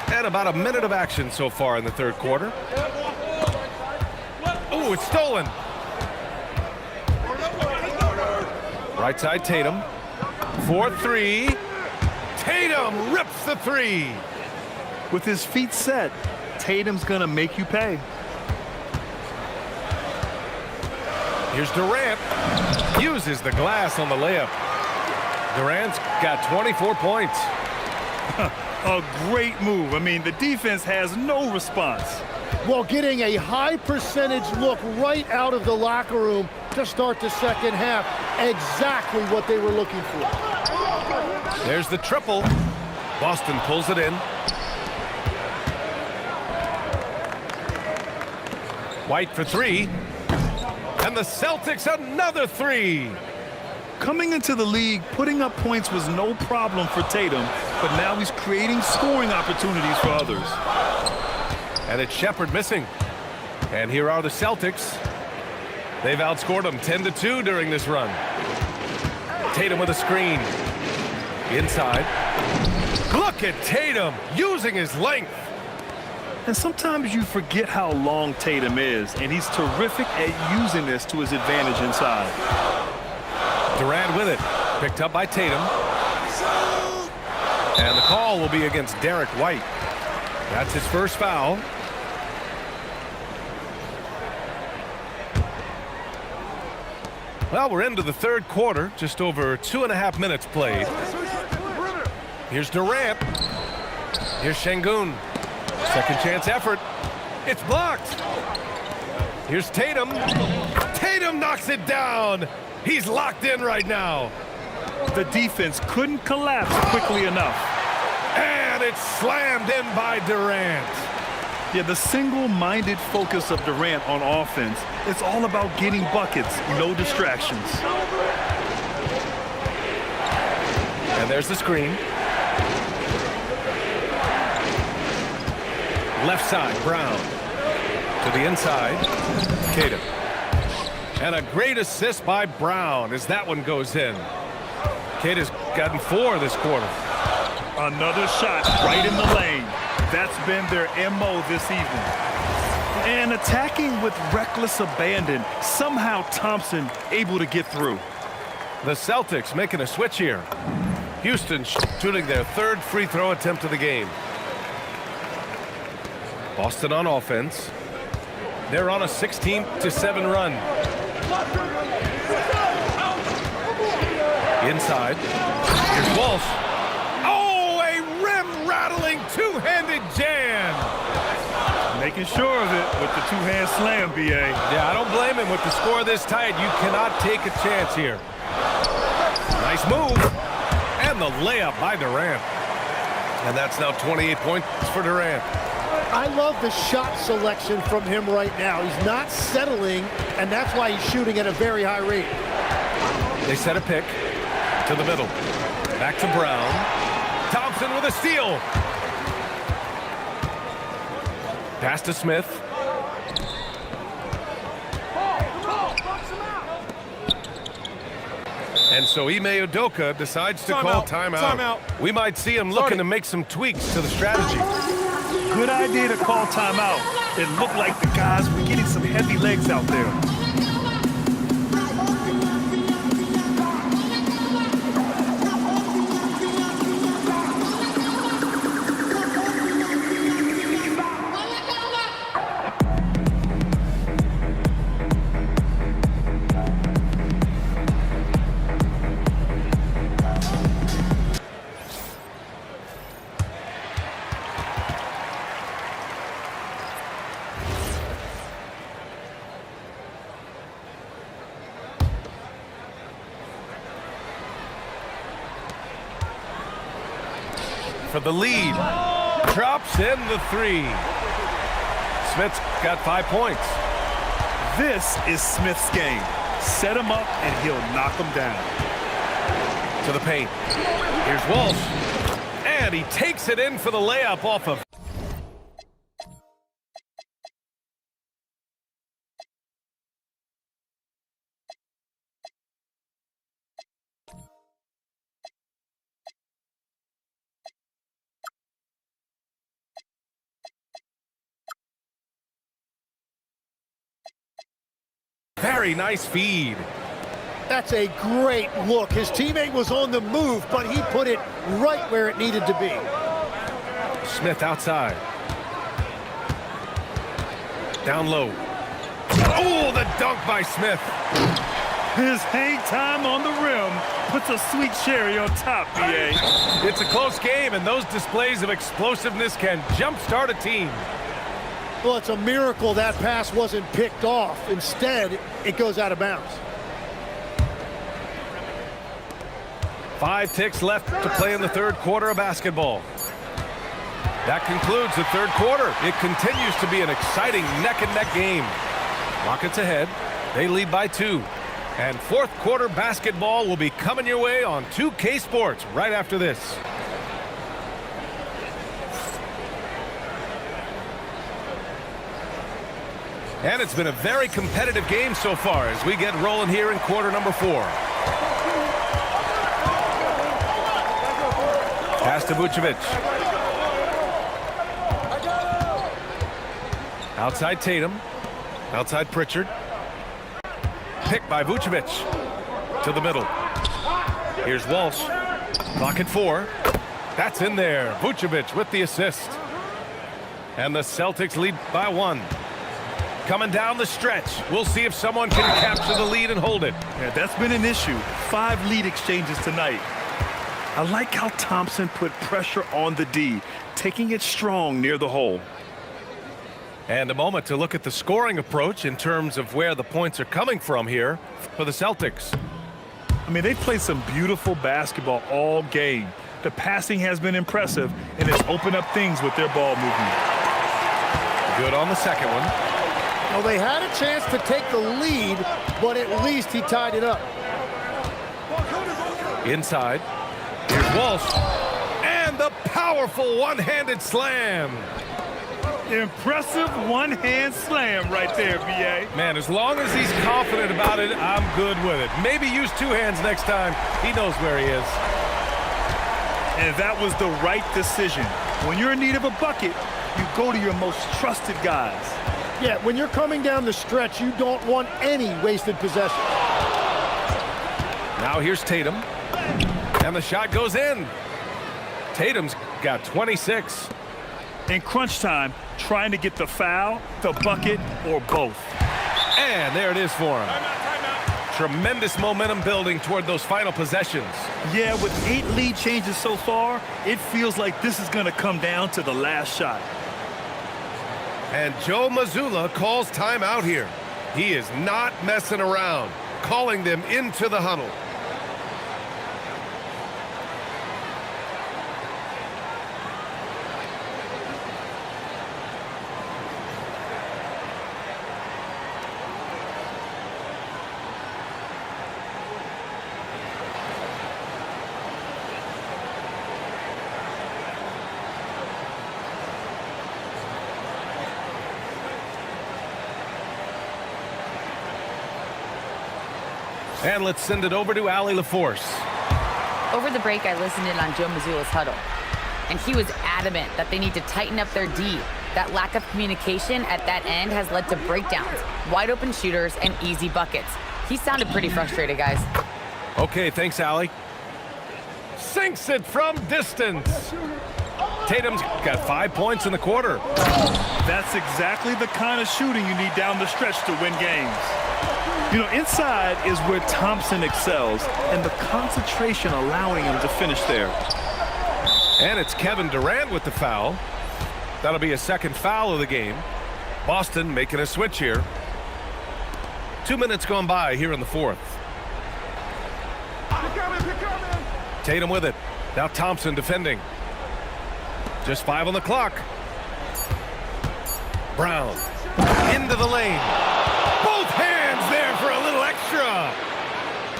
And about a minute of action so far in the third quarter. Oh, it's stolen. Right side, Tatum. 4-3. Tatum rips the three. With his feet set, Tatum's going to make you pay. Here's Durant. Uses the glass on the layup. Durant's got 24 points. A great move. I mean, the defense has no response. Well, getting a high percentage look right out of the locker room to start the second half. Exactly what they were looking for. There's the triple. Boston pulls it in. White for three. And the Celtics another three. Coming into the league, putting up points was no problem for Tatum, but now he's creating scoring opportunities for others. And it's Shepherd missing. And here are the Celtics. They've outscored them 10-2 during this run. Tatum with a screen. Inside. Look at Tatum using his length. And sometimes you forget how long Tatum is, and he's terrific at using this to his advantage inside. Durant with it. Picked up by Tatum. And the call will be against Derek White. That's his first foul. Well, we're into the third quarter. Just over 2.5 minutes played. Here's Durant. Here's Şengün. Second chance effort. It's blocked. Here's Tatum. Tatum knocks it down. He's locked in right now. The defense couldn't collapse quickly enough. And it's slammed in by Durant. Yeah, the single-minded focus of Durant on offense, it's all about getting buckets, no distractions. And there's the screen. Left side, Brown. To the inside, Tatum. And a great assist by Brown as that one goes in. Tatum's gotten 4 this quarter. Another shot right in the lane. That's been their MO this evening. And attacking with reckless abandon. Somehow Thompson able to get through. The Celtics making a switch here. Houston shooting their third free throw attempt of the game. Boston on offense. They're on a 16-7 run. Inside. Here's Walsh. Oh, a rim-rattling two-handed jam. Making sure of it with the two-hand slam, B.A. Yeah, I don't blame him. With the score this tight, you cannot take a chance here. Nice move. And the layup by Durant. And that's now 28 points for Durant. I love the shot selection from him right now. He's not settling, and that's why he's shooting at a very high rate. They set a pick to the middle. Back to Brown. Thompson with a steal. Pass to Smith. And so Ime Udoka decides to call timeout. We might see him looking to make some tweaks to the strategy. Good idea to call timeout. It looked like the guys were getting some heavy legs out there. For the lead. Drops in the 3. Smith's got 5 points. This is Smith's game. Set him up and he'll knock him down. To the paint. Here's Walsh. And he takes it in for the layup off of. Very nice feed. That's a great look. His teammate was on the move, but he put it right where it needed to be. Smith outside. Down low. Oh, the dunk by Smith. His hang time on the rim puts a sweet cherry on top, B.A. It's a close game, and those displays of explosiveness can jumpstart a team. Well, it's a miracle that pass wasn't picked off. Instead, it goes out of bounds. 5 ticks left to play in the third quarter of basketball. That concludes the third quarter. It continues to be an exciting neck-and-neck game. Rockets ahead. They lead by 2. And fourth quarter basketball will be coming your way on 2K Sports right after this. And it's been a very competitive game so far as we get rolling here in quarter number 4. Pass to Vucevic. Outside Tatum. Outside Pritchard. Picked by Vucevic. To the middle. Here's Walsh. Clock at 4. That's in there. Vucevic with the assist. And the Celtics lead by 1. Coming down the stretch. We'll see if someone can capture the lead and hold it. Yeah, that's been an issue. 5 lead exchanges tonight. I like how Thompson put pressure on the D, taking it strong near the hole. And a moment to look at the scoring approach in terms of where the points are coming from here for the Celtics. I mean, they've played some beautiful basketball all game. The passing has been impressive, and it's opened up things with their ball movement. Good on the second one. Well, they had a chance to take the lead, but at least he tied it up. Inside. Here's Walsh. And the powerful one-handed slam. Impressive one-hand slam right there, B.A. Man, as long as he's confident about it, I'm good with it. Maybe use 2 hands next time. He knows where he is. And that was the right decision. When you're in need of a bucket, you go to your most trusted guys. Yeah, when you're coming down the stretch, you don't want any wasted possession. Now here's Tatum. And the shot goes in. Tatum's got 26. In crunch time, trying to get the foul, the bucket, or both. And there it is for him. Tremendous momentum building toward those final possessions. Yeah, with 8 lead changes so far, it feels like this is going to come down to the last shot. And Joe Mazzulla calls timeout here. He is not messing around, calling them into the huddle. And let's send it over to Allie LaForce. Over the break, I listened in on Joe Mazzulla's huddle, and he was adamant that they need to tighten up their D. That lack of communication at that end has led to breakdowns, wide open shooters, and easy buckets. He sounded pretty frustrated, guys. Okay, thanks, Allie. Sinks it from distance. Tatum's got 5 points in the quarter. That's exactly the kind of shooting you need down the stretch to win games. You know, inside is where Thompson excels, and the concentration allowing him to finish there. And it's Kevin Durant with the foul. That'll be a second foul of the game. Boston making a switch here. 2 minutes gone by here in the fourth. Tatum with it. Now Thompson defending. Just 5 on the clock. Brown into the lane. Both hands there for a little extra.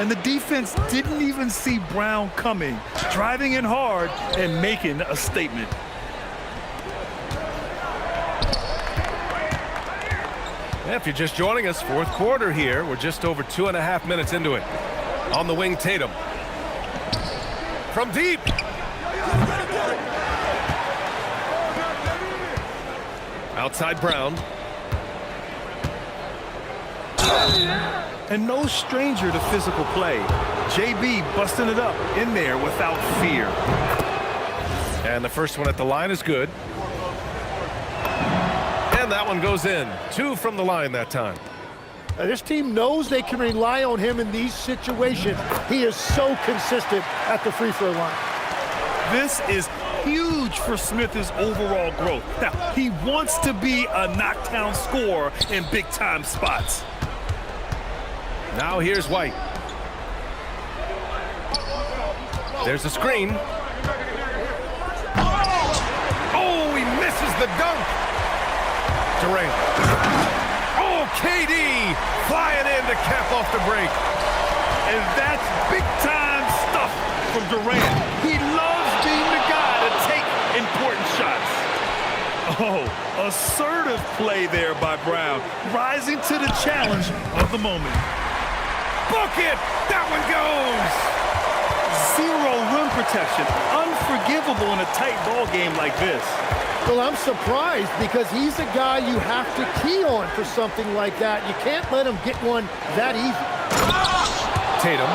And the defense didn't even see Brown coming, driving in hard and making a statement. If you're just joining us, fourth quarter here. We're just over 2.5 minutes into it. On the wing, Tatum. From deep. Outside Brown. And no stranger to physical play. JB busting it up in there without fear. And the first one at the line is good. And that one goes in. 2 from the line that time. This team knows they can rely on him in these situations. He is so consistent at the free throw line. This is huge for Smith's overall growth. Now, he wants to be a knockdown scorer in big-time spots. Now here's White. There's a screen. Oh, he misses the dunk. Durant. Oh, KD flying in to cap off the break. And that's big-time stuff from Durant. He loves being the guy to take important shots. Oh, assertive play there by Brown, rising to the challenge of the moment. Book it! That one goes! Zero rim protection. Unforgivable in a tight ball game like this. Well, I'm surprised because he's a guy you have to key on for something like that. You can't let him get one that easy. Tatum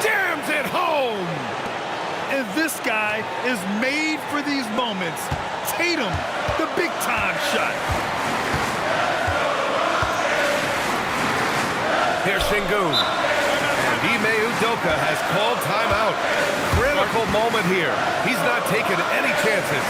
jams it home! And this guy is made for these moments. Tatum, the big-time shot. Here's Şengün. And Ime Udoka has called timeout. Critical moment here. He's not taking any chances.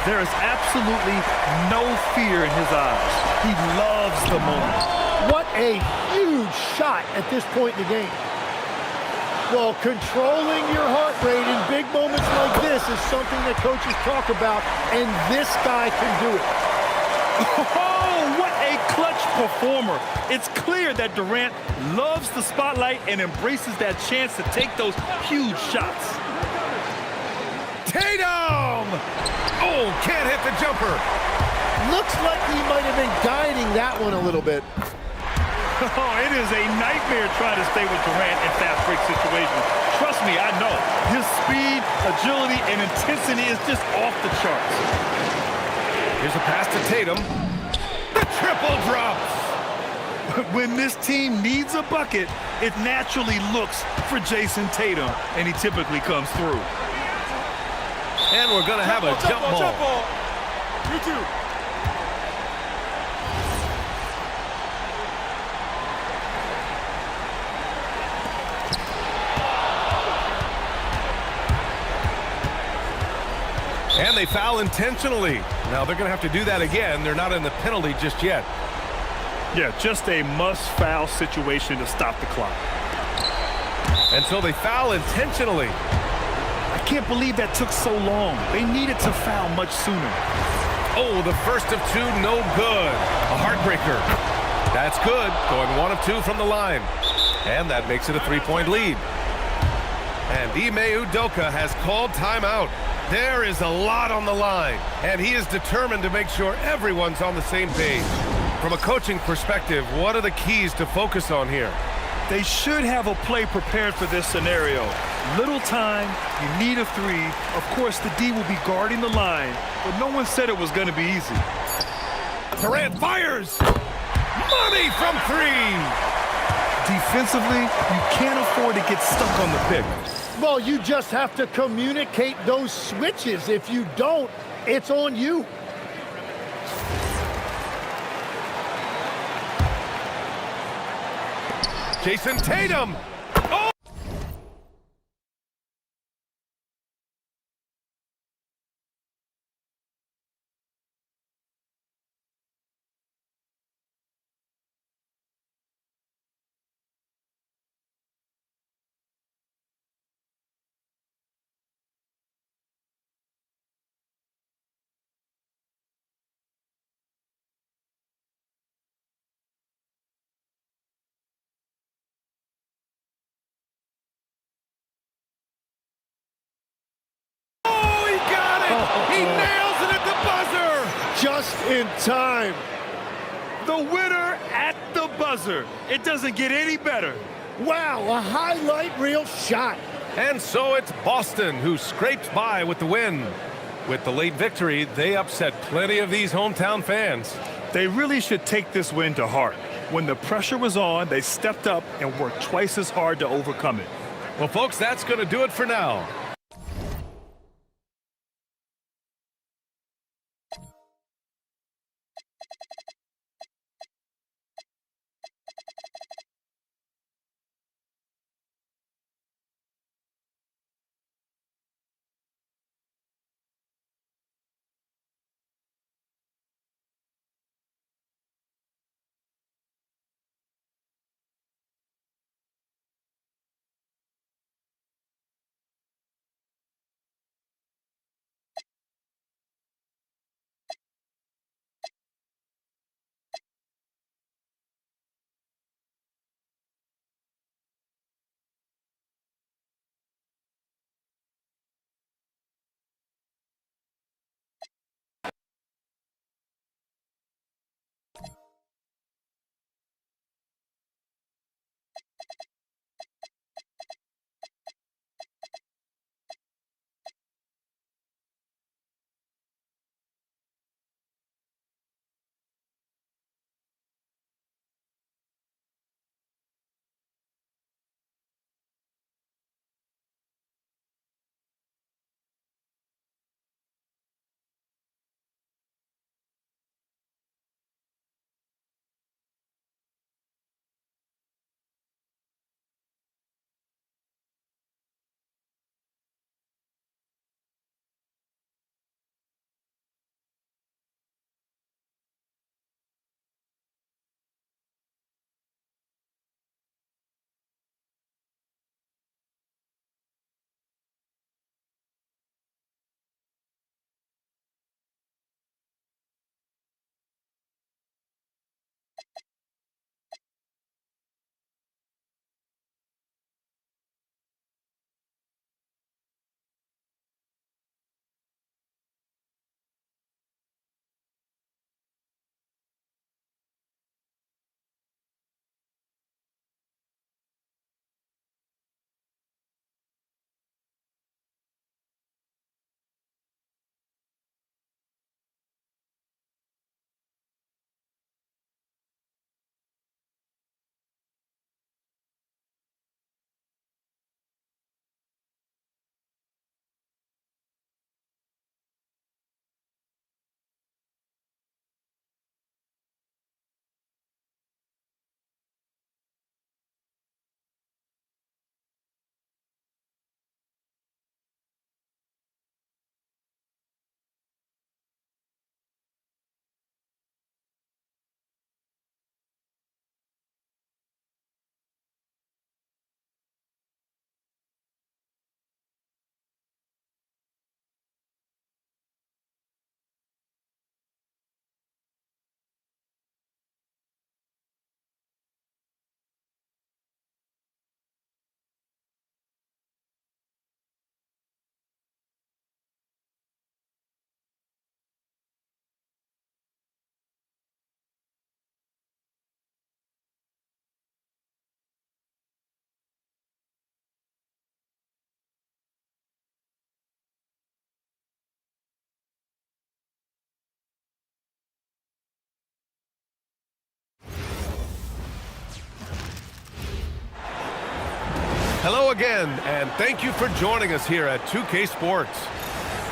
There is absolutely no fear in his eyes. He loves the moment. What a huge shot at this point in the game. Well, controlling your heart rate in big moments like this is something that coaches talk about, and this guy can do it. Oh, what a clutch performer. It's clear that Durant loves the spotlight and embraces that chance to take those huge shots. Tatum! Oh, can't hit the jumper. Looks like he might have been guiding that one a little bit. Oh, it is a nightmare trying to stay with Durant in fast break situations. Trust me, I know. His speed, agility, and intensity is just off the charts. Here's a pass to Tatum. The triple drops. When this team needs a bucket, it naturally looks for Jason Tatum, and he typically comes through. And we're going to have a jump ball. You too. And they foul intentionally. Now they're going to have to do that again. They're not in the penalty just yet. Yeah, just a must-foul situation to stop the clock. And so they foul intentionally. I can't believe that took so long. They needed to foul much sooner. Oh, the first of two, no good. A heartbreaker. That's good. Going 1 of 2 from the line. And that makes it a 3-point lead. And Ime Udoka has called timeout. There is a lot on the line, and he is determined to make sure everyone's on the same page. From a coaching perspective, what are the keys to focus on here? They should have a play prepared for this scenario. Little time, you need a 3. Of course, the D will be guarding the line, but no one said it was going to be easy. Durant fires! Money from 3! Defensively, you can't afford to get stuck on the pick. Well, you just have to communicate those switches. If you don't, it's on you. Jason Tatum! Oh! He nails it at the buzzer! Just in time. The winner at the buzzer. It doesn't get any better. Wow, a highlight reel shot. And so it's Boston who scrapes by with the win. With the late victory, they upset plenty of these hometown fans. They really should take this win to heart. When the pressure was on, they stepped up and worked twice as hard to overcome it. Well, folks, that's going to do it for now. Hello again, and thank you for joining us here at 2K Sports.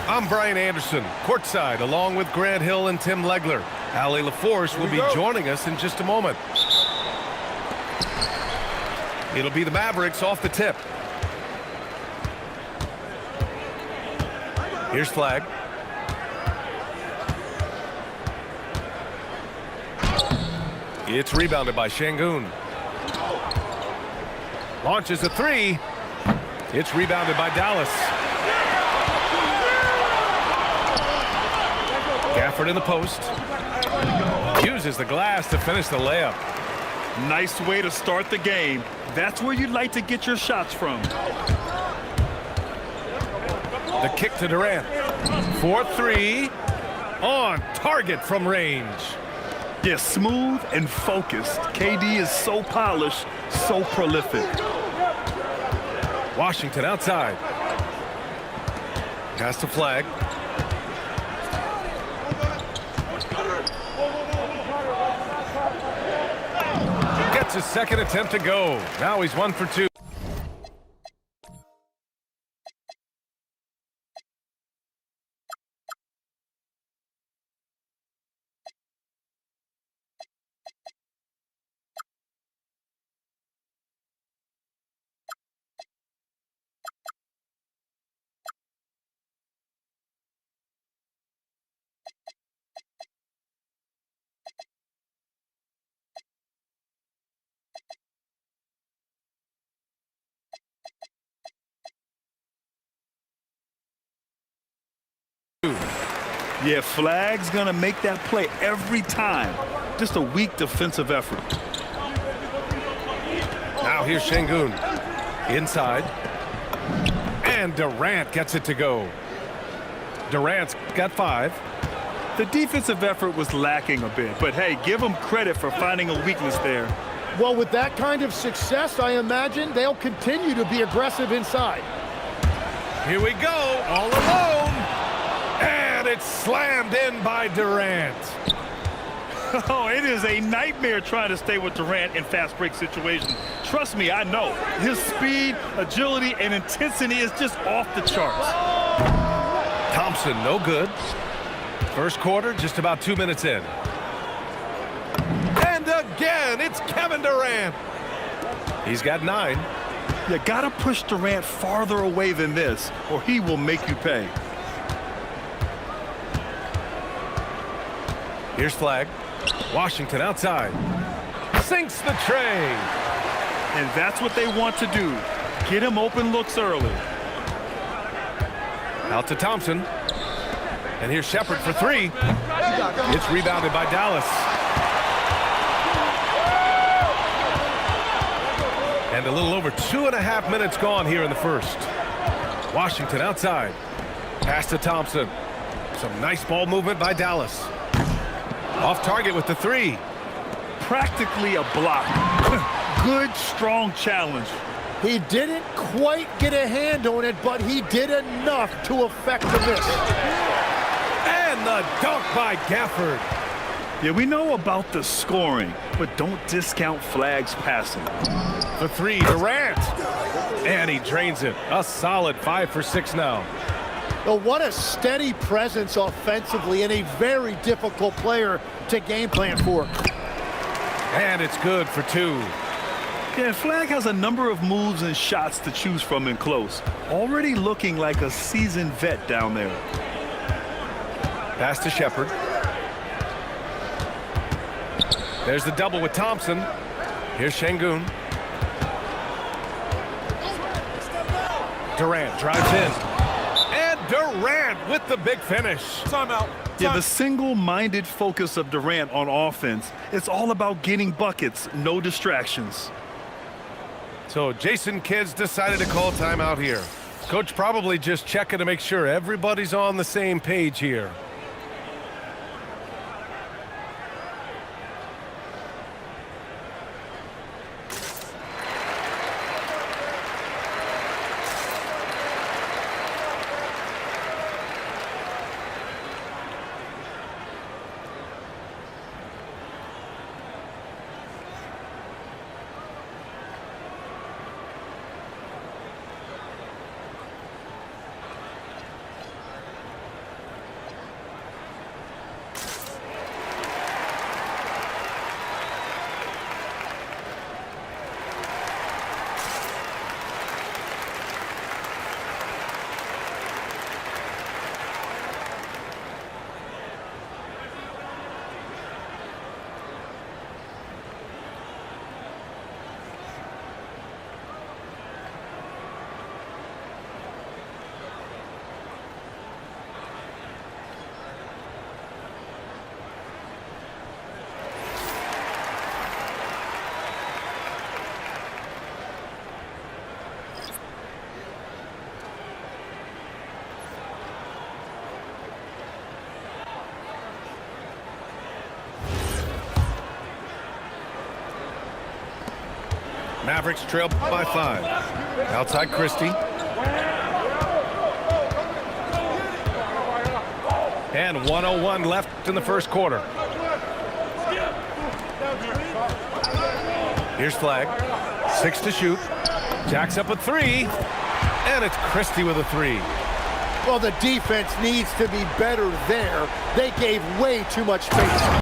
I'm Brian Anderson, courtside, along with Grant Hill and Tim Legler. Ali LaForce will be joining us in just a moment. It'll be the Mavericks off the tip. Here's Flag. It's rebounded by Şengün. Launches a three. It's rebounded by Dallas. Gafford in the post. Uses the glass to finish the layup. Nice way to start the game. That's where you'd like to get your shots from. The kick to Durant. 4-3. On target from range. Yeah, smooth and focused. KD is so polished, so prolific. Washington outside. Pass to Flag. That's his second attempt to go. Now he's 1 for 2. Yeah, Flag's going to make that play every time. Just a weak defensive effort. Now here's Şengün. Inside. And Durant gets it to go. Durant's got 5. The defensive effort was lacking a bit, but hey, give them credit for finding a weakness there. Well, with that kind of success, I imagine they'll continue to be aggressive inside. Here we go, all alone. And it's slammed in by Durant. Oh, it is a nightmare trying to stay with Durant in fast break situations. Trust me, I know. His speed, agility, and intensity is just off the charts. Thompson, no good. First quarter, just about 2 minutes in. And again, it's Kevin Durant. He's got 9. You gotta push Durant farther away than this, or he will make you pay. Here's Flag. Washington outside. Sinks the tray. And that's what they want to do. Get him open looks early. Out to Thompson. And here's Shepard for 3. It's rebounded by Dallas. And a little over 2.5 minutes gone here in the first. Washington outside. Pass to Thompson. Some nice ball movement by Dallas. Off target with the 3. Practically a block. Good, strong challenge. He didn't quite get a hand on it, but he did enough to affect the miss. And the dunk by Gafford. Yeah, we know about the scoring, but don't discount Flag's passing. The 3, Durant. And he drains it. A solid 5 for 6 now. Well, what a steady presence offensively and a very difficult player to game plan for. And it's good for 2. Yeah, Flag has a number of moves and shots to choose from in close. Already looking like a seasoned vet down there. Pass to Shepard. There's the double with Thompson. Here's Şengün. Durant drives in. And Durant with the big finish. Timeout. Yeah, the single-minded focus of Durant on offense, it's all about getting buckets, no distractions. So Jason Kidd's decided to call timeout here. Coach probably just checking to make sure everybody's on the same page here. Mavericks trail by 5. Outside Christie. And 1:01 left in the first quarter. Here's Flag. 6 to shoot. Jacks up a 3. And it's Christie with a 3. Well, the defense needs to be better there. They gave way too much space.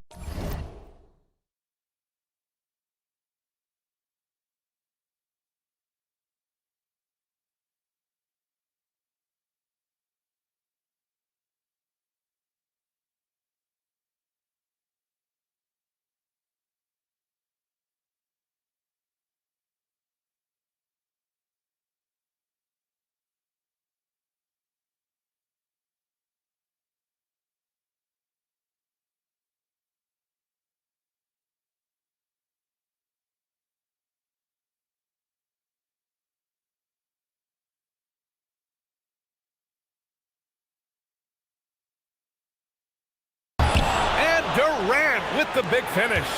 Durant with the big finish.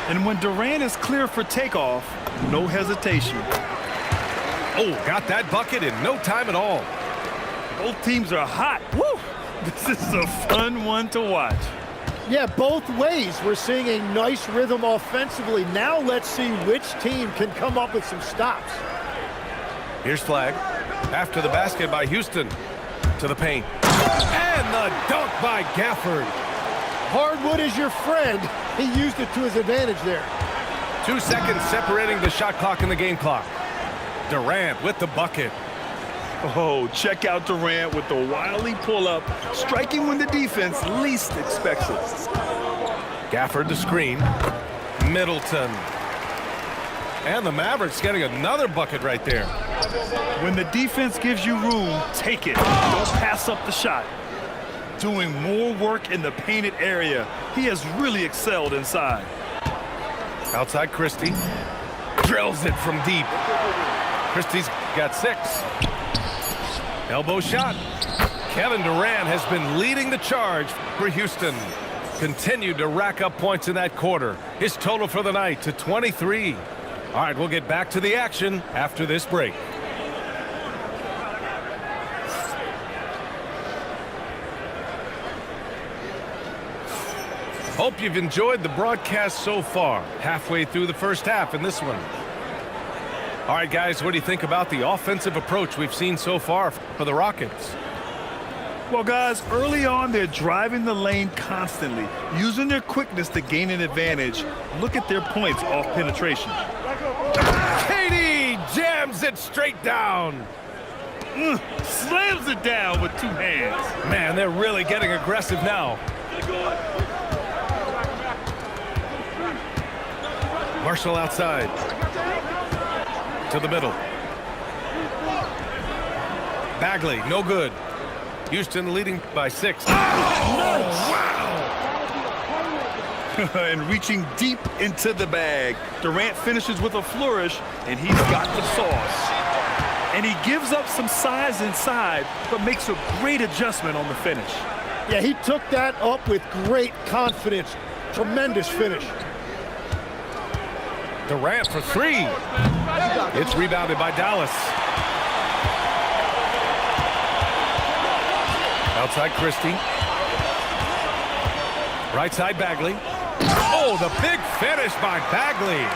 And when Durant is clear for takeoff, no hesitation. Oh, got that bucket in no time at all. Both teams are hot. Woo! This is a fun one to watch. Yeah, both ways. We're seeing a nice rhythm offensively. Now let's see which team can come up with some stops. Here's Flag. After the basket by Houston. To the paint. And the dunk by Gafford. Hardwood is your friend. He used it to his advantage there. 2 seconds separating the shot clock and the game clock. Durant with the bucket. Oh, check out Durant with the wily pull-up, striking when the defense least expects it. Gafford to screen. Middleton. And the Mavericks getting another bucket right there. When the defense gives you room, take it. Don't pass up the shot. Doing more work in the painted area. He has really excelled inside. Outside Christie. Drills it from deep. Christie's got 6. Elbow shot. Kevin Durant has been leading the charge for Houston. Continued to rack up points in that quarter. His total for the night to 23. All right, we'll get back to the action after this break. Hope you've enjoyed the broadcast so far. Halfway through the first half in this one. All right, guys, what do you think about the offensive approach we've seen so far for the Rockets? Well, guys, early on, they're driving the lane constantly, using their quickness to gain an advantage. Look at their points off penetration. KD jams it straight down. Slams it down with 2 hands. Man, they're really getting aggressive now. Marshall outside. To the middle. Bagley, no good. Houston leading by 6. Oh, wow! And reaching deep into the bag. Durant finishes with a flourish, and he's got the sauce. And he gives up some size inside, but makes a great adjustment on the finish. Yeah, he took that up with great confidence. Tremendous finish. Durant for 3. It's rebounded by Dallas. Outside Christie. Right side Bagley. Oh, the big finish by Bagley.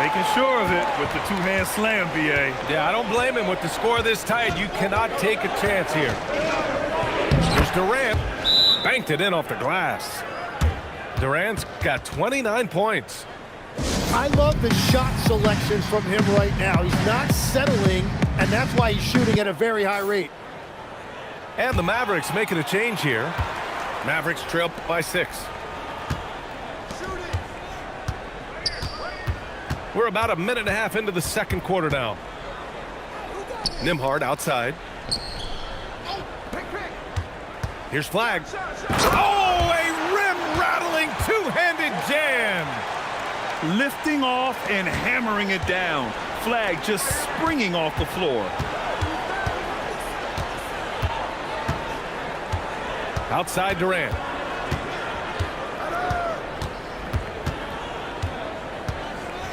Making sure of it with the 2-hand slam, BA. Yeah, I don't blame him with the score this tight. You cannot take a chance here. Here's Durant. Banked it in off the glass. Durant's got 29 points. I love the shot selection from him right now. He's not settling, and that's why he's shooting at a very high rate. And the Mavericks making a change here. Mavericks trail by 6. We're about a minute and a half into the second quarter now. Nembhard outside. Here's Flag. Oh, a rim-rattling 2-handed jam. Lifting off and hammering it down. Flag just springing off the floor. Outside Durant.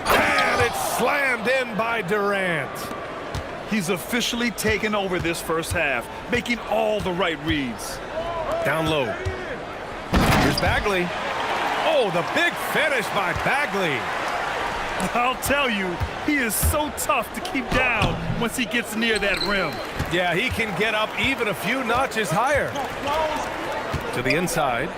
And it's slammed in by Durant. He's officially taken over this first half, making all the right reads. Down low. Here's Bagley. Oh, the big finish by Bagley. I'll tell you, he is so tough to keep down once he gets near that rim. Yeah, he can get up even a few notches higher. To the inside.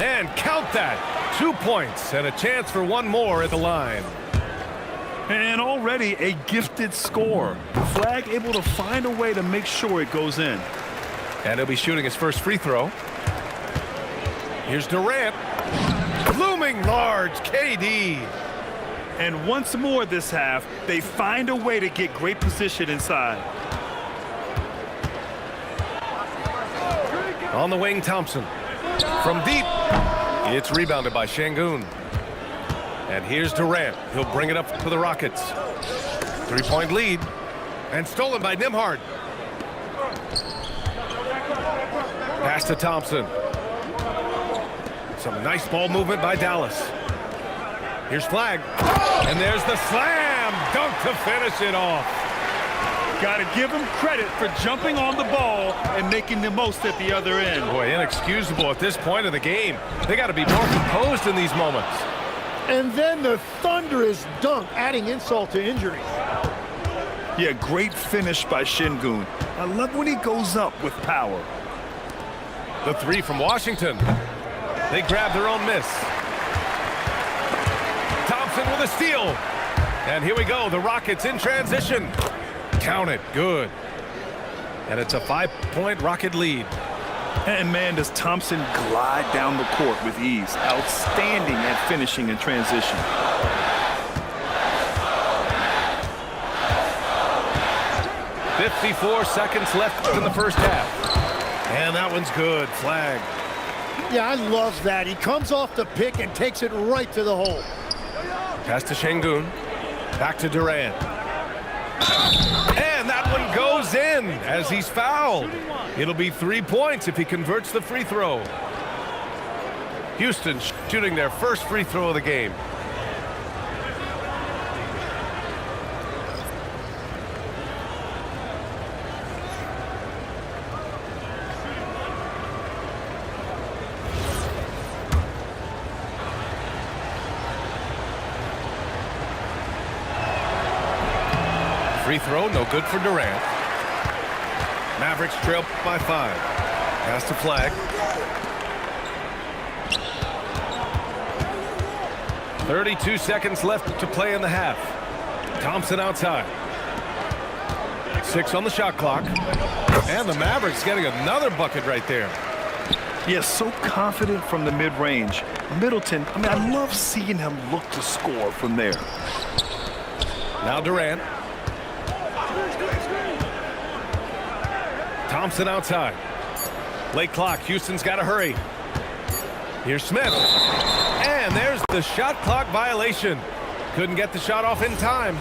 And count that. 2 points and a chance for one more at the line. And already a gifted score. Flag able to find a way to make sure it goes in. And he'll be shooting his first free throw. Here's Durant. Looming large, KD. And once more this half, they find a way to get great position inside. On the wing, Thompson. From deep. It's rebounded by Şengün. And here's Durant. He'll bring it up for the Rockets. 3-point lead. And stolen by Nembhard. Pass to Thompson. Some nice ball movement by Dallas. Here's Flag. And there's the slam dunk to finish it off. Got to give him credit for jumping on the ball and making the most at the other end. Boy, inexcusable at this point of the game. They got to be more composed in these moments. And then the thunderous dunk, adding insult to injury. Yeah, great finish by Şengün. I love when he goes up with power. The three from Washington. They grab their own miss. Thompson with a steal. And here we go, the Rockets in transition. Count it, good. And it's a 5-point Rocket lead. And man, does Thompson glide down the court with ease. Outstanding at finishing in transition. .54 seconds left in the first half. And that one's good, Flag. Yeah, I love that. He comes off the pick and takes it right to the hole. Pass to Şengün. Back to Durant. And that one goes in as he's fouled. It'll be 3 points if he converts the free throw. Houston shooting their first free throw of the game. Free throw, no good for Durant. Mavericks trail by 5. Pass to Flag. 32 seconds left to play in the half. Thompson outside. 6 on the shot clock. And the Mavericks getting another bucket right there. Yeah, so confident from the mid-range. Middleton, I love seeing him look to score from there. Now Durant. Thompson outside. Late clock. Houston's got to hurry. Here's Smith. And there's the shot clock violation. Couldn't get the shot off in time.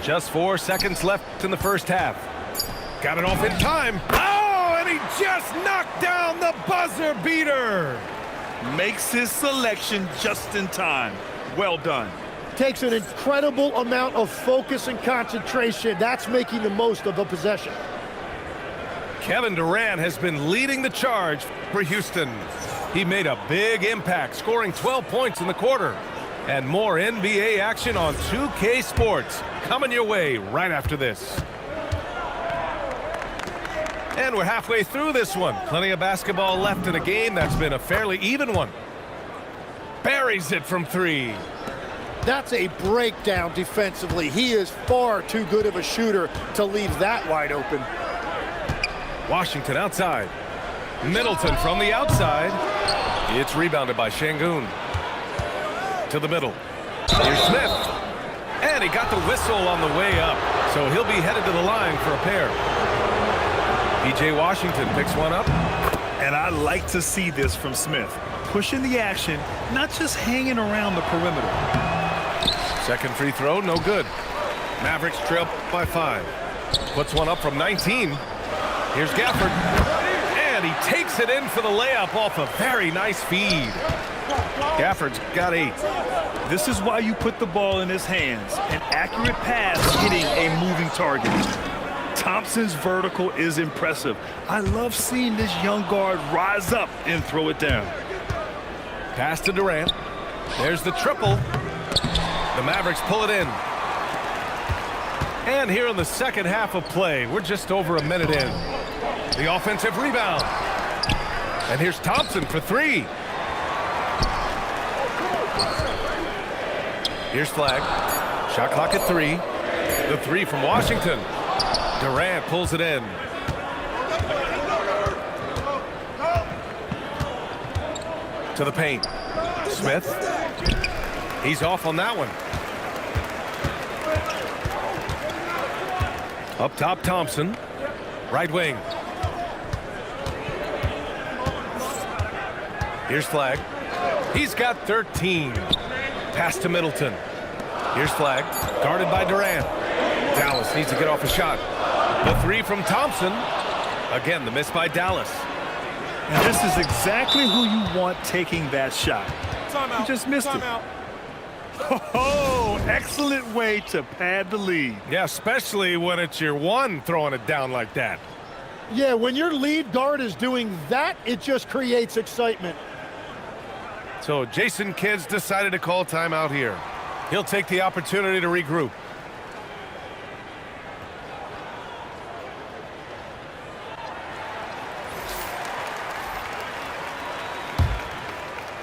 Just 4 seconds left in the first half. Got it off in time. Oh, and he just knocked down the buzzer beater. Makes his selection just in time. Well done. Takes an incredible amount of focus and concentration. That's making the most of the possession. Kevin Durant has been leading the charge for Houston. He made a big impact, scoring 12 points in the quarter. And more NBA action on 2K Sports coming your way right after this. And we're halfway through this one. Plenty of basketball left in a game that's been a fairly even one. Buries it from 3. That's a breakdown defensively. He is far too good of a shooter to leave that wide open. Washington outside. Middleton from the outside. It's rebounded by Şengün. To the middle. Here's Smith. And he got the whistle on the way up. So he'll be headed to the line for a pair. P.J. Washington picks one up. And I like to see this from Smith. Pushing the action, not just hanging around the perimeter. Second free throw, no good. Mavericks trail by 5. Puts one up from 19. Here's Gafford. And he takes it in for the layup off a very nice feed. Gafford's got 8. This is why you put the ball in his hands. An accurate pass hitting a moving target. Thompson's vertical is impressive. I love seeing this young guard rise up and throw it down. Pass to Durant. There's the triple. The Mavericks pull it in. And here in the second half of play, we're just over a minute in. The offensive rebound. And here's Thompson for three. Here's Flag. Shot clock at 3. The three from Washington. Durant pulls it in. To the paint. Smith. He's off on that one. Up top, Thompson. Right wing. Here's Flag. He's got 13. Pass to Middleton. Here's Flag. Guarded by Durant. Dallas needs to get off a shot. The three from Thompson. Again, the miss by Dallas. And this is exactly who you want taking that shot. You just missed it. Oh, excellent way to pad the lead. Yeah, especially when it's your one throwing it down like that. Yeah, when your lead guard is doing that, it just creates excitement. So Jason Kidd's decided to call timeout here. He'll take the opportunity to regroup.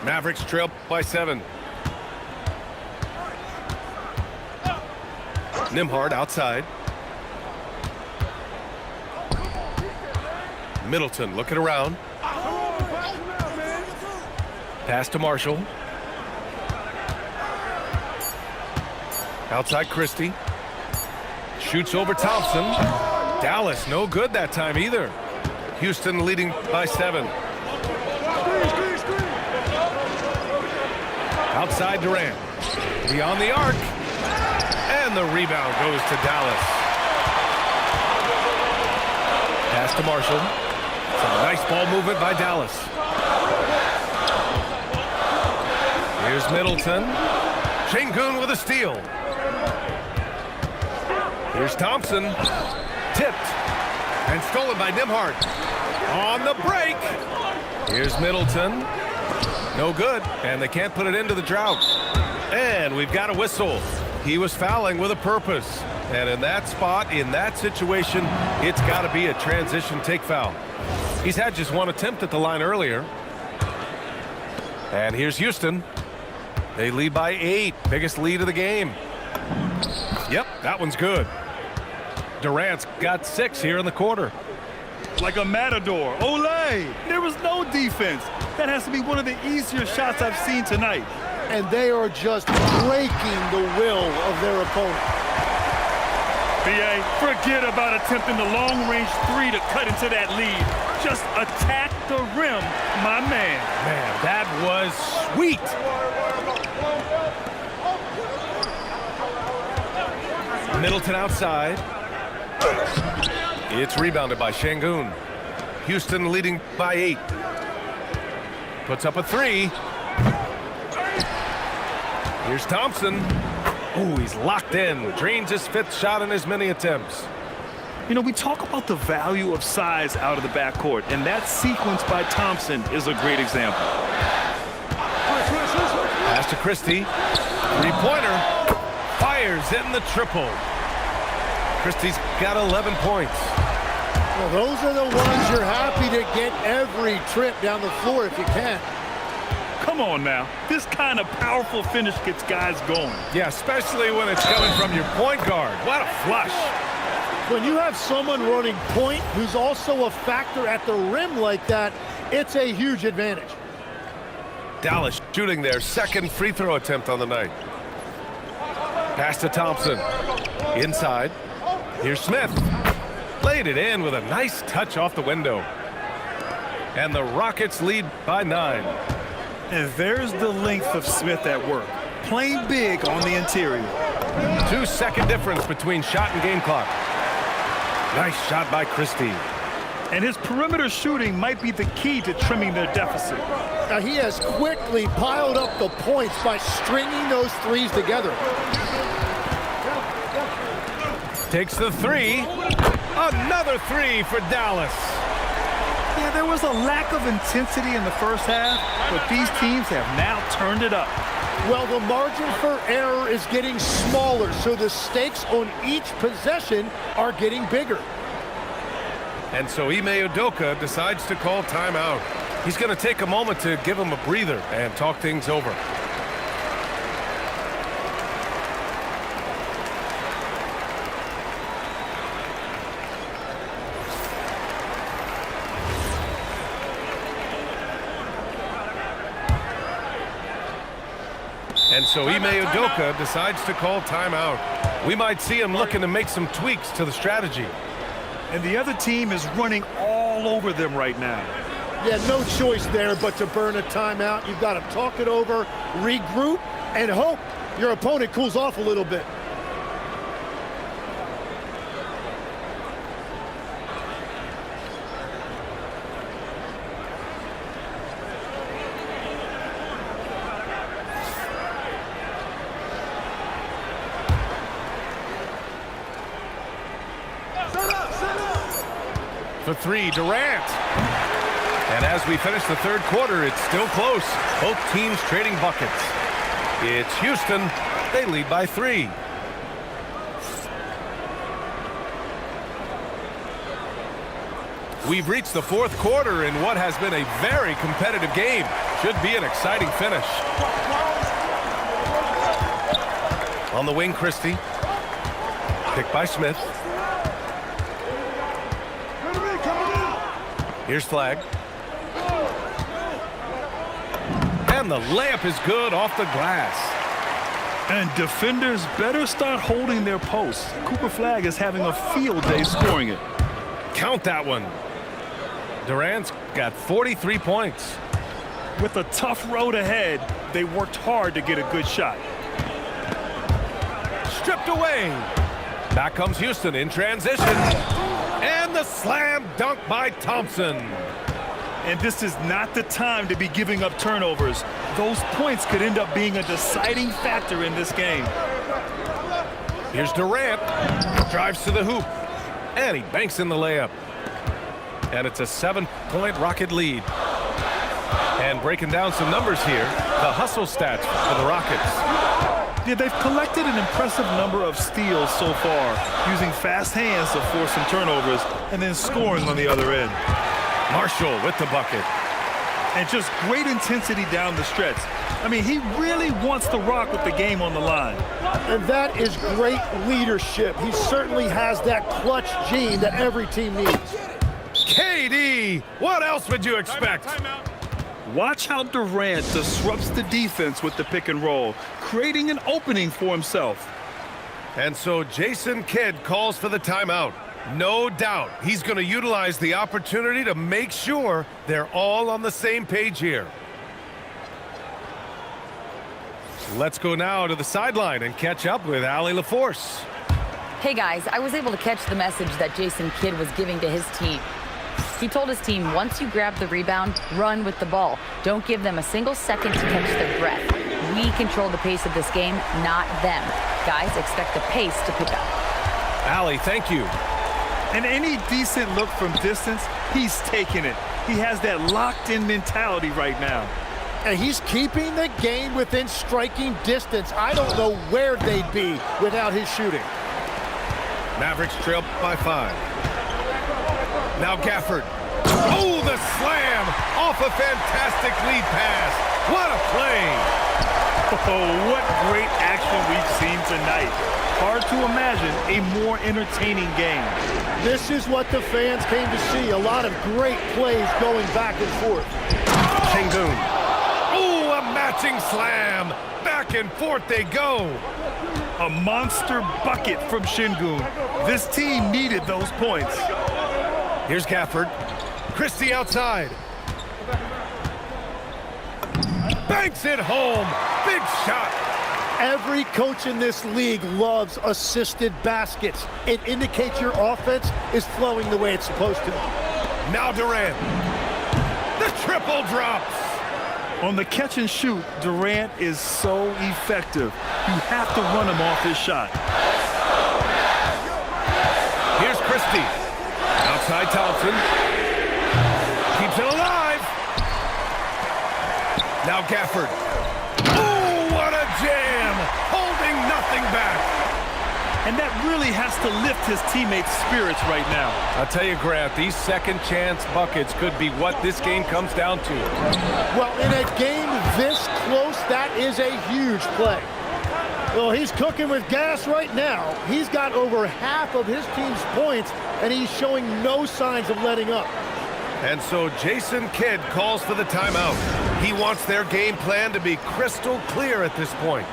Mavericks trail by 7. Nembhard outside. Middleton looking around. Pass to Marshall. Outside Christie. Shoots over Thompson. Dallas no good that time either. Houston leading by 7. Outside Durant. Beyond the arc. And the rebound goes to Dallas. Pass to Marshall. Some nice ball movement by Dallas. Here's Middleton. Şengün with a steal. Here's Thompson. Tipped. And stolen by Nembhard. On the break. Here's Middleton. No good. And they can't put it into the drought. And we've got a whistle. He was fouling with a purpose. And in that spot, in that situation, it's got to be a transition take foul. He's had just one attempt at the line earlier. And here's Houston. They lead by 8. Biggest lead of the game. Yep, that one's good. Durant's got 6 here in the quarter. Like a matador. Olay! There was no defense. That has to be one of the easier shots I've seen tonight. And they are just breaking the will of their opponent. B.A., forget about attempting the long-range 3 to cut into that lead. Just attack the rim, my man. Man, that was sweet. Middleton outside. It's rebounded by Şengün. Houston leading by 8. Puts up a 3. Here's Thompson. Oh, he's locked in. Drains his 5th shot in as many attempts. You know, we talk about the value of size out of the backcourt, and that sequence by Thompson is a great example. Pass to Christie. 3-pointer. Fires in the triple. Christie's got 11 points. Well, those are the ones you're happy to get every trip down the floor if you can. Come on now. This kind of powerful finish gets guys going. Yeah, especially when it's coming from your point guard. What a flush. When you have someone running point who's also a factor at the rim like that, it's a huge advantage. Dallas shooting their 2nd free throw attempt on the night. Pass to Thompson. Inside. Here's Smith. Played it in with a nice touch off the window. And the Rockets lead by 9. And there's the length of Smith at work. Playing big on the interior. 2-second difference between shot and game clock. Nice shot by Christie. And his perimeter shooting might be the key to trimming their deficit. Now he has quickly piled up the points by stringing those threes together. Takes the 3. Another three for Dallas. Yeah, there was a lack of intensity in the first half, but these teams have now turned it up. Well, the margin for error is getting smaller, so the stakes on each possession are getting bigger. And so Ime Udoka decides to call timeout. He's going to take a moment to give him a breather and talk things over. And so Ime Udoka decides to call timeout. We might see him looking to make some tweaks to the strategy. And the other team is running all over them right now. Yeah, no choice there but to burn a timeout. You've got to talk it over, regroup, and hope your opponent cools off a little bit. For three, Durant. And as we finish the third quarter, it's still close. Both teams trading buckets. It's Houston. They lead by 3. We've reached the fourth quarter in what has been a very competitive game. Should be an exciting finish. On the wing, Christie. Picked by Smith. Here's Flag. And the layup is good off the glass. And defenders better start holding their posts. Cooper Flag is having a field day scoring it. Count that one. Durant's got 43 points. With a tough road ahead, they worked hard to get a good shot. Stripped away. Back comes Houston in transition. And the slam dunk by Thompson. And this is not the time to be giving up turnovers. Those points could end up being a deciding factor in this game. Here's Durant. Drives to the hoop. And he banks in the layup. And it's a 7-point Rocket lead. And breaking down some numbers here, the hustle stats for the Rockets. Yeah, they've collected an impressive number of steals so far, using fast hands to force some turnovers and then scoring on the other end. Marshall with the bucket. And just great intensity down the stretch. I mean, he really wants to rock with the game on the line. And that is great leadership. He certainly has that clutch gene that every team needs. KD, what else would you expect? Watch how Durant disrupts the defense with the pick and roll, creating an opening for himself. And so Jason Kidd calls for the timeout. No doubt he's going to utilize the opportunity to make sure they're all on the same page here. Let's go now to the sideline and catch up with Allie LaForce. Hey guys, I was able to catch the message that Jason Kidd was giving to his team. He told his team, once you grab the rebound, run with the ball. Don't give them a single second to catch their breath. We control the pace of this game, not them. Guys, expect the pace to pick up. Allie, thank you. And any decent look from distance, he's taking it. He has that locked-in mentality right now. And he's keeping the game within striking distance. I don't know where they'd be without his shooting. Mavericks trail by 5. Now Gafford. Oh, the slam off a fantastic lead pass. What a play. Oh, what great action we've seen tonight. Hard to imagine a more entertaining game. This is what the fans came to see. A lot of great plays going back and forth. Sengun. Oh, a matching slam. Back and forth they go. A monster bucket from Sengun. This team needed those points. Here's Gafford. Christie outside. Banks it home. Big shot. Every coach in this league loves assisted baskets. It indicates your offense is flowing the way it's supposed to. Now Durant. The triple drops. On the catch and shoot, Durant is so effective. You have to run him off his shot. Here's Christie. Outside Thompson. Keeps it alive. Now Gafford. Oh, what a jam! Holding nothing back. And that really has to lift his teammates' spirits right now. I'll tell you, Grant, these second chance buckets could be what this game comes down to. Well, in a game this close, that is a huge play. Well, he's cooking with gas right now. He's got over half of his team's points, and he's showing no signs of letting up. And so Jason Kidd calls for the timeout. He wants their game plan to be crystal clear at this point.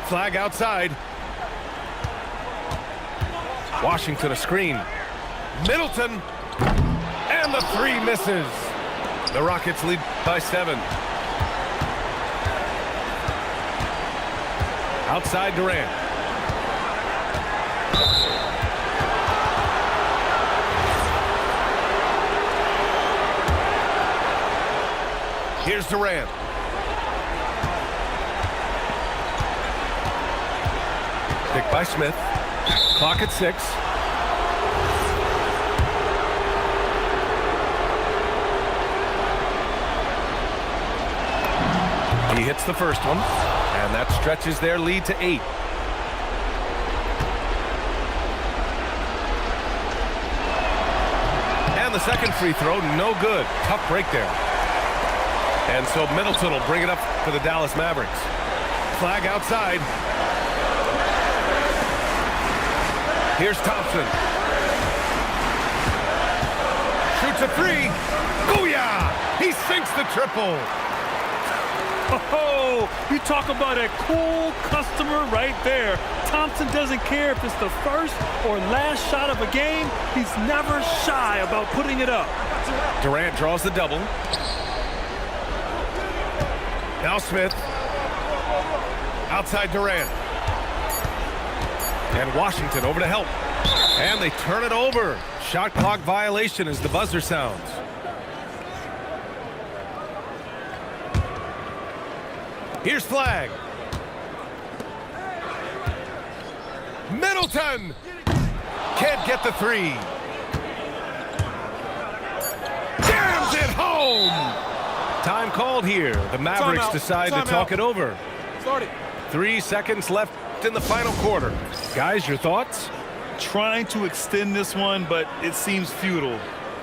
Flag outside. Washington a screen. Middleton. And the three misses. The Rockets lead by 7. Outside Durant. Here's Durant. Pick by Smith. Clock at 6. He hits the first one, and that stretches their lead to 8. And the second free throw, no good. Tough break there. And so Middleton will bring it up for the Dallas Mavericks. Flag outside. Here's Thompson. Shoots a 3. Booyah! He sinks the triple. Oh, you talk about a cool customer right there. Thompson doesn't care if it's the first or last shot of a game. He's never shy about putting it up. Durant draws the double. Now Smith. Outside Durant. And Washington over to help. And they turn it over. Shot clock violation as the buzzer sounds. Here's Flag. Middleton. Can't get the 3. Jams it home. Time called here. The Mavericks decide to talk it over. 3 seconds left in the final quarter. Guys, your thoughts? Trying to extend this one, but it seems futile.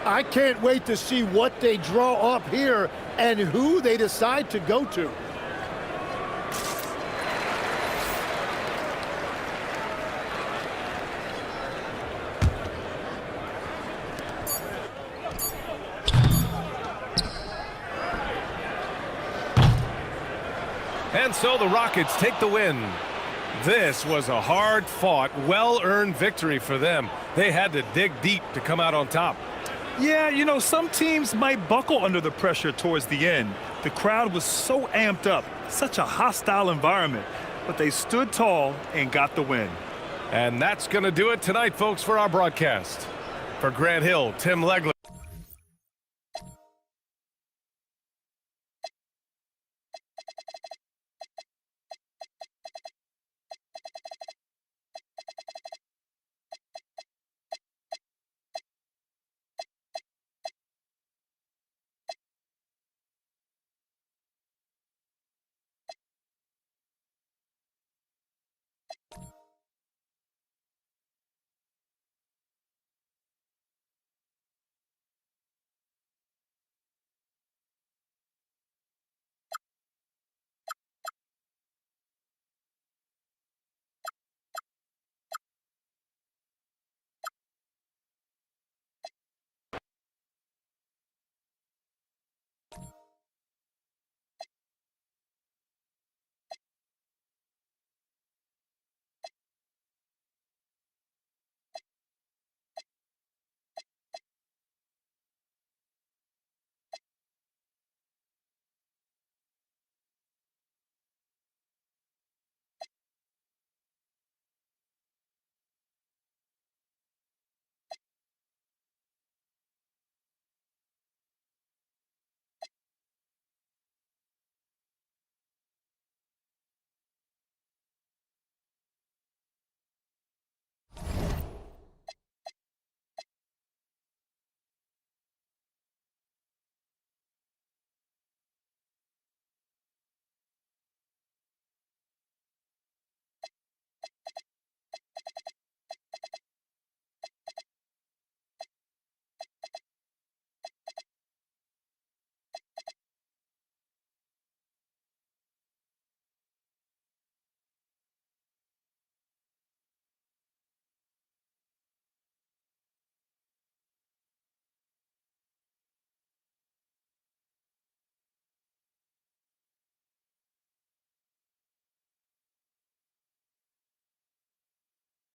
I can't wait to see what they draw up here and who they decide to go to. And so the Rockets take the win. This was a hard-fought, well-earned victory for them. They had to dig deep to come out on top. Yeah, you know, some teams might buckle under the pressure towards the end. The crowd was so amped up, such a hostile environment, but they stood tall and got the win. And that's going to do it tonight, folks, for our broadcast. For Grant Hill, Tim Legler.